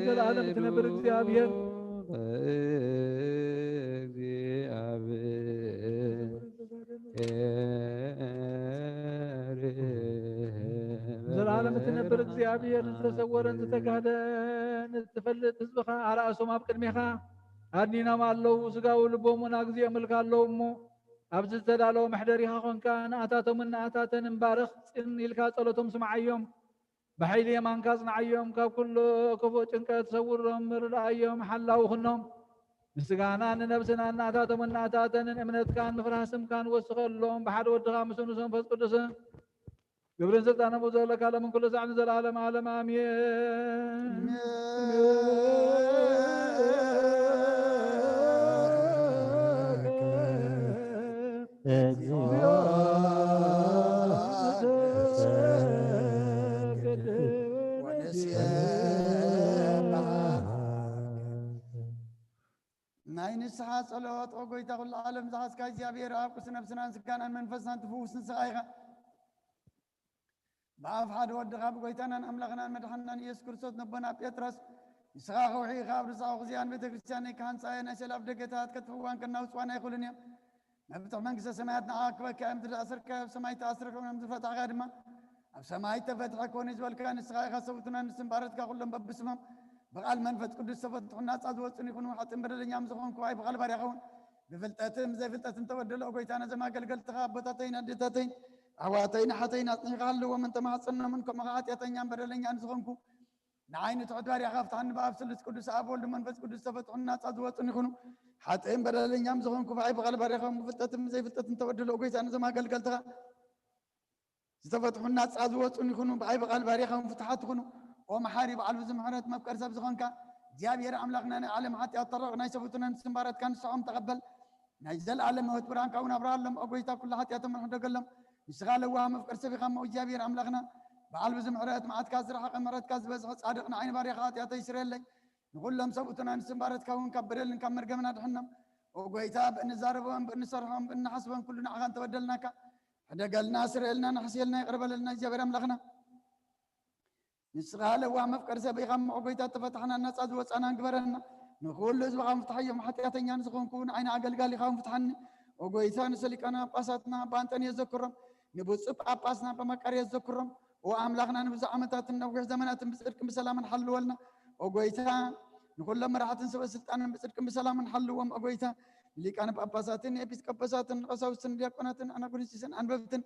ዘላለም ትነብር እግዚአብሔር ዘላለም ትነብር እግዚአብሔር ዝተሰወረን ዝተጋህደን ትፈልጥ ህዝብኻ ኣርኣሶም ኣብ ቅድሜኻ ኣድኒናም ኣለዉ ስጋው ልቦሙን ጊዜ ምልካ ኣለዉ እሞ ኣብዚ ዝተዳለወ መሕደሪኻ ኮንካ ንኣታቶምን ንኣታተንን ባርኽ ፅን ኢልካ ጸሎቶም ስምዓዮም بحيل يمان كازنا عيوم كاب كل كفو چنكت سورهم مرأيهم حلاو خنهم نسقانا نفسنا ناتات من ناتات امنت كان مفراسم كان وسخل لهم بحر ودغا مسون سن فس قدس قبل سلطان ابو زلك على من كل زعن العالم عالم امين ناين السحاس صلوات وقويتا كل عالم زحاس كاي እግዚአብሔር አብ ቅዱስ ነፍስናን ስጋናን መንፈስናን ትፍውስን ስቃይኻ بأف حد ودغاب قويتنا أملغنا مدحنا يسوع كريستوس نبنا بيترس يسخا خوحي خاب رزاق غزيان بيت كريستياني كان ساينا شلاب دقيتات كتفوان كنا وسوانا يقولون يوم نبتع منكس سماياتنا عاقبة كأم تأثر كيف سماي تأثر كون أم تفتح غير ما سماي تفتح كون يزول كان السخاي خاصوتنا نسمبارت كقولهم ببسمهم بقال منفت قدس فتح الناس عدوتني يكونوا حاطين بدل يوم زخون كواي بقال باريخون بفلتاتهم زي فلتاتهم تودلوا قويتنا زي ما قال تخابطتين اديتاتين عواتين حتين أطنقال ومن تماصلنا منكم غات يتنيان بدلين ينزغنكو نعين تعدوار يخافت عن باب سلس قدس أب ولد منفس قدس فتح الناس عدوتني يكونوا حتين بدلين ينزغنكو فعي بقال باريخون بفلتاتهم زي فلتاتهم تودلوا قويتنا زي ما قال تخا استفتحوا الناس عدوتني يكونوا بعي بقال باريخون فتحات يكونوا ومحارب على الزمحرات ما بكر سب زغنكا جاب يرى عملقنا علم حتى أطرقنا يسفتنا نسمبارات كان سعوم تقبل نجزل علم وتبران كون أبرار لهم أقويتا كل حتى يتم حدا قلهم يشغال وهم مفكر سبي خم وجاب يرى عملقنا بعلب زمحرات معات كازر حق مرات كاز بس صادقنا عين باريخات يا تيسر لي نقول لهم سفتنا نسمبارات كون كبرل نكمر جمنا دحنا وقويتا بأن زاربهم بأن صرهم بأن حسبهم كلنا عغان تبدلناك حدا قالنا سرلنا نحسيلنا يقرب لنا جاب يرى عملقنا نسغال وهم مفكر سبي خم وقويتا تفتحنا الناس أزوج أنا كبرنا نقول له زبغام فتحية حتى يتنيا نسخون كون عين عقل قال لي خام فتحني وقويتا نسلك أنا باساتنا بانتني يذكرهم نبص بأباسنا بمكر يذكرهم وأملاخنا نبزع عمتات النوع زمانات بسركم بسلام حل ولنا وقويتا نقول لهم راح تنسوا سلطان بسركم بسلام حل وهم وقويتا اللي كان بأباساتن يبيس كباساتن قصاوسن دياقوناتن أنا قلت سن أنبفتن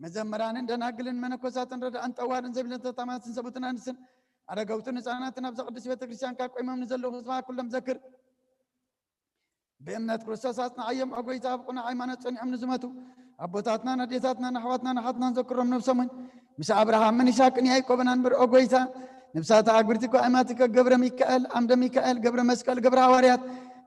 مزمران دنا قلن من كوساتن رد أنت أوارن زبلن تطامات سبتنا نسن على قوتن ساناتنا بزق قدس بيت كريستيان كاك إمام نزل له خصما كلهم ذكر بأمنات كريستاساتنا عيم أقويتا بقنا عيمانات سني أمن زماتو أبوتاتنا نديتاتنا نحواتنا نحاتنا نذكرهم نفسهم مس أبراهام من إسحاق يعقوب ننبر أقويتا نفساتا أقبرتكو أماتك قبر ميكائيل أمد ميكائيل قبر مسكال قبر حواريات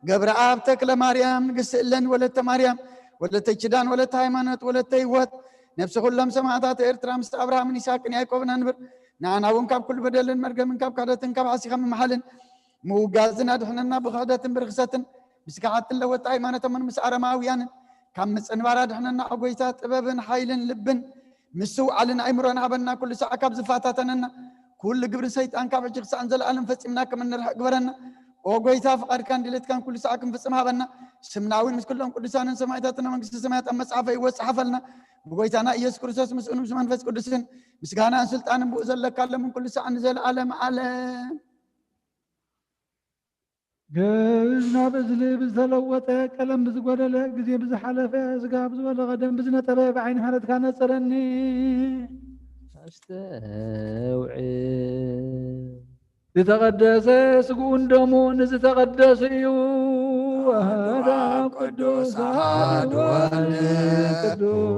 قبر آبتك لمريم نقص لن ولدت مريم ولدت جدان ولدت هيمانات ولدت يوات نفس كلهم سمعتات إرترا مس أبراهام من إسحاق يعقوب ننبر نعنا ونكاب كل بدل مرقم من كاب كادة كاب عسيخة من محل موجازنا دحنا بخادة برخصة مسكعات لو تايمانة من مسعر ماويان كم مسنوارا دحنا أقويتات أبابن حيل لبن مسو على عمرنا عبنا كل ساعة كاب زفاتاتنا كل قبر سيد أن كاب عجق سأنزل علم فسمنا كمن نرح قبرنا أقويتا فقر كان دلت كان كل ساعة كم فسمها بنا سمناوين مس كلهم كل سنة سمعتاتنا من قصة سمعت أما صحفة وصحفلنا بقويتنا يسوع كريستوس مسؤول مسمن فس قدسين مسكانا سلطان بوزل لك من كل ساعة نزل عالم عالم جزنا بزلي بزلوته كلام بزقوله جزي بزحلفه زقاب بزوله غدم بزنا تبع بعين حالت كانت سرني أستوعب لتقدس سقون دمو نز تقدس وهذا قدوس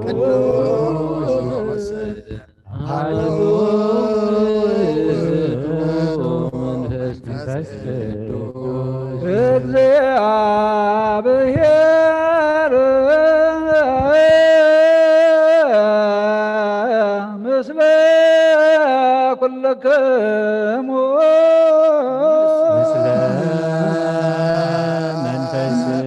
قدوس እግዚአብሔር ምስለ ኩልክሙ ምስለ መንፈስከ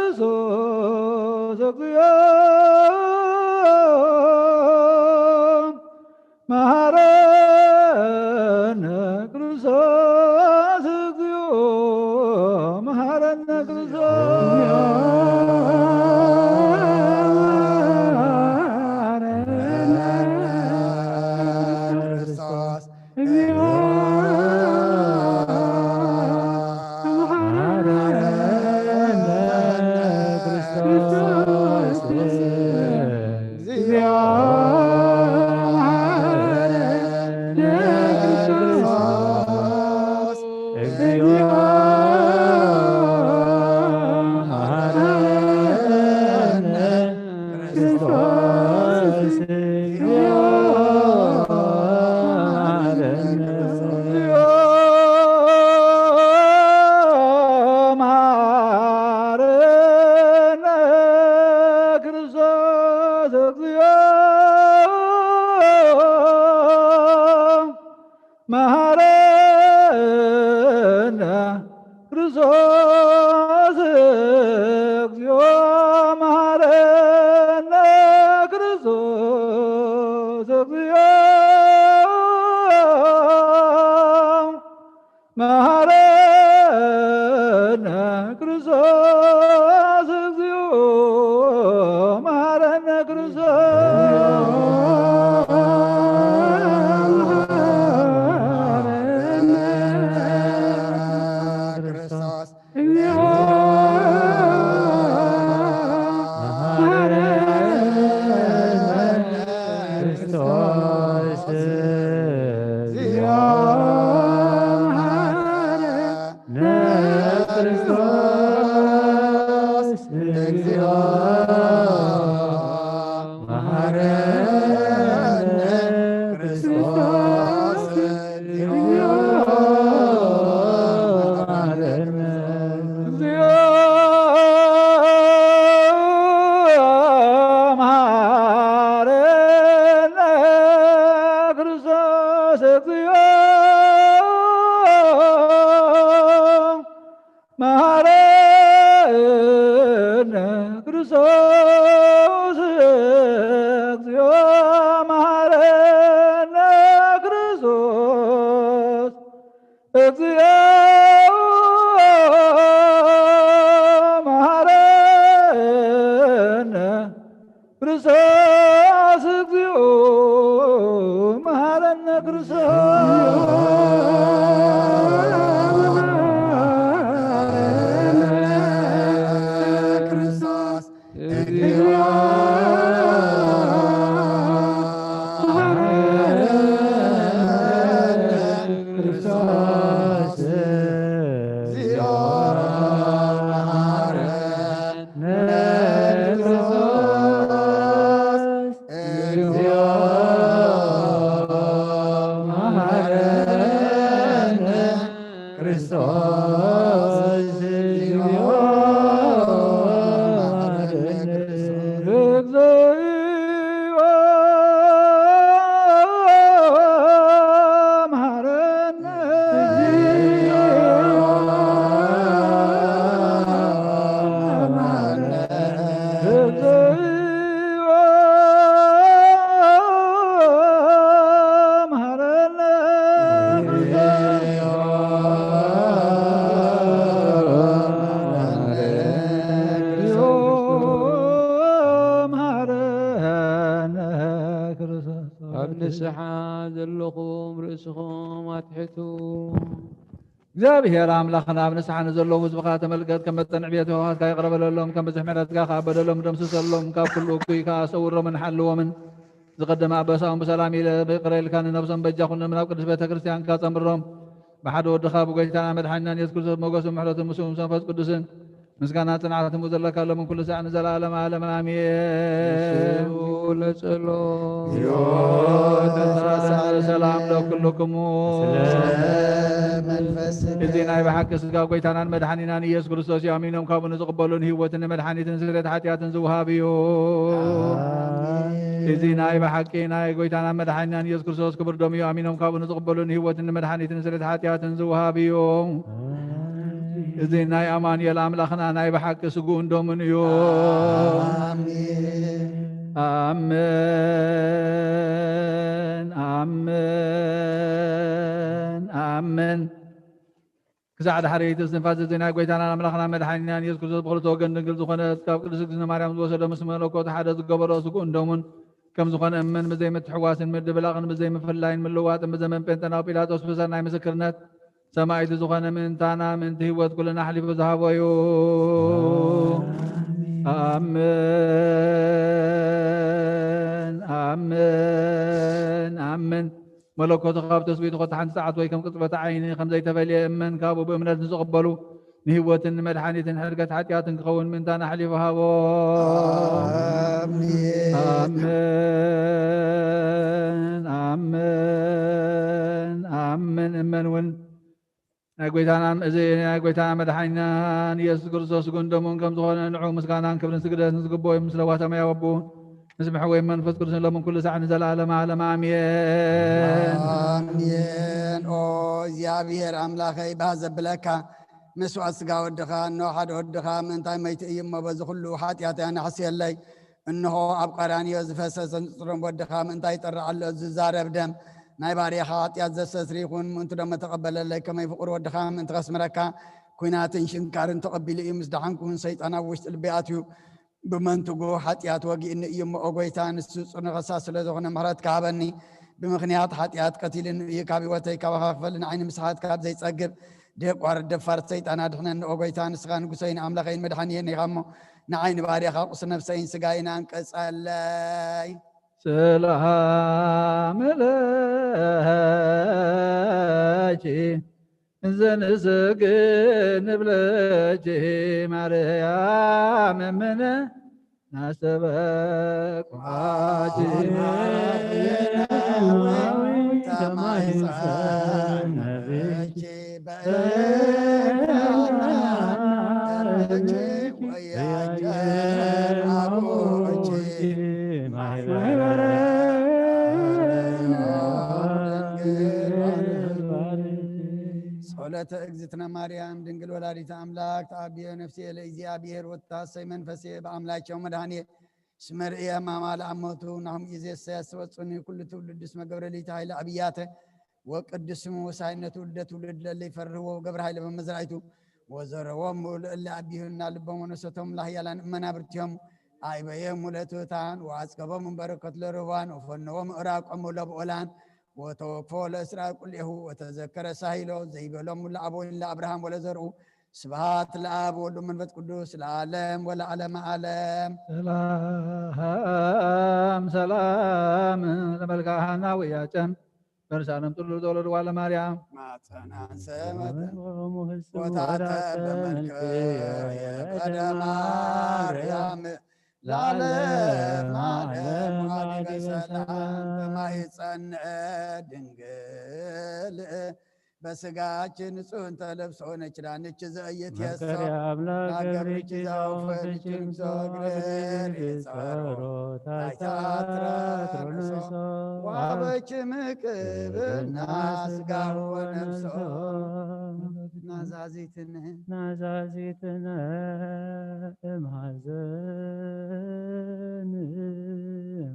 ክርስቶስ እግዚኦ መሐረነ ክርስቶስ እግዚኦ መሐረነ ክርስቶስ እግዚኦ እግዚአብሔር አምላኽና ኣብ ንስሓ ንዘለዉ ህዝብኻ ተመልከት ከም መፀንዕ ቤት ውሃትካ ይቕረበለሎም ከም ብዙሕ ምሕረትካ ካበደሎም ደምስሰሎም ካብ ኩሉ እኩይካ ሰውሮምን ሓልዎምን ዝቐደመ ኣበሳውን ብሰላም ኢለ ይቕረ ኢልካ ንነብሶም በጃኹንም ናብ ቅዱስ ቤተ ክርስቲያንካ ጸምሮም ብሓደ ወድኻ ብጎይታና መድሓኒና ኢየሱስ ክርስቶስ ሞገሱን ምሕረቱን ምስኡን መንፈስ ቅዱስን ምስጋና ጽንዓትን ዘለካ ሎምን ኩሉ ሰዓት ንዘላለም ዓለም አሜን። ለጸሎት ሰላም ለኩልክሙ እዚ ናይ ብሓቂ ስጋ ጎይታናን መድሓኒናን ኢየሱስ ክርስቶስ እዩ። ኣሚኖም ካብኡ ንዝቕበሉን ህይወትን መድሓኒትን ስርየት ሓጢኣትን ዝውሃብ እዩ። እዚ ናይ ብሓቂ ናይ ጎይታናን መድሓኒናን ኢየሱስ ክርስቶስ ክብር ደሙ እዩ። ኣሚኖም ካብኡ ንዝቕበሉን ህይወትን መድሓኒትን ስርየት ሓጢኣትን ዝውሃብ እዩ። እዚና የአማኑኤል አምላኽና ናይ በሓቂ ስጉእ እንዶምን እዩ አሜን አሜን አሜን ክሳዕ ድሕሪት እስትንፋስ እዚና ጎይታና አምላኽና መድሓኒትናን ኢየሱስ ክርስቶስ ብክልተ ወገን ድንግል ዝኾነት ካብ ቅድስት እግዝእትነ ማርያም ዝወሰደ ምስ መለኮት ሓደ ዝገበሮ ስጉእ እንዶምን ከም ዝኾነ እመን ብዘይ ምትሕዋስን ምድብላቕን ብዘይ ምፍላይን ምልዋጥን ብዘመን ጴንጤናዊ ጲላጦስ ብሰናይ ምስክርነት ሰማዕቲ ዝኾነ ምእንታና ምእንቲ ህይወት ኩልና ሓሊፉ ዝሃቦ እዩ አሜን አሜን አሜን መለኮቱ ካብ ተስቢቱ ኮታ ሓንቲ ሰዓት ወይ ከም ቅፅበተ ዓይኒ ከም ዘይተፈልየ እመን ካብኡ ብእምነት ንዝቕበሉ ንህይወትን ንመድሓኒትን ሕርገት ሓጢኣትን ክኸውን ምእንታና ሓሊፉ ሃቦ አሜን አሜን አሜን እመን እውን ናይ ጎይታና መድሓኒትናን ኢየሱስ ክርስቶስ ጉንደሙን ከም ዝኾነ ንዑ ምስጋናን ክብርን ስግደትን ዝግብኦ ምስለ ዋሰማያ ወቡኡ ንስምሕ ወይ መንፈስ ቅዱስ ለምን ኩሉ ሰዓት ንዘለዓለመ ዓለም አሜን አሜን ኦ እግዚአብሔር አምላኸይ ባዘብለካ መስዋዕት ስጋ ወድኻ እነሆ ሓደ ወድኻ ምእንታይ መይቲ እዩ እሞ በዚ ኩሉ ሓጢኣት ናሕስየለይ እንሆ ኣብ ቀራንዮ ዝፈሰሰ ንፅሮም ወድኻ ምእንታይ ይጠርዕ ኣሎ ዝዛረብ ደም ናይ ባርያኻ ኃጢአት ዘስተስሪ ይኹን ምእንቲ ደሞ ተቐበለለይ ከመይ ፍቁር ወድኻ ምእንቲ ከስምረካ ኩናትን ሽንካርን ተቐቢሉ እዩ ምስ ዳሓንኩን ሰይጣናብ ውሽጢ ልቤ ኣትዩ ብመንትጉ ኃጢአት ወጊእኒ እዩ እሞ ጎይታ ንሱ ፅኑዕ ስለ ዝኾነ ምሕረት ካበኒ ብምኽንያት ኃጢአት ቀቲልን እዩ ካብ ህይወተይ ካባኻ ክፈል ንዓይኒ ምስሓት ካብ ዘይፀግብ ደቋር ደፋር ሰይጣን ኣድሕነኒ ኦ ጎይታ ንስኻ ንጉሰይን ኣምላኸይን መድሓኒየኒ ኢኻ እሞ ንዓይኒ ባርያኻ ቁስ ነፍሰይን ስጋይን አንቀጸለይ ሰላም ለኪ ዘንስግድ ንብለኪ ማርያም እምነ ናስተበቅዓኪ ተማይጸነብኪ በእናረኪ ወያጀር አቦኪ ጸሎተ እግዝእትነ ማርያም ድንግል ወላዲተ አምላክ ተአብየ ነፍሴ ለእግዚአብሔር ወታሰይ መንፈሴ በአምላቸው መድኃኒየ እስመ ርእየ ማማለ አሞቱ ናሁም ኢዜሰ ያስወጽኒ ኩሉ ትውልድ እስመ ገብረ ሊተ ኃይለ አብያተ ወቅዱስ ስሙ ወሳይነቱ ውልደ ትውልድ ለለ ይፈርህዎ ገብረ ኃይለ በመዝራይቱ ወዘረዎም ለእለ አቢሁና ልቦም ወነሰቶም ላህያላን መናብርቲዮም አይበየም ለትሑታን ወአጽገቦም በረከት ለርህባን ወፈነዎም እራቆም ለብኦላን وتوفوا لإسراء كله وتذكر ساهله زي بلوم لأبوين لأبراهام ولا زرعوا سبحات الآب والأم منفذ قدوس العالم ولا علم عالم سلام سلام لملك هانا وياكم برسالم طلو دولر ولا مريم ما تناسمت وتعتب ملك يا قدم مريم لعلم عالم عليك سلام بما يتصنع دنقل በስጋችን ጽን ተለብሶ ነችላንች ዘእየት የሰው ናገብሪች ዛውፈንችም ሶግሬር የጸሮት አይታትረትሮንሶ ዋበች ምቅብና ስጋው ወነፍሶ ናዛዚትነ እምሃዘን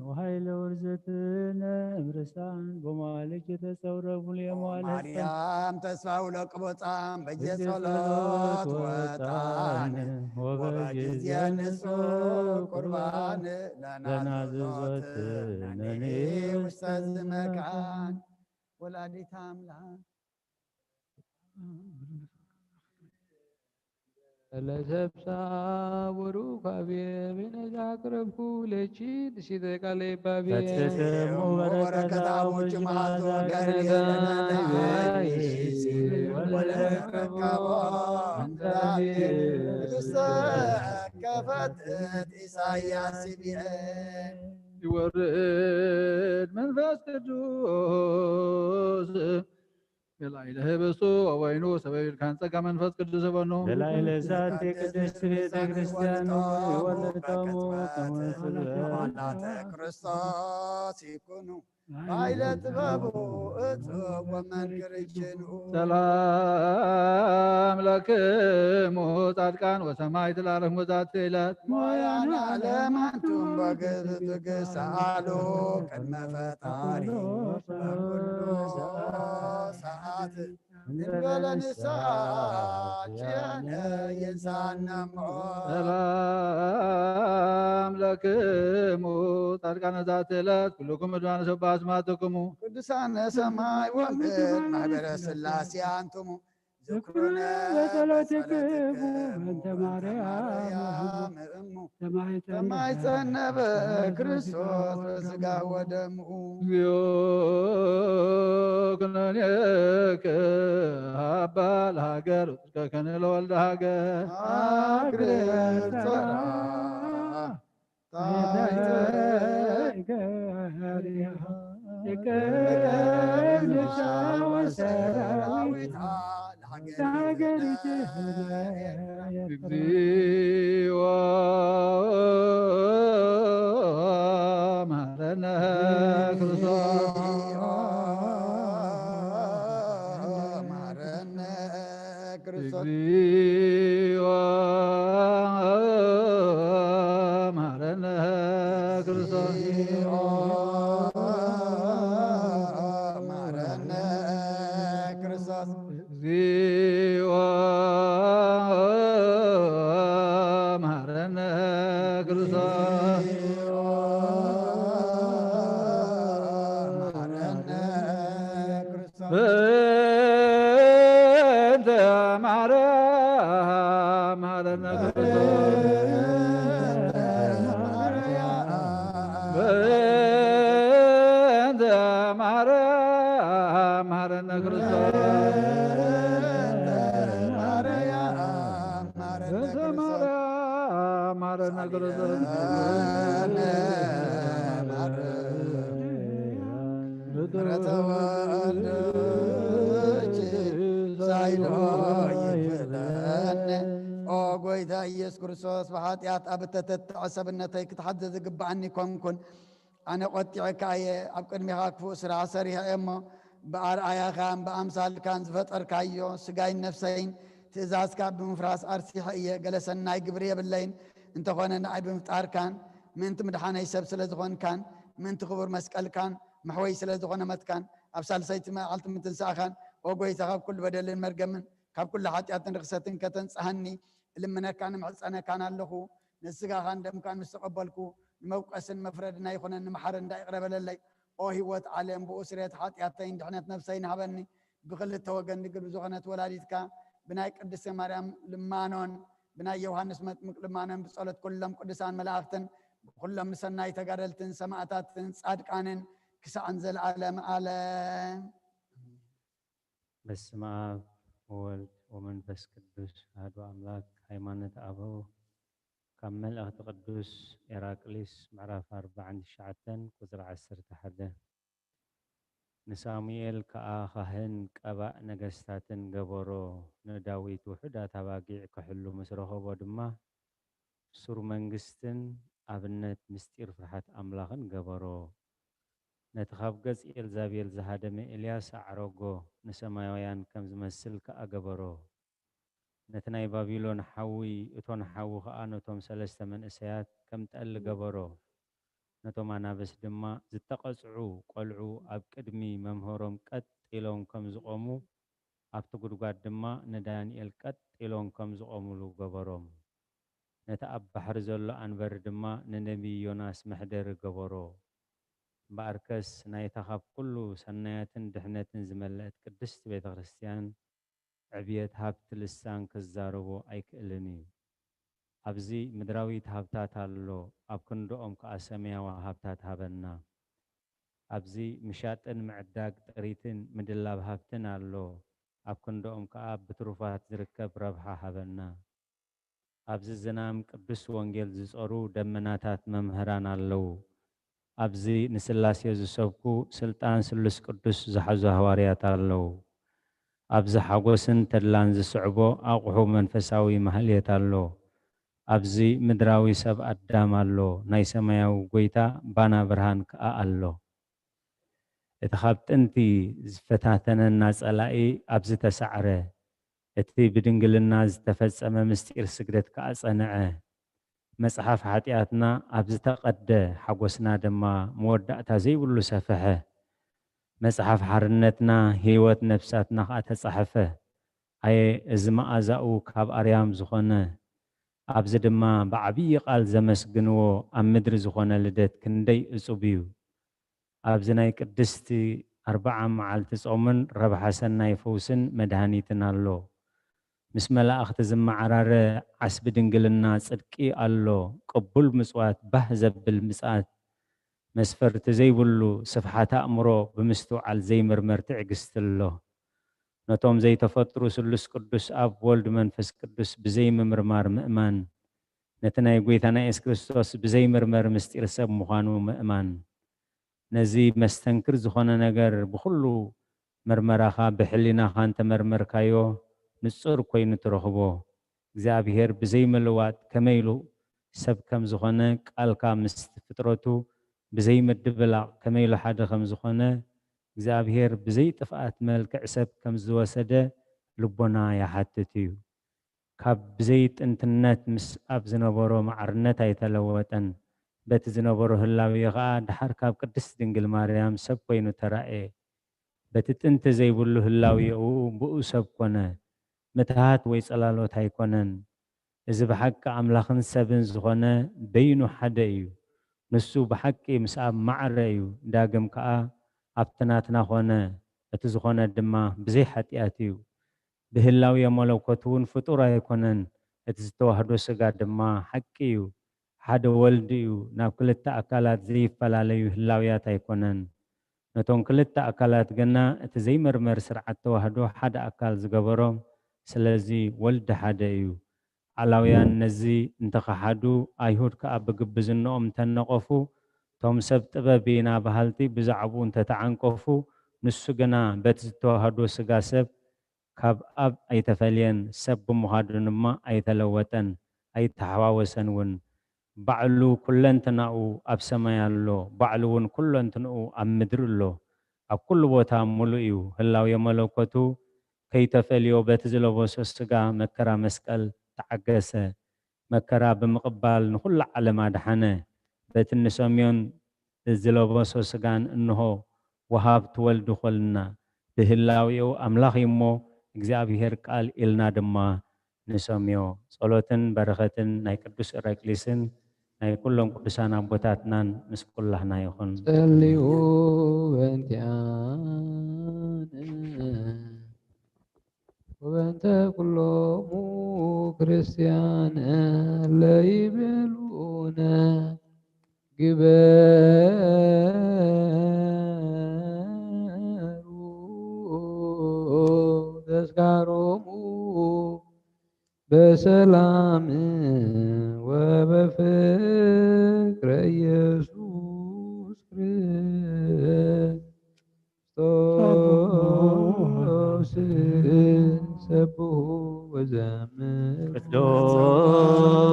ወኃይለ ውርዘትነ እምርሳን በማለች የተጸውረቡ የሟለ ማርያም ተስፋው ለቅቦጣም በየጸሎት ወጣን ወበጊዜ ንጹ ቁርባን ለናዝዞት ነኔ ውስተ ዝመካን ወላዲተ አምላክ ለሰብሳ ወሩካቤ በነዛ ቅረብኩ ለቺ ትሽተ ቃለ ባቤ ተተሰሙ በረከታዎች ማዞ ገርየናይ ወለከቦ አንታቤ ከፈትት ኢሳያስ ቢኤ ይወርድ መንፈስ ቅዱስ የላይለ ህብሱ ወወይኑ ሰበይል ካንጸጋ መንፈስ ቅዱስ በኑ ለላይለ ዛቴ ቅድስት ቤተ ክርስቲያን የወለድከሙ ከመ ክርስቶስ ይኩኑ ባይለ ጥበቡ እጽብ ወመንክር ይችንኡ ሰላም ለክሙ ጻድቃን ወሰማዕት ለዓለም ወዛት ዕለት ሞያነ ዓለማንቱም በግዝ ትግሳሉ ቅድመ ፈጣሪ በኩሉ ሰዓት እንበለ ንስሐ የንሳነሞ ሰላም ለክሙ ጻድቃን ወዛት ዕለት ኩልኩም እድዋነ ሰብአ አስማትክሙ ቅዱሳነ ሰማይ ወምድር ማኅበረ ሥላሴ አንትሙ ዝክሩነ በጸሎትክሙ በእንተ ማርያም እሙ ሰማዕተ ተማይጸነበ ክርስቶስ በሥጋ ወደሙ እግዚኦ ኩነኔከ አባ ለሀገር ውጥቀከነ ለወልደ ሀገር አግር ጸራ ሰራዊታ እግዚኦ መሐረነ ክርስቶስ ማረነ ክርስቶስ እግዚኦ መሐረነ ክርስቶስ ማረነ ክርስቶስ እግዚኦ መሐረነ ክርስቶስ ማረነ ክርስቶስ በእንተ ማርያም መሐረነ ክርስቶስ በእንተ ማርያም መሐረነ ክርስቶስ በእንተ ማርያም መሐረነ ክርስቶስ ኦ ጎይታ ኢየሱስ ክርስቶስ ብኃጢአት ኣብ እተተትዖ ሰብነተይ ክትሓዘ ዝግባኣኒ ኮንኩን ኣነ ቆጢዕካ እየ ኣብ ቅድሚኻ ክፉእ ስራሕ ሰሪሐ እሞ ብኣርኣያኻን ብኣምሳልካን ዝፈጠርካዮ ስጋይን ነፍሰይን ትእዛዝካ ብምፍራስ ኣርሲሐ እየ ገለ ሰናይ ግብሪ የብለይን እንተኾነ ንዓይ ብምፍጣርካን ምንቲ ምድሓነይ ሰብ ስለ ዝኾንካን ምንቲ ክቡር መስቀልካን መሕወይ ስለ ዝኾነ መትካን ኣብ ሳልሰይቲ መዓልቲ ምትንሳእኻን ኦ ጎይታ ካብ ኩሉ በደልን መርገምን ካብ ኩሉ ሓጢኣትን ርክሰትን ከተንፅሐኒ እልምነካን ንምሕፀነካን ኣለኹ ንስጋኻን ደምካን ምስ ተቐበልኩ ንመውቀስን መፍረድና ይኹነኒ መሓረ እንዳይቕረበለለይ ኦ ህይወት ዓለም ብኡ ስርየት ሓጢኣተይን ድሕነት ነፍሰይ ንሃበኒ ብክልተ ወገን ድግል ዝኾነት ወላዲትካ ብናይ ቅድስቲ ማርያም ልማኖን ብናይ ዮሃንስ መጥምቅ ልማኖን ብጸሎት ኩሎም ቅዱሳን መላእኽትን ኩሎም ንሰናይ ተጋደልትን ሰማዕታትን ጻድቃንን ክሳዕን ዘለዓለም ዓለም በስመ አብ ወወልድ ወመንፈስ ቅዱስ አሐዱ አምላክ ሃይማኖት አበው ካብ መልእኽቲ ቅዱስ ኤራቅሊስ ምዕራፍ 49 ቁፅሪ 11 ንሳሙኤል ከዓ ካህን ቀባእ ነገስታትን ገበሮ ንዳዊት ውሑዳት ኣባጊዕ ክሕሉ ምስ ረኸቦ ድማ ሱር መንግስትን ኣብነት ምስጢር ፍርሓት ኣምላኽን ገበሮ ነቲ ካብ ገጽ ኤልዛቤል ዝሃደመ ኤልያስ ኣዕረጎ ንሰማያውያን ከም ዝመስል ከዓ ገበሮ ነቲ ናይ ባቢሎን ሓዊ እቶን ሓዊ ከዓ ነቶም 3 መንእሰያት ከም ጠሊ ገበሮ ነቶም ኣናብስት ድማ ዝተቐጽዑ ቆልዑ ኣብ ቅድሚ መምህሮም ቀጥ ኢሎም ከም ዝቆሙ ኣብቲ ጉድጓድ ድማ ንዳንኤል ቀጥ ኢሎም ከም ዝቆሙሉ ገበሮም ነቲ ኣብ ባሕሪ ዘሎ ኣንበሪ ድማ ንነቢይ ዮናስ መሕደሪ ገበሮ በኣርከስ ናይታ ካብ ኩሉ ሰናያትን ድሕነትን ዝመልአት ቅድስቲ ቤተ ክርስቲያን ዕብየት ሃብቲ ልሳን ክዛረቦ ኣይክእልን እዩ ኣብዚ ምድራዊት ሃብታት ኣሎ ኣብ ክንዶኦም ከዓ ሰማያዊ ሃብታት ሃበና ኣብዚ ምሻጥን ምዕዳግ ጥሪትን ምድላብ ሃብትን ኣሎ ኣብ ክንዶኦም ከዓ ብትሩፋት ዝርከብ ረብሓ ሃበና ኣብዚ ዝናም ቅዱስ ወንጌል ዝጸሩ ደመናታት መምህራን ኣለዉ ኣብዚ ንስላሴ ዝሰብኩ ስልጣን ስሉስ ቅዱስ ዝሓዙ ሃዋርያት ኣለዉ ኣብዚ ሓጎስን ተድላን ዝስዕቦ ኣቑሑ መንፈሳዊ ማህልየት ኣሎ ኣብዚ ምድራዊ ሰብ ኣዳም ኣሎ ናይ ሰማያዊ ጎይታ ባና ብርሃን ከዓ ኣሎ اتخابت انتي زفتاتنا الناس ألائي أبزي تسعره اتي بدنقل الناس تفزأم مستير سجدت كأسانعه مصحف حاتياتنا أبزي تقد حقوسنا دما مودعتا زي ولو سفحه مصحف حرنتنا هيوت نفساتنا أتصحفه أي ازما أزاؤو كاب أريام زخونه أبزي دما بعبي قال زمسقنو أم مدر زخونه لدت كندي أصبيو أبزناي قدستي 4 معالت صومن ربح سناي فوسن مدهانيتنا الله مس ملائخت زمعرار عسب دنقلنا صدقي الله قبول مسوات بهزب بالمسات مسفرت زي بلو صفحات أمرو بمستوعل زي مرمر تعقست الله نتوم زي تفطرو سلس قدس أب ولد منفس قدس بزي ممرمار مأمان نتناي قويتنا إس كريستوس بزي مرمر مستير سب مخانو مأمان نزي مستنكر زخونا نجر بخلو مرمراخا بحلنا خان تمرمر كايو نصور كوي نترخبو እግዚአብሔር بزي ملوات كميلو سب كم زخونا قال كام مستفترتو بزي مدبلا كميلو حد خم زخونا እግዚአብሔር بزي طفات ملك عسب كم زوسده لبنا يحتتيو كاب بزي انتنت مس اب زنبورو معرنت ايتلوتن بت زنبورو هلاوي غا دحر كاب قدس دنجل مريم سب كوينو ترائي بتتنت زي بلو هلاوي او بؤ سب كونه متهات ويصلالو تايكونن اذا بحق املاخن سبن زخونه بينو حدا ايو نسو بحقي مساب معريو داقم كا ابتناتنا خونه اتزخونه دما بزي حتياتيو بهلاوي ملوكتون فطورا يكونن اتزتوهدو سغا دما حقيو حدا ولديو ناب كلتا اكالات زي فلاليو هلاويات يكونن نتون كلتا اكالات جنا اتزي مرمر سرعت توهدو حدا اكال زغبروم سلازي ولد حدا ايو علاويان نزي انتخا حدو ايهود كأب قبزنهم تنقفو توم سبت بينا بهالتي بزعبو انت تعنقفو نسو جنا بتزتوهدو سغا سب كاب أب أي تفلين سب مهادن ما أي تلوتن أي تحواوسن ون بعلو كلن تناو أب سمايا له بعلون كلن تناو أم مدر له أب كل بوتا ملؤيو هلاو يملوكتو كي تفليو بتزلو بوسوسقا مكرا مسكال تعقسه مكرا بمقبال نخل على ما دحنه بتنساميون الزلو بوسوسقان إنه وهاب تولد خلنا بهلاويو أملاخ يمو እግዚአብሔር ቃል ኢልና ድማ ንሰምዮ ጸሎትን በረኸትን ናይ ቅዱስ ኢራቅሊስን ናይ ኩሎም ቅዱሳን አቦታትናን ምስ ኩላህና ይኹን። ጸልዩ በእንቲአነ ወበእንተ ኩሎሙ ክርስቲያን ለይቤሉነ تذكرهم بسلام وبفكر يسوع كريستوس سبه وزمر قدوس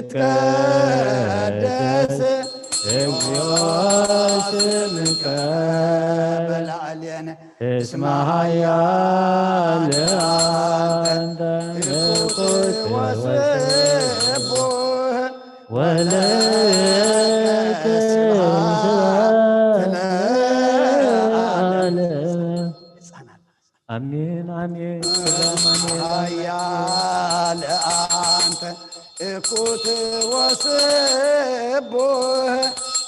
يتقدس اسمك بالعلينا اسمها يا لأنت القدس وسبوه ولا آمين آمين إكوت وسبه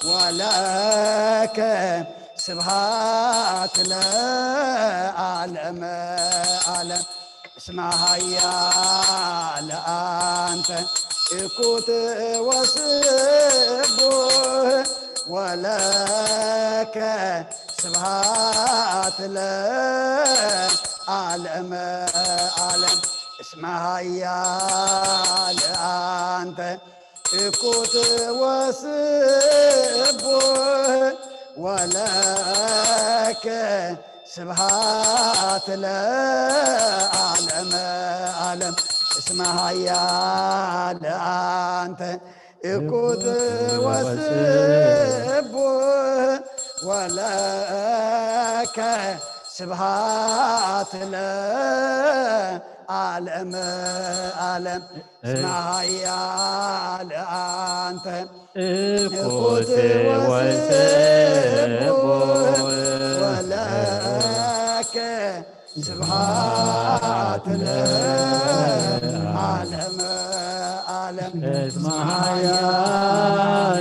ولك سبحات العالم عالم اسمها يا لأنت إكوت وسبه ولك سبحات العالم عالم اسمها يا لأنت إكوت وسبه ولك سبحات العالم عالم اسمها يا لأنت إكوت وسبه ولك سبحات العالم عالم اسمها يا لأنت إكوت وسبه ولك سبحات العالم عالم اسمها يا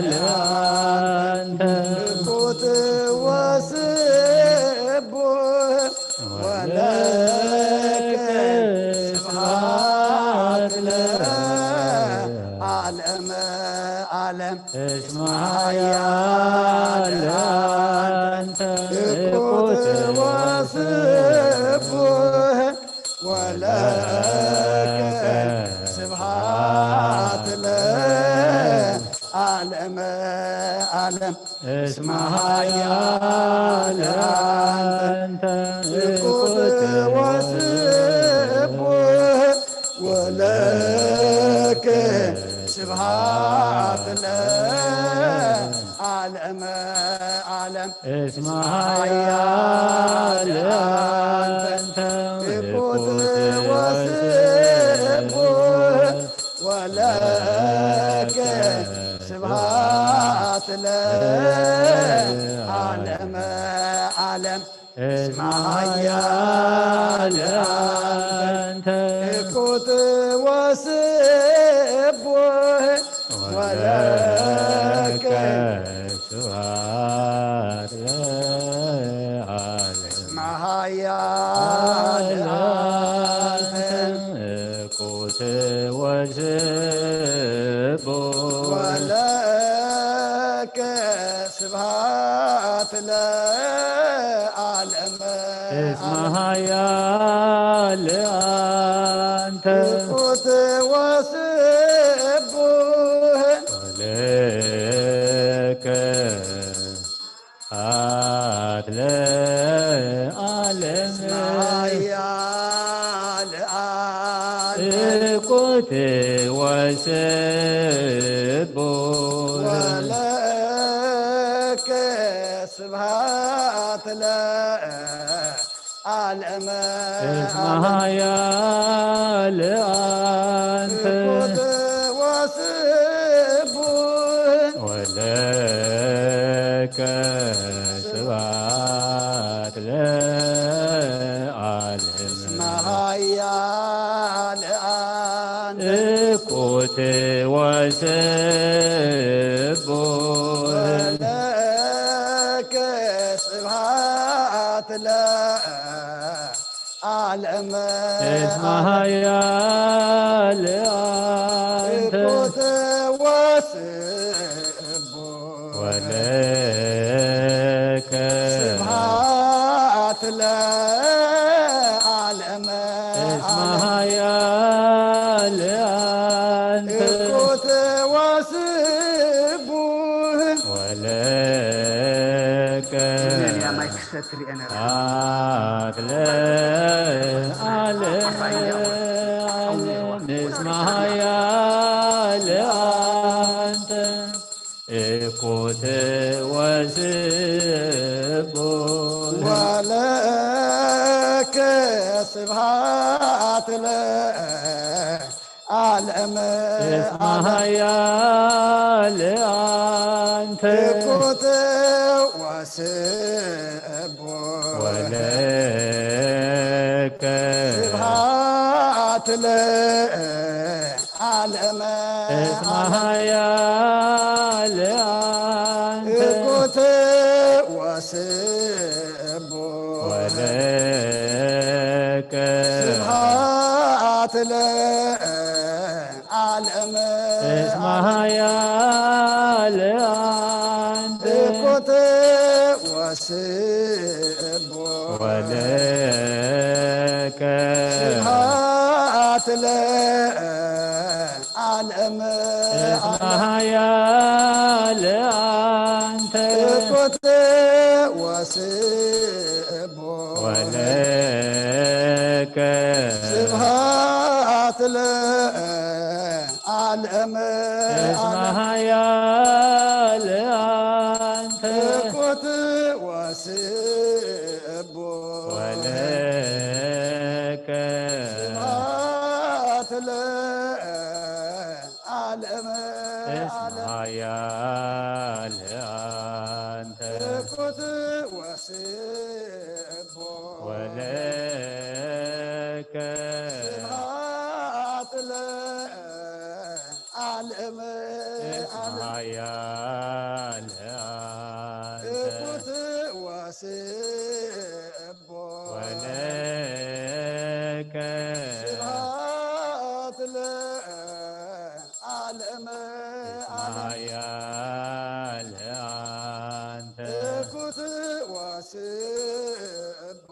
لأنت إكوت وسبه ولك سبحات العالم عالم اسمها يا لأنت إكوت وسبه ولك سبحات العالم عالم اسمها يا لأنت إكوت وسبه ولك سبحات العالم عالم اسمها يا لأنت إكوت وسبه ولك سبحات العالم عالم اسمها يا لأنت إكوت وسبه ولك سبحات العالم اسمها يا لأنت إكوت وسبه ولك سبحات العالم اسمها يا لأنت إكوت وسبه ولك سبحات العالم اسمها يا لأنت إكوت وسبه ولك سبحات العالم اسمها يا لأنت إكوت وسبه ولك سبحات العالم اسمها يا لأنت إكوت وسبه ولك سبحات العالم اسمها يا لأنت إكوت وسبه ولك سبحات العالم اسمها يا لأنت إكوت وسبه ولك يا مايك ستري أنا سبحات العالم اسمها يا لأنت إكوت وسبه ولك سبحات العالم اسمها يا لأنت إكوت وسبه ولك سبحات العالم ዓለመ اسمها يا لأنت እኩት ወስቡ ولك ስብሐት ለዓለመ اسمها يا لأنت እኩት ወስቡ ولك ስብሐት ለዓለመ اسمها يا لأنت እኩት ወስቡ ولك ስብሐት ለዓለመ اسمها يا لأنت እኩት ወስቡ ولك ስብሐት ለዓለመ اسمها يا لأنت እኩት ወስቡ ولك ስብሐት ለዓለመ اسمها يا لأنت እኩት ወስቡ ولك ስብሐት ለዓለመ اسمها يا لأنت እኩት ወስቡ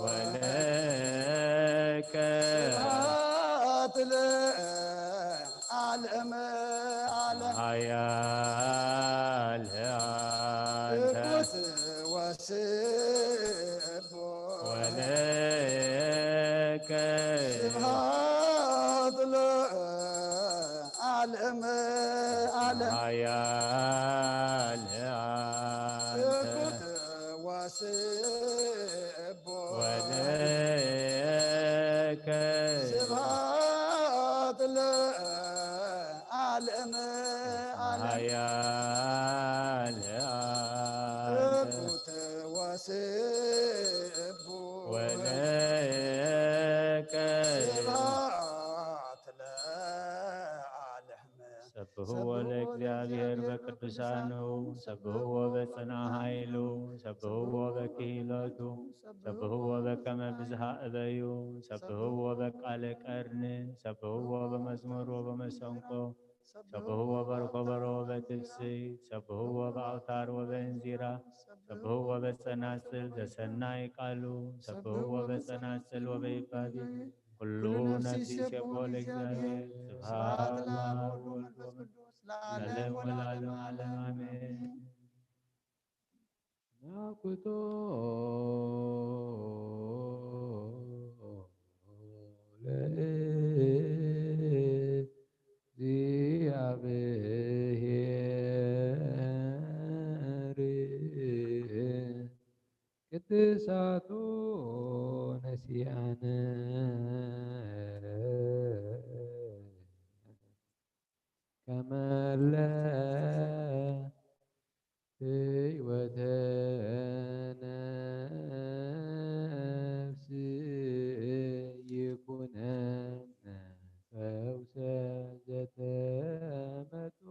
ولك ስብሐት ለዓለመ اسمها يا لأنت እኩት ወስቡ ولك ስብሐት ለዓለመ اسمها يا لأنت እኩት ወስቡ ولك ስብሐት ለዓለመ اسمها يا لأنت እኩት ወስቡ ولك ስብሐት ለዓለመ سبحوا ለእግዚአብሔር በቅዱሳኑ ሰብሕዎ በጽንዓ ኃይሉ ሰብሕዎ በክህሎቱ ሰብሕዎ በከመ ብዝሃ እበዩ ሰብሕዎ በቃለ ቀርን ሰብሕዎ በመዝሙር ወበመሰንቆ ሰብሕዎ በርኮበሮ ወበትፍስሕት ሰብሕዎ በአውታር ወበእንዚራ ሰብሕዎ በጸናጽል ዘሰናይ ቃሉ ሰብሕዎ በጸናጽል ወበይባቤ ኩሉ ነፍሲ ይሴብሖ ለእግዚአብሔር ስብሐት ለአብ ወወልድ ወመንፈስ ለዓለሙ ወለዓለመ ዓለም አሜን። ናኩቶ ለእግዚአብሔር ቅድሳቱ ነሲአነ ከመለ ሕይወተ ነፍስ ይኩነነ ፈውሰ ዘተመጦ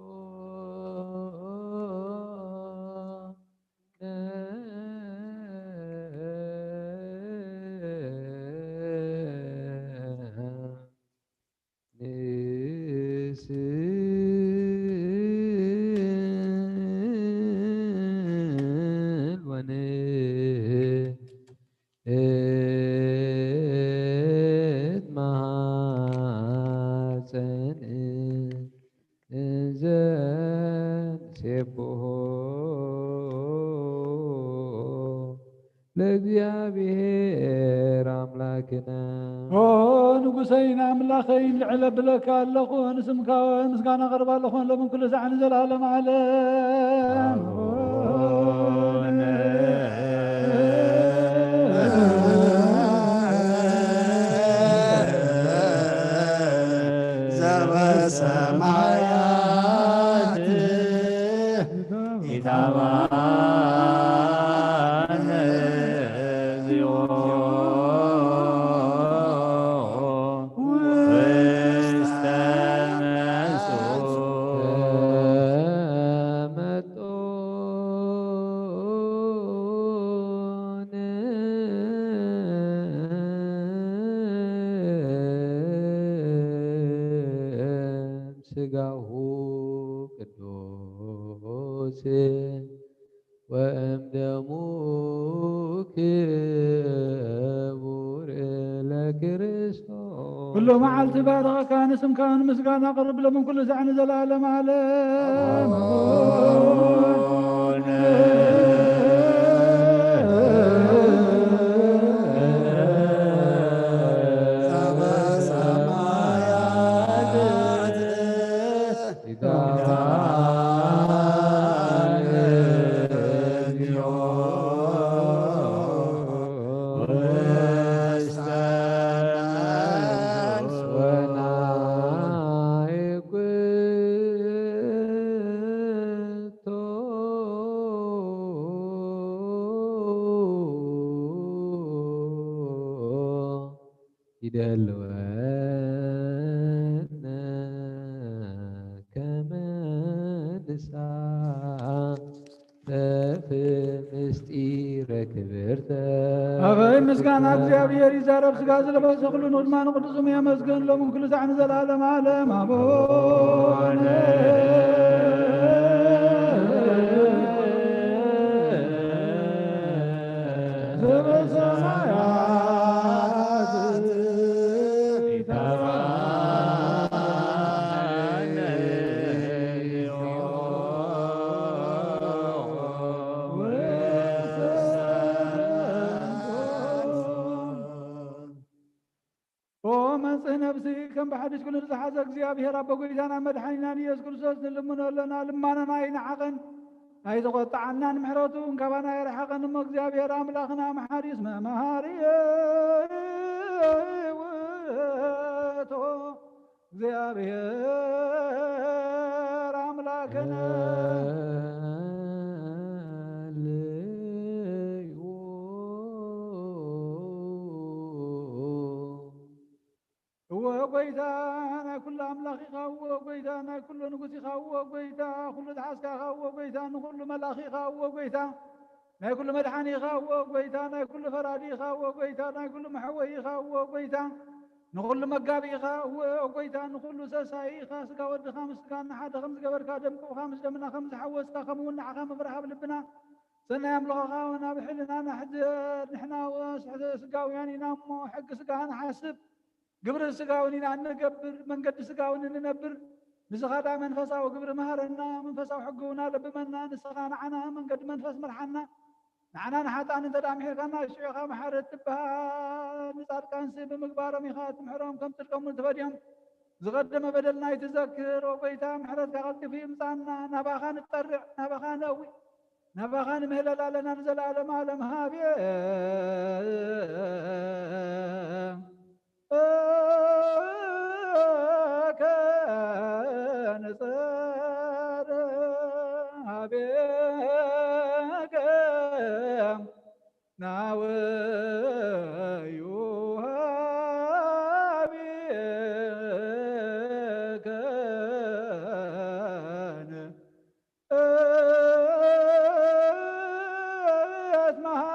ለእግዚአብሔር አምላክነ ንጉሰይን አምላኸይን ልዕለ ብለካ ኣለኹ ንስምካ ምስጋና ቀርባ ኣለኹ ለምን ኩሉ ሰዓን ዘለዓለም ዓለም ዘበሰማያት ኢታባነ እግዚኦ ውስተ ስጋሁ ቅዱስ ወእምደሙ ክቡር ለክርስቶስ كل معلت بارك كان اسم كان مسكان أقرب له من كل زعن زلالة معلم أبي مسكان እግዚአብሔር ይዛረብ ስጋ ዘለበሰ ሁሉ ንድማን ቅዱስም ያመስገን ለምን ኩሉ ዛዕን ዘላለም ዓለም አቦነ نفسي كم بحدش كل رزحة እግዚአብሔር አበ ጎይታና መድኃኒናን ኢየሱስ ክርስቶስ ንልምነለና ልማናና ይንዓቐን ኣይዝቆጣዓናን ምሕረቱ እንከባና ይረሓቐን እሞ እግዚአብሔር አምላኽና መሓሪስ መምሃሪ ውእቱ እግዚአብሔር አምላክና وقيتانا كل أملاخ خاو وقيتانا كل نقص خاو وقيتا كل دحسك خاو وقيتا كل ملاخي خاو وقيتا نا كل مدحاني خاو وقيتا نا كل فرادي خاو وقيتا نا كل محوي خاو وقيتا نقول مقابي خاو وقيتا نقول ساساي خاسك ود خامس كان حد خمس قبر كادم خامس دمنا خمس حوس خمون عقام برهاب لبنا سنة يملغ خاونا بحلنا نحد نحنا وسحد سقاو يعني نام حق سقانا حاسب قبر السقاونين عن نقبر من قد سقاون ننبر نسخادا منفسا وقبر مهرنا منفسا وحقونا لبمنا نسخانا عنا من قد منفس مرحنا نعنا نحاتان انت دامحي خانا الشيخة محارت بها نصار كانسي بمقبارة ميخات محرام كم تلقم نتفاديهم زغدم بدلنا يتذكر وقيتا محرت كغلت في مصانا نباخان الطرع نباخان اوي نباخان مهللا لنا نزل على معلم هابي كان صار بك ناوي بك اسمها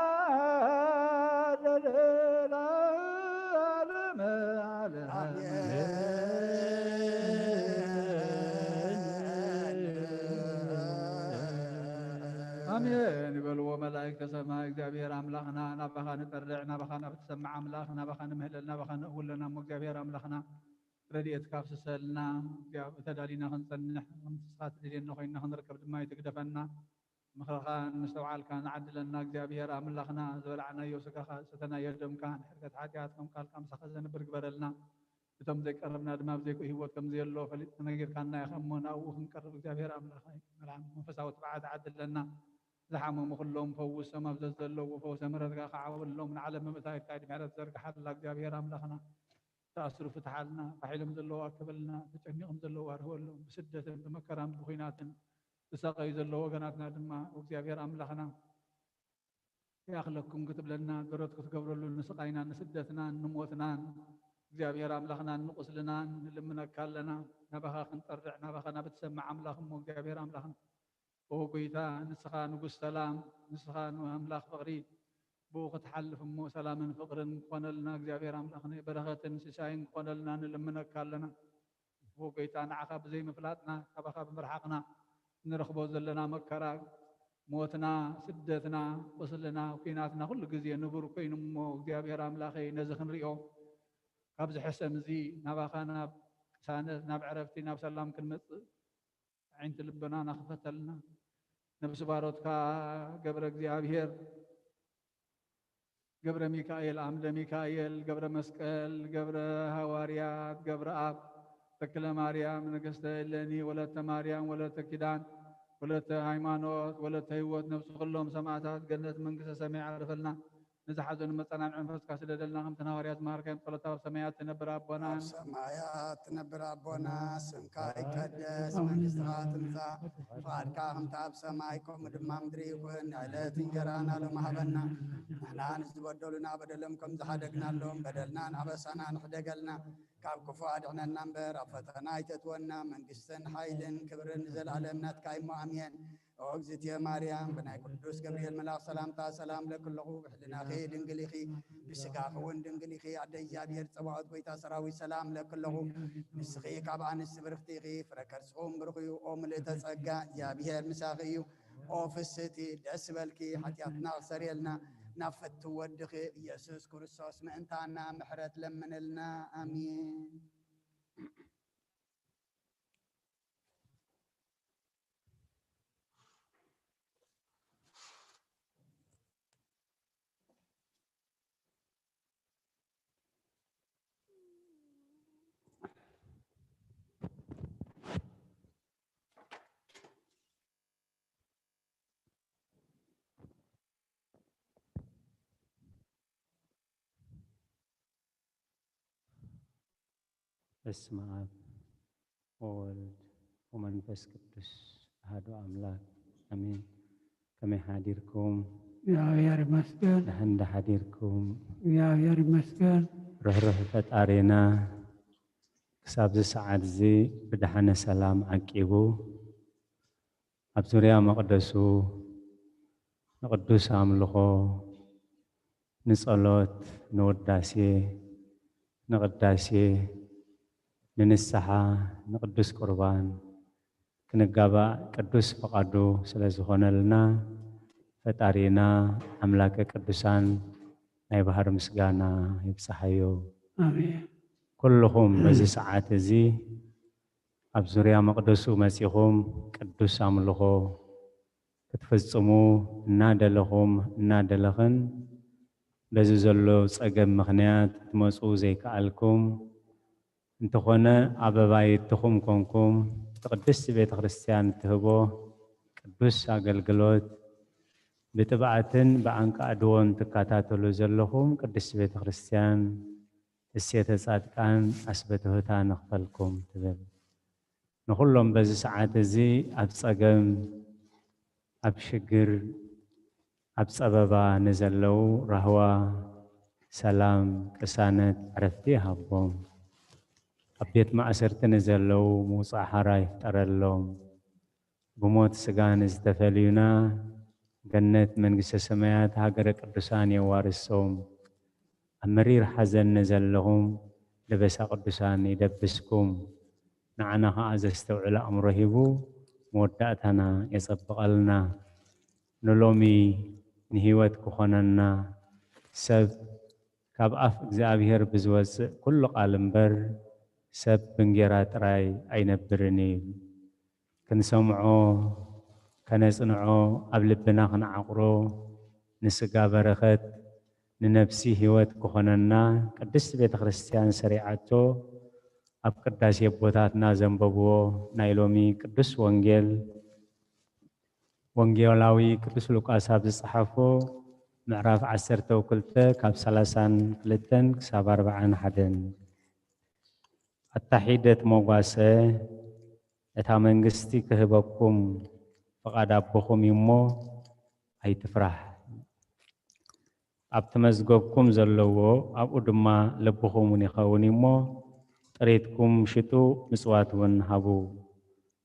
آمين بلو ملائكة سماء እግዚአብሔር አምላኽና ናባኻን ጠርዕ ናባኻን ብትሰማዕ አምላኽ ናባኻን ምህለል ናባኻን እውለና እግዚአብሔር አምላኽና ረድኤት ካብስሰልና ተዳሊና ክንፀንሕ ንስኻት ድልየና ኮይንና ክንርከብ ድማ ይትግደፈና ምኽርኻ ንስተውዓልካ ንዓድለና እግዚአብሔር አምላኽና ዝበላዕናዮ ስጋኻ ዝተናዮ ደምካ ንሕርገት ሓጢኣት ከም ቃልካ ምሳኻ ዘንብር ግበረልና እቶም ዘይቀረብና ድማ ብዘይቁ ሂወት ከም ዘየሎ ፈሊጥ ነገርካና ይኸሞ ናብኡ ክንቀርብ እግዚአብሔር አምላኽ መልዓም መንፈሳዊ ትብዓት ዓድለና زحمهم كلهم فوسهم أبزز الله وفوس مرتك خعول لهم من علم متاعك كايد معرض زرق حد الله እግዚአብሔር أملاخنا تأثر فتحلنا فحيلهم زلوا أكبلنا تجنيهم زلوا أرهولهم بسدة بمكرم بخينات بساقي زلوا وقناتنا دما እግዚአብሔር أملاخنا يا أخلقكم كتب لنا درتك تقبلوا لنا نسقينا نسدتنا نموتنا እግዚአብሔር أملاخنا نقص لنا نلمنا كالنا نبخا خنطرع نبخا بتسمع أملاخهم እግዚአብሔር أملاخنا وقيتا نسخا نقول سلام نسخا أملاخ فقري بوقت حلف مو سلام فقر قنلنا እግዚአብሔር أملاخنا بركة سشاين قنلنا نلمنا كالنا هو قيتان عقاب زي مفلاتنا كبخا بمرحقنا نرخبو زلنا مكرا موتنا سدتنا وصلنا وكيناتنا كل جزية نبر كين مو እግዚአብሔር አምላኸ ነዝኽን ሪኦ ካብዚ ሕሰም እዚ ናባኻ ናብ ሳነት ናብ ዕረፍቲ ናብ ሰላም ክንመጽእ ዓይንቲ ልበና ናኽፈተልና ነብሲ ባሮትካ ገብረ እግዚአብሔር ገብረ ሚካኤል አምደ ሚካኤል ገብረ መስቀል ገብረ ሐዋርያት ገብረ አብ ተክለ ማርያም ንግሥተ እሌኒ ወለተ ማርያም ወለተ ኪዳን ወለተ ሃይማኖት ወለተ ህይወት ነብሱ ኩሎም ሰማዕታት ገነት መንግስተ ሰማይ ዓረፈልና نزحزن مصنع منفس كاسدلنا هم تناوريات ماركم طلطاو سمايات تنبر ابونا سمايات تنبر ابونا سمكا يقدس منستغات نزا فاركا هم تاب سمايكم دمام دريكون علات انجرانا لمهبنا نحنا نزبدلنا بدلمكم زحدقنا لهم بدلنا نعبسنا نحدقلنا كاب كفو عدنا النمبر افتنا يتتونا منقستن حيلن كبرن نزل على منات كايمو امين أوجزت يا مريم بناي قدوس جبريل ملاك سلامتا سلام لكل لغو بحلنا خي دنقليخي بسقاق ون دنقليخي عدي جابير صباحت بيتا سراوي سلام لكل لغو بسخي كابعان السبرختي غي فركر سخوم برخيو أوم لتسقى جابير مساخيو أو فستي دسبلكي حتياتنا سريلنا نفت ودخي يسوس كرسوس ما انتعنا محرت لمن لنا آمين በስመ አብ ወወልድ ወመንፈስ ቅዱስ አሐዱ አምላክ አሜን። ከመይ ሓዲርኩም? እግዚአብሔር ይመስገን። ደህና ሓዲርኩም? እግዚአብሔር ይመስገን። ርህሩህ ፈጣሪና ክሳብ ዚ ሰዓት እዚ ብድሓነ ሰላም ዓቂቡ ኣብ ዙርያ መቕደሱ ንቅዱስ ኣምልኾ ንጸሎት ንውዳሴ ንቅዳሴ ንንስሓ ንቅዱስ ቁርባን ክንጋባእ ቅዱስ ፈቃዱ ስለ ዝኾነልና ፈጣሪና ኣምላከ ቅዱሳን ናይ ባህር ምስጋና ይብፅሓዮ። አሜን። ኩልኹም በዚ ሰዓት እዚ ኣብ ዙርያ መቕደሱ መጺኹም ቅዱስ ኣምልኾ ክትፍጽሙ እናደለኹም እናደለኽን በዚ ዘሎ ፀገም ምኽንያት ክትመፁ ዘይከኣልኩም እንተኾነ ኣበባይትኹም ኮንኩም ቅድስቲ ቤተ ክርስቲያን ትህቦ ቅዱስ ኣገልግሎት ብጥብዓትን ብኣንቃዕድዎን ትከታተሉ ዘለኹም ቅድስቲ ቤተ ክርስቲያን እሴተ ጻድቃን ኣስበትህታ ንኽፈልኩም ትብል። ንኹሎም በዚ ሰዓት እዚ ኣብ ፀገም ኣብ ሽግር ኣብ ፀበባ ንዘለዉ ራህዋ ሰላም ቅሳነት ዕረፍቲ ይሃቦም። ኣብ ቤት ማእሰርቲ ንዘለዉ ምውፃእ ሓራ ይፍጠረሎም። ብሞት ስጋ ንዝተፈልዩና ገነት መንግስተ ሰማያት ሃገረ ቅዱሳን የዋርሶም። ኣብ መሪር ሓዘን ንዘለኹም ልበሳ ቅዱሳን ይደብስኩም። ንዓና ከዓ ዘስተውዕል ኣእምሮ ሂቡ መወዳእታና የጸብቐልና። ንሎሚ ንህይወት ክኾነና ሰብ ካብ ኣፍ እግዚአብሔር ብዝወፅእ ኩሉ ቃል እምበር ሰብ ብንጌራ ጥራይ ኣይነብርን እዩ። ክንሰምዖ ከነጽንዖ ኣብ ልብና ክንዓቕሮ ንስጋ በረኸት ንነፍሲ ህይወት ክኾነና ቅድስቲ ቤተ ክርስቲያን ሰሪዓቶ ኣብ ቅዳሴ ቦታትና ዘንበብዎ ናይ ሎሚ ቅዱስ ወንጌል ወንጌላዊ ቅዱስ ሉቃስ ኣብ ዝጸሓፎ ምዕራፍ 12 ካብ 32 ክሳብ 41 ኣታሒደት መጓሰ እታ መንግስቲ ክህበኩም ፈቃድ ኣቦኹም እሞ ኣይትፍራሕ። ኣብቲ መዝገብኩም ዘለዎ ኣብኡ ድማ ልብኹም እውን ይኸውን እሞ ጥሬትኩም ሽጡ ምጽዋት እውን ሃቡ።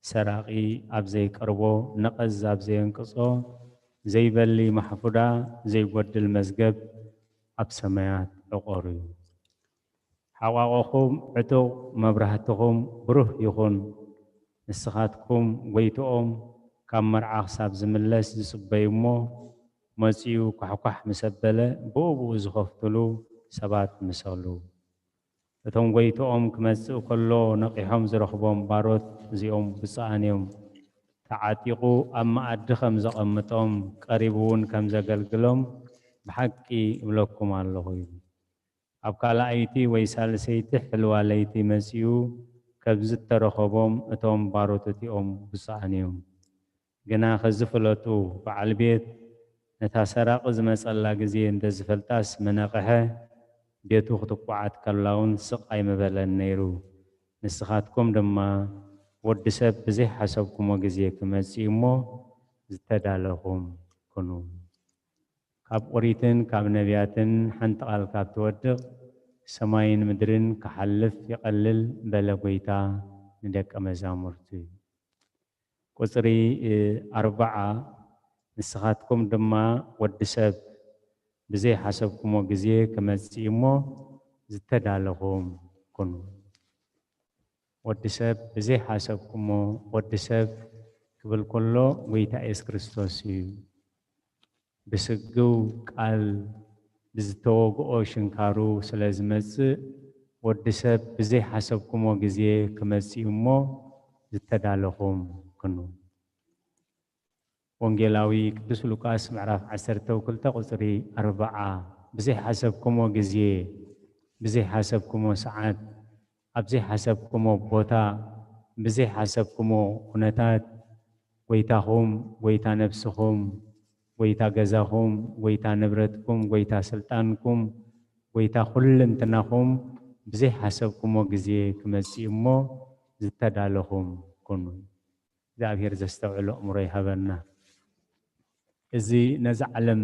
ሰራቂ ኣብ ዘይቀርቦ ነቐዝ ኣብ ዘየንቅጾ ዘይበሊ ማሕፉዳ ዘይጐድል መዝገብ ኣብ ሰማያት ዕቆሩ እዩ። حواقكم عتو مبرهتكم بروح يخون نسخاتكم ويتؤم كم مرعى حساب زملس زصبيمو مزيو كحكح مسبلة بوبو زخفتلو سبات مسالو እቶም ጎይቶኦም ክመጽእ ከሎ ነቂሖም ዝረኽቦም ባሮት እዚኦም ብፅዓንዮም ተዓጢቑ ኣብ መኣዲ ከም ዘቐምጦም ቀሪቡ እውን ከም ዘገልግሎም ብሓቂ እብለኩም ኣለኹ ኢሉ ኣብ ካልኣይቲ ወይ ሳልሰይቲ ሕልዋ ለይቲ መጺኡ ከም ዝተረኸቦም እቶም ባሮት እቲኦም ብፅዓንዮም ግና ከዝፍለጡ በዓል ቤት ነታ ሰራቕ ዝመጸላ ግዜ እንተዝፈልጣስ መነቕሐ ቤቱ ክትቋዓት ከላውን ስቃይ መበለን ነይሩ ንስኻትኩም ድማ ወዲ ሰብ ብዘይ ሓሰብኩሞ ግዜ ክመጽእ እሞ ዝተዳለኹም ኩኑ ካብ ኦሪትን ካብ ነቢያትን ሓንቲ ቃል ካብ ትወድቕ ሰማይን ምድርን ክሓልፍ ይቐልል በለ ጎይታ ንደቀ መዛሙርቱ ቁጽሪ 4 ንስኻትኩም ድማ ወዲ ሰብ ብዘይ ሓሰብኩሞ ግዜ ክመጽእ እሞ ዝተዳለኹም ኩኑ ወዲ ሰብ ብዘይ ሓሰብኩሞ ወዲ ሰብ ክብል ከሎ ጎይታ ኢየሱስ ክርስቶስ እዩ ብስግው ቃል ብዝተወግኦ ሽንካሩ ስለ ዝመጽእ ወዲ ሰብ ብዘይ ሓሰብኩሞ ግዜ ክመጽእ እሞ ዝተዳለኹም ኩኑ ወንጌላዊ ቅዱስ ሉቃስ ምዕራፍ 12 ቁጽሪ 4 ብዘይ ሓሰብኩሞ ግዜ ብዘይ ሓሰብኩሞ ሰዓት ኣብዘይ ሓሰብኩሞ ቦታ ብዘይ ሓሰብኩሞ ኩነታት ጎይታኹም ጎይታ ነፍስኹም ጎይታ ገዛኹም ጎይታ ንብረትኩም ጎይታ ስልጣንኩም ጎይታ ኩልንትናኹም ብዘይ ሓሰብኩሞ ግዜ ክመጽእ እሞ ዝተዳለኹም ኩኑ እግዚአብሔር ዘስተውዕሎ እምሮ ይሃበና እዚ ነዚ ዓለም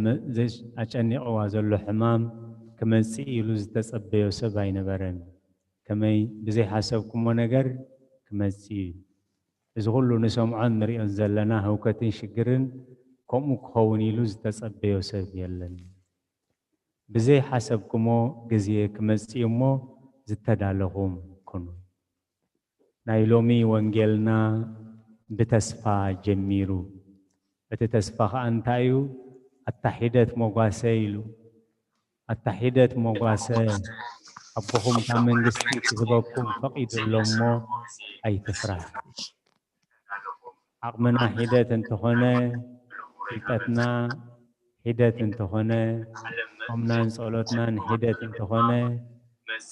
ኣጨኒቕዋ ዘሎ ሕማም ክመጽእ ኢሉ ዝተጸበዮ ሰብ ኣይነበረን ከመይ ብዘይ ሓሰብኩሞ ነገር ክመጽእ እዚ ኩሉ ንሰምዖን ንሪኦን ዘለና ህውከትን ሽግርን ከምኡ ክኸውን ኢሉ ዝተጸበዮ ሰብ የለን ብዘይ ሓሰብኩሞ ግዜ ክመጽእ እሞ ዝተዳለኹም ኩኑ ናይ ሎሚ ወንጌልና ብተስፋ ጀሚሩ እቲ ተስፋ ኸ እንታይ እዩ ኣታሒደት መጓሰ ኢሉ ኣታሒደት መጓሰ ኣቦኹም ካብ መንግስቲ ክህበኩም ፈቂዱ ኣሎ እሞ ኣይትፍራሕ ዓቕምና ሒደት እንተኾነ ፍልጠትና ሒደት እንተኾነ ጾምናን ጸሎትናን ሒደት እንተኾነ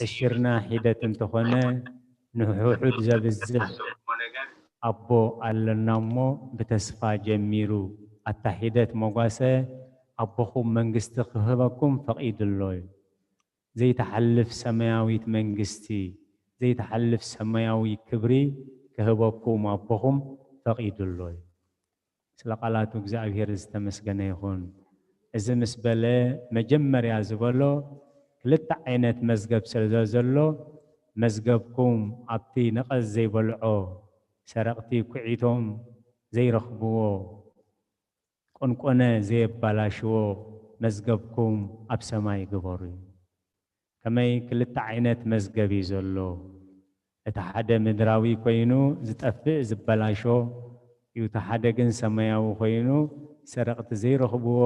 ዕሽርና ሒደት እንተኾነ ንውሑድ ዘብዝሕ ኣቦ ኣለና እሞ ብተስፋ ጀሚሩ ኣታሒደት መጓሰ ኣቦኹም መንግስቲ ክህበኩም ፈቂድሎ እዩ ዘይተሓልፍ ሰማያዊት መንግስቲ ዘይተሓልፍ ሰማያዊ ክብሪ ክህበኩም ኣቦኹም ፈቂድሎ እዩ ስለ ቃላቱ እግዚአብሔር ዝተመስገነ ይኹን እዚ ምስ በለ መጀመርያ ዝበሎ ክልተ ዓይነት መዝገብ ስለ ዘሎ መዝገብኩም ኣብቲ ነቐዝ ዘይበልዖ ሰረቕቲ ኩዒቶም ዘይረኽብዎ ቆንቆነ ዘየባላሽዎ መዝገብኩም ኣብ ሰማይ ግበሩ ከመይ ክልተ ዓይነት መዝገብ እዩ ዘሎ እቲ ሓደ ምድራዊ ኮይኑ ዝጠፍእ ዝበላሾ እዩ እቲ ሓደ ግን ሰማያዊ ኮይኑ ሰረቕቲ ዘይረኽብዎ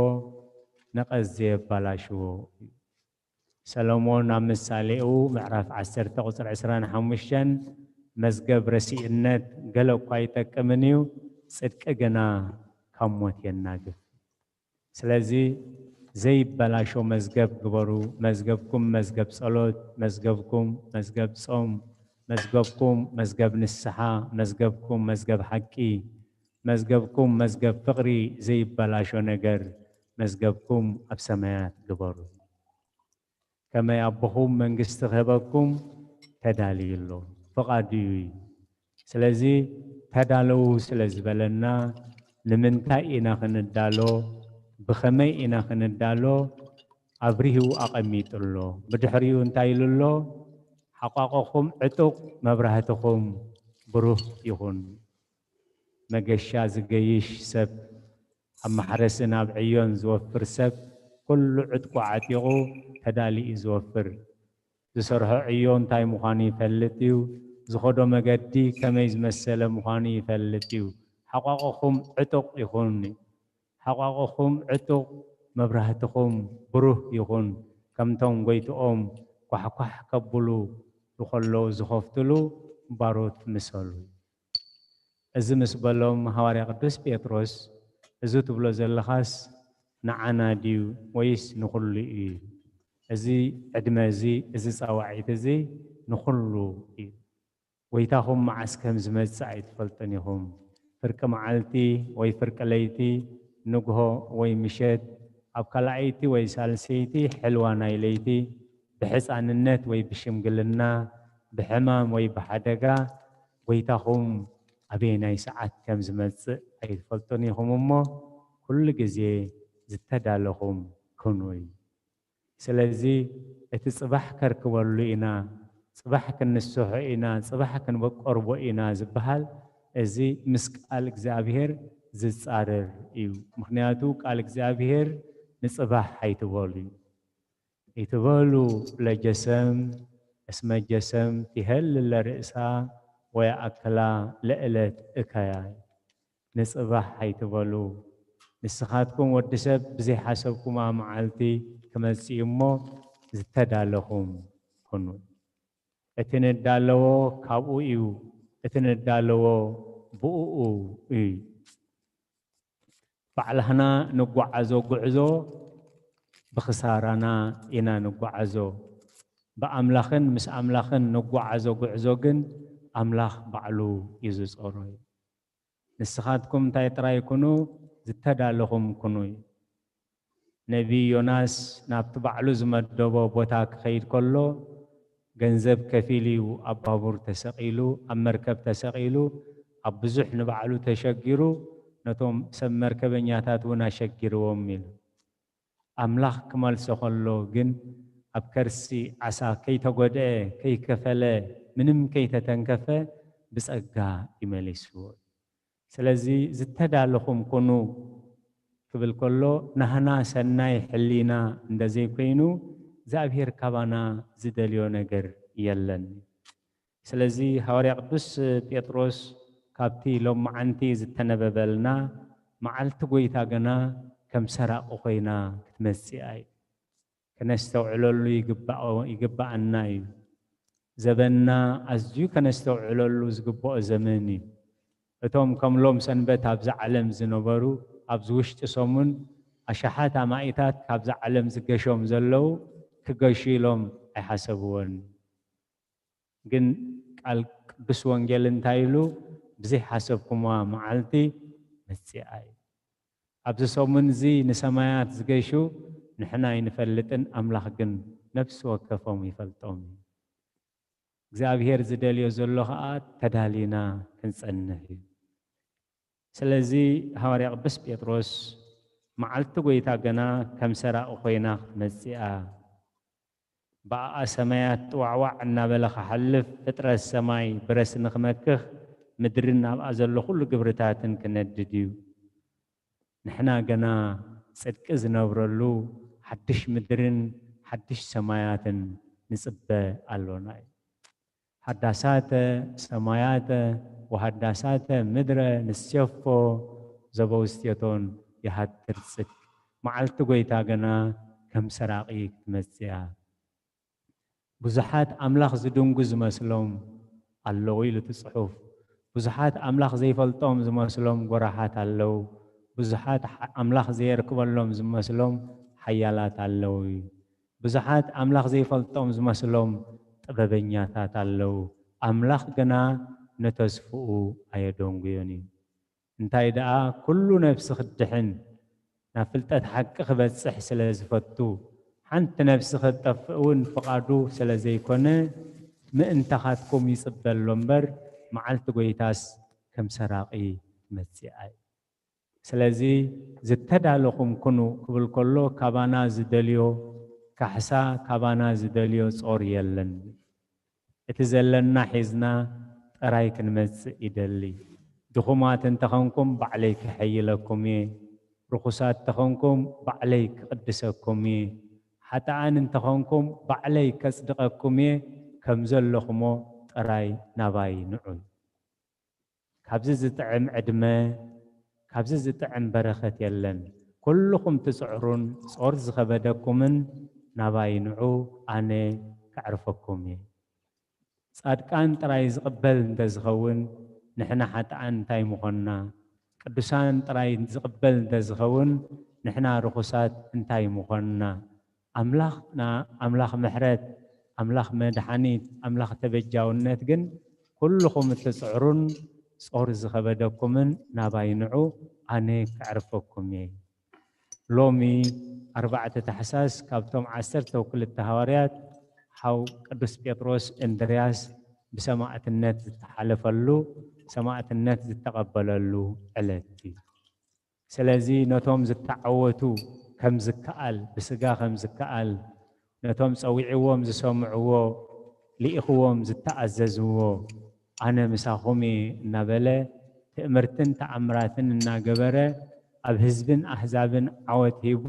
ነቐዝ ዘየባላሽዎ ሰሎሞን ኣብ ምሳሌኡ ምዕራፍ 10 ቁጽሪ 25 መዝገብ ረሲእነት ገለ እኳ ይጠቅምን እዩ ጽድቂ ግና ካብ ሞት የናግፍ ስለዚ ዘይበላሾ መዝገብ ግበሩ መዝገብኩም መዝገብ ጸሎት መዝገብኩም መዝገብ ጾም መዝገብኩም መዝገብ ንስሓ መዝገብኩም መዝገብ ሓቂ መዝገብኩም መዝገብ ፍቕሪ ዘይበላሾ ነገር መዝገብኩም ኣብ ሰማያት ግበሩ ከመይ ኣቦኹም መንግስቲ ክህበኩም ተዳልዩሎ فقادي سلازي تدالو سلاز بلنا لمنتا إنا خندالو بخمي إنا خندالو أبريهو أقميت الله بدحريو انتايل الله حقاقكم عتق مبرهتكم بروح يخون مقشا زقايش سب أما حرسنا بعيون زوفر سب كل عتق عتيقو تدالي زوفر ዝሰርሖ ዕዮ እንታይ ምዃኑ ይፈልጥ እዩ ዝኸዶ መገዲ ከመይ ዝመሰለ ምዃኑ ይፈልጥ እዩ ሓቋቑኹም ዕጡቕ ይኹን ሓቋቑኹም ዕጡቕ መብራህትኹም ብሩህ ይኹን ከምቶም ጎይትኦም ኳሕኳሕ ከብሉ ዝኸለዉ ዝኸፍትሉ ባሮት ምሰሉ እዚ ምስ በሎም ሐዋርያ ቅዱስ ጴጥሮስ እዚ ትብሎ ዘለኻስ ንዓና ድዩ ወይስ ንኹሉ እዩ እዚ ዕድመ እዚ እዚ ፃዋዒት እዚ ንኹሉ እዩ ወይታኹም መዓስ ከም ዝመጽእ ኣይትፈልጡን ኢኹም ፍርቂ መዓልቲ ወይ ፍርቂ ለይቲ ንግሆ ወይ ምሸት ኣብ ካልኣይቲ ወይ ሳልሰይቲ ሕልዋ ናይ ለይቲ ብሕፃንነት ወይ ብሽምግልና ብሕማም ወይ ብሓደጋ ወይታኹም ኣበየናይ ሰዓት ከም ዝመጽእ ኣይትፈልጡን ኢኹም እሞ ኩሉ ግዜ ዝተዳለኹም ኩኑ እዩ ስለዚ እቲ ጽባሕ ከርክበሉ ኢና ጽባሕ ክንስሖ ኢና ጽባሕ ክንበቆርቦ ኢና ዝበሃል እዚ ምስ ቃል እግዚኣብሔር ዝጻረር እዩ ምክንያቱ ቃል እግዚኣብሔር ንጽባሕ ኣይትበሉ እዩ ይትበሉ ለጀሰም እስመ ጀሰም ትሄልል ለርእሳ ወየኣክላ ለዕለት እከያ ንጽባሕ ኣይትበሉ ንስኻትኩም ወዲ ሰብ ብዘይሓሰብኩም መዓልቲ ክመጽእ እሞ ዝተዳለኹም ኩኑ እቲ ንዳለዎ ካብኡ እዩ እቲ ንዳለዎ ብኡኡ እዩ ባዕልህና ንጓዓዞ ጉዕዞ ብኽሳራና ኢና ንጓዓዞ ብኣምላኽን ምስ ኣምላኽን ንጓዓዞ ጉዕዞ ግን ኣምላኽ ባዕሉ እዩ ዝፀሮ እዩ ንስኻትኩም እንታይ ጥራይ ኩኑ ዝተዳለኹም ኩኑ እዩ ነቢ ዮናስ ናብቲ ባዕሉ ዝመደቦ ቦታ ክኸይድ ከሎ ገንዘብ ከፊል እዩ ኣብ ባቡር ተሰቂሉ ኣብ መርከብ ተሰቂሉ ኣብ ብዙሕ ንባዕሉ ተሸጊሩ ነቶም ሰብ መርከበኛታት እውን ኣሸጊርዎም ኢሉ ኣምላኽ ክመልሶ ከሎ ግን ኣብ ከርሲ ዓሳ ከይተጎድአ ከይከፈለ ምንም ከይተተንከፈ ብጸጋ ይመሊስዎ ስለዚ ዝተዳለኹም ኩኑ ክብል ከሎ ናህና ሰናይ ሕሊና እንደዘይኮይኑ እግዚአብሔር ካባና ዝደልዮ ነገር የለን ስለዚ ሐዋርያ ቅዱስ ጴጥሮስ ካብቲ ሎማዓንቲ ዝተነበበልና መዓልቲ ጎይታ ገና ከም ሰራቕ ኮይና ክትመጽእ እዩ ከነስተውዕለሉ ይግባአና እዩ ዘበና ኣዝዩ ከነስተውዕለሉ ዝግባኦ ዘመን እዩ እቶም ከምሎም ሰንበት ኣብዛ ዓለም ዝነበሩ ኣብዚ ውሽጢ ሰሙን ኣሽሓት ኣማኢታት ካብዛ ዓለም ዝገሾም ዘለው ክገሹ ኢሎም ኣይሓሰብዎን ግን ቃል ቅዱስ ወንጌል እንታይ ኢሉ ብዘይሓሰብኩማ መዓልቲ መጽኣ እዩ ኣብዚ ሰሙን እዚ ንሰማያት ዝገሹ ንሕና ይንፈልጥን ኣምላኽ ግን ነፍሲ ወከፎም ይፈልጦም እግዚአብሔር ዝደልዮ ዘሎ ከዓ ተዳሊና ክንጸንሕ እዩ ስለዚ ሐዋርያ ቅዱስ ጴጥሮስ መዓልቲ ጎይታ ገና ከም ሰራቕ ኮይና ክትመጽኣ በኣ ሰማያት ጥዋዕዋዕ እናበለ ክሓልፍ ፍጥረት ሰማይ ብረስ ንኽመክኽ ምድርን ኣብኣ ዘሎ ኩሉ ግብርታትን ክነድድ እዩ ንሕና ገና ጽድቂ ዝነብረሉ ሓድሽ ምድርን ሓድሽ ሰማያትን ንጽበ ኣሎና እዩ ሓዳሳተ ሰማያተ ወሓዳሳተ ምድረ ንስየፎ ዘበውስቴቶን ይሃድር ጽድቅ መዓልቲ ጎይታ ገና ከም ሰራቒ ክትመጽኣ ብዙሓት ኣምላኽ ዝድንጉ ዝመስሎም ኣለዉ ኢሉ እቲ ጽሑፍ ብዙሓት ኣምላኽ ዘይፈልጦም ዝመስሎም ጎራሓት ኣለዉ ብዙሓት ኣምላኽ ዘይርክበሎም ዝመስሎም ሓያላት ኣለዉ ብዙሓት ኣምላኽ ዘይፈልጦም ዝመስሎም ጥበበኛታት ኣለዉ ኣምላኽ ገና ነተስፍኡ ኣየደንጉዮን እዩ እንታይ ደኣ ኩሉ ነፍሲ ክድሕን ናብ ፍልጠት ሓቂ ክበጽሕ ስለ ዝፈቱ ሓንቲ ነፍሲ ክጠፍእ እውን ፍቓዱ ስለ ዘይኮነ ምእንታኻትኩም ይጽበሎ እምበር መዓልቲ ጎይታስ ከም ሰራቒ መጽኣ እዩ ስለዚ ዝተዳለኹም ኩኑ ክብል ከሎ ካባና ዝደልዮ ካሕሳ ካባና ዝደልዮ ጾር የለን እቲ ዘለና ሒዝና ጥራይ ክንመጽእ ይደሊ ድኹማት እንተኾንኩም ባዕለይ ክሕይለኩም እየ ርኩሳት ተኾንኩም ባዕለይ ክቅድሰኩም እየ ሓጥኣን እንተኾንኩም ባዕለይ ከጽድቐኩም እየ ከም ዘለኹሞ ጥራይ ናባይ ንዑ ካብዚ ዝጥዕም ዕድመ ካብዚ ዝጥዕም በረኸት የለን ኩልኹም ትጽዕሩን ጾር ዝኸበደኩምን ናባይ ንዑ ኣነ ከዕርፈኩም እየ ጻድቃን ጥራይ ዝቕበል እንተዝኸውን ንሕና ሓጥኣን እንታይ ምኾንና ቅዱሳን ጥራይ ዝቕበል እንተዝኸውን ንሕና ርኹሳት እንታይ ምኾንና ኣምላኽና ኣምላኽ ምሕረት ኣምላኽ መድሓኒት ኣምላኽ ተበጃውነት ግን ኩልኹም እትጽዕሩን ጾር ዝኸበደኩምን ናባይ ንዑ ኣነ ከዕርፈኩም እየ ሎሚ 4 ታሕሳስ ካብቶም 12 ሃዋርያት ሓው ቅዱስ ጴጥሮስ እንድርያስ ብሰማዕትነት ዝተሓለፈሉ ሰማዕትነት ዝተቐበለሉ ዕለት እዩ ስለዚ ነቶም ዝተዓወቱ ከም ዝከኣል ብስጋ ከም ዝከኣል ነቶም ፀዊዕዎም ዝሰምዕዎ ሊኢኽዎም ዝተኣዘዝዎ ኣነ ምሳኹም እናበለ ትእምርትን ተኣምራትን እናገበረ ኣብ ህዝብን ኣሕዛብን ዓወት ሂቡ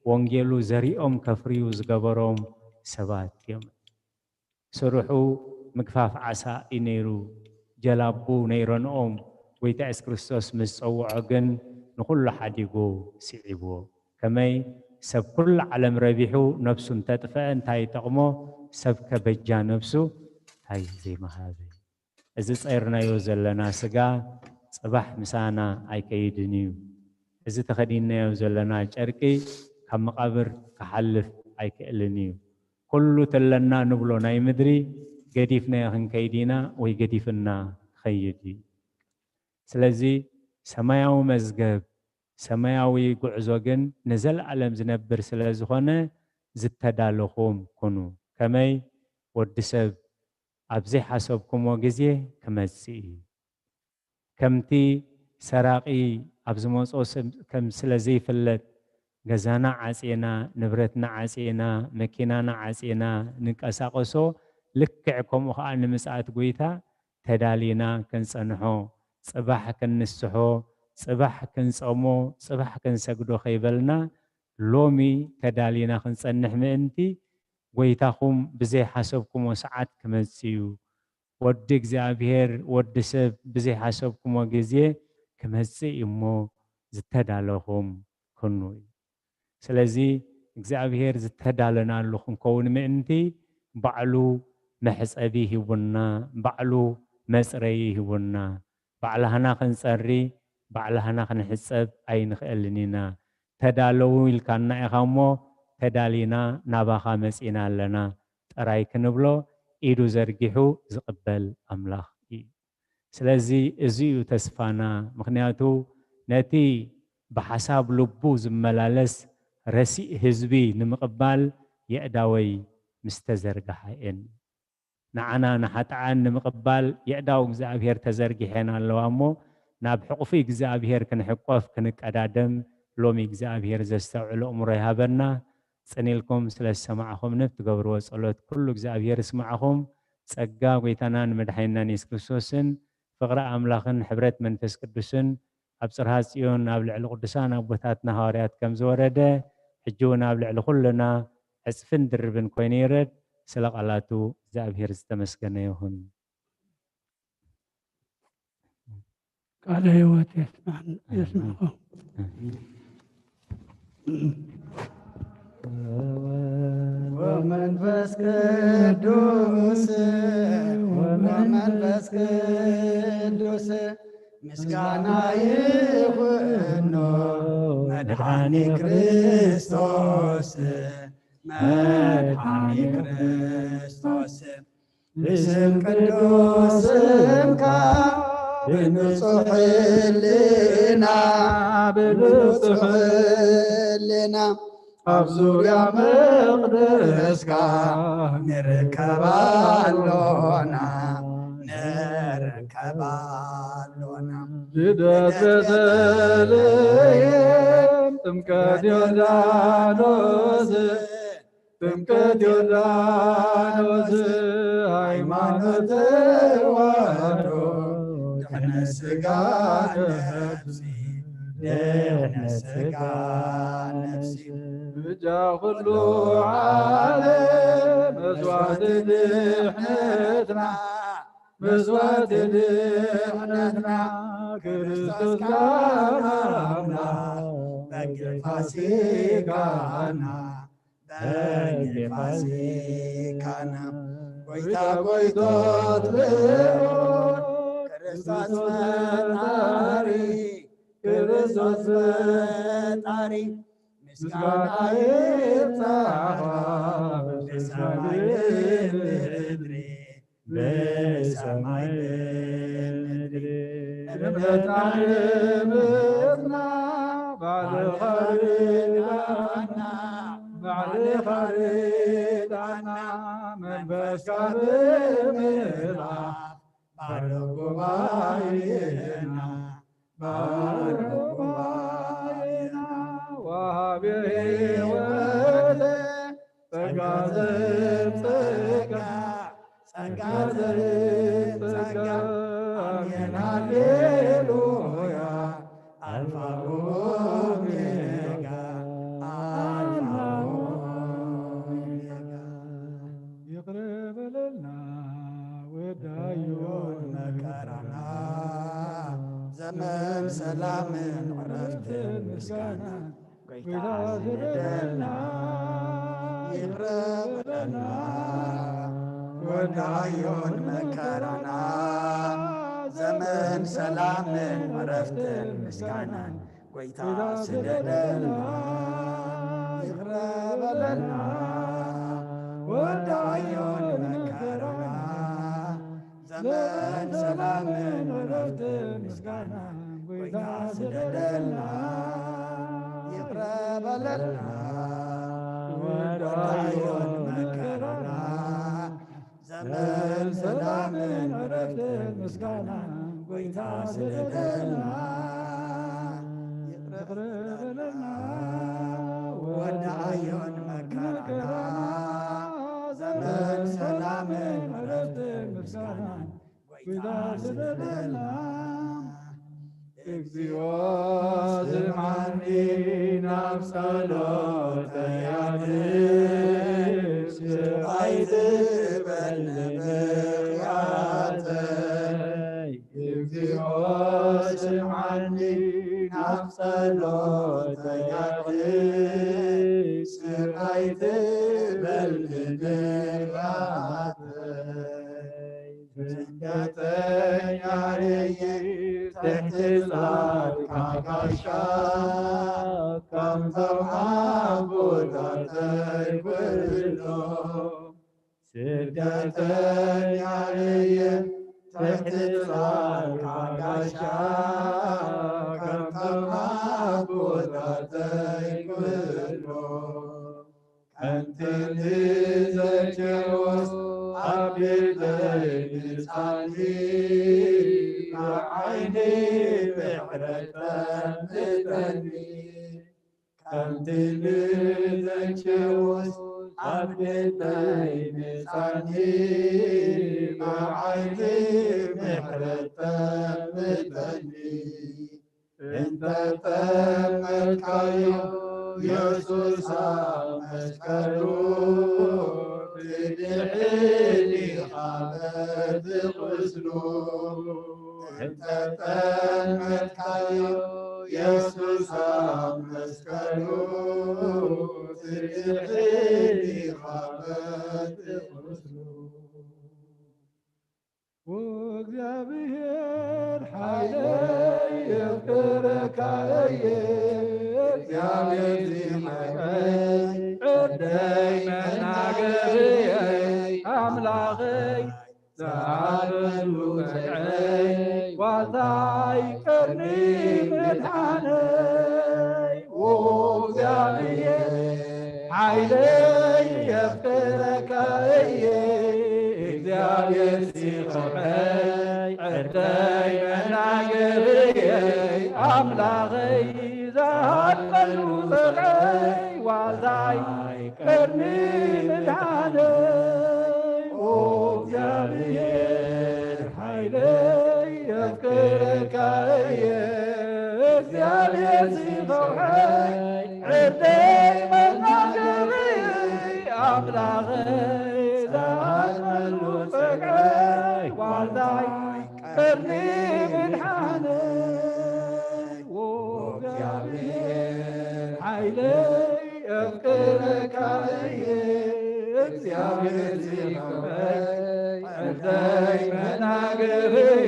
ወንጌሉ ዘሪኦም ከፍርዩ ዝገበሮም ሰባት እዮም ስሩሑ ምግፋፍ ዓሳ እዩ ነይሩ ጀላቡ ነይረንኦም ጎይታ ኢየሱስ ክርስቶስ ምስ ፀውዖ ግን ንኹሉ ሓዲጉ ስዒብዎ ከመይ ሰብ ኩሉ ዓለም ረቢሑ ነፍሱ እንተጥፍአ እንታይ ጠቕሞ ሰብ ከበጃ ነፍሱ እንታይ ዘይመሃበ እዚ ፀይርናዮ ዘለና ስጋ ጽባሕ ምሳና ኣይከይድን እዩ እዚ ተኸዲናዮ ዘለና ጨርቂ ካብ መቃብር ክሓልፍ ኣይክእልን እዩ ኩሉ ተለና ንብሎ ናይ ምድሪ ገዲፍና ክንከይዲና ወይ ገዲፍና ክኸይድ እዩ ስለዚ ሰማያዊ መዝገብ ሰማያዊ ጉዕዞ ግን ንዘለዓለም ዝነብር ስለ ዝኾነ ዝተዳለኹም ኩኑ ከመይ ወዲ ሰብ ኣብ ዘይሓሰብኩሞ ግዜ ክመጽእ እዩ ከምቲ ሰራቂ ኣብ ዝመጾ ከም ስለ ዘይፍለጥ ገዛና ዓጺና ንብረትና ዓጺና መኪናና ዓጺና ንቀሳቀሶ ልክዕ ከምኡ ከዓ ንምጽኣት ጎይታ ተዳሊና ክንጸንሖ ጽባሕ ክንስሖ ጽባሕ ክንጾሞ ጽባሕ ክንሰግዶ ኸይበልና ሎሚ ተዳሊና ክንጸንሕ ምእንቲ ጎይታኹም ብዘይ ሓሰብኩሞ ሰዓት ክመጽእ እዩ ወዲ እግዚአብሔር ወዲ ሰብ ብዘይ ሓሰብኩሞ ግዜ ክመጽእ እሞ ዝተዳለኹም ኩኑ እዩ ስለዚ እግዚአብሔር ዝተዳለናሉ ክንከውን ምእንቲ ባዕሉ መሕጸቢ ሂቡና ባዕሉ መጽረይ ሂቡና ባዕልህና ክንጸሪ ባዕልህና ክንሕጸብ ኣይንኽእልን ኢና ተዳለዉ ኢልካና ኢኻ እሞ ተዳሊና ናባኻ መጺና ኣለና ጥራይ ክንብሎ ኢዱ ዘርጊሑ ዝቕበል ኣምላኽ እዩ ስለዚ እዚዩ ተስፋና ምክንያቱ ነቲ ብሓሳብ ልቡ ዝመላለስ ረሲእ ህዝቢ ንምቕባል የእዳወይ ምስተዘርግሐ እየን ንዓና ንሓጥዓን ንምቕባል የእዳው እግዚአብሔር ተዘርጊሐና ኣለዋ እሞ ናብ ሕቑፊ እግዚአብሔር ክንሕቆፍ ክንቀዳደም ሎሚ እግዚአብሔር ዘስተውዕሎ እምሮ ይሃበና ጽኒልኩም ስለ ሰማዕኹም ንትገብርዎ ጸሎት ኩሉ እግዚአብሔር ይስማዓኹም ጸጋ ጎይታናን መድኃኒትናን ኢየሱስ ክርስቶስን ፍቕሪ ኣምላኽን ሕብረት መንፈስ ቅዱስን ኣብ ጽርሐ ጽዮን ኣብ ልዕሊ ቅዱሳን ኣቦታትና ሐዋርያት ከም ዝወረደ ሕጂ እውን ኣብ ልዕሊ ኩልና ዕጽፍን ድርብን ኮይኑ ይረድ ስለ ቃላቱ እግዚአብሔር ዝተመስገነ ይሁን ቃለ ሕይወት ይስማዕኹም ወመንፈስ ቅዱስ ወመንፈስ ቅዱስ ምስጋና ይሁኖ መድኃኒ ክርስቶስ መድኃኒ ክርስቶስ ብስም ቅዱስ ስምካ ብንጹሕ ሕሊና ብንጹሕ ሕሊና ኣብ ዙርያ መቕደስካ ንርከባሎና ልደት ቤተልሔም ጥምቀት ዮርዳኖስ ጥምቀት ዮርዳኖስ ሃይማኖት ተዋህዶ ድኅነት ሥጋ ነፍሲ دهنا سقا نفسي بجا كله عالم مسوات دحنتنا مسوات دحنتنا كريستوس كرمنا بقي فاسيكانا بقي فاسيكانا قويتا قويتوت بيرون كريستوس فتاري كريستوس فتاري مسكانا يبتاخا بسماي المدري بسماي المدري نبتنا نبتنا بعد خريدانا بعد خريدانا من بسكار ملا بعد قبائنا بعد قبائنا وهابيه وله تقازم تقا تقازم تقا آمين هاليلويا ألفا أوميغا ألفا أوميغا يقرب لنا ودايون مكرنا زمن سلام عرفت مسكنا ويتازلنا يقرب لنا ودايون مكرنا زمن سلام عرفت مسكنا ويتازلنا يقرب لنا ودايون مكرنا زمن سلام عرفت مسكنا ويتازلنا يقرب لنا ودايون مكرنا زمن سلام عرفت مسكنا ويتازلنا يقرب لنا ودايون مكرنا زمن سلام عرفت مسكنا ويتازلنا اكزيو زمعني نفس لوت يادس عيد بالبخياتي اكزيو زمعني نفس لوت يادس عيد بالبخياتي زندتين علي تحت الأرض كعكاشات كم ترحب وتعتي كلهم زندتين علي تحت الأرض كعكاشات كم ترحب وتعتي كلهم أنت اللي زكوت عبيدين صاني عيني بحرة تني كنت لذكوس عبيدين صاني عيني بحرة تني انت تمت كيو يسوس مسكرو بدحيلي خالد غسلو انت تمت كيو يسوس مسكرو بدحيلي خالد غسلو وእግዚአብሔር ኃይለይ ይፍቅርከ እግዚአብሔር ዚመቀይ ዕደይ መናገርየይ አምላኸይ ዘዓበሉ ዘዕይ ዋልታይ ቀርኒ ምድሓነይ ወእግዚአብሔር ኃይለይ ይፍቅርከ እግዚአብሔር ሲኸውዐይ ዕደይ መናገርየይ አምላኸይ ዘሃልፈሉ ዘርዐይ ዋልታይ ቀርኒ ምድሓነይ እግዚአብሔር ኃይለይ የፍቅርከየ እግዚአብሔር ሲኸውሐይ ዕርደይ መናገረይ አምላኸይ ዝሃመሉ ፀግዐይ ዋልዳይ ቀርኒ ምድሓነይ ወእግዚአብሔር ሓይለይ ኣፍቅረካ እየ እግዚአብሔር ሲኸውሐይ ዕርደይ መናገረይ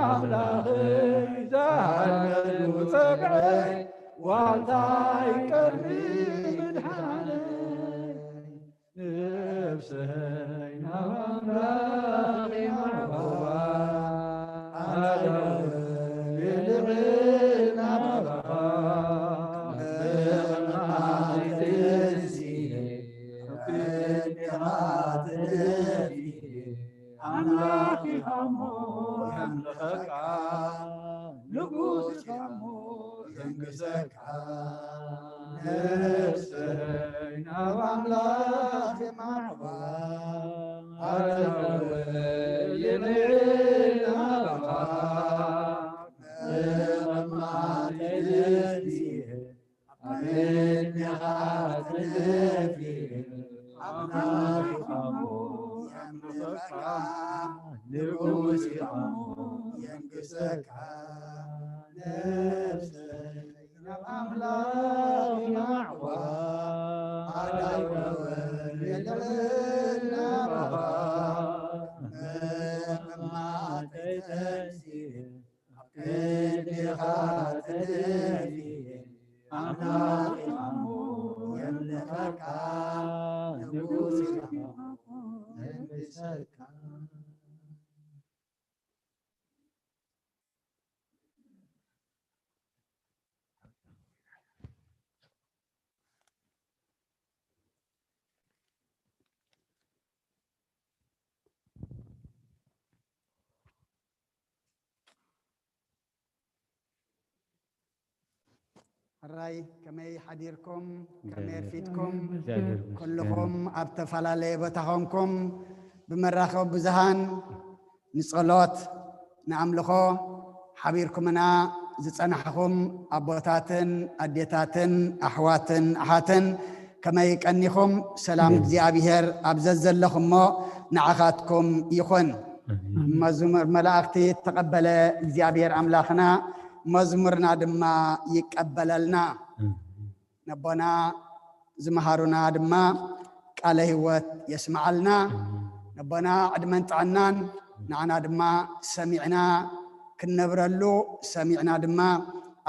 አምላኸይ ዝሃመሉ ፀግዐይ ዋልዳይ ቀርኒ ምድሓነይ ነፍሰይ ናብ ኣምላኽ ይመርሖዋ الرأي كمي حديركم كمي فيتكم كلكم أبتفلا لبتهمكم بمراخو بزهان نصلات نعملخو حبيركمنا زتصنحكم أبوتاتن أديتاتن أحواتن أحاتن كما يكنيكم سلام እግዚአብሔር أبززلكم نعخاتكم يخون مزمر ملائكتي تقبل እግዚአብሔር أملاخنا مزمرنا دما يقبللنا نبنا زمهارنا دما قال هوت يسمعلنا نبنا عدمن طعنان نعنا دما سمعنا كنبرلو سمعنا دما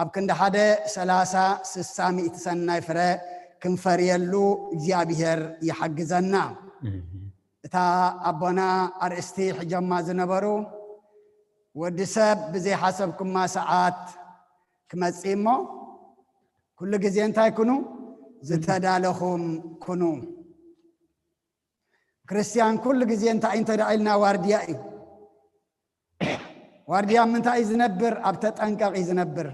اب كند حدا 30 60 يتسناي فرا كنفريلو እግዚአብሔር يحجزنا تا ابنا ارستي حجما زنبرو ودسب بزي حسبكم ما ساعات كما تسيمو كل جزي انت يكونوا زتدالهم كونوا كريستيان كل جزي انت دعيلنا وارديائي وارديا من تا يزنبر ابتطنقق يزنبر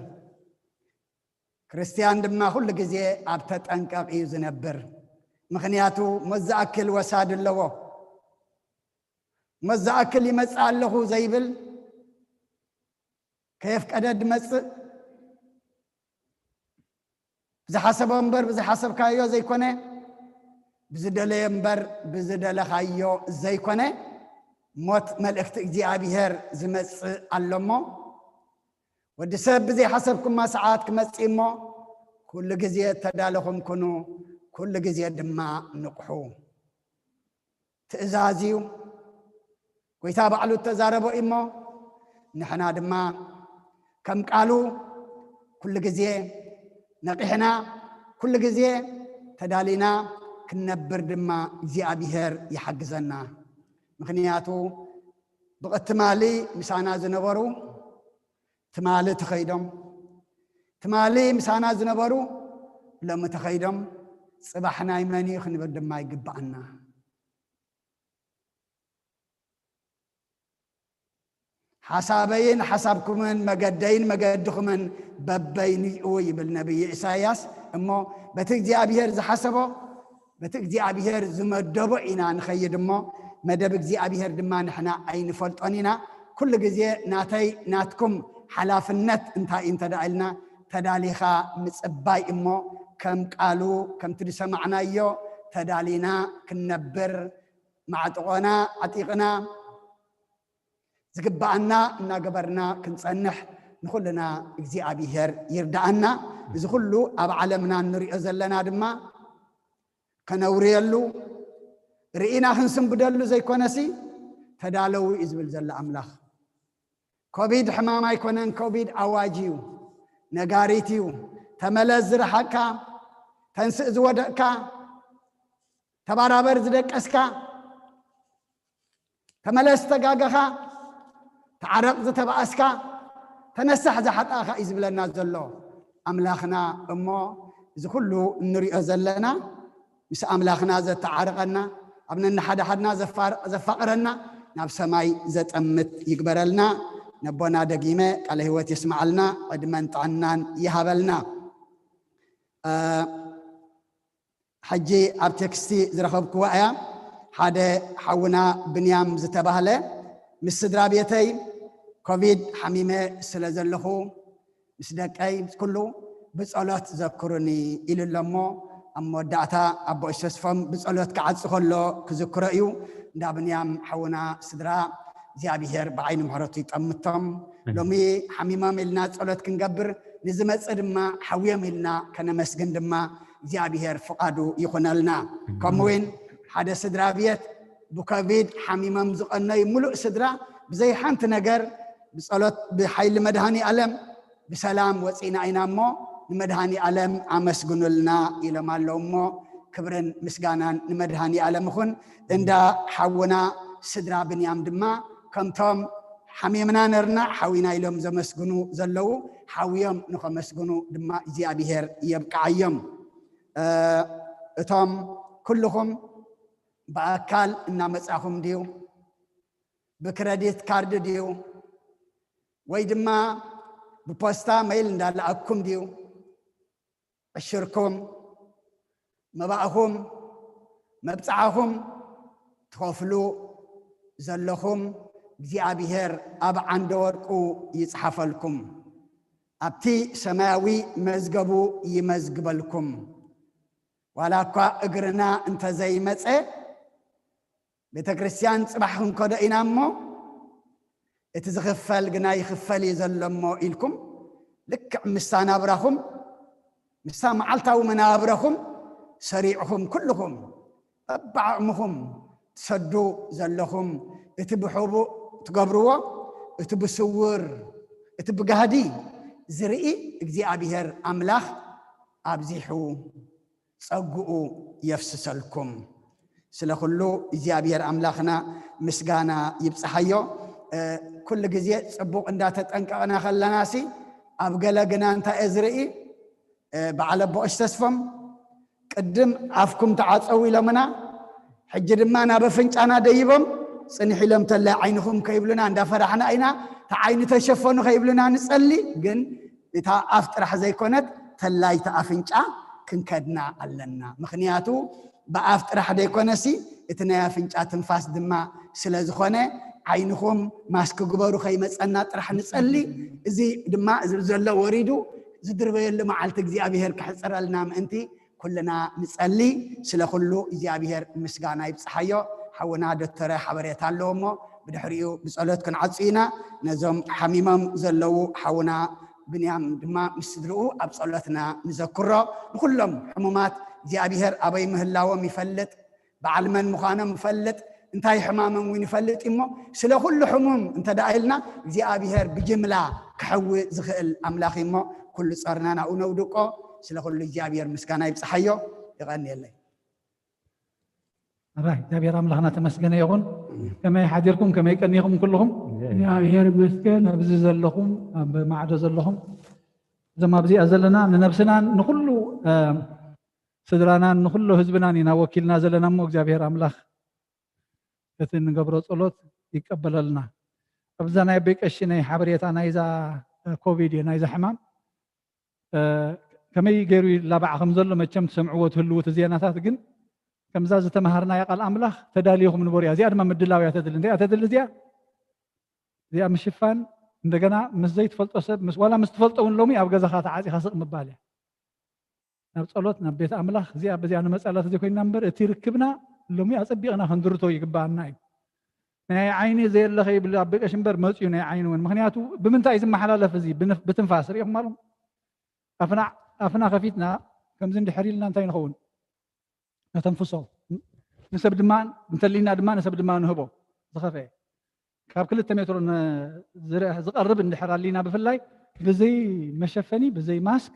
كريستيان دما كل جزي ابتطنقق يزنبر مخنياتو مزاكل وساد اللو مزاكل يمصالهو زيبل كيف قدد مص بزي حسب انبر بزي حسب كايو زي كونه بزي دله انبر بزي دله خايو زي كونه موت ملእክት እግዚአብሔር ዝመጽ አለሞ ወዲ ሰብ بزي حسبكم ما ساعات كمصيሞ كل ጊዜ ተዳለኹም ኩኑ كل ጊዜ ድማ ንቁሑ ትእዛዚው ጎይታ ባዕሉ ተዛረቦ ኢሞ نحنا ድማ كم قالوا كل جزية نقحنا كل جزية تدالينا كنبر دما እግዚአብሔር يحجزنا مخنياتو بقت مالي مسانا زنبرو تمالي تخيدم تمالي مسانا زنبرو لما تخيدم صباحنا يماني خنبر دما يقبعنا حسابين حسابكمن مقدين مقدخمن ببين قوي بالنبي إساياس أما بتجدي أبيهر زحسبه بتجدي أبيهر زمدبو إنا نخيد أما مدب جدي أبيهر دما نحنا أين فلطانينا كل جزية ناتي ناتكم حلافنت انتا دعلنا تداليخا مصباي امو كم قالوا كم تسمعنا يو تدالينا كنبر معطقنا عتيقنا زقبعنا ناقبرنا كنصنح نخلنا እግዚአብሔር ይርዳአና እዚ ሁሉ ኣብ ዓለምና ንሪኦ ዘለና ድማ ከነውርየሉ ርኢና ክንስንብደሉ ዘይኮነሲ ተዳለው ይዝብል ዘላ ኣምላኽ ኮቪድ ሕማም ኣይኮነን ኮቪድ ኣዋጅ እዩ ነጋሪት እዩ ተመለስ ዝረሓካ ተንስእ ዝወደቕካ ተባራበር ዝደቀስካ ተመለስ ተጋገኻ تعرق زتبأسكا تنسح زحطاخا يزبلنا زلو أملاخنا أمو إذا كله نري أزلنا مس أملاخنا زت تعرقنا أبنا حدا حدنا زفقرنا ناب سماي زت أمت يقبرلنا نبونا دقيمة على هو تسمع لنا قد من تعنان يهبلنا حجي أبتكستي زرخبك وعيا حدا حونا بنيام زتبهله مسدرا بيتي كوفيد حميمه سلازلخو مسدقاي كله بصلات ذكرني الى لمو امو داتا ابو اسفم بصلات كعص كله كذكريو ندا بنيام حونا سدرا እግዚአብሔር بعين محرتو يطمتم لومي حميمه ملنا صلات كنغبر نزمص دما حويه ملنا كنمسجن دما እግዚአብሔር فقادو يخونلنا كموين حدا سدرا بيت بكوفيد حميمم زقناي ملؤ سدرا بزي حنت نجر بصلاه بحيل مدهاني ألم بسلام وصينا اينامو مدهاني ألم امسغنلنا الى مالومو كبرن مسغانان مدهاني ألم خن اندا حونا سدرا بنيام دما كمتم حميمنا نرنا حوينا اليوم زمسغنو زلو حويم نخمسغنو دما እግዚአብሔር يبقعيم اتم كلهم بأكل إن مسأهم ديو بكريدت كارد ديو ويدما ببوستا ميل ندال أكم ديو الشركم مباهم مبتعهم تخفلو زلهم እግዚአብሔር أب عندوركو يصحفلكم أبتي سماوي مزقبو يمزقبلكم ولاكا اقرنا انت زي مصئ بيت كريستيان صباحكم كدا اينامو اتزخفل غنا يخفل يزلمو الكم لك مسانا ابراهم مسا معلتاو منابرهم سريعهم كلهم ابعمهم تسدو زلهم اتبحبو تقبروا اتبسور اتبغادي زرئي እግዚአብሔር አምላኽ ابزيحو صقو يفسسلكم سلخلو እግዚአብሔር أملاخنا مسغانا يبصحيو كل غزي صبوق اندا تطنقنا خلناسي ابغلغنا انت ازرئي بعلى بوش تسفم قدم عفكم تعصوي لمنا حج دما انا بفنጫنا ديبم صنحي لم تلا عينكم كيبلنا اندا فرحنا اينا تعين تشفنوا كيبلنا نصلي ግን اتا افطرح زي كونت تلاي تافنጫ كنكدنا علنا مخنياتو بأفتر حدا يكونسي اتنايا فنجا تنفاس دما سلازخونه عينكم ماسك غبرو خيمصنا طرح نصلي ازي دما زلزله وريدو زدربيل معلت እግዚአብሔር كحصرلنا انتي كلنا نصلي سلخلو እግዚአብሔር مسغانا يبصحيو حونا دكتور حبريت اللومو بدحريو بصلوت كنعصينا نزوم حميمم زلو حونا بنيام دما مسدرو ابصلتنا نذكرو كلهم حمومات እግዚአብሔር أبي مهلاوم يفلت بعلمن مخانم يفلت انتاي حمامم وين يفلت إمو سلا كل حموم انت دايلنا እግዚአብሔር بجملة كحوي زخل أملاخ إمو كل صارنا نودقو سلا كل እግዚአብሔር مسكانا يبصحيو يغني الله راي እግዚአብሔር أملاخنا تمسكنا يغون كما يحضركم كما يكنيكم كلهم እግዚአብሔር مسكن أبزز لهم بمعجز لهم زما بزي أزلنا لنفسنا نخلو سدرانا نخلو حزبنا نينا وكيلنا زلنا مو እግዚአብሔር أملاخ እትን ገብሮ ጸሎት ይቀበለልና አብዛና በቀሽነይ ሓበሬታና ይዛ ኮቪድ ናይዛ ሕማም ከመይ ገይሩ ላባዕኹም ዘሎ መቸም ትሰምዕዎ ትህልዎ ዜናታት ግን ከምዛ ዝተማሃርና ያቃል ኣምላኽ ተዳልየኹም ንበሩ እዚኣ ድማ ምድላው ያተድል እንታይ ያተድል እዚኣ ምሽፋን እንደገና ምስ ዘይትፈልጦ ሰብ ምስ ዋላ ምስ ትፈልጦውን ሎሚ ኣብ ገዛኻ ተዓፂኻ ስቕ ምባል እያ ናብ ጸሎት ናብ ቤት ኣምላኽ እዚኣ በዚኣ ንመጸላት ዘይኮይንና እምበር እቲ ርክብና ሎሚ ኣጸቢቕና ክንድርቶ ይግባአና እዩ ናይ ዓይኒ ዘየለኸ ይብል ኣብ በቀሽ እምበር መፅኡ ናይ ዓይኒ እውን ምክንያቱ ብምንታይ እዩ ዝመሓላለፍ እዚ ብትንፋስ ሪኢኹም ኣለኹም ኣፍና ከፊትና ከምዚ እንድሕር ኢልና እንታይ ንኸውን ነተንፍሶ ንሰብ ድማ እንተሊና ድማ ንሰብ ድማ ንህቦ ዝኸፈየ ካብ 2 ሜትሮ ዝቐርብ እንድሕር ኣሊና ብፍላይ ብዘይ መሸፈኒ ብዘይ ማስክ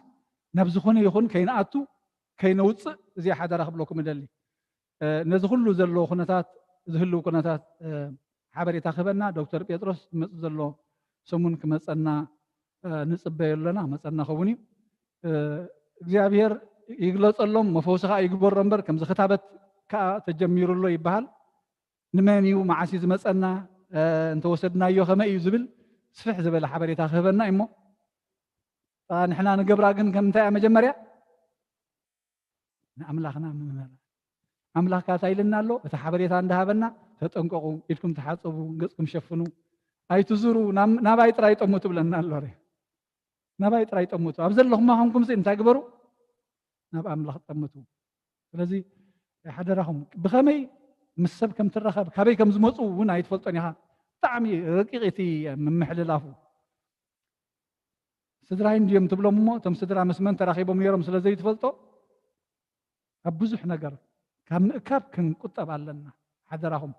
ናብ ዝኾነ ይኹን ከይንኣቱ ከይነውፅእ እዚ ሓደራ ክብለኩም እደሊ ነዚ ኩሉ ዘሎ ኩነታት ዝህልው ኩነታት ሓበሬታ ክህበና ዶክተር ጴጥሮስ ዝመፅእ ዘሎ ሰሙን ክመፀና ንፅበዮ ኣለና መፀና ኸውን እዩ እግዚኣብሔር ይግለፀሎም መፈውስኻ ይግበሮ እምበር ከምዚ ክታበት ከዓ ተጀሚሩሎ ይበሃል ንመን እዩ መዓስ ዝመፀና እንተወሰድናዮ ከመይ እዩ ዝብል ስፍሕ ዝበለ ሓበሬታ ክህበና እሞ ንሕና ንገብራ ግን ከምንታይ እያ መጀመርያ ንኣምላኽና ምምራ ኣምላኽ ካታ ኢልና ኣሎ እቲ ሓበሬታ እንዳሃበና ተጠንቀቁ ኢድኩም ተሓፀቡ ገጽኩም ሸፍኑ ኣይትዙሩ ናባይ ጥራይ ጠሙቱ ብለና ኣሎ ናባይ ጥራይ ጠሙቱ ኣብ ዘለኹም ማኹምኩም እንታይ ግበሩ ናብ ኣምላኽ ጠሙቱ ስለዚ ሓደራኹም ብኸመይ ምስ ሰብ ከም ትረኸብ ካበይ ከም ዝመፁ እውን ኣይትፈልጦን ኢኻ ብጣዕሚ ረቂቕ እቲ ምምሕልላፉ ስድራይ እንድዮም ትብሎም እሞ እቶም ስድራ ምስ መን ተራኺቦም ነይሮም ስለዘይትፈልጦ ኣብ ብዙሕ ነገር ካብ ምእካብ ክንቁጠብ ኣለና ሓደራኹም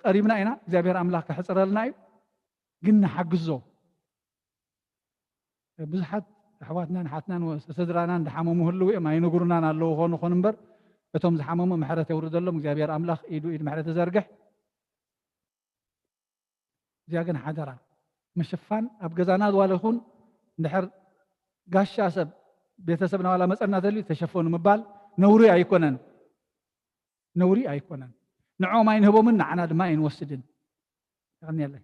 ቀሪብና ኢና እግዚኣብሔር ኣምላኽ ክሕፅረልና እዩ ግን ንሓግዞ ብዙሓት ኣሕዋትናን ሓትናን ስድራና እንዳሓመሙ ህልው እዮም ኣይነግሩናን ኣለዉ ኾኑ ኾኑ እምበር እቶም ዝሓመሙ ምሕረት የውርደሎም እግዚኣብሔር ኣምላኽ ኢዱ ኢድ ምሕረት ተዘርግሕ እዚኣ ግን ሓደራ መሸፋን ኣብ ገዛና ዝዋለ ይኹን እንድሕር ጋሻ ሰብ ቤተሰብና ዋላ መፀና ተልዩ ተሸፈኑ ምባል ነውሪ ኣይኮነን ነውሪ ኣይኮነን ንዖም ኣይንህቦምን ንዓና ድማ ኣይንወስድን ይቕኒየለይ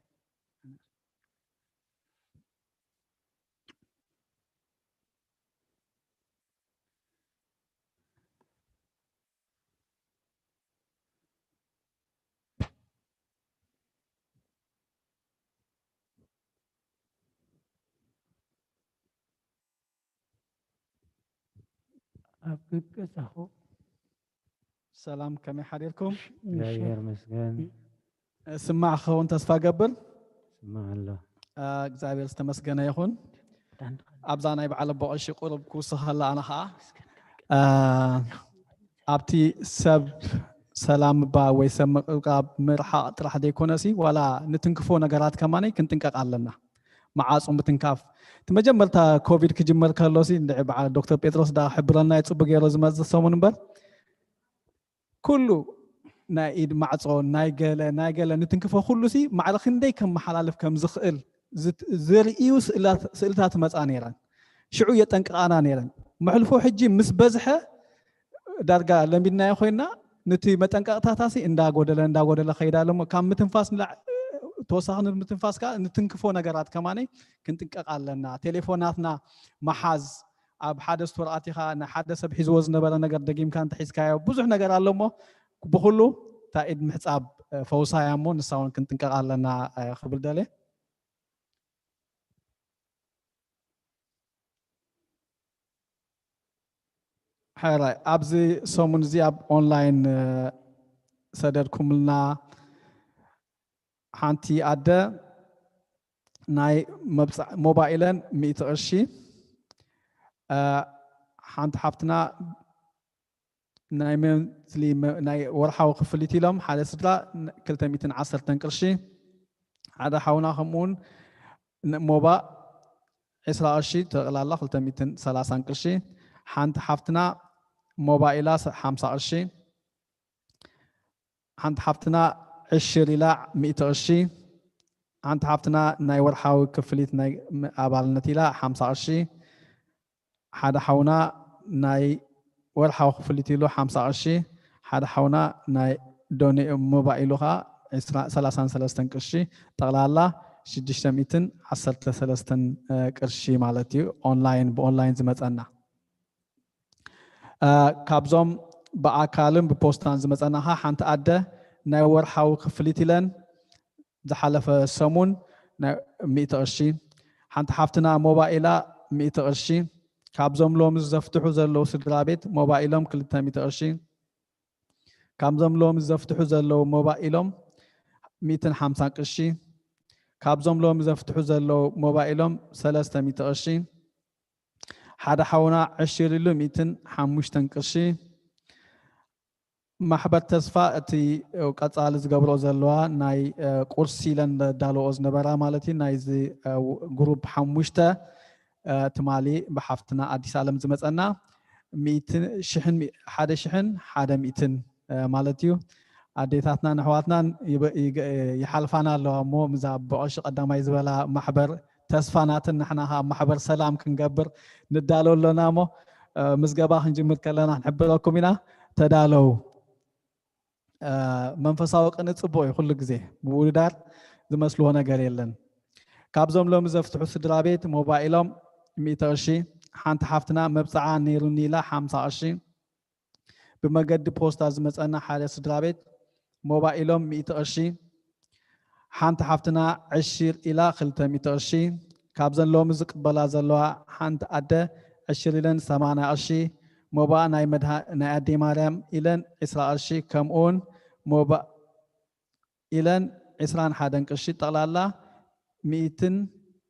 ሰላም ከመይ ሓዲርኩም እግዚአብሔር ይመስገን ስማዕ ክኸውን ተስፋ ገብር ስማዕ ኣሎ እግዚአብሔር ዝተመስገነ ይኹን ኣብዛ ናይ በዓል በቐሺ ቁርብ ክውስኸላ ኣነ ከዓ ኣብቲ ሰብ ሰላም ባ ወይ ሰብ ምቕራብ ምርሓቕ ጥራሕ ዘይኮነሲ ዋላ ንትንክፎ ነገራት ከማነይ ክንጥንቀቕ ኣለና መዓፁም ብትንካፍ እቲ መጀመርታ ኮቪድ ክጅመር ከሎሲ እንድዒ በዓል ዶክተር ጴጥሮስ ዳ ሕብረና ይፅቡቅ ገይሮ ዝመፅእ ሰሙን እምበር ኩሉ ናይ ኢድ ማዕፆ ናይ ገለ ንትንክፎ ኩሉ ሲ ማዕረ ክንደይ ከም መሓላለፍ ከም ዝኽእል ዝርእዩ ስእልታት መፃ ነይረን ሽዑ የጠንቅቃና ነይረን መሕልፎ ሕጂ ምስ በዝሐ ዳርጋ ለሚድናዮ ኮይና ነቲ መጠንቀቕታታሲ እንዳጎደለ ከይዳ ኣለሞ ካብ ምትንፋስ ተወሳኺ ምትንፋስ ከዓ ንትንክፎ ነገራት ከማነይ ክንጥንቀቕ ኣለና ቴሌፎናትና መሓዝ ኣብ ሓደ ስቶር ኣቲኻ ንሓደ ሰብ ሒዝዎ ዝነበረ ነገር ደጊምካ እንተሒዝካዮ ብዙሕ ነገር ኣሎ እሞ ብኩሉ እታ ኢድ ምሕፃብ ፈውሳያ እሞ ንሳ እውን ክንጥንቀቕ ኣለና ክብል ደልየ ሓራይ ኣብዚ ሰሙን እዚ ኣብ ኦንላይን ሰደድኩምልና ሓንቲ ኣደ ናይ ሞባይለን 100 ቅርሺ ሓንቲ ሓፍትና ናይ ወርሓዊ ክፍሊት ኢሎም ሓደ ስድራ 210 ቅርሺ ሓደ ሓውና ከምኡውን ሞባ 20 ቅርሺ ተቕላላ 230 ቅርሺ ሓንቲ ሓፍትና ሞባይላ 50 ቅርሺ ሓንቲ ሓፍትና ዕሽር ኢላ 100 ቅርሺ ሓንቲ ሓፍትና ናይ ወርሓዊ ክፍሊት ናይ ኣባልነት ኢላ 50 ቅርሺ ሓደ ሓውና ናይ ወርሓዊ ክፍሊት ኢሉ 50 ቅርሺ ሓደ ሓውና ናይ ዶኒ ሞባይሉ ከዓ 33 ቅርሺ ጠቕላላ 613 ቅርሺ ማለት እዩ ብኦንላይን ዝመፀና ካብዞም ብኣካልን ብፖስታን ዝመፀና ሓንቲ ኣደ ናይ ወርሓዊ ክፍሊት ኢለን ዝሓለፈ ሰሙን 100 قرش حنت حفتنا موبايلا 100 قرش كابزوم لوم زفتحو زلو سدرا بيت موبايلهم 200 قرش كابزوم لوم زفتحو زلو موبايلهم 250 قرش كابزوم لوم زفتحو زلو موبايلهم 300 قرش حدا حونا 205 قرش محبر تسفا اتي قصال زغبرو زلوا ناي قرسي لن دالو زنبرا مالتي ناي زي جروب حموشته تمالي بحفتنا اديس عالم زمصنا 100 شحن حدا شحن حدا 100 مالتيو اديتاتنا نحواتنا يحلفانا لو مو مزاب بقش قداماي زبلا محبر تسفاناتن نحنا محبر سلام كنقبر ندالو لنا مو مزغبا خنجمر كلنا نحبلكم هنا تدالو መንፈሳዊ ቅን ጽቡቅ እዩ ኩሉ ግዜ ውዳር ዝመስልዎ ነገር የለን ካብዞም ሎም ዘፍትሑ ስድራ ቤት ሞባይሎም 100 ቅርሺ ሓንቲ ሓፍትና መብፅዓ ነይሩኒ ኢላ 50 ቅርሺ ብመገዲ ፖስታ ዝመፀና ሓደ ስድራ ቤት ሞባይሎም 100 ቅርሺ ሓንቲ ሓፍትና 10 ኢላ 200 ቅርሺ ካብዘን ሎም ዝቅበላ ዘለዋ ሓንቲ ኣደ 10 ኢለን 80 ቅርሺ موبا ناي ناي أدي مريم إلين إسراء الشي كمون موبا إلين إسران حادن كشي طلالا 200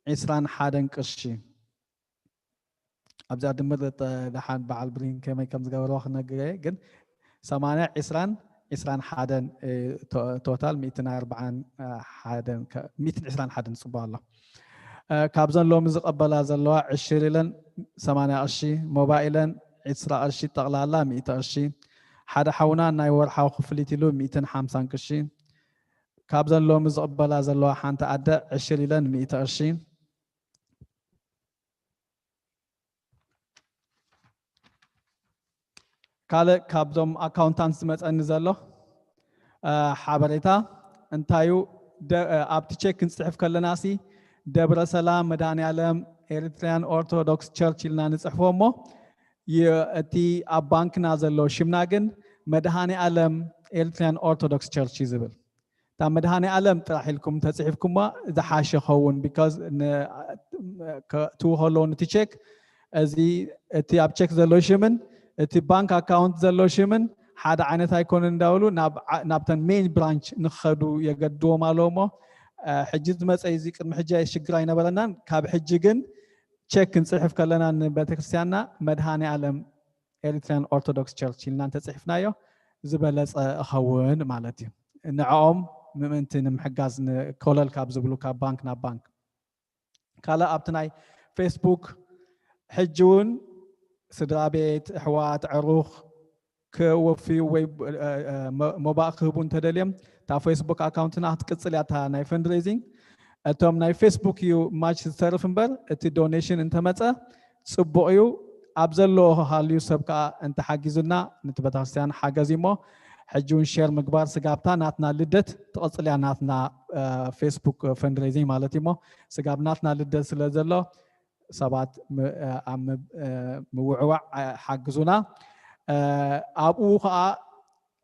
إسران حادن كشي أبزار دمرت لحان بعال برين كما يكمز قبل وقت نقرأ جن 8 إسران حادن توتال 240 حادن 220 حادن سبحان الله كابزن لو مزق أبلا زلوا 20 إلين 8 الشي موبا إلين إسراء الشي تغلالا 100 قرشي حدا حونا ناي ورحاو خفليتي له 250 قرشي كابزن لو مزقبلا زلوا حانت أدى 20 لن 100 قرشي كاله كابزوم أكاونتانس متأني زلو حابريتا انتايو أبتي تشيك نصحف كلناسي دبر سلام مداني علم إريتريان أورثودوكس تشيرش لنا نصحفو مو يأتي أبانك نازلو شمناجن مدهاني علم إريتريان أورثودوكس تشيرش يزبل تا مدهاني علم تراحلكم تصحفكم إذا حاشة خون because تو هولون تيشيك أزي أتي أبتشيك زلو شمن أتي بانك أكاونت زلو شمن حدا عينت هيكون نداولو نابتن مين برانش نخدو يقدو مالومو حجز مس أيزيك المحجة الشجرين بلنان كاب حججن تشيك نصحف كلنا بتكريستيانا مدهاني علم إريتريان أورثودوكس تشيرش لنا تصحفنا يو زبلس أخوان مالتي نعم ممنتن محجز كولل كاب زبلو كاب بانك نا بانك كلا أبتناي فيسبوك حجون سدرابيت حوات عروخ كوفي ويب موبايل خبون تدليم تا فيسبوك أكاونتنا هتكسل تا ناي فندريزينج أتوم ناي فيسبوك يو ماتش سيرف مبر أتي دونيشن أنت متى صبويو أبزلو هاليو سبكا أنت حاجزنا نتبتحسيان حاجزيمو حجون شير مقبار سقابتا ناتنا لدت تقصلي ناتنا فيسبوك فندريزينج مالتيمو سقاب ناتنا لدت سلازلو سبات موعوع حاجزونا أبوها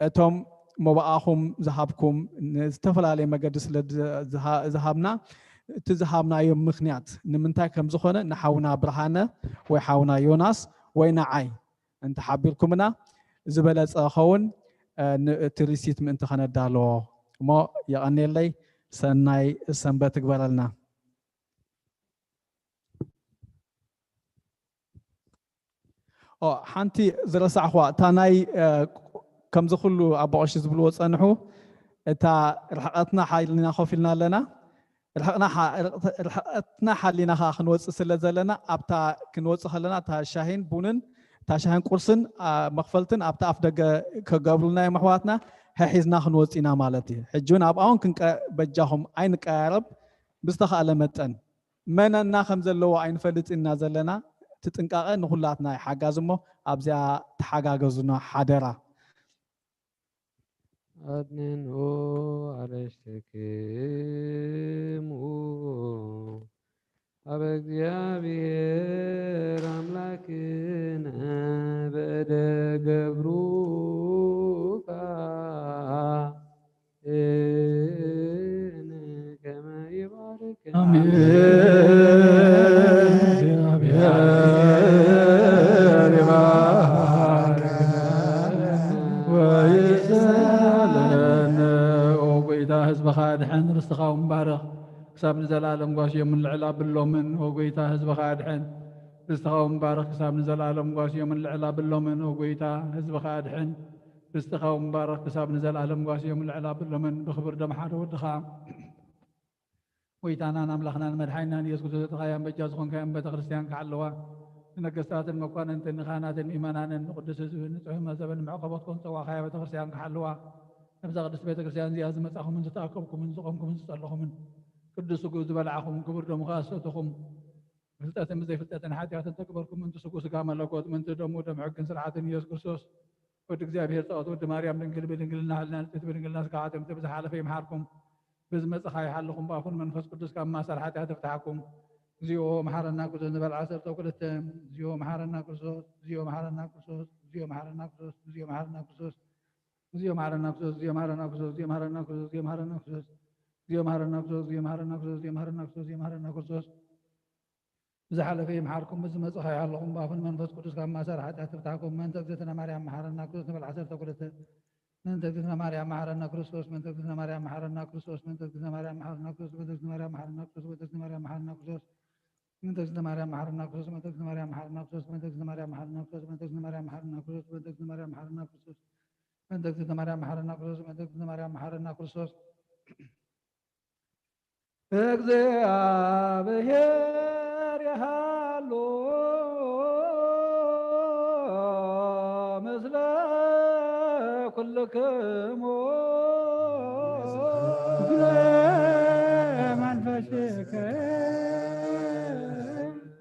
أتوم مباهم ذهبكم استفلا على مجلس ذهبنا تذهبنا يوم مخنيات نمنتاي كم زخونة نحاونا برهانة ويحاونا يوناس وينعي أنت حابيلكمنا زبالة أخون تريسيت من انتخانات دالو ما يعني لي سناي سنبتك برالنا حانتي زرس أخوة تاناي كم زخلو أبو عشيز بلو صنحو تا رحقتنا حالنا خوفلنا لنا رحقتنا حالنا خنوص سلازلنا أبتا كنوص خلنا تا شاهين بونن تا شاهين قرصن مخفلتن أبتا أفدق كقبلنا محواتنا حيزنا خنوص إنا مالتي حجون أبقاون كنك بجاهم عينك أعرب بستخ ألمتن من الناخم زلو عين فلت إنا زلنا تتنقاق نخلاتنا حاجازمو أبزا تحاجازنا حادرة أدنو عرشتكمو أبغيابير أملاكنا بدقبروكا إن كما يبارك كساب نزلالم قاسي من العلا باللومن وقويتا هزبخ أدحن بستخاو مبارك كساب نزلالم قاسي من العلا باللومن وقويتا هزبخ أدحن بستخاو مبارك كساب نزلالم قاسي من العلا باللومن بخبر دم حار ودخام ويتانا نملخنا المدحينا يسكت تخايم بجازخون كايم بتخرستيان كعلوا نقصات المكان انت نخانات ايمانان نقدس نصح ما زبن معقبتكم سوا خايم بتخرستيان كعلوا نبذا قدس بيت كريستيان زي ازمه اخو من تتاكبكم من زقومكم من تصلحوا من قدس قوز بلعكم كبر دم خاصتكم فلتاتم زي فلتاتن حاتيات تكبركم من تسقوا سقا ملكوت من تدموا دم حقن سرعه يسوع كريستوس ود እግዚአብሔር ጸሎት ود مريم ድንግል በድንግልና ህልና በድንግልና ስጋዓትም ተብዛ ሐለፈ ይምሐርኩም بزمت خاي حلكم بافون منفس قدس كما سرحت تفتحكم زيو محرنا كرسوس نبل عسر توكلت زيو محرنا كرسوس زيو محرنا كرسوس زيو محرنا كرسوس زيو محرنا كرسوس زيو محرنا كرسوس زيو محرنا كرسوس زيو محرنا كرسوس زيو محرنا كرسوس زيو محرنا كرسوس زيو محرنا كرسوس زيو محرنا كرسوس زيو محرنا كرسوس زحل في محاركم بزمت خاي حلكم بافون منفس قدس كما سرحت تفتحكم من تزتنا مريم محرنا كرسوس نبل عسر توكلت من تقدسنا مريم محرنا كريستوس من تقدسنا مريم محرنا كريستوس من تقدسنا مريم محرنا كريستوس من تقدسنا مريم محرنا كريستوس من تقدسنا مريم محرنا كريستوس من تقدسنا مريم محرنا كريستوس من تقدسنا مريم محرنا كريستوس من تقدسنا مريم محرنا كريستوس من تقدسنا مريم محرنا كريستوس من تقدسنا مريم محرنا كريستوس من تقدسنا مريم محرنا كريستوس من تقدسنا مريم محرنا كريستوس እግዚአብሔር ያሃሎ ምስለ ኩልክሙ መንፈስከ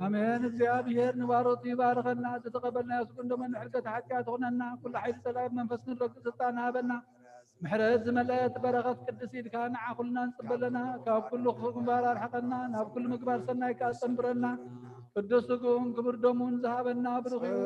አሜን። እግዚአብሔር ንባሮት ይባርከና ተተቀበልና ያስቁን ደመን ሕልቀት ሐቂያት ሆነና ኩሉ ኃይል ሰላም መንፈስ ንረግ ስልጣን ሃበና محرز زملات برغت قدس إلك نع كلنا نصبلنا كاب كل خفق مبارار حقنا ناب كل مقبار سناي كاسمبرنا قدسكم كبر دمون ذهبنا برخيو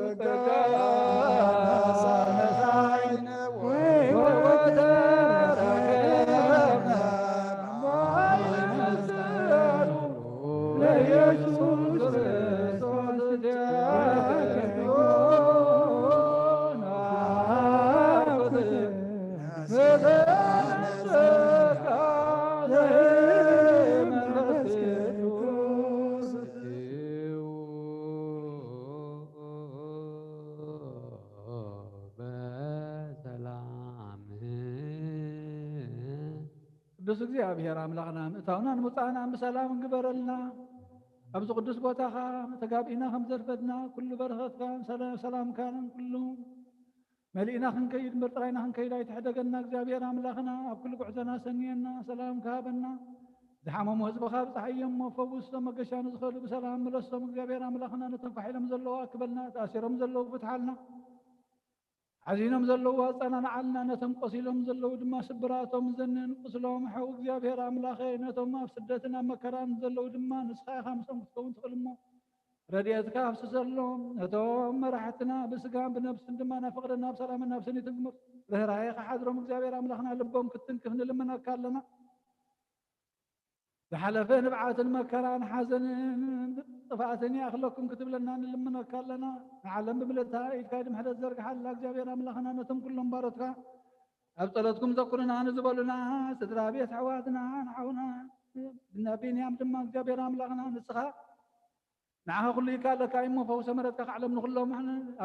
ቅዱስ እግዚአብሔር አምላኽና ምእታውና ንምውፃእና ብሰላም እንግበረልና ኣብዚ ቅዱስ ቦታኻ ተጋቢእና ከም ዘርፈድና ኩሉ በረኸትካ ሰላምካን ኩሉ መሊእና ክንከይድ እምበር ጥራይና ክንከይድ ኣይትሕደገና እግዚአብሔር ኣምላኽና ኣብ ኩሉ ጉዕዞና ሰኒየና ሰላም ክሃበና ዝሓመሙ ህዝብኻ ብፀሓዮም ፈውሶም መገሻ ንዝኸእሉ ብሰላም መለሶም እግዚአብሔር ኣምላኽና ነቶም ካሒሎም ዘለዋ ክበልና ተኣሲሮም ዘለዉ ፍትሓልና حزينهم زلوا أصلاً علنا نتم قصيلهم زلوا دم سبراتهم زنن قصلهم حو እግዚአብሔር አምላኸ ነቶም ኣብ ስደትና መከራን ዘለው ድማ ንስኻ ከምሶም ክትከውን ትኽእል እሞ ረድኤትካ ኣብስሰሎም ነቶም መራሕትና ብስጋን ብነብስን ድማ ናብ ፍቕርን ናብ ሰላምን ናብ ስኒትን ርህራሄኻ ሓድሮም እግዚአብሔር ኣምላኽና ልቦም ክትንክፍ ንልምነካ ኣለና ዝሓለፈ ንብዓትን መከራን ሓዘንን ጥፋእትን ያኽለኩም ክትብለና ንልምነካ ኣለና ንዓለም ብምልእታ ኢድካ ድምሕረት ዘርግሓላ እግዚአብሔር ኣምላኽና ነቶም ኩሎም ባሮትካ ኣብ ጸሎትኩም ዘኩርና ንዝበሉና ስድራ ቤት ኣሕዋትና ንሓውና ብና ቢንያም ድማ እግዚአብሔር ኣምላኽና ንስኻ ንዓኻ ኩሉ ይካለካ እሞ ፈውሰ መረትካ ካዕሎም ንኩሎም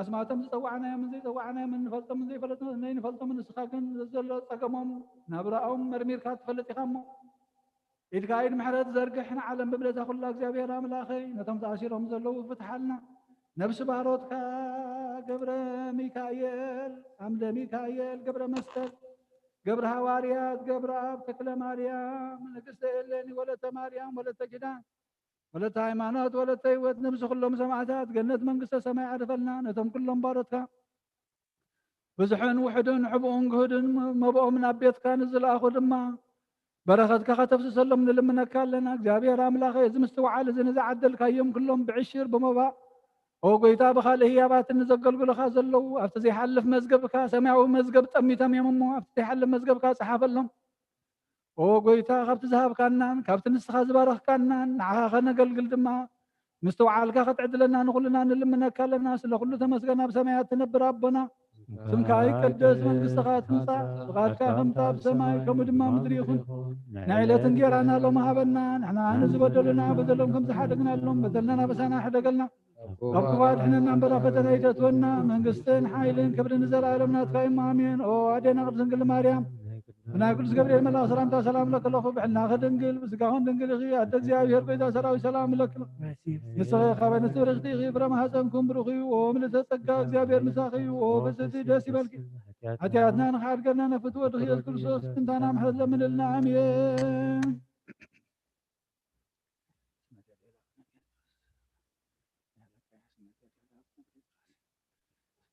ኣስማቶም ዝፀዋዕናዮም ዘይፀዋዕናዮም ንፈልጦም ዘይንፈልጦም ንስኻ ግን ዘሎ ፀገሞም ናብራኦም መርሚርካ ትፈልጥ ኢኻ እሞ ኢድካ ኢድ ምሕረት ዘርግሕና ዓለም ብምልእታ ኩላ እግዚአብሔር ኣምላኸይ ነቶም ተኣሲሮም ዘለዉ ፍትሓልና ነብሲ ባሮትካ ገብረ ሚካኤል ኣምደ ሚካኤል ገብረ መስቀል ገብረ ሃዋርያት ገብረ ኣብ ተክለ ማርያም ንግስተ ኤሌኒ ወለተ ማርያም ወለተ ኪዳን ወለተ ሃይማኖት ወለተ ህይወት ነብሲ ኩሎም ሰማዕታት ገነት መንግስተ ሰማይ ዓርፈልና ነቶም ኩሎም ባሮትካ ብዙሕን ውሕድን ሕቡኡን ግህድን መብኦም ናብ ቤትካ ንዝለኣኹ ድማ በረኸትካ ከተፍስሰሎም ንልምነካ ኣለና እግዚአብሔር ኣምላኸይ እዚ ምስትውዓል እዚ ንዝዓደልካዮም ኩሎም ብዕሽር ብምባእ ኦ ጎይታ ብኻልእ ህያባትን ንዘገልግሉኻ ዘለዉ ኣብቲ ዘይሓልፍ መዝገብካ ሰማያዊ መዝገብ ጠሚቶም እዮም እሞ ኣብቲ ዘይሓልፍ መዝገብካ ፀሓፈሎም ኦ ጎይታ ካብቲ ዝሃብካናን ካብቲ ንስኻ ዝበረኽካናን ንዓኻ ከነገልግል ድማ ምስትውዓልካ ክትዕድለና ንኩልና ንልምነካ ኣለና ስለ ኩሉ ተመስገን ኣብ ሰማያት ትነብር ኣቦና ስምካ ይቀደስ መንግሥትኻ ትምጻእ ፍቓድካ ከምታ ብሰማይ ከምኡ ድማ ምድሪ ይኹን ናይ ዕለት እንጀራና ሎም ሃበና ንሕና ንዝበደሉና በደሎም ከም ዝሓደግናሎም በደልናና በሳና ሕደገልና ካብ ክፉኣት ሕነና እምበር ኣብ ፈተና ይተትወና መንግስትን ሓይልን ክብርን ንዘለኣለም ናትካ እዩ ኣሜን። ኦ ኣዴና ቅድስት ድንግል ማርያም ብናይ ቅዱስ ገብርኤል መልኣክ ሰላምታ ሰላም ለከለኹ ብሕልና ድንግል ብስጋኹን ድንግል ኢኺ ኣደ እግዚኣብሔር ጎይታ ሰራዊት ሰላም ለክል ንስኺ ካብ ኣንስቲ ርኽቲ ኢኺ ፍረ ማሕፀንኩም ብሩኽ እዩ። ኦ ምልዕተ ጸጋ እግዚኣብሔር ምሳኺ እዩ። ኦ በስቲ ደስ ይበልኪ ሓጢኣትና ንኽሓድገና ነፍቲ ወድኺ ኢየሱስ ክርስቶስ ትንታና ምሕረት ለምንልና ኣሜን።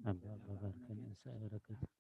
أبا بارك الإنسان بركتك